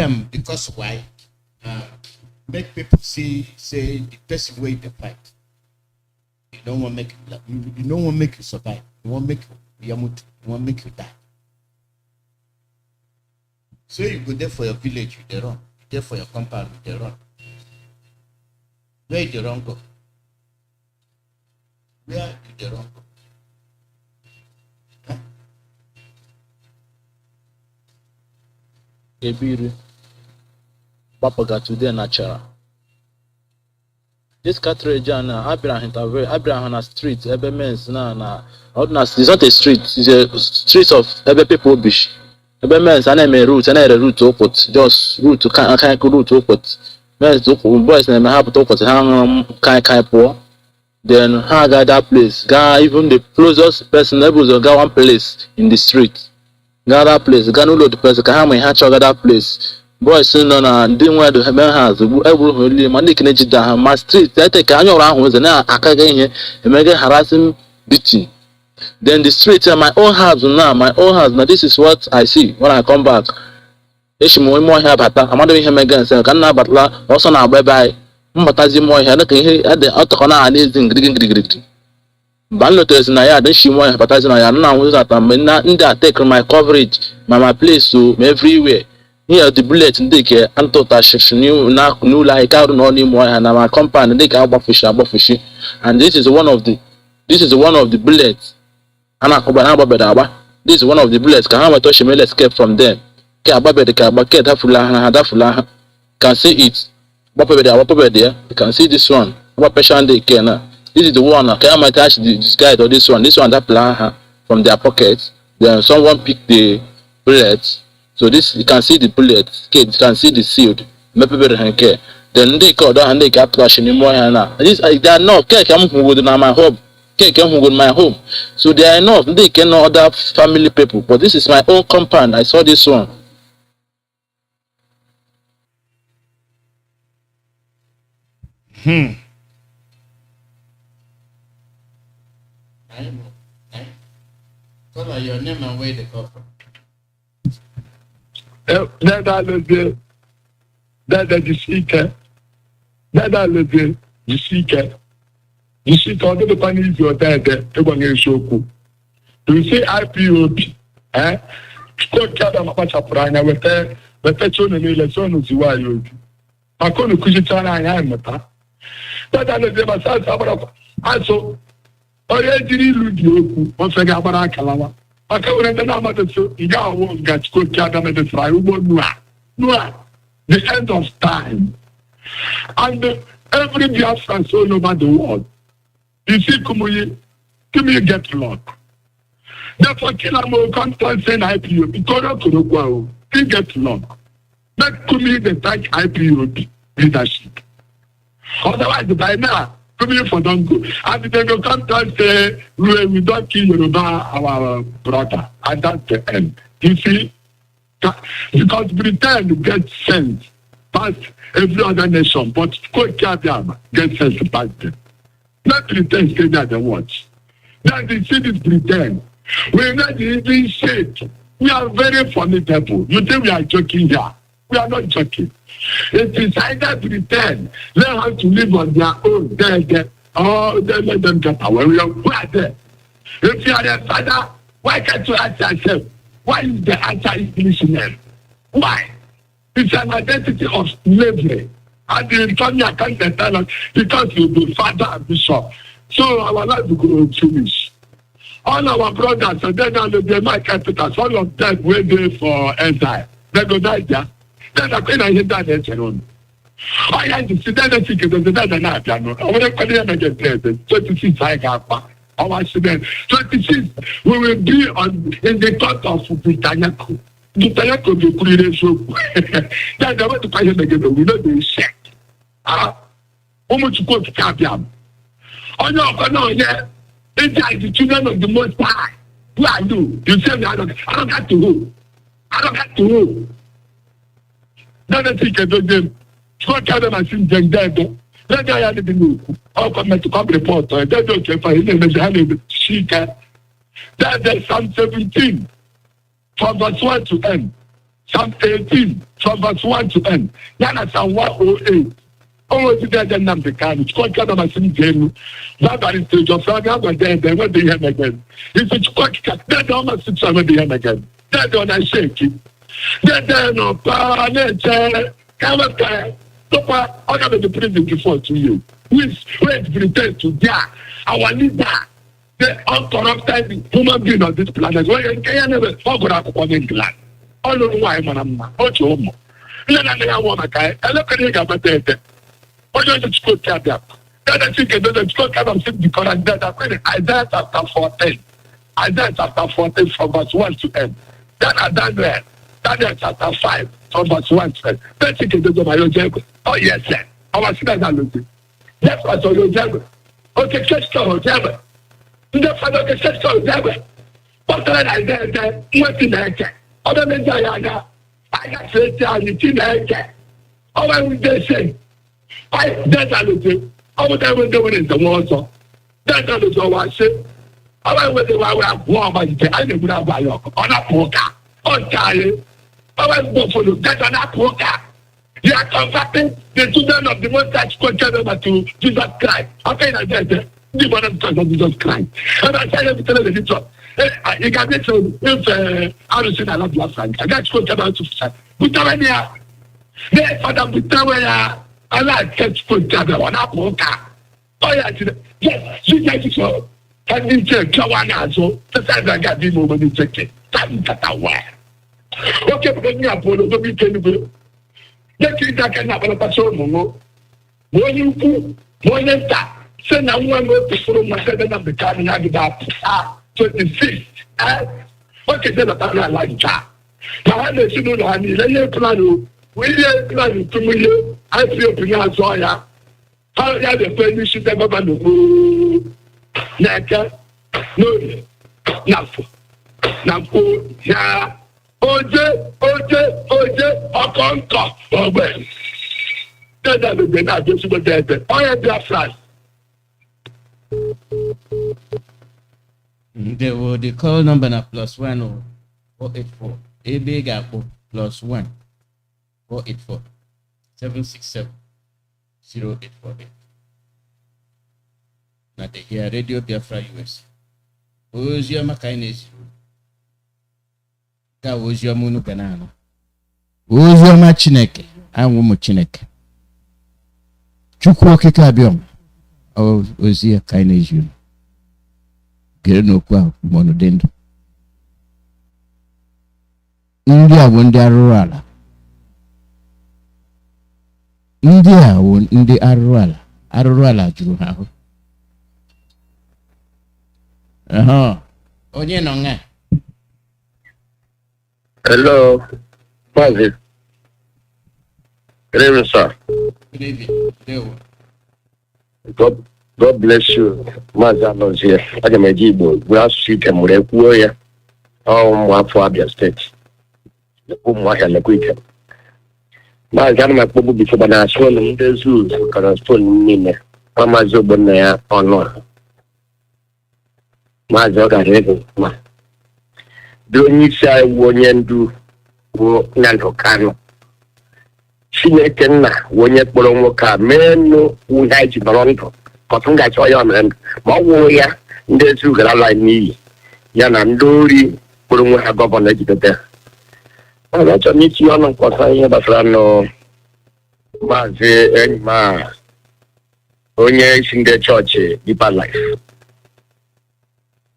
S5: am because why make people say the person where you fight you don't want make you survive you want make you die. So you go there for your village, you dey run. there for your compound, they run. Where did the run go? Where did the run go?
S3: Ebiri, Papaga today natural. This cartridge na Abraham na street, ebe men's na ordinance. It's not a street, it's a street of ebe people bish. Ebe men's and a route, and a route to put just route to kind route to put. Men's to boys na have to put hang kind poor. Then hang that place. Ga even the closest person able to go one place in the street. Ga that place. Ga no load the person. Ga how many hatch that place. Boys no na didn't wear the men has every money can down my street. They take annual round with an akaga here and make harassing beating. Then the street my own house now this is what I see when I come back. Ish more here but I'm not doing him again so can now but also now bye bye. Mbatazi more here looking here at the autocona and is in gritty. Banloters na ya then she more batazi na ya now that I'm not take my coverage my place so everywhere. Here the bullet they can antota new like out no anymore and my company they can abafishi and this is one of the bullets and this is one of the bullets can have touch me escape from them can see it there you can see this one this is the one can I attach this guy or this one that plan from their pockets then someone pick the bullets. So this you can see the bullet, okay, you can see the shield. Then they call down and they get trash anymore. This they are not come with my home. Come with my home. So they are enough. They can know other family people. But this is my own compound. I saw this one.
S5: Tell your name and where they come from.
S6: Dada leze jisike ọ dịkwa n'izu ọdede ịgbanye isiokwu you see IPOB Chukwu Adam akpachapụrụ anya wetacha unu niile so unu ziwa ya obi maka unu kụzichara anya emeta dada leze masasa agbara asụ onye jiri ilu dị okwu ofe ga-agbara akalawa maka were ndị na-amadụ so ị ga-awụ ga Chukwu Adam edesara ugbo Noah the end of time and every Biafrans all over the world you see Kumuyi get luck therefore Kilamo can't send IPOB because he get luck let Kumuyi the thank IPOB leadership otherwise by now Kumuyi for don't go and they go come and say we don't kill Yoruba our brother and that's the end you see because Britain gets sent past every other nation, but Kokiabia gets sent past them. Let Britain stay there and watch. Now they see this Britain. We're not even shit. We are very funny people. You think we are joking here? We are not joking. It is either Britain learn how to live on their own. They let them get away. We are there. If you are their father, why can't you ask yourself? Why is the anti-English name? Why? It's an identity of slavery. And the Antonia can't tell us because you'll be father and bishop. So our life will go finish. All our brothers and then the my capitals, all of them were there for exile. They go die there. Then I can't hear that alone. I had to sit down and think there's another night. I want to put it again. 26 I got. Our student 26 we will be in the court of Britannico. Britannico will put it so. That's the way to question again. We know they check. How much you go to Capiam? Oh no, yeah. It's the children of the Most High. Who are you? You say I don't have to who. I don't have to who. Then think about them. Scott Adam has seen them dead. Let me have the move. I'll come to come report. That's okay for him. That's Psalm 17 from verse 1 to end. Psalm 18 from verse 1 to end. That's Psalm 108. Oh, it's there, then Nnamdi Kanu. It's called Kanu Masini Jenu. That is stage of Saga, but then when they have again. It's a quick cat. That's almost 6 when they have again. That's when I shake it. Then no,
S9: I got the prison before 2 years. We pretend to be our leader, the uncorrupted human being on this planet. Why you can't never talk about England? I don't know why, man. What's your home? I want to guy. I look at you, but what does it school tell them? Then I think it doesn't school tell them because Isaiah chapter 14. Isaiah chapter 14 from verse 1 to end. Then I Daniel chapter 5 from verse 1 to end. Then I think it doesn't matter. Oh, yes, sir. I was saying that. That's what you're doing. Okay, catch the devil. The father can catch the devil. But then I said, what in the heck? Other than Diana, I got to tell you, in the heck. Oh, I would say, that's a little. I would never do it in the water. That's a little I said. I would have warm by the I would have buy your on a poker. On Charlie. I would go for the death on a poker. They are converting the children of the most touch over to Jesus Christ. How can I get there? The one of Jesus Christ. And I tell them to tell the truth. You can get to if I don't say I love Biafra. I got to go about to say. But when you are there for them to tell me, I like catch food on a poker. Oh, yes, you get it so. Can you check Kawana? So, the time I got the moment you check it. Time that I wear. Okay, because you are for the weekend. Let you that can happen a person. When you put one enter, send a one more to my 7 of the car and have about 26. Okay, then I like that. Now, I let you know that I need a plan. Will to me? I feel pronounced Zoya. How are the friends should ever know? Naka, no, Nafu, yeah. Oje, Okonko, Obe. That's the not just what they did. I am Biafrans.
S5: The call number na +1 484. A big apple +1 484 767 0848. Na the here Radio Biafra US. Ozioma kindness. Ka ozioma unu ganano. Ozioma Chineke, anwu mu Chineke. Chukwu okike abiom. Ozia kindness you. Gere no kwa mono dendo. Ndị a bụ ndị arụrụ ala. Ndị a bụ ndị arụrụ ala. Arụrụ ala juru ha ahụ. Onye nọ nga?
S11: Hello, Mazi. Good evening, sir.
S5: Good evening.
S11: God bless you. Mazi Alonso here. I am a Jibo. We have to see them with a warrior. For Abia State. The Umwaka Laquita. Mazi, I'm a Pobu before the National in the zoo. Correspond me. Amazo Bonaya or not. Mazi, I don't need to wonyendu wo nanto Kanu. Chineke na wonye kpọrọ nwoke a menu unha ji baronto. Kotunga choyo men. Ma wo ya ndị zu gara la ni ya na ndori kpọrọ nwoke gọvanọ ejidete. Ọ chọ ni ti ọnụ nkwọsa ihe gbasara no Mazi Enyi onye isi ndị chọọchị Deeper Life.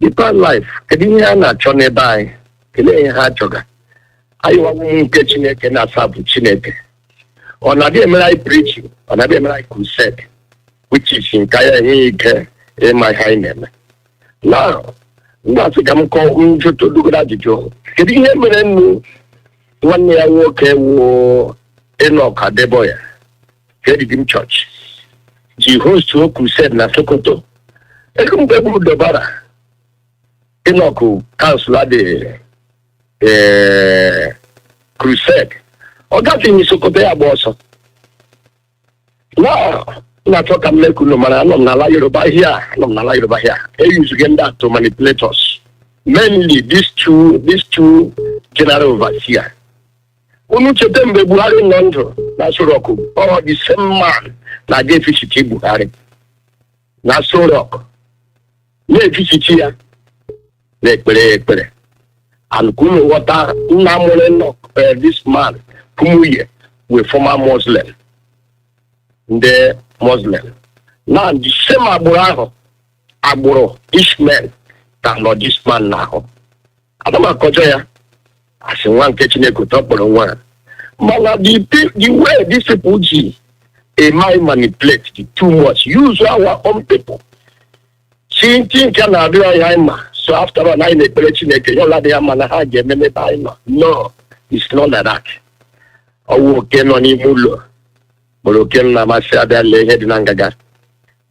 S11: Deeper Life, kedu ihe a na-achọ n'ebe anyị? Kelee ihe ha chọga. Anyị nwa nke Chineke na-asabụ Chineke. Ọ na-abịa emere anyị preaching, ọ na-abịa emere anyị crusade, which is nke ya enye ike ịma ihe anyị na-eme. Now, ndị asị ka m kọọ njụtụ dugoro ajụjụ. Kedu ihe mere nnu nwanne ya nwoke wụ Enoch Adeboya, Redeemed Church, ji host o crusade na Sokoto. Ego mgbe gburu Dobara, Enoch cancel the crusade. Or that in Sokoto ya boso. Now, na talk am make no man, I'm not Yoruba here, I'm not Yoruba here. They use again that to manipulate us. Mainly these two general overseer. Unu chetembe Buhari nondo na Soroko. Or the same man na deficit Buhari. Na Soroko. Ne deficit ya. And Kunu water Nnamdi this man Kumuye with former Muslim. The Muslim. Now the same Agboro, Ishmael, than not this man now. Adama Kojoya, as in one kitchen could talk on one. But the way these people might manipulate the too much, use our own people. Seeing things can have so after all, I make no, it's not like that. Oh, can on Imulo, Boroken Namasada Lehed Nangaga,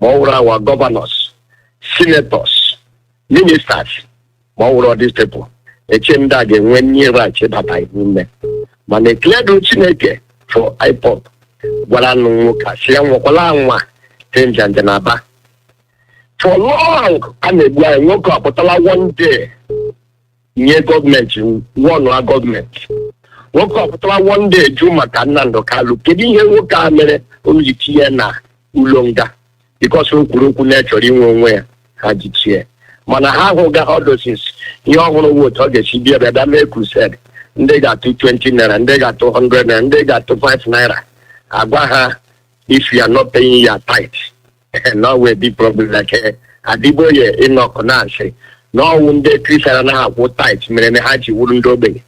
S11: more our governors, senators, ministers, more of these people. A chamber again when near right that I mean. But they cleared Chineke for Ipob. Walanuka, Siamwakalangwa, Tenjanjanaba. For long, I'm a boy, woke up, but one day, near government, one or government. Woke up, but one day, Juma Kanando Kalu, getting here, woke up, only Tiana, Ulonga, because we couldn't naturally where had it here. Manahaga, all those things, you all want to talk a CBA that make crusade. They got 220 naira, and they got 200, and they got 5 naira. Abaha, if you are not paying your tithe. Now we're big problem like Adiboye in Okonase. No one day Christian have what tight Menehachi wouldn't obey.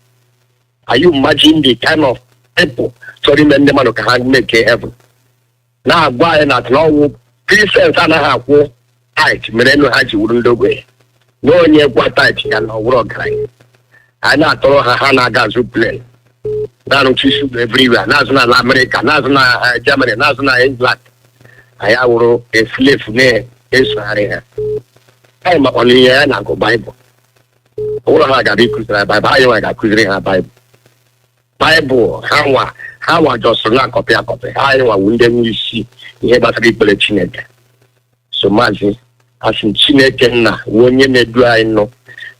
S11: Are you imagine the kind of people sorry men the man can make heaven? Now why not no Christians and have what tight Menehachi wouldn't obey. No one yet what tight and no work right. I not throw her Hana Gazu plane. Now she everywhere. National America, National Germany, National England. I have a slave name, Israel. I'm only here and I go Bible. All I got is Bible. I got Bible. Bible, how I just not copy. I know when you see, you have a people Chineke. So, Mazi, as in Chineke na, when you need to I know.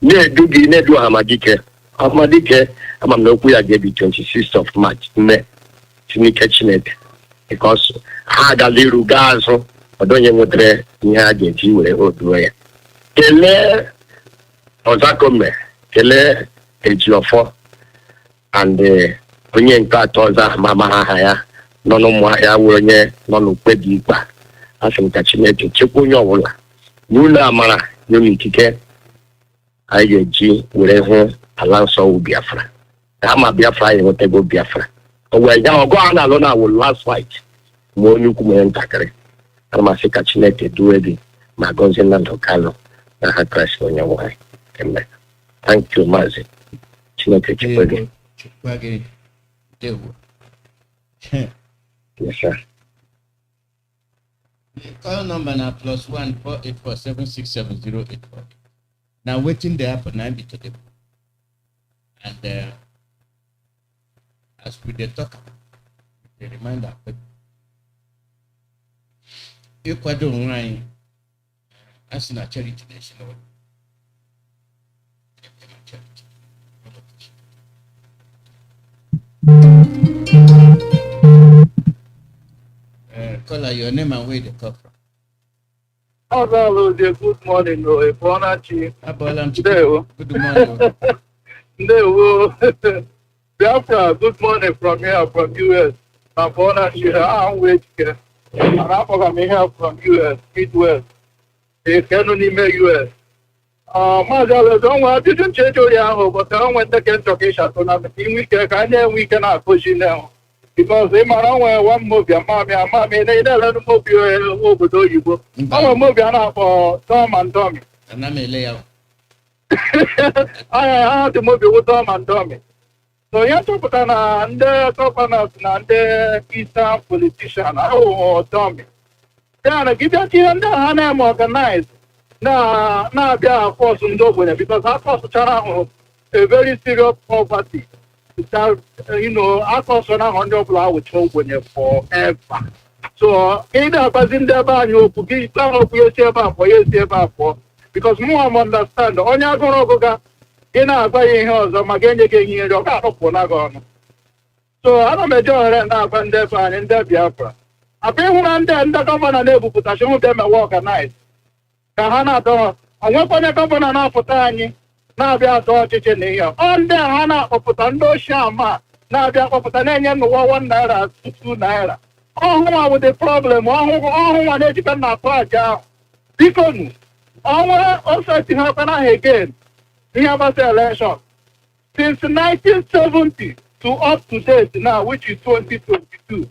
S11: Ne do Hamadike. Hamadike, I'm not going to give you 26th of March. Ne, Chineke. Because I got little guys, I don't know what they get you with a Kele Ozakome, Kele Ejiofor, and the Punyan Katoza, Mama Haya, Nono Maya, Wurne, Nono Pedipa, as in Kachinete, Chipunyola, Nuna Mara, Unitike, I get G with a home, Alonso Biafra. I'm a Biafra, and what I go Biafra. Well, now go on alone. I will last fight. More new Kuman Takare. I'm a Sikachinete, do it. My guns in Kanu. I had crashed on your way. Thank you, Mazi. Chineke. Yes, sir.
S5: Call number now +1 484 Now waiting there for 90 today. And as we dey talk, the reminder Ecuador online as in a charity national. Caller, your name and where they come from.
S12: Hello, good morning, Bonachi.
S5: Good morning.
S12: No, Biafra, good morning from here, from US. I'm Bonachi, I'm waiting. And I'm here from US, Midwest. The Kanu US. Mazala, don't want to change your but I don't want to get to so now we cannot push it now. Because they might not one move your mommy, they don't let them move you over to you. I'm a movie for Tom and Tommy.
S5: And I'm a layout.
S12: I have to move you with Tom and Tommy. So you have to put on the governors and the Eastern politician. Oh, Tommy. Then give your team the name organized. Now, they are forced to do it because I forced to a very serious poverty. I cost 100 flowers with forever. So, either passing there by you, give some of your for because more understand. On your go, in our buying house, I'm again getting here, your car of Ponagon. So, I don't major and up and there and in Biafra. I pay one and the governor able to show them a walk at night. Kahana door, I went on a governor now for tiny. Now they are talking here. On the Hana of Potando Shama, na-abịa kpọpụta na-enye n'ụwa 1 naira 2 naira. Ọhụwa with the problem, ọhụwa na-ejikwa na akụ aja ahụ. Bikonu, ọnwa oseti ha kwana ha again, ihe gbasa election. Since 1970 to up to date now, which is 2022.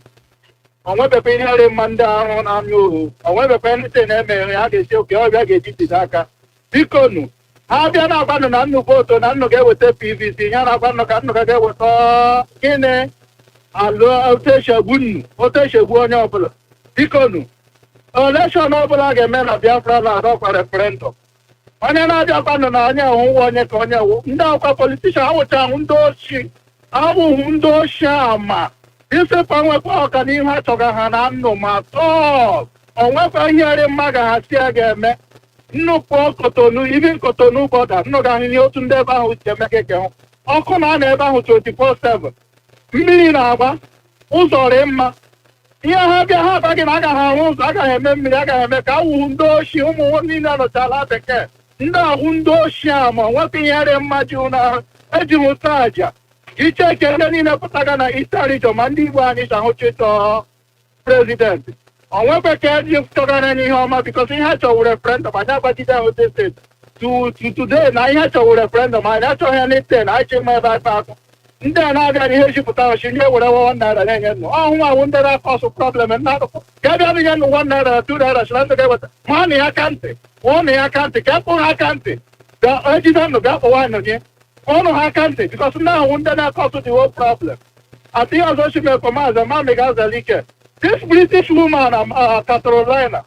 S12: Onwebekwa ihe ọrị mma ndị ahụ na-amị ohu. Onwebekwa ndị na-emeghe ha ga-esi oke ọbịa ga-ejide aka. Bikonu, ha bịa na-agbanụ na nnụ votu na nnụ ga-eweta PVC, ya na-agbanụ ka nnụ ga-eweta gịnị alụ otechegbu onye ọbụla. Bikonu, election ọbụla ga-eme na Biafra na-adọkwa referendum. Onye na-abịakwanụ na onye ọwụwa onye ka onye wụ ndị akwa politishan awụchahụ ndị ochi abụghị ndị ochi ama isepụ nwekwa ọganihu achọga ha na nnụ ma tọọ onwekwa ihere mma ga ha si a ga-eme nnukwu Kotonu ibi Kotonu bọda nnụ ga ahụhị otu ndị ebe ahụ si emekeke hụ ọkụ na ana ebe ahụ 24/7 mmiri na-agba ụzọ rị mma ihe ha bịa ha abaghị na agaghị ahụ ụzọ agaghị eme mmiri agaghị eme ka awụhụ ndị ochi ụmụ niile nọchala bekee ndị ahụ ndị ochi a ma nwekwa ihere mma ji na eji hụta aja iche ekele niile pụtaga na Eastern Region ma ndị Igbo anyị chahụchịtọ prezidenti onwekwe ka eji chọgara n'ihe ọma bikos ihe a chọwụ referendum anyị agbagide ahụte steeti today na ihe chọwụ referendum anyị achọghị ya n'ite na anyị ma ebe akpa akụ ndị a na-abịa na ihe jupụta ochi nye were 1 naira na-enye nnụ ọhụụ awụ ndị na-akọsụ problem na-adụkọ ka bịa nye nnụ 1 naira 2 naira chịra ndị ga-eweta ma na ya aka ntị ụnụ ya aka ntị ka kpụ ha aka ntị ejide nnụ bịa kpọwa nnụ nye ụnụ ha aka ntị bikos ndị ahụ ndị na-akọsụ the whole problem atịghị ọzọ chimekọ maazị Mami Iyke this British woman Carolina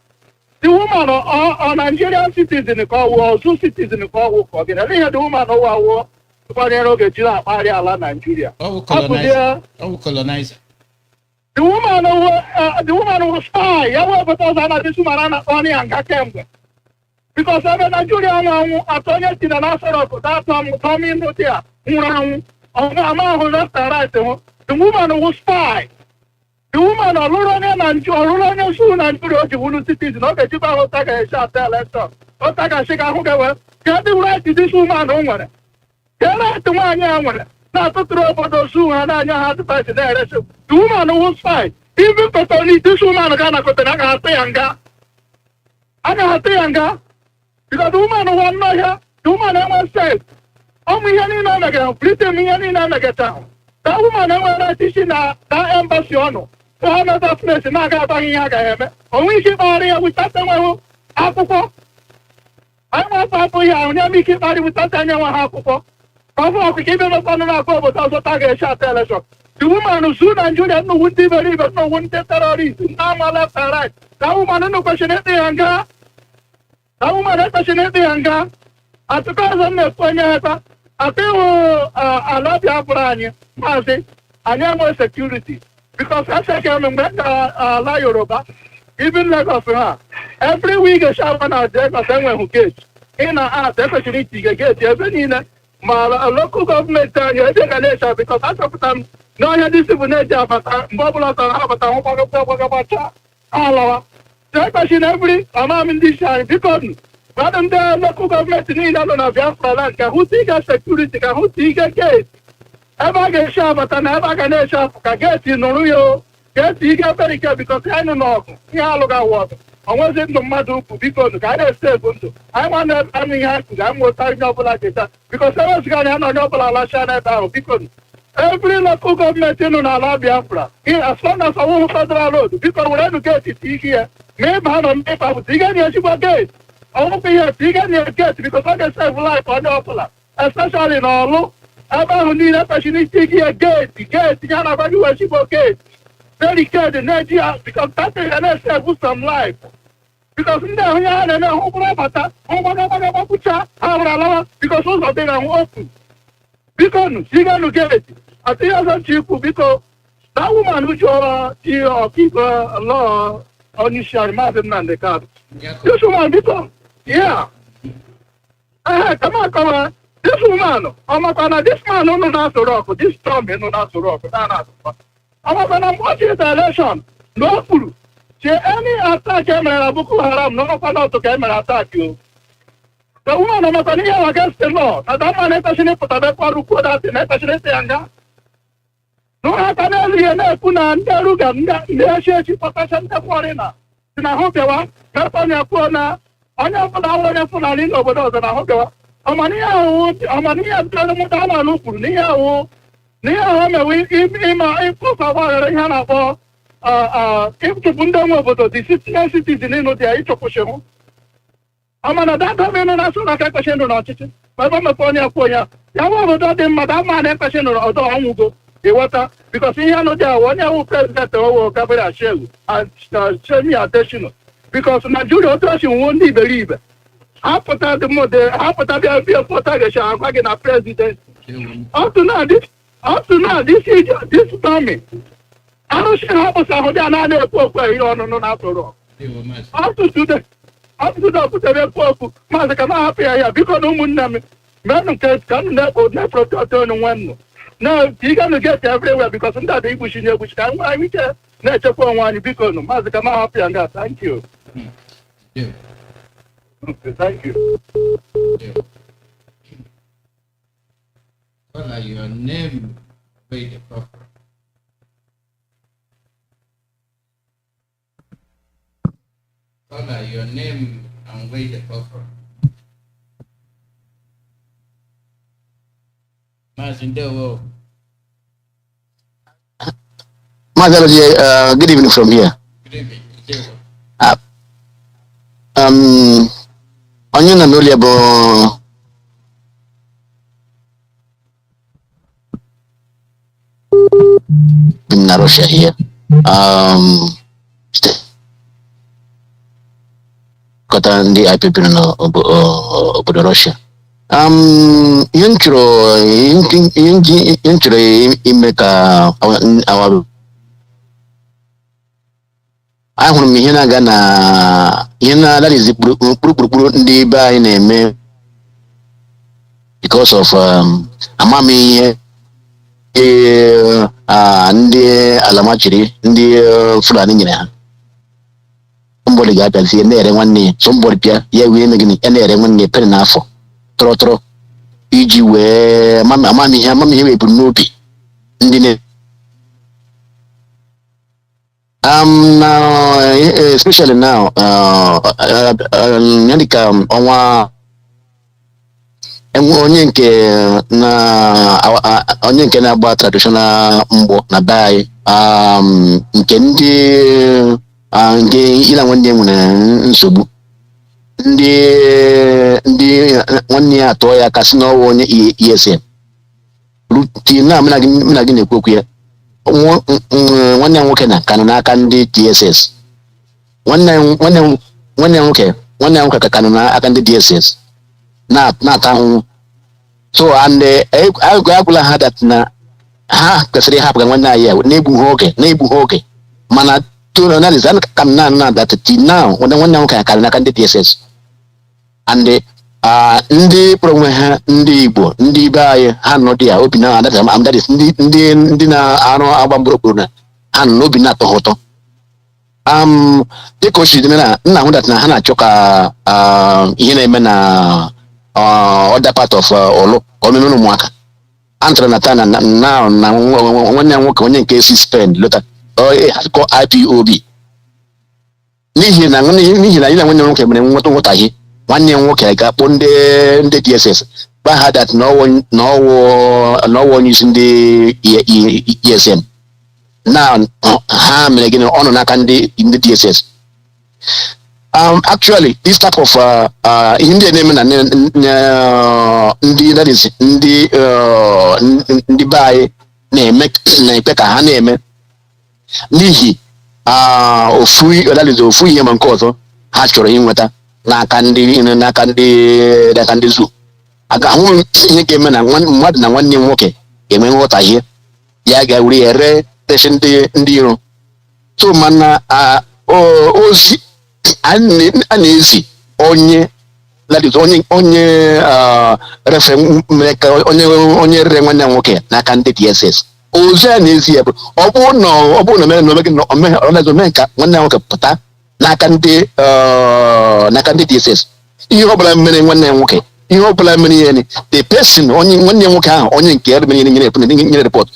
S12: the woman ọ Nigerian citizen ka ọ wụ ọzụ citizen ka ọ wụ ka ọ gịnị n'ihe the woman ụwa awụọ tụkwanyere oge jiri akpagharị ala Nigeria
S5: colonizer.
S12: The woman was spy. Ya wepụta ọzọ na this woman a na-akpọ ọnụ ya nga kemgbe because ebe Nigeria anwụ atọ onye si na Nasarọk tọmi nụtị a nwụrụ anwụ ọnwụ ama ahụ left and right hụ the woman was spy. The woman ọlụrụ onye su Nigeria o ji wulu citizen ọ ga-ejikwa ahụ ụta ga-echi ata election ụta ga-achị ka ahụ ga-ewe ka ndị right this woman nwere ka right nwaanyị a nwere na-atụtụrụ obodo su ha na-anya ha adịbaịsị na-eresi the woman was spy. Even Kotonu this woman ga na Kotonu a ga-atụ ya nga because the woman wọ nnọọ ya the woman enwe sex ọmụ ihe niile ọ megara Britain ihe niile ọ megacha that woman enwere etichi na embassy ọnụ ha nọta place na-aga abaghị ihe a gaghị eme onwe ike ịkpagharị ya witata enweghị akwụkwọ anyị nwata abụghị ahụ nye m ike ịkpagharị witata anya nwe ha akwụkwọ ọbụ ọkụkọ ibe mekwanụ na-akụ obodo ọzọ ta ga-echi ata election the woman zu Nigeria nnukwu ndị iberibe nnukwu ndị terrorist ndị ama left and right that woman nnukwu kwesịrị ịkpị ya nga atụkọ ọzọ na-ekwu onye heta atịghị ala Biafra anyị maazị anyị enwe security because echeke mgbe ala Yoruba even Lagos ha every week eshawa na Lagos enweghị gate ị na-at ekwesịrị itige gate ebe niile ma local gọọmenti anyị ebe ga na-echa because achọpụta m na ọhịa dị sibụ na-eji abata mgbe ọbụla ọtara ha abata hụ gbagagbacha alawa ekwesịrị every amam ndị isi anyị biko mmadụ ndị local gọọmenti niile nọ na Biafra land ka hụta ige sekuriti ka hụta ige geeti ebe a ga-echi abata na ebe a ga na-echi afụ ka geeti nụrụ ya o geeti ige berike bikos anyị nọ n'ọgụ ihe alụghị awụ ọgụ onwezi ndụ mmadụ ukwu biko ka anyị na-ese ebu ndụ anyị nwa na-anụ ihe anyị ga nweta ihe ọbụla ga-echa bikos eweziga anyị anọ onye ọbụla alachaa n'ebe ahụ biko every local gọọmenti nọ n'ala Biafra as long as ọwụhụ federal road biko werenu geeti tige ya ma ịba nọ mmepe ahụ tige na ezigbo geeti ọnwụkwa ihe tige na geti bikos ọ ga-esave life onye ọbụla especially n'ọlụ ebe ahụ niile kwesịrị itige ya geeti ya na-agwa gị wezigbo geeti barricade na-eji ya bikos that ga na-esave some life bikos ndị ahụ ya ha na-eme hụ bụrụ abata hụ gbagagbagbapụcha ha hụrụ alawa bikos ụzọ dị na open bikonu tigenu geeti atịghị ọzọ nchi ikwu biko that woman jụọrọ ji ọkaikpe lọọ onyeisiala maazị Nnamdi Kanu this woman biko kama akọwa this woman ọmakwa na this man nọ na-asụrụ ọkụ this Trump nọ na-asụrụ ọkụ na-asụkwa ọmakwa na mgbe ọ chịrị election na o kwuru che any attack emere na Boko Haram na ọmakwa na ọtụ ka emere attack o the woman ọmakwa na ihe against the law na that man ekpechiri pụtara ekwarụ kwuo datị na ekpechiri ịtị ya nga n'ụhata n'elu ihe na-ekwu na ndị ruga ndị echi pọtacha ndị fọrịna si na ahụ bịawa ka onye kwuo na onye ọbụla awụ onye Fulani n'obodo ọzọ na ahụ bịawa ọmanihe mụta amaala kwuru n'ihe ahụ mewe ịma ịkpọsa ọgbaghara ihe a na-akpọ ịchụpụ ndị nwe obodo dị senior citizen ịnụ dị ya ịchụpụchi hụ amana data menu na sura ka kwesị ndụ n'ọchịchị ma ebe mepe onye ekwu onye ya nwe obodo dị mmadụ ama na ekwesị ndụ ọdọ ọnwụgo ịghọta bikos ihe anụ dị ahụ onye wụ prezident owo Gabriel Shehu Shemi Adesina bikos Naijiria otu osi nwuo ndị iberibe ha pụta bịa pụta ga-echi agwa gị na prezident up to now this army arụsị ha kpụsa ahụ dị a na-ana ekwu okwu ihe ọnụnụ na-atụrụ ọtụtụ pụtara ekwu okwu maazị ka na-ahapụ ya biko na ụmụnne m menụ nke ka nụ na-eprotect ọnụ nwannu na you gonna get everywhere because ndị ada igbuchi na egbuchi ka nwa anyị ike na-echekwa onwe anyị biko nụ maazị ka na-ahapụ ya nga thank you. Okay, thank you.
S5: Well, your name, wait the proper. Color your name and where the buffer. Mazindewo.
S14: Mazi, good evening from here.
S5: Good evening.
S14: Onye na n'ụlọ bụ in Russia here. Kota ndị IPP n'obodo Russia. Ihe m chọrọ ime ka ahụrụ m ihe na-aga na ihe na-adarizi kpụrụkpụrụ ndị be anyị na-eme because of amamihe ndị alamachiri ndị Fulani nyere ha. Somebody ga-abịazie na-ere nwanne ya, somebody pịa ya wee eme gịnị ya na-ere nwanne ya pere n'afọ tọrọtọrọ iji wee amamihe wee buru n'obi ndị na now especially now ya dịka ọnwa onye nke na-agba traditional mgbọ na be anyị nke ndị nke ịla nwanne nwere nsogbu ndị nwanne ya atọ ya kasị n'ọwa onye ESN ruti na mụ na gị na-ekwu okwu ya nwanne nwoke na Kanu n'aka ndị DSS nwanne nwoke ka Kanu n'aka ndị DSS na-ata ahụhụ so and agwụla ha dat na ha kwesịrị ịhapụ nwanne anyị ya na-egbughị oge mana analyze and come now that now when one now can the DSS and ndị program ha ndị Igbo ndị be anyị ha nọ dị obi na that is ndị na-arụ agba mgbọrọgbọrọ na ha nọ obi na-atọ ụtọ dịka o siri na nna hụ that na ha na-achọ ka ihe na-eme na other part of Olu ka omeme ụmụaka antara na taa na nwanne nwoke onye nke si Spain lọta has called IPOB. N'ihi na nwanne nwoke mere nghọtahie nwanne nwoke ga-akpọ ndị DSS gba ha dat n'ọwụ onye isi ndị ESN na ha mere gịnị ọnụ n'aka ndị DSS. Actually this type of ihe ndị na-eme na ndị be anyị na-ekpe ka ha na-eme n'ihi ofu ihe ma nke ọzọ ha chọrọ inweta n'aka ndị zu aga ahụ ihe ga-eme na mmadụ na nwanne nwoke ga-eme nghọtahie ya ga-were ere teshi ndị iro so mana ozi a na-ezi onye onye rere nwanne nwoke n'aka ndị DSS ozi a na-ezi ya bụ ọ bụrụ na omee ka nwanne nwoke pụta n'aka ndị DSS ihe ọbụla mere nwanne nwoke ihe ọbụla mere ihe the person onye nwanne nwoke ahụ onye nke nyere report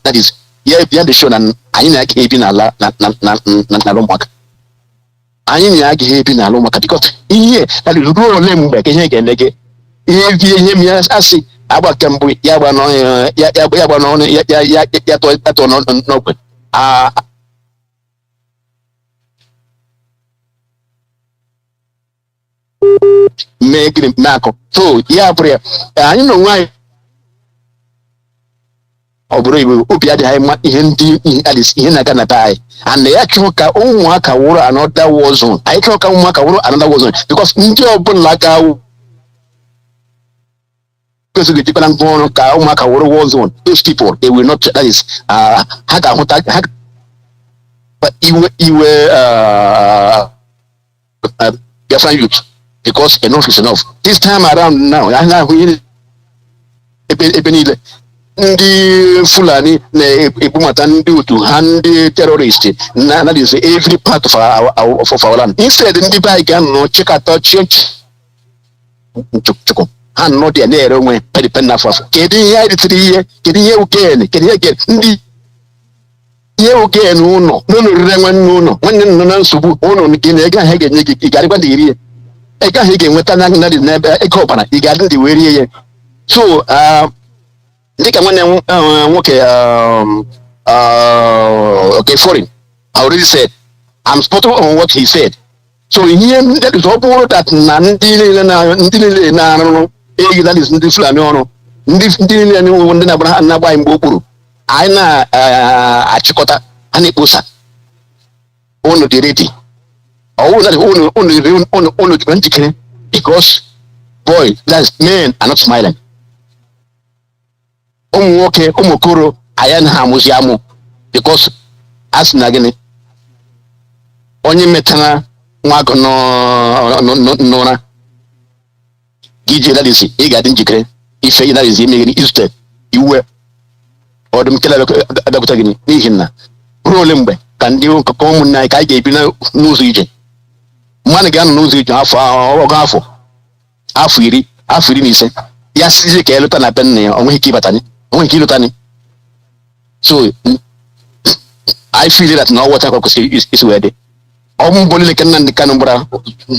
S14: that is ya dị show na anyị na-agaghị ebi n'ala n'ala ụmụaka anyị na-agaghị ebi n'ala ụmụaka bikọt ihe ruo ole mgbe ka ihe ga-eme gị ihe m ya asị agba nke mbụ ya gba n'ọnụ ya tụọ n'ogbe mee gịnị mee akụ so ya bụrụ ya anyị na onwe anyị ọ bụrụ igbe obi adịghị anyị mma ihe ndị ihe na-aga na be anyị and ya chọrọ ka ụmụaka wụrụ another war zone anyị chọrọ ka ụmụaka wụrụ another war zone because ndị ọbụla ga-awụ kwesịrị ejikwana ngwa ọrụ ka ụmụaka wụrụ war zone those people they will not that is ha ga-ahụta ha iwe Biafran youth because enough is enough this time around now anyị na-ahụ ihe ebe niile ndị Fulani na-ebumata ndị otu ha ndị terrorist na that is every part of our land instead ndị be anyị ga-anọ chịkọta chukwu ha nọ dị na-ere onwe pedipend n'afọ afọ kedu ihe anyị ritere ihe kedu ihe ogen kedu ihe gen ndị ihe ogen ụlọ n'ụlọ orire nwanne ụlọ nwanne nọ na nsogbu ụlọ nke na ego ahụ ga-enye gị ị ga-adịkwa ndị iri ya ego ahụ ị ga-enweta na n'ebe ego ọbara ị ga-adị ndị wee rie ya so dịka nwanne nwoke okay foreign I already said I'm spot on what he said so ihe that is ọ bụrụ that na ndị niile na-arụ eyi that is ndị Fulani ọrụ ndị niile ndị na-agba anyị mgbe okpuru anyị na-achịkọta ha na-ekposa unu dị ready unu dị njikere because boy that's men are not smiling ụmụ nwoke ụmụ okoro anyị na ha amụzi amụ because a sị na gịnị onye metara nwa agụ n'ụra gị jee dadisi ị ga-adị njikere ife dadisi ime gịnị izute iwe ọdụm kele abịakwụta gịnị n'ihi na ruo ole mgbe ka ndị nkọkọ ụmụnne anyị ka anyị ga-ebi n'ụzọ ije mmadụ ga-anọ n'ụzọ ije afọ iri na ise ya sizie ka elụta na be nna ya onweghị ike ịbatanye onweghị ike ịlụtanye so I feel that na ọwọta ka kwesịrị isi wee dị ọmụbụ niile ka Nnamdi Kanu gbara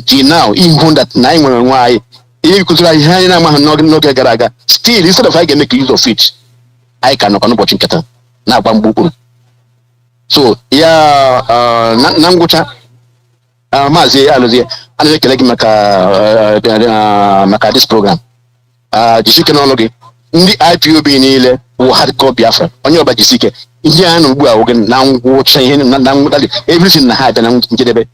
S14: ji now ihu that na anyị nwere nwa anyị ihe kụziri anyị ihe anyị na-amaghị n'oge gara aga still instead of anyị ga-eme use of it anyị ka nọkwa n'ụbọchị nketa na-agba mgbe ukpuru so ya na ngwụcha maazị Alụzie ana ekele gị maka this program jisike n'ọnụ gị ndị IPOB niile wụ hardcore Biafra onye ọba jisike ihe a nọ ugbu a oge na ngwụcha ihe na ngwụtali everything na ha abịa na njedebe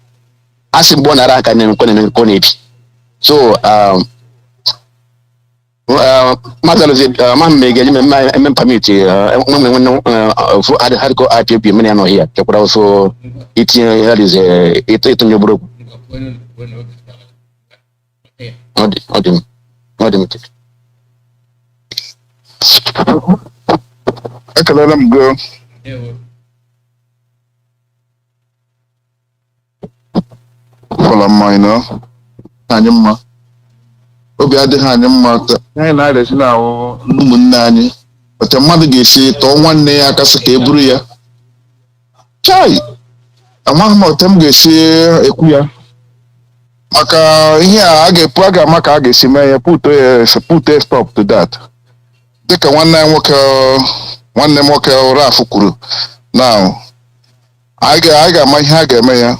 S14: a sị mgbe ọ nara aka na-ekwe na-ebi so maazị Alụzie ma mme ga-eji eme mpamiti nwe hardcore IPOB mere ya n'ọhịa chekwara ọsọ itinye Alụzie ịtụnye ogburu ọ dị m
S1: ekelere m gị ụlọ mmanya anyị mma obi adịghị anyị mma anyị na-arịasi na ụmụnne anyị otu mmadụ ga-esi tọọ nwanne ya aka sị ka e buru ya chai amaghị m otu m ga-esi ekwu ya maka ihe a ga-ama ka a ga-esi mee ya put a stop to that dịka nwanne m nwoke Raf kwuru na anyị ga-ama ihe a ga-eme ya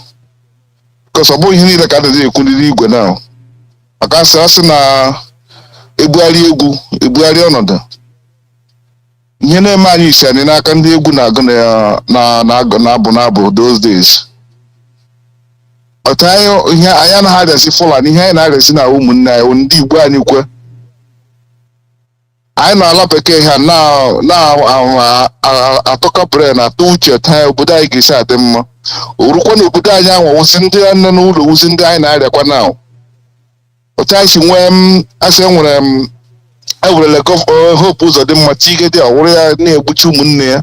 S1: because ọ bụghị ihe niile ka a na-ede ekwu ndị igwe na maka asị na ebugharị egwu ebugharị ọnọdụ ihe na-eme anyị isi anyị n'aka ndị egwu na-agụ na-abụ those days otu ihe anyị anaghị arịazi Fulani ihe anyị na-arịazi na ụmụnne anyị ndị Igbo anyị kwe anyị na-ala bekee ha na-atọkapụrụ na-atọ uche taa obodo anyị ga-esi adị mma orukwa na obodo anyị ahụ wụzi ndị nne n'ụlọ wụzi ndị anyị na-arịakwa na otu anyị si nwee asị ewerele Hope Uzodimma Tigede ọwụrụ ya na-egbuchi ụmụnne ya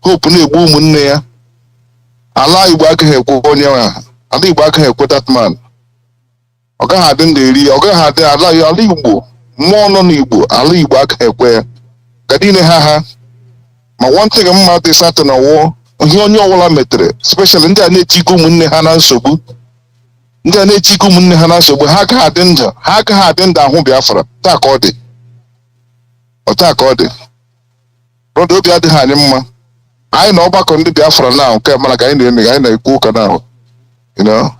S1: Hope na-egbu ụmụnne ya ala Igbo agaghị ekwe onye ala Igbo agaghị ekwe that man ọ gaghị adị ndị eri ọ gaghị adị ala Igbo mmụọ nọ n'Igbo ala Igbo agaghị ekwe ya ka niile ha ma one thing mma dị satọ na wụ ihe onye ọbụla metere especially ndị a na-etigo ụmụnne ha na nsogbu ndị a na-etigo ụmụnne ha na nsogbu ha agaghị adị ndụ ahụ Biafra taa ka ọ dị brọda obi adịghị anyị mma anyị na ọgbakọ ndị Biafra na nke mana ka anyị na-ekwu ụka na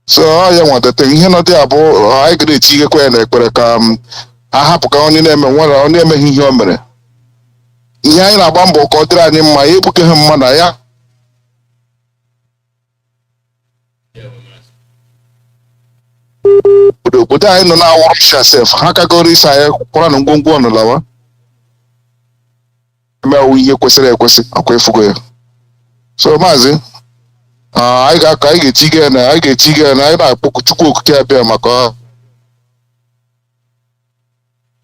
S1: so ya nwadete ihe nọ dị abụ anyị gara echi ihekwa ya na ekpere ka a hapụ ka onye emeghị ihe o mere ihe anyị na-agba mbọ ka ọ dịrị anyị mma ya ebuke ha mma na ya obodo anyị nọ na-awụrụ Russia sef ha kagoro isi anyị kwara na ngwongwo ọnụlawa emewu ihe kwesịrị ekwesị akwa efugo ya so maazị anyị ga-echi gị na anyị na-akpọku Chukwu okike abịa maka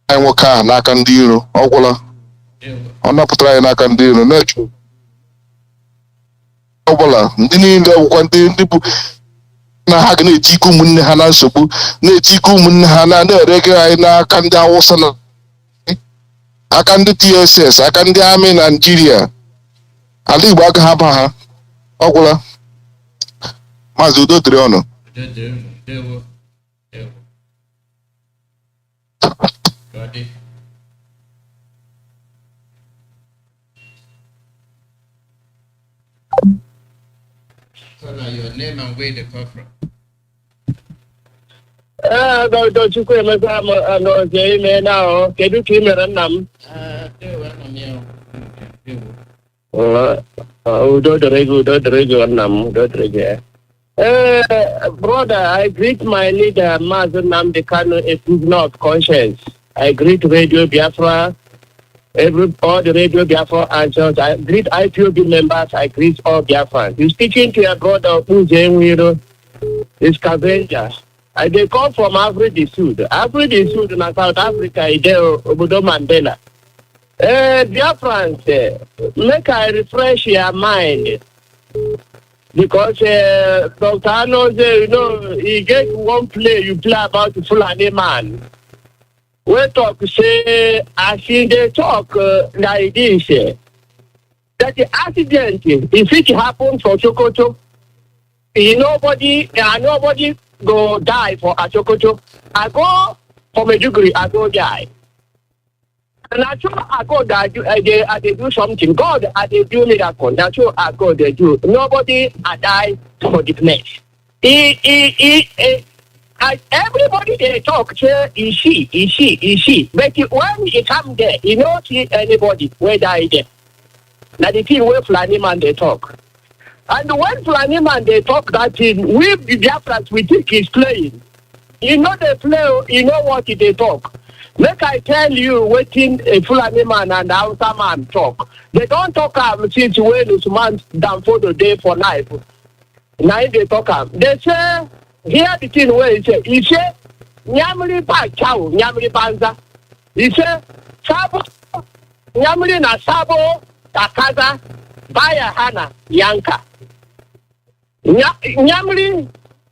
S1: anyị nwoke ahụ n'aka ndị iro ọ gwụla ọ napụtara anyị n'aka ndị iro na-echu ọbụla ndị niile ọgwụkwa ndị bụ na ha ga na-eti ike ụmụnne ha na nsogbu na-eti ike ụmụnne ha na-erege anyị n'aka ndị Hausa na aka ndị TSS aka ndị amị Naijiria ala Igbo agaghị aba ha ọ gwụla maazị udo dịrị ọnụ
S5: So now your name and where they come from.
S11: Don't you quit my grandma? No, Jay, man, now. Can you keep me a num? Don't regular num, don't regular. Brother, I greet my leader, Mazi Nnamdi Kanu, a prisoner of conscience. I greet Radio Biafra, all the Radio Biafra answers. I greet IPOB members. I greet all Biafrans. You're speaking to your brother who's is Scavenger. They come from Africa Sud. Africa Sud in South Africa, Obodo Mandela. Biafrans, make I refresh your mind. Because Dr. Arnold, he get one play you play about the Fulani man. We talk say, as they talk like this, that the accident, if it happens for Sokoto, nobody go die for Sokoto. I go for Maiduguri, I go die. And I sure I go die, they do something. God, they do miracle. That's sure I go they do. Nobody die for the place. Everybody they talk, is she. But when he come there, he don't see anybody where die there. Now the thing where Fulani man they talk. And when Fulani man they talk that thing, we the Biafrans we think he's playing. You know they play, you know what they talk. Make I tell you waiting a Fulani man and a Hausa man talk. They don't talk since when this man down for the day for life. Now they talk they say here the thing where he say Nyamri pa chow, Nyamri banza. He say Sabo Nyamri na Sabo Takaza Baya Hana Yanka. Nyamri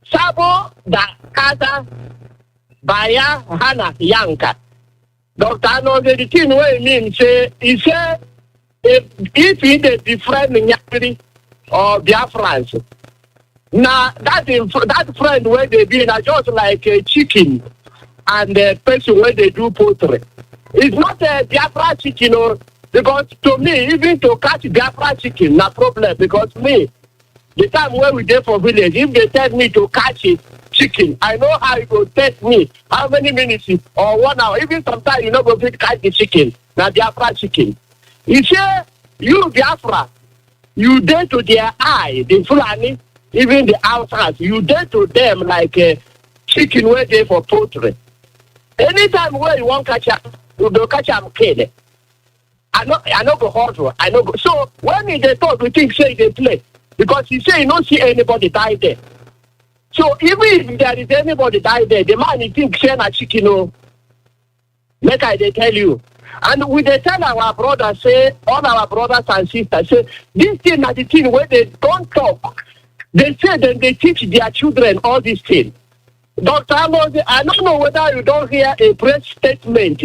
S11: Sabo da Kaza Baya Hana Yanka. Dr. Arnold, the thing where he mean say he say if he the different Nyamri or Biafrans. Now that friend where they be na just like a chicken and a person where they do poultry. It's not a Biafra chicken because to me, even to catch Biafra chicken, no problem. Because me, the time where we there for village, if they tell me to catch it, chicken, I know how it will take me, how many minutes or 1 hour. Even sometimes you know go fit catch the chicken, now Biafra chicken. You say you Biafra, you dare to their eye, the Fulani. Even the outsiders, you dare to them like a chicken where they for poultry. Anytime where you want catch them, you don't catch them kill. I know go hard. I know go. So when they talk, we think say they play because he say you don't see anybody die there. So even if there is anybody die there, the man he think say na chicken. Like I they tell you, and we they tell our brothers say all our brothers and sisters say this thing na the thing where they don't talk. They say that they teach their children all these things. Dr. Arnold, I don't know whether you don't hear a press statement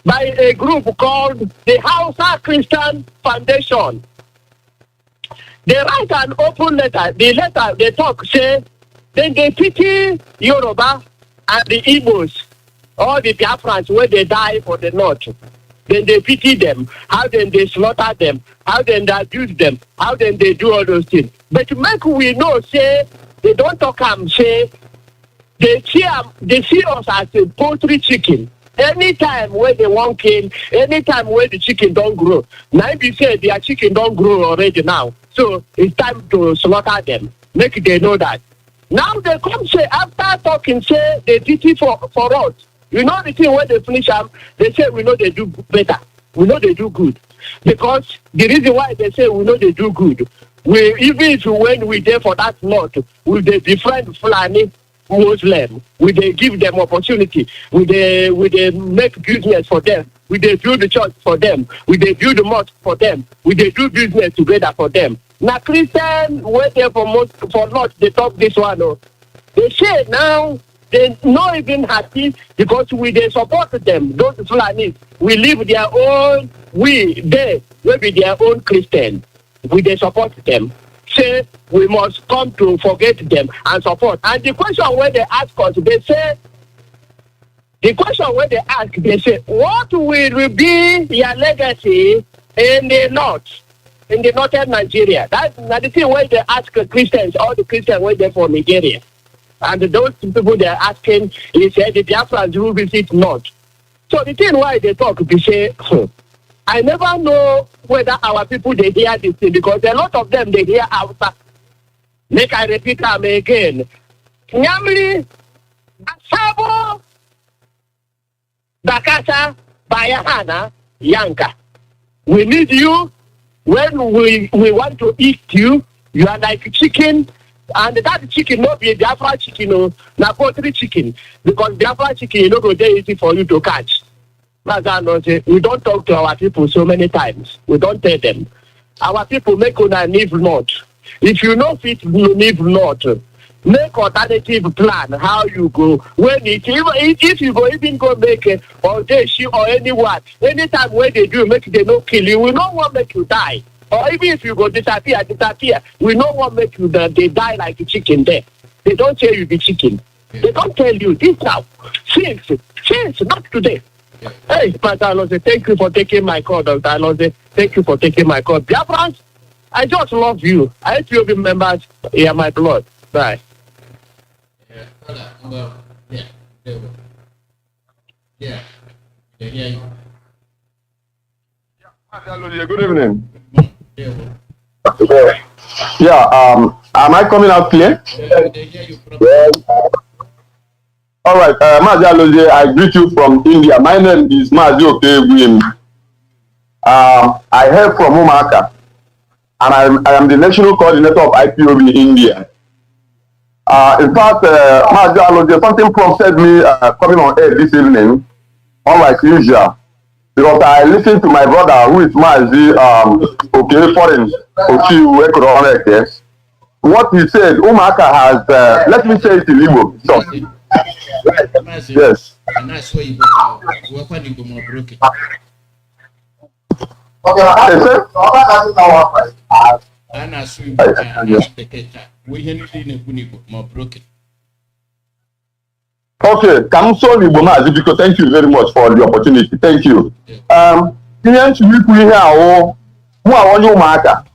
S11: by a group called the Hausa Christian Foundation. They write an open letter. The letter they talk say, then they pity Yoruba and the Igbos, all the Biafrans where they die for the North. Then they pity them. How then they slaughter them? How then they abuse them? How then they do all those things? But to make we know, say, they don't talk and say, they see us as a poultry chicken. Anytime where they want kill, anytime where the chicken don't grow. Now we say their chicken don't grow already now. So it's time to slaughter them. Make they know that. Now they come say, after talking, say they pity for us. You know the thing when they finish them, they say we know they do better. We know they do good. Because the reason why they say we know they do good, we even if when we there for that lot, we they befriend Fulani Muslim, we they give them opportunity, we they make business for them, we they build the church for them, we they build the mosque for them, we they do business together for them. Now Christian wait there for lot they talk this one. Oh. They say now they not even happy because we they support them, those Fulanis. We live their own, they will be their own Christian. We they support them. Say we must come to forget them and support. And the question where they ask us, they say, what will be your legacy in the north, in the northern Nigeria? That's the thing where they ask Christians, all the Christians where they're from Nigeria. And those people they're asking is the Biafrans who visit north. So the thing why they talk, they say, I never know whether our people they hear this thing because a lot of them they hear Hausa. Make I repeat them again. Nyamli, Asabo, Bakata, Bayahana, Yanka. We need you when we want to eat you. You are like chicken, and that chicken not be a Biafra chicken or poultry chicken because Biafra chicken you know go there easy for you to catch. We don't talk to our people so many times. We don't tell them. Our people make una live not. If you know fit live not, make alternative plan how you go. When if you go even go make it or they shoot or anyone, anytime when they do make they no kill you, we don't want make you die. Or even if you go disappear, we don't want make you they die like a chicken there. They don't tell you the chicken. They don't tell you this now. Since not today. Hey, Pastor Alonso, thank you for taking my call, Dr. Alonso. Thank you for taking my call. Biafrans, I just love you. I hope you members hear my blood. Bye.
S9: Good evening. Am I coming out clear? All right, Mazi Iyke, I greet you from India. My name is Mazi Iyke. I hail from Umaka, and I am the national coordinator of IPOB in India. In fact, Mazi Iyke, something prompted me coming on air this evening, unlike usual, because I listened to my brother, who is Mazi Iyke, foreign, what he said. Umaka has, let me say it in Igbo. So, yes.
S5: And that's where you go. We're you go more broken. And as we more broken.
S9: Okay, Kamsoni Bomazi, because thank you very much for the opportunity. Thank you. Who are on your marker?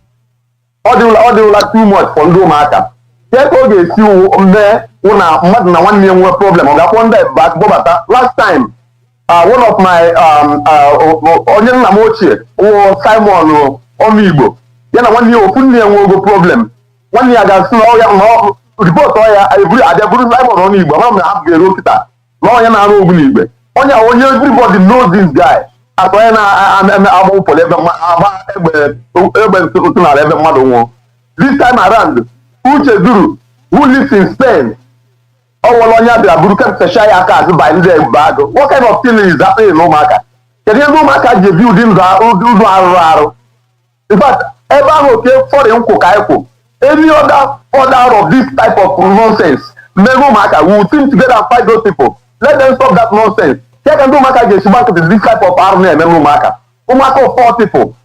S9: Or do you like too much for no matter? Take all the few there. One million problem. Last time, one of my Onion Namoche or Simon Omibo, then 1 year open the problem. 1 year ago, no report every other good Simon Omibo. I'm not the Rokita. No, I'm not believe it. Everybody knows this guy. As when I'm able for this time around, Uche Zuru, who lives in Spain, what kind of thing is happening in Omaka? Can you know Maka building in fact, ever okay for the any other of this type of nonsense, Maka will team together and fight those people. Let them stop that nonsense. check and do maka get back to this type of army and maka. Umaka 4 people.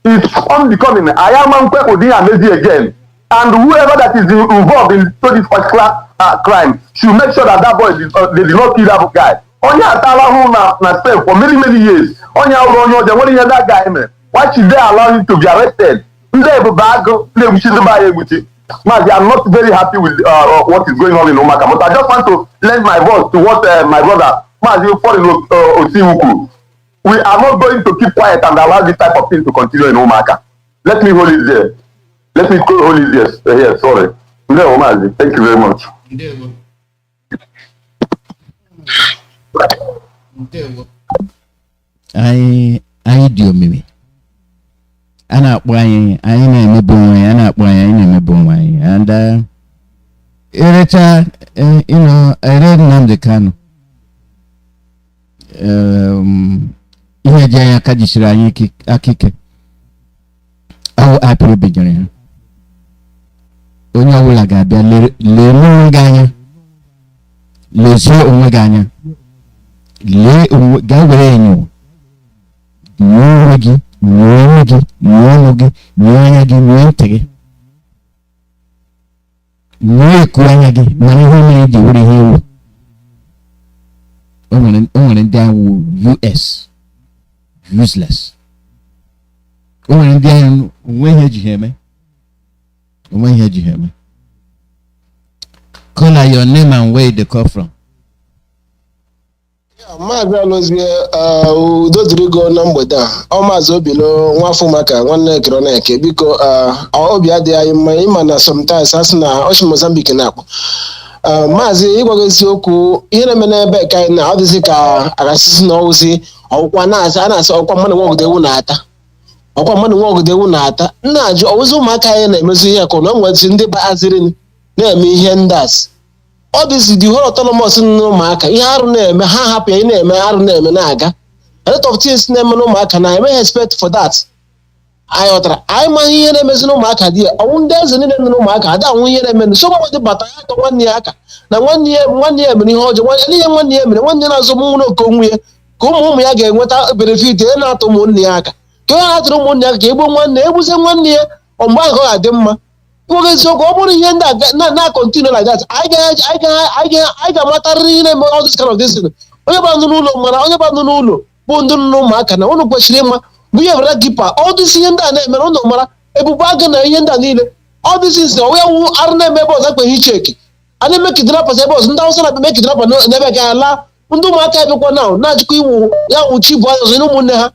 S9: It's unbecoming. I am Udi Amezi again. And whoever that is involved in this particular crime should make sure that that boy they did not kill that guy. Onya Atala who na spent for many years. Onya Uronyo, they want to hear that guy, man. Why should they allow him to be arrested? They have a bag, they I'm not very happy with what is going on in Omaka, but I just want to lend my voice to what my brother Mazi Iyke. We are not going to keep quiet and allow this type of thing to continue in Omaka. Let me hold it there. Let me hold it there. Here, sorry. No, Mazi, thank you very much.
S19: I do me. Ana akpanye anyị na-emebu onwe ya, ana akpanye anyị na-emebu onwe anyị, and erecha I read Nnamdi Kanu ihe ji anyị aka jisiri anyị akike awụ apịrị bejere ha. Onye ọbụla ga-abịa lee onwe gị anya, lezie onwe gị anya, gaa were enyo onwe gị, onwe gị, ọnụ gị, anya gị, ntị gị, eku anya gị, mana ihe mere ji were ihe ewu. O nwere ndị ahụ US useless. O nwere ndị ahụ onwe ihe eji ha eme. Call your name and where they come from.
S16: Maazị Alụzie udo dịrị go na mgbede a. Ọ Maazị Obilo nwafọ maka nwanne ekere na eke biko obi adịghị anyị mma ịma na sometimes asị na ochi Mozambique na-akpọ. Maazị ịgwago eziokwu ihe na-eme n'ebe ka anyị na ọ dịzị ka agasịsị na ọwụsị ọkwụkwa na-asị a na-asị ọkwa mmadụ nwa ogodewu na-ata. Ọkwa mmadụ nwa ogodewu na-ata. Nna ajụ ọwụzị ụmụaka anyị na-emezu ihe ka na ọ nwetị ndị baziri na-eme ihe ndị asị. Ọ dịzị the whole autonomous n'ụmụaka ihe arụ na-eme ha hapụ ya na-eme arụ na-eme na-aga. A lot of things na-eme n'ụmụaka na eme expect for that. Anyị ghọtara anyị ma ihe na-emezi n'ụmụaka dị ya ọnwụ ndị eze niile nọ n'ụmụaka ada anwụ ihe na-eme so mmadụ bata ya atọ nwanne ya aka na nwanne ya mere ihe ọjọọ ihe nwanne ya mere nwanne na-azụ nwụrụ oke onwe ya ka ụmụ ya ga-enweta benefit ya na-atụ ụmụnne ya aka ka ọ na-atụrụ ụmụnne ya ka egbu nwanne egbuzie nwanne ya mgbe ahụ ọ ga-adị mma. Nwoke eziokwu ọ bụrụ ihe ndị na-continue like that anyị ga-amatarịrị ihe na-eme all this kind of this. Onye ba nụ n'ụlọ mara onye ba nụ n'ụlọ bụ ndị nọ ụmụaka na ụnụ kwesịrị ịma bụ ihe bara gipa all this ihe ndị a na-eme ụnụ mara ebubo agụ na ihe ndị a niile all this is onye wu arụ na-eme ebe ọzọ ekweghị icheki a na-eme kidnappers ebe ọzọ ndị Hausa na-eme kidnapper n'ebe ga ala ndị ụmụaka ebekwa na-ajụkwa iwu ya nwụchi bụ ọzọ na ụmụnne ha.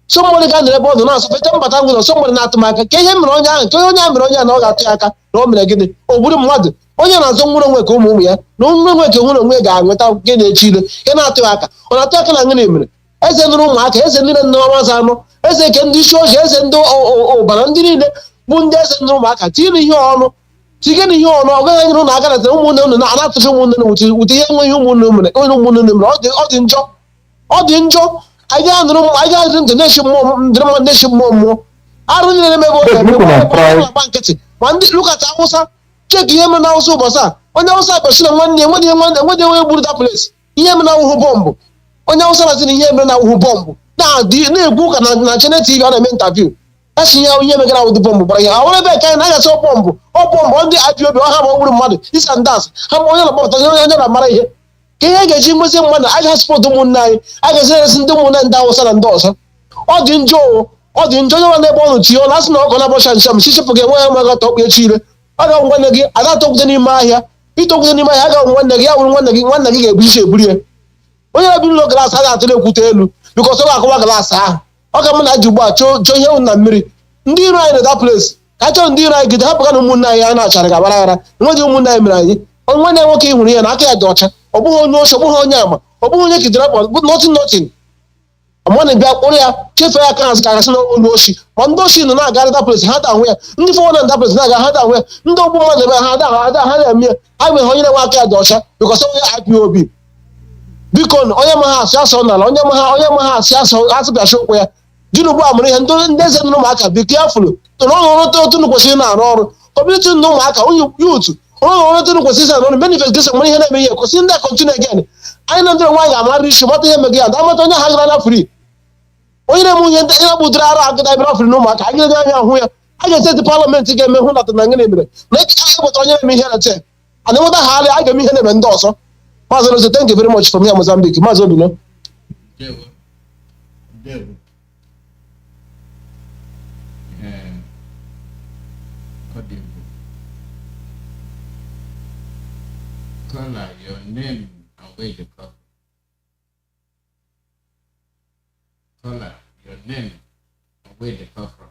S16: Somebody ga nere bodo na asopete mbata ngụlọ somebody na atụmaka ka ihe mere onye ahụ nke onye mere onye na ọ ga-atụ ya aka na o mere gịnị o gburu mmadụ onye na-azụ nwụrụ onwe ka ụmụ ya na nwụrụ onwe ka nwụrụ onwe ga-anweta nke na-echi ile nke na-atụ aka ọ na-atụ aka na ngịnị mere eze nụrụ ụmụaka eze niile nne ọnwa anụ eze nke ndị isi ojii eze ndị ụbara ndị niile bụ ndị eze nụrụ ụmụaka tinye ihe ọnụ tigena ihe ọnụ ọ gaghị nyere ụnụ aka na ụmụnne ụnụ na-anatụchi ụmụnne ụtụ ihe nwe ihe ụmụnne mere ọ dị njọ. I got the nation more. I don't know banket. Look at Hausa. Check him now so basa. On the outside, but one day when they will that place. Him now who bomb. On the outside, him now who bomb. Now, the book and National TV on an interview. That's how you get out the bomb. But I want to can I saw bomb. Oh, bomb on the IPO. I have all money. This and that. I'm all about the Kenya ga-eji mgbezi mmadụ aga spọt ụmụnne anyị a ga-esi ndị ụmụnne ndị Hausa na ndị ọzọ. Ọ dị njọ onye nwa n'ebe ọ nụ chi ọ na-asị na ọkọ na-abọcha ncham chichipụ ga-enwe ya maga tọkpụ echi ire ọ ga nwanne gị ada tọkwute n'ime ahịa ịtọkwute n'ime ahịa aga nwanne gị ya wụrụ nwanne gị ga-ebu isi eburu ya onye na-ebi n'ụlọ glaasị a ga-atụrụ ekwute elu bikọs ọ ga-akụwa glaasị ahụ ọ ga mụ na ji ugbu a chọọ ihe na mmiri ndị iro anyị na that place ka a chọrọ ndị iro anyị gide hapụga na ụmụnne anyị a na-achara ga agbara aghara enweghị ụmụnne anyị mere anyị nwanne nwoke ị hụrụ ya na aka ya dị ọcha ọ bụghị onye ochi ọ bụghị onye ama ọ bụghị onye kidnapper nothing amana bịa kpụrụ ya chefee ya aka azụ ka agasị na onye ochi ma ndị ochi nọ na-aga that place ha da-ahụ ya ndị fọwọ na that place na-aga ha da-ahụ ya ndị ọgbụ mmadụ ebe ha na-eme ya ha nweghị onye na-enwe aka ya dị ọcha bikọs onye IPOB biko onye ma ha asị asọ n'ala onye ma ha asị asọ asịbịachi ụkwụ ya jiri ugbu a mụrụ ihe ndị eze nụ ụmụaka biko ya fụrụ tụrụ ọrụ otu kwesịrị na-arụ ọrụ kọmiti ndị ụmụaka onye yutu ọrụ otu kwesịrị na ọrụ benefit gị nwere ihe na-eme ihe kwesịrị ndị continue again anyị na ndị onwe anyị ga-amarị isi mata ihe mege ya ndị amata onye ha gara anya free onye na-eme ihe ndị ihe gbudoro ara agụda ebere free n'ụmụaka anyị ga anya ahụ ya a ga-eseti parliament ga-eme hụ na tana ngene mere na echiche anyị gbata onye na-eme ihe na che ana enweta ha arịa a ga-eme ihe na-eme ndị ọzọ Maazị Rozo, thank you very much from here Mozambique. Maazị Obilo.
S5: Caller, your name and where you come from. Caller, your name and where you come from.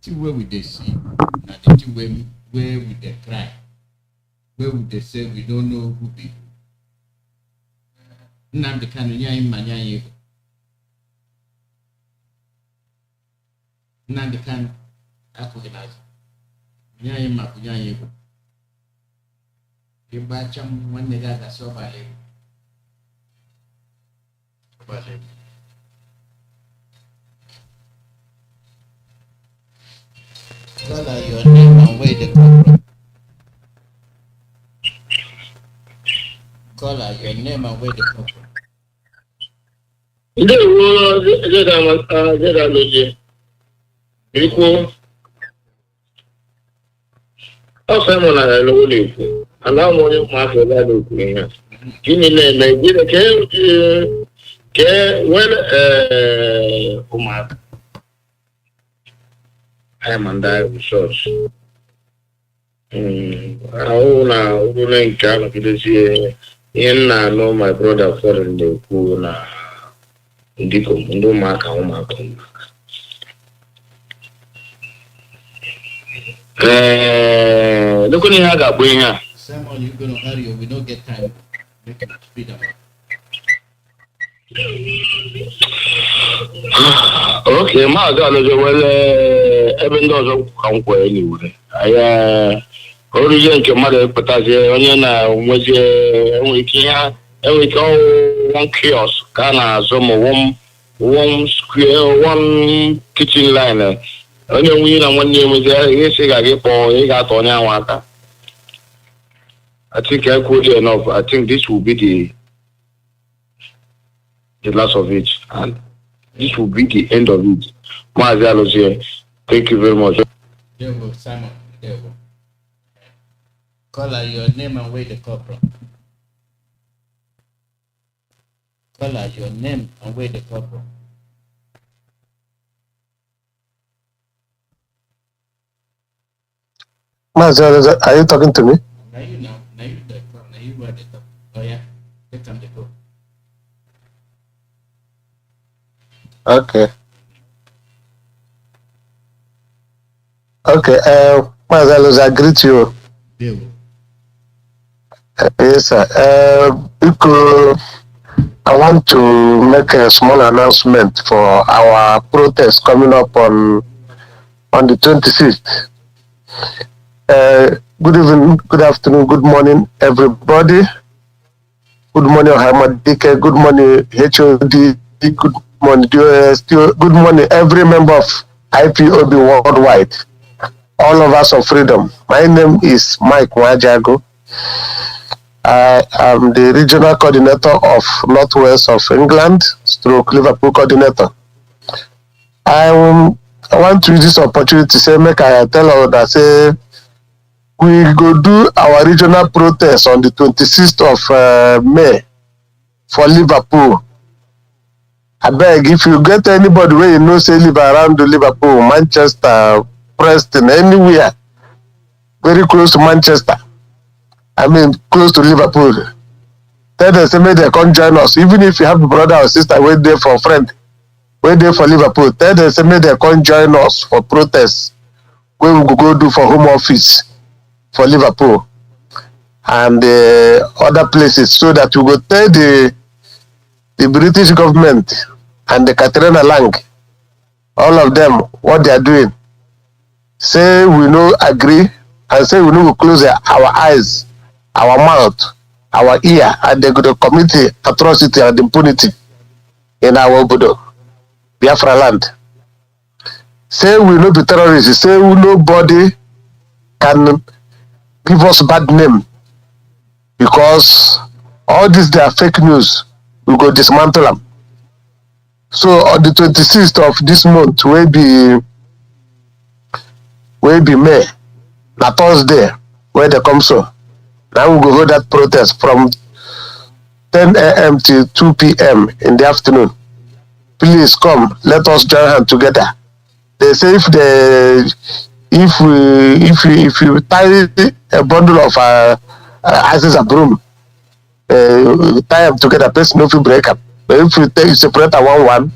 S5: The way we they see, and the way where we they cry, where we they say we don't know who be. Nnamdi Kanu manya Nnamdi Kanu akuginazo. Nyaye makunyaye. Kibacha mwanega gasobale. Bale. Caller, your name and where they come from. Caller, your name and where they come from.
S21: I am on that resource. I know my brother for the Kuna Ndiko Mundo Maka Umakum. Look at Haga Buina.
S5: Someone you're going to hurry, we don't get time. Make it speed up.
S21: Okay, my God, even though I'm quite anyway. I origin to mother, but as a onion was we can't, and we go one kiosk, Kana, some one square, one kitchen liner. Only we and 1 year was there, yes, I get for he got on our I think I could enough. I think this will be the last of it, and this will be the end of it. Mazi, thank you very much.
S5: There will Simon. There will. Caller, your name and where they come from. Caller, your name and where they come from.
S16: Mazi, are you talking to me?
S5: Now you know. Now you the call. Now you were the top. Oh yeah. Let them go.
S16: Okay. Okay. Mazi, I greet you.
S5: There.
S16: Yes, sir. Because I want to make a small announcement for our protest coming up on the 26th. Good evening, good afternoon, good morning, everybody. Good morning, Mazi Iyke. Good morning, HOD. Good morning, DOS. Good morning, every member of IPOB worldwide. All of us of freedom. My name is Mike Wajago. I am the regional coordinator of Northwest of England, stroke Liverpool coordinator. I want to use this opportunity to say, make I tell all that say, we go do our regional protest on the 26th of May for Liverpool. I beg, if you get anybody where you know say live around Liverpool, Manchester, Preston, anywhere, very close to Manchester, I mean close to Liverpool, tell them say make they come join us. Even if you have a brother or sister wait there for a friend, wait there for Liverpool, tell them say make they come join us for protest where we go do for home office for Liverpool and other places, so that we go tell the British government and the Katrina Lang, all of them, what they are doing. Say we no agree, and say we no close our eyes, our mouth, our ear, and they go to commit atrocity and impunity in our Obodo, Biafra land. Say we no be terrorists, say we nobody
S9: can give us bad name because all this they are fake news. We go dismantle them. So on the 26th of this month, will be May, na Thursday, where they come so. Now we go hold that protest from 10 a.m. to 2 p.m. in the afternoon. Please come, let us join hands together. They say if you tie a bundle of asses and broom, tie them together, person no fit break up. But if you separate a one,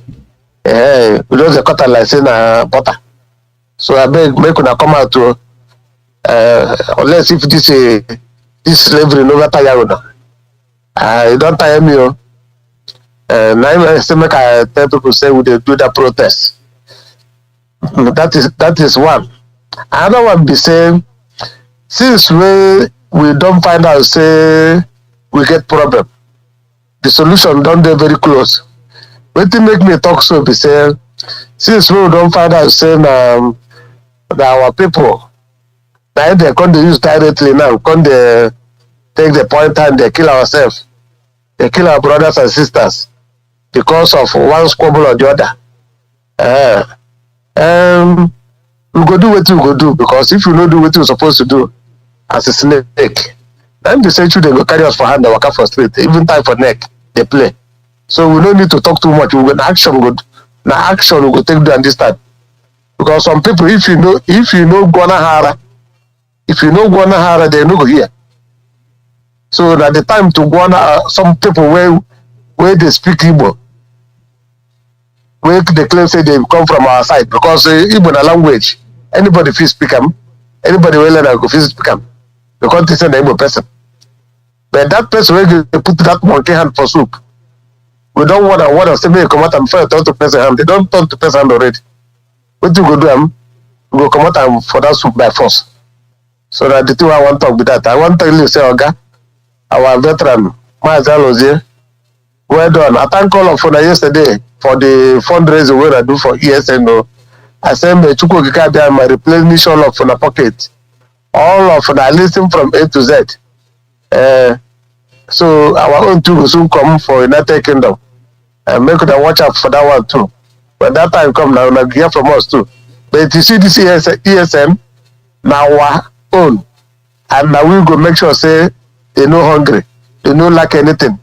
S9: we just cut like saying butter. So I beg make una come out to unless if this slavery never tire una. You don't tire me. Now I still make I tell people say we dey do that protest. That is one. Another one be saying since we don't find out say we get problem, the solution don't dey very close. Wetin make me talk so be say since we don't find out say that our people now they come dey use directly now, come dey take the point and they kill ourselves, they kill our brothers and sisters because of one squabble or the other. We go do what we go do because if you no do what you're supposed to do as a snake, then the century they go carry us for hand and walk up for street, even time for neck, they play. So we don't need to talk too much. We go action good. Now action we go take do understand. Because some people if you know Guanahara, they no go here. So at the time to Guana, some people where they speak Igbo, where they claim say they come from our side because Igbo na language. Anybody feel speak them, anybody will learn go feel speak them because they say the Igbo person. But that person where they put that monkey hand for soup, we don't want to say me come out and first turn to person hand. They don't turn to person hand already. What you go do them? We go come out and for that soup by force. So that the two I want to talk with that. I want to tell you say Oga, our veteran Mazi Iyke, well done. I thank all of you yesterday for the fundraising we I do for ESN. I said me Chukwu Okike my replenish all of your pocket. All of you listen from A to Z. So our own too will soon come for United Kingdom. And make them watch out for that one too. When that time come now, we'll hear from us too. But you see this ESN, now our own. And now we go make sure say they no hungry, they no lack anything.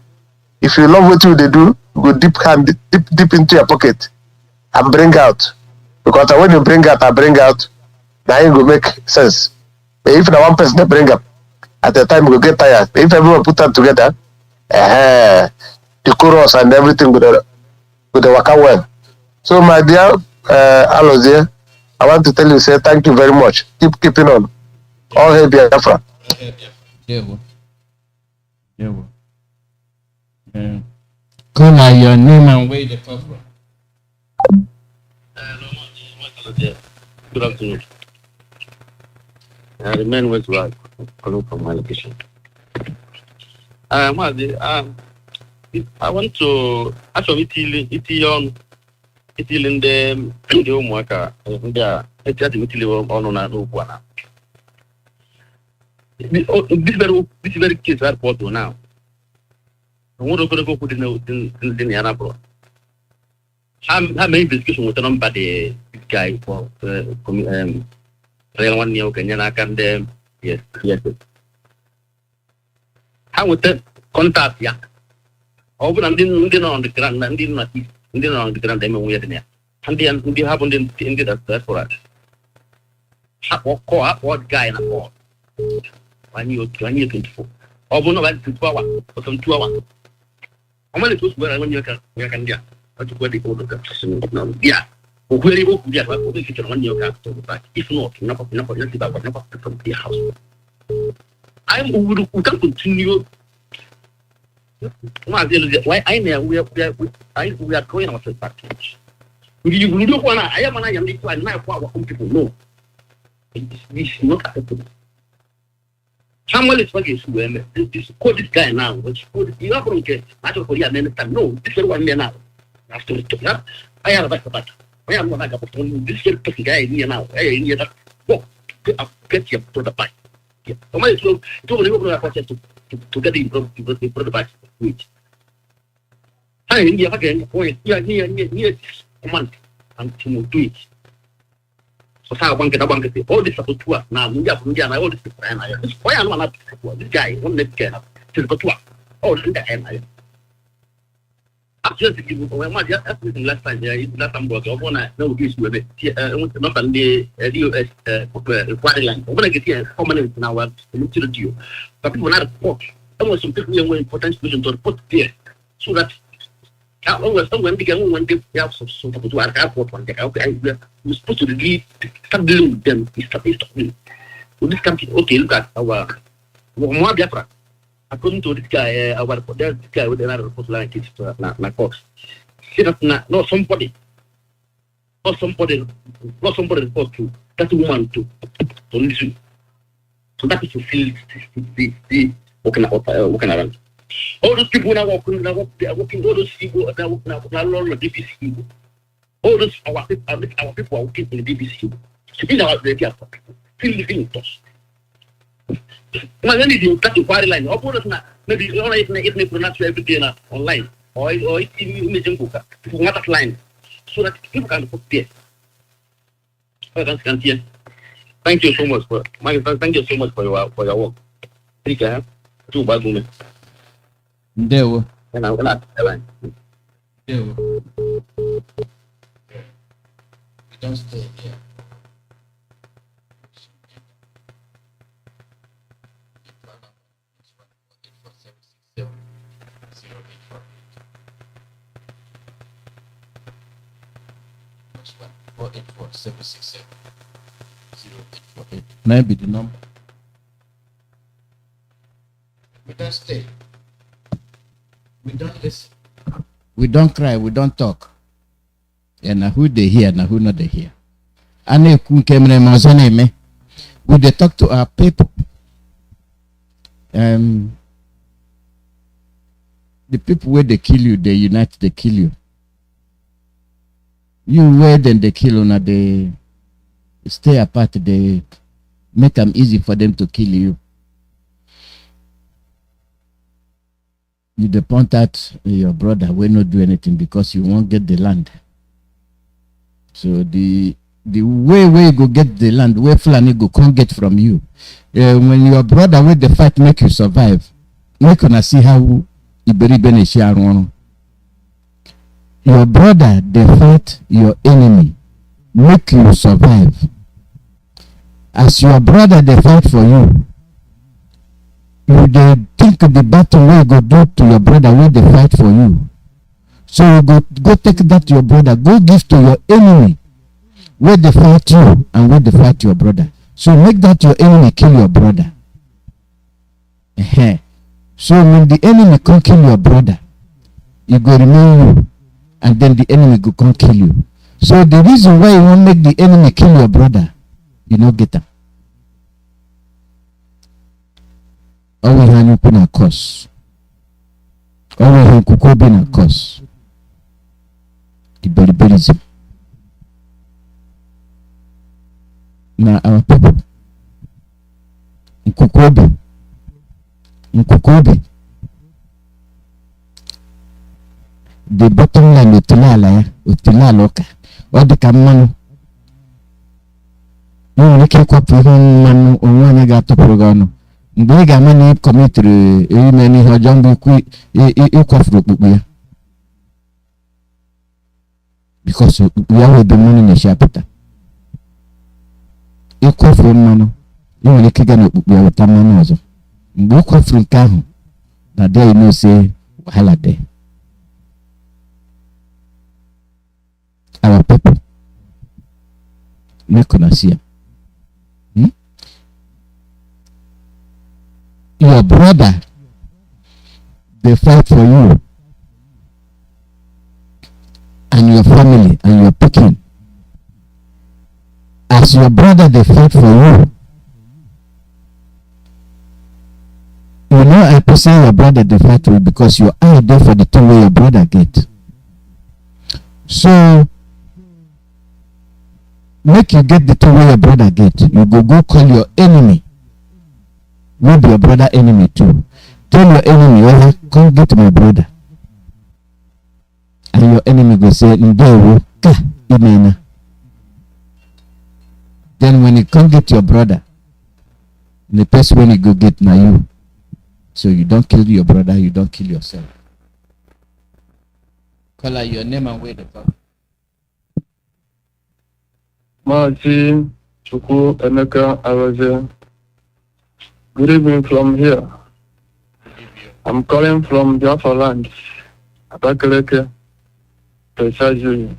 S9: If you love what they do, go deep into your pocket and bring out. Because when you bring out, now it will make sense. But if the one person they bring up, at the time we will get tired. But if everyone put that together, the chorus and everything would work out well. So my dear Alozie, I want to tell you, say thank you very much. Keep keeping on. All hail Biafra.
S19: Call out your name and where they come from.
S21: Good afternoon. I remain with work. Calling from my location. Mazi, I want to actually Itiyon the homeworker. Italy on this very case I report now. I want to go put in the Anabro. I made discussion with somebody, this guy for real 1 year Kenyan can them. Yes. How would that contact ya? Over and didn't on the ground and didn't on the ground them weird in there. And then we haven't intended that for us. What guy in a board? 1 year 24. Over no like 2 hours or some 2 hours. How many tools were I when you can get? To where the order comes. Yeah. Where you go, yeah, what we can 1 year to back. If not, never from the house. We can continue. Why I know we are going ourselves back. You don't want I am and people know. This is not acceptable. Someone is working to this call this guy now, which you are going to get. I don't forget time. No, this is 1 year now. After the I have a back. I am not like a this guy here now. Hey, that.
S11: get your brother back. Yeah. Somebody told me to get the brother back. Wait. I in the again, near command and to do it. So how one get all this about to now, India, all this and I this why I'm not this guy, one that can up to the tour. Oh, the end. I just give you my last time, last time was one I know this with it. Not on the party line. When I get here, permanent now, I'm to the deal. But people not report. I want some people who important solution to report there so that when they get one day, they have some sort of airport one day. Okay, we're supposed to really start dealing with them. Stop me. So this country, okay, look at our Biafra. According to this guy, this guy with another report like it's like Fox. See that not somebody report to that woman to listen. So that is to feel the walking around. All those people now walking, they are walking. All those people that are walking along the DPC. All those our people are walking in the DPC. So these are the people living with us. When you cut to party line, or maybe if they pronounce every day online or imagine book, not line, so that people can put there. Thank you so much for thank you so much for your work. Thank you. Two bad women.
S5: Ndewo.
S11: Ndewo.
S5: Don't stay here. Maybe the number. We don't stay. We don't listen. We don't cry. We don't talk. And who they hear, and who not they hear. And we they talk to our people. The people where they kill you, they unite, they kill you. You where then they kill you, they stay apart, they make them easy for them to kill you. You dey point out your brother will not do anything because you won't get the land. So the way you go get the land, where Fulani go can't get from you. When your brother with the fight make you survive, make una see how Iberi Beneshi. Your brother they fight your enemy, make you survive. As your brother they fight for you, you they think the battle where you go do to your brother where they fight for you. So you go take that to your brother, go give to your enemy where they fight you and where they fight your brother. So make that your enemy kill your brother. So when the enemy can't kill your brother, you go remain you, and then the enemy go can't kill you. So the reason why you won't make the enemy kill your brother, you don't get them. Always hand open a cause. Always hand cook open a cause. Inevitability. Now our people, Nkukobi, the bottom line utila loka. What the kamano? No, we can't copy manu onwanya gato prograno. Mgbe ga mani committee many hojambu ikofru because we are the money in shapita. Ikofru manu. You will kick an up with a manozo. Mgbe from Kanu. Now there you know say wahala there. Our people make una see. Your brother they fight for you and your family and your picking. As your brother they fight for you. You know I present your brother they fight for you because you are there for the thing where your brother get. So
S19: make you get the thing where your brother get. You go call your enemy. Maybe your brother enemy too. Tell your enemy, oh, come get my brother. And your enemy go say, Ndewo, ka, imena. Then when you come get your brother, the person when you go get na you. So you don't kill your brother, you don't kill yourself. Call out your name and where the fuck.
S15: Mazi Chukwu Emeka Aroze. Good evening from here. I'm calling from Biafra land, Abakaleke, precisely.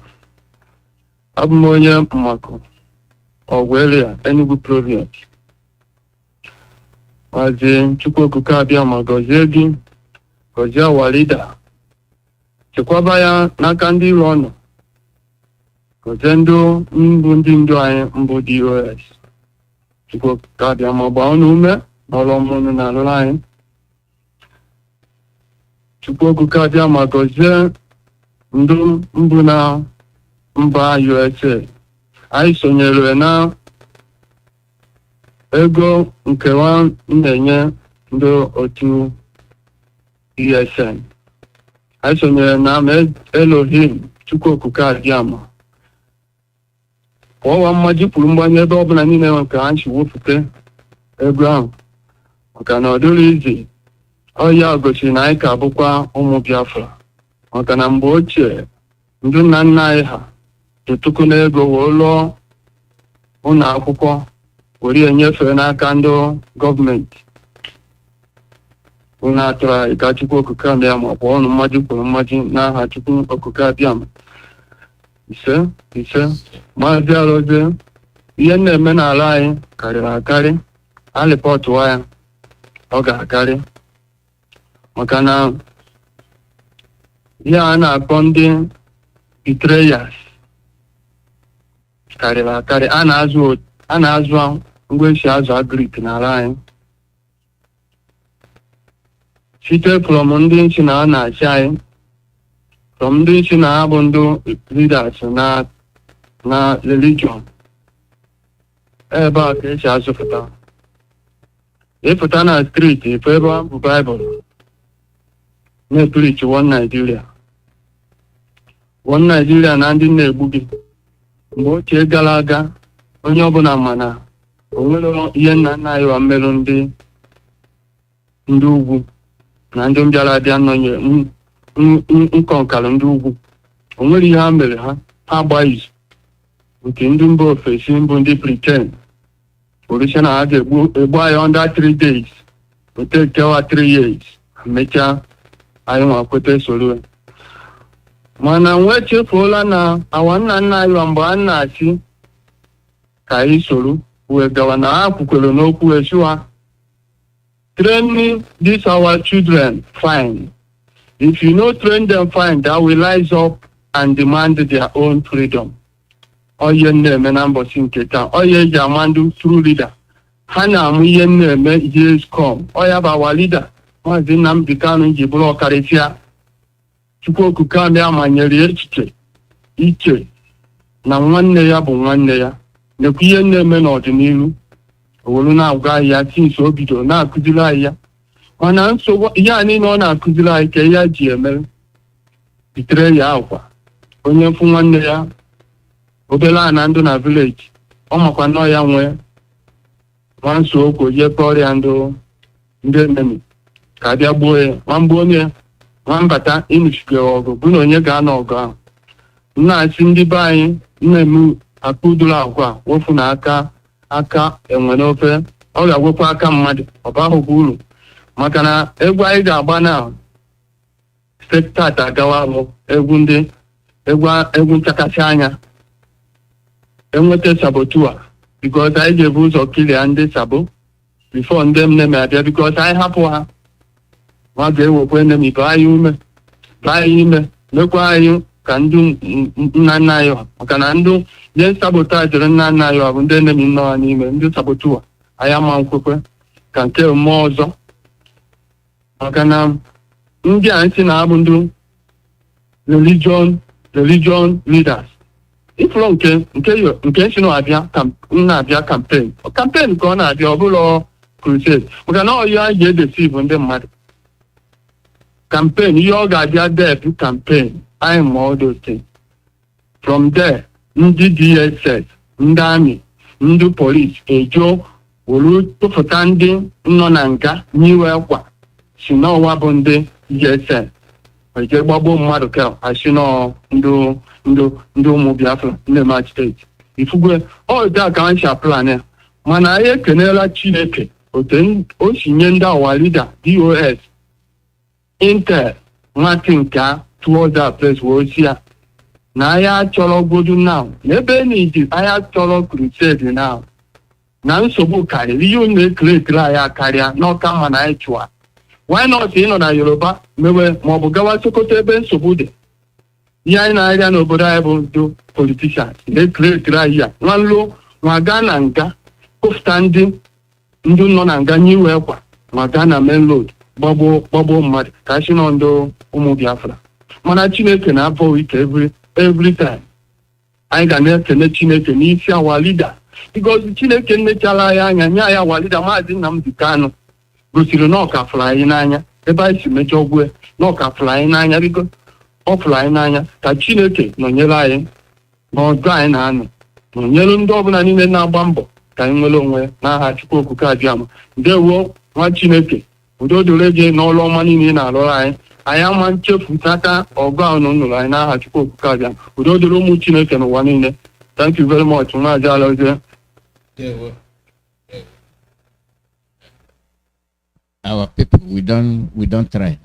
S15: Abmoye Mako, Ogwelia, Enugu province. Mazi Chukwu Kukabia Magozegi, Gozia Walida. Chikwabaya Nakandi Rono. Gozendo Mbundindo Mbo DOS. Chukwu Kukabia Mabaonume, Nolomono na line. Chukwu Kukabia Magoze, Mbuna Mba USA. Anyị sonyere na ego nkewa na-enye ndị otu ESN. Anyị sonyere na Elohim Chukwu Okike Abịama. Ọwa mmaji kwuru mgbanye ebe ọbụla niile nke ha si wepụta ego ahụ. Maka na ọ dịrị izi, ọya gosiri na anyị ka bụkwa ụmụ Biafra. Maka na mgbe ochie, ndị nna nna anyị ha tụtụkụ n'ego wee lụọ ụlọ akwụkwọ were enyefe n'aka ndị gọọmenti. Ụlọ atụrụ anyị ka Chukwu Okike Abịama ma ọnụ mmaji kwuru mmaji n'aha Chukwu Okike Abịama. Ise Mazi Aroze, ihe na-eme n'ala anyị karịrị akarị, alịpọtụwa ya ọ ga-akarị. Maka na ihe a na-akpọ ndị betrayals karịrị akarị. A na-azụ ngwa esi azụ agrik n'ala anyị. Site from ndị nchi na na-achị anyị, from ndị nchi na ha bụ ndị leaders na religion. Ebe a ka esi azụpụta. Ịpụta na street ife ebe a bụ Bible na-epreach one Nigeria. One Nigeria na ndị na-egbu gị. Mgbe ochie gara aga, onye ọbụla ma na o nwere ihe nna nna anyị wa mmerụ ndị ugwu na ndị mbịara abịa nọnye nkọnkalụ ndị ugwu. O nwere ihe ha mere ha gba izu nke ndị mba ofesi mbụ ndị Britain. Polisi na ha ga-egbu anyị under 3 days, ote kewa 3 years, mechaa anyị nwa kwete soro. Mana nwee chefuola na awa nna nna anyị wa mgbe a na-achị ka anyị soro wee gawa na ha kwukwere n'okwu esiwa, train these our children fine. If you no train them fine, they will rise up and demand their own freedom. Oye na-eme na mbọchị nke taa, oye eji amandu true leader. Ha na-amụ ihe na-eme years come. Oya bụ our leader, Mazi Nnamdi Kanu ji bụrụ ọkarịsịa. Chukwu Okike Abịama nyere echiche iche na nwanne ya bụ nwanne ya. Nekwa ihe na-eme n'ọdịnihu. Owelu na-agwa anyị ya since o bidoro na-akụziri anyị ya. Mana nsogbu ihe a niile ọ na-akụziri anyị ka ya ji eme bitere ya akwa. Onye mfu nwanne ya obele a na ndụ na village, ọ makwa nọ ya nwee nwanso okwu jekọ ọrịa ndị enemi ka abịa gbuo ya. Nwamgbe onye nwambata ịnụchige ọgụ bụ na onye ga-anọ ọgụ ahụ. Nna-asị ndị be anyị nna-eme akụduru akwa wofu na aka enwe n'ofe, ọ ga-agwekwa aka mmadụ, ọ bahụkwa uru. Maka na egwu anyị ga-agba na stetat agawa bụ egwu nchakasị anya. Enweta sabotua because anyị ga-ebu ụzọ kilia ndị sabo before ndị nne abịa, because anyị hapụ ha ma ga-ewekwa nne m baa anyị ime mekwa anyị ka ndị nna nna anyị ha. Maka na ndị ihe sabotajiri nna nna anyị ha bụ ndị nne m nọ ha n'ime ndị sabotua. Anyị ama nkwekwe ka nke mmụọ ọzọ. Maka na ndị a nsị na-abụ ndị religion leaders iflo nke si na-abịa na-abịa campaign ka ọ na-abịa ọ bụla crusade maka na ọyị a ga-edesive ndị mmadụ campaign ihe ọ ga-abịa dep campaign anyị ma all those things from there ndị DSS ndị amị ndị polis ejo wuru tụfụta ndị nọ na nga nyiwe kwa si n'ọwa bụ ndị DSS eje gbagbo mmadụ ka asị nọ ndị ụmụ Biafra ndị March steeti ifugwe ọda ka anyị si plan ya mana anyị ekenela Chineke otu o si nye ndị awa leader DOS Intel nwati nke towards that place wee si ya na anyị achọrọ godu now n'ebe n'iji anyị achọrọ crusade now na nsogbu karịrị ihe unu ekeletiri anyị akarịa n'ọka mma na anyị chụa why not ịnọ na Yoruba mewe maọbụ gawa Sokoto ebe nsogbu dị ihe anyị na-arịa n'obodo anyị bụ ndị politicians na-ekeletiri anyị ya nwanlo nwa gaa na nga kpụfụta ndị nọ na nga nyiwe kwa nwa gaa na main road gbagbo mmadụ ka asị nọ ndị ụmụ Biafra mana Chineke na-abọ ike every time anyị ga na-ekene Chineke n'isi awa leader because Chineke nnechala anyị anya nye anyị awa leader Mazi Nnamdi Kanu gosiri na ọ ka fụrụ anyị n'anya ebe anyị si mejọ gwue na ọ ka fụrụ anyị n'anya biko ọ fụrụ anyị n'anya ka Chineke nọnyere anyị n'ọdụ anyị na-anọ nọnyere ndị ọbụla niile na-agba mbọ ka anyị nwere onwe n'aha Chukwu okike abịama ndewo nwa Chineke udo dịrị gị n'ọrụ ọma niile na-alụrụ anyị ama nchefu aka ọgụ ahụ nụrụ anyị n'aha Chukwu okike abịama udo dịrị ụmụ Chineke n'ụwa niile. Thank you very much. Mazi Iyke.
S19: Our people, we don't try.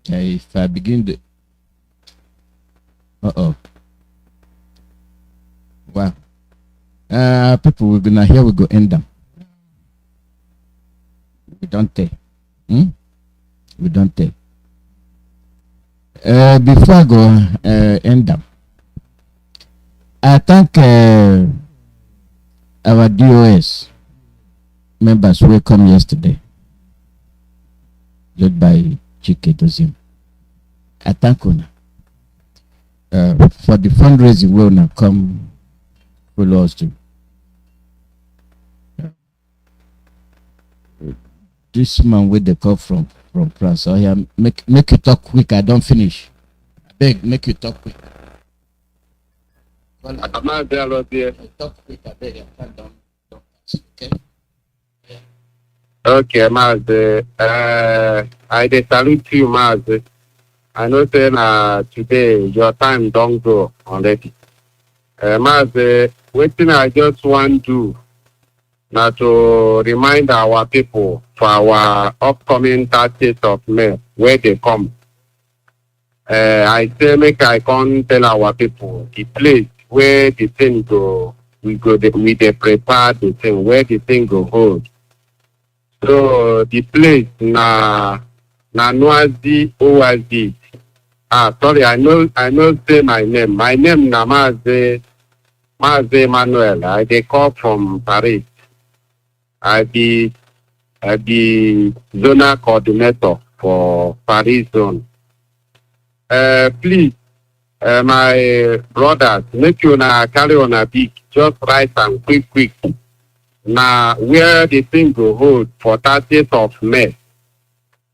S19: If I begin the wow. People, we're gonna here we go end them. We don't take. We don't take. Before I go end them, I thank our DOS members who come yesterday, led by Chike Dozim. I thank you for the fundraising will now come follow us to. This man with the call from France. So yeah, make you talk quick. I don't finish. I beg, make you talk quick. Talk quick. I beg. I don't. Okay.
S17: Okay, Mazi. I dey salute you, Mazi. I know say today your time don't go already. Mazi, wetin I just want do na to remind our people for our upcoming 30th of May where they come. I say make I come tell our people the place where the thing go. We dey prepare the thing where the thing go hold. So the place na Nwazi OSD. Sorry, I know say my name. My name na Mazi Emmanuel. I dey call from Paris. I be zonal coordinator for Paris zone. Please, my brothers, make you carry on a big, just write and quick. Now, where the thing go hold for 30th of May,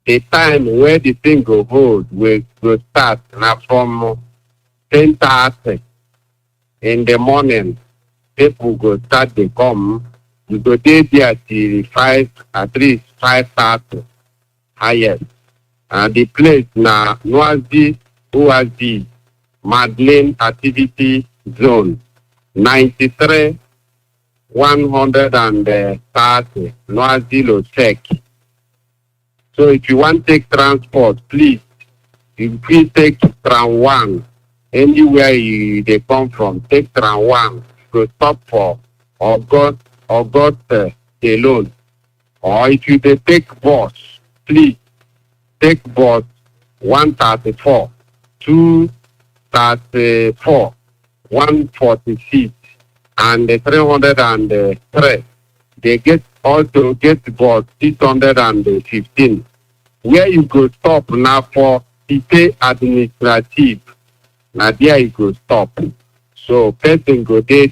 S17: the time where the thing go hold will start now from 10:30 in the morning. People go start to come. You go there till 5, at least 5:30 highest. And the place na Nwazi OSD Madeleine Activity Zone 93 130 Nwazi check. So if you want to take transport, please, you please take tram 1. Anywhere they come from, take tram 1. Go stop for August alone. Or if you take bus, please take bus 134, 234, 146, and 303. They also get bus 615. Where you go stop now for city administrative. Now there you go stop. So person go there,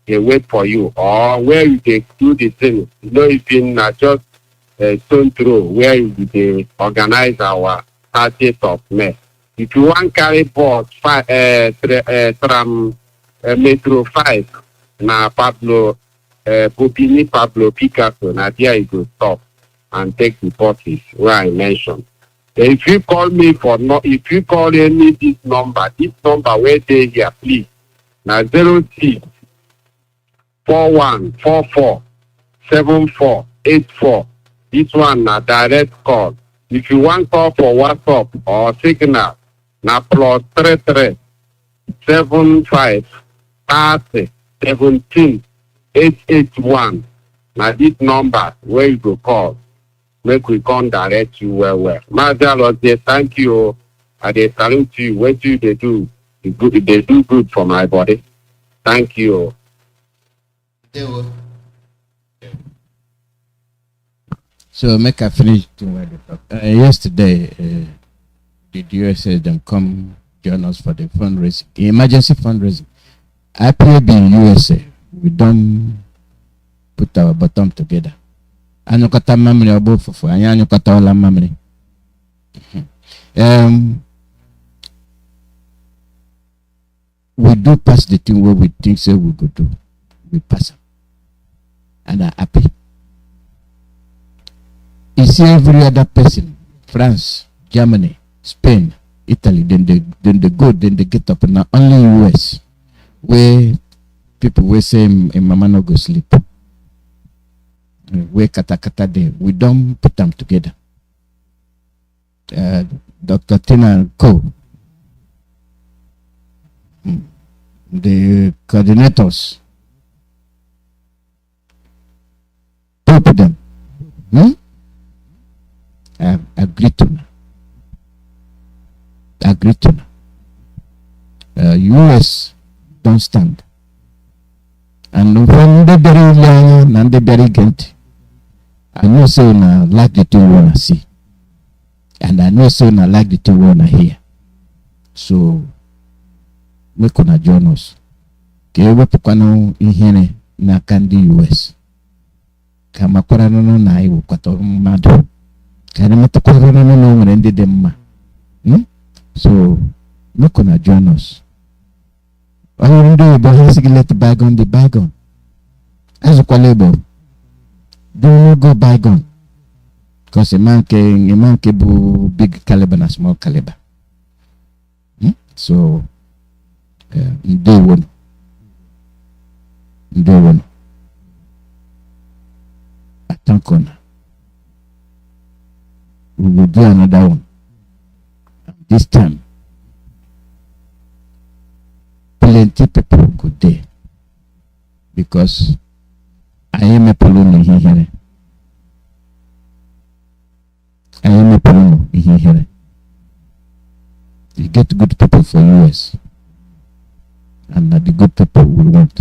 S17: they wait for you, or where you they do the thing. You know, it's been just a stone throw where they organize our 30th of May. If you want carry bus from Metro 5, na Pablo, Bobini Pablo Picasso, na there you go stop and take the buses where I mentioned. If you call me for if you call any this number where they here, please. Now 06 4144 7484. This one na direct call. If you want call for WhatsApp or Signal, na +33 75 30 17 881. Now this number where you go call. Make we come direct you well. Mazi, thank you. I dey salute you. What you they do? They do good for my body. Thank you.
S5: So make I finish to where they talk. Yesterday, did USA them come join us for the fundraising, the emergency fundraising? IPOB in USA, we don't put our bottom together. Anyokata memory abo fufu, anyokata ola memory. We do pass the thing where we think say we go do. We pass them. And are happy. You see every other person, France, Germany, Spain, Italy, then they go, then they get up. Now only US, where people will say, Mama no go sleep. We kata there. We don't put them together. Dr. Tina and Co. The coordinators. Talk to them. I agree to US don't stand. And when they very young and they very gent, I know so now like the two wanna see. And I know so now like the two wanna hear. So we gonna join us. Kewe pukano inhene na kandi US. Kama kwa no na iwo kwa madu. Kana matakwara no ngende demma. So we gonna join us. All you do but has to let the bygone be bygone. As a label. Do not go bygone. Because a man can be big caliber and small caliber. So day one. Atankona. We will do another one. This time, plenty people go there because I am a Polono here. You get good people for US, and the good people will want.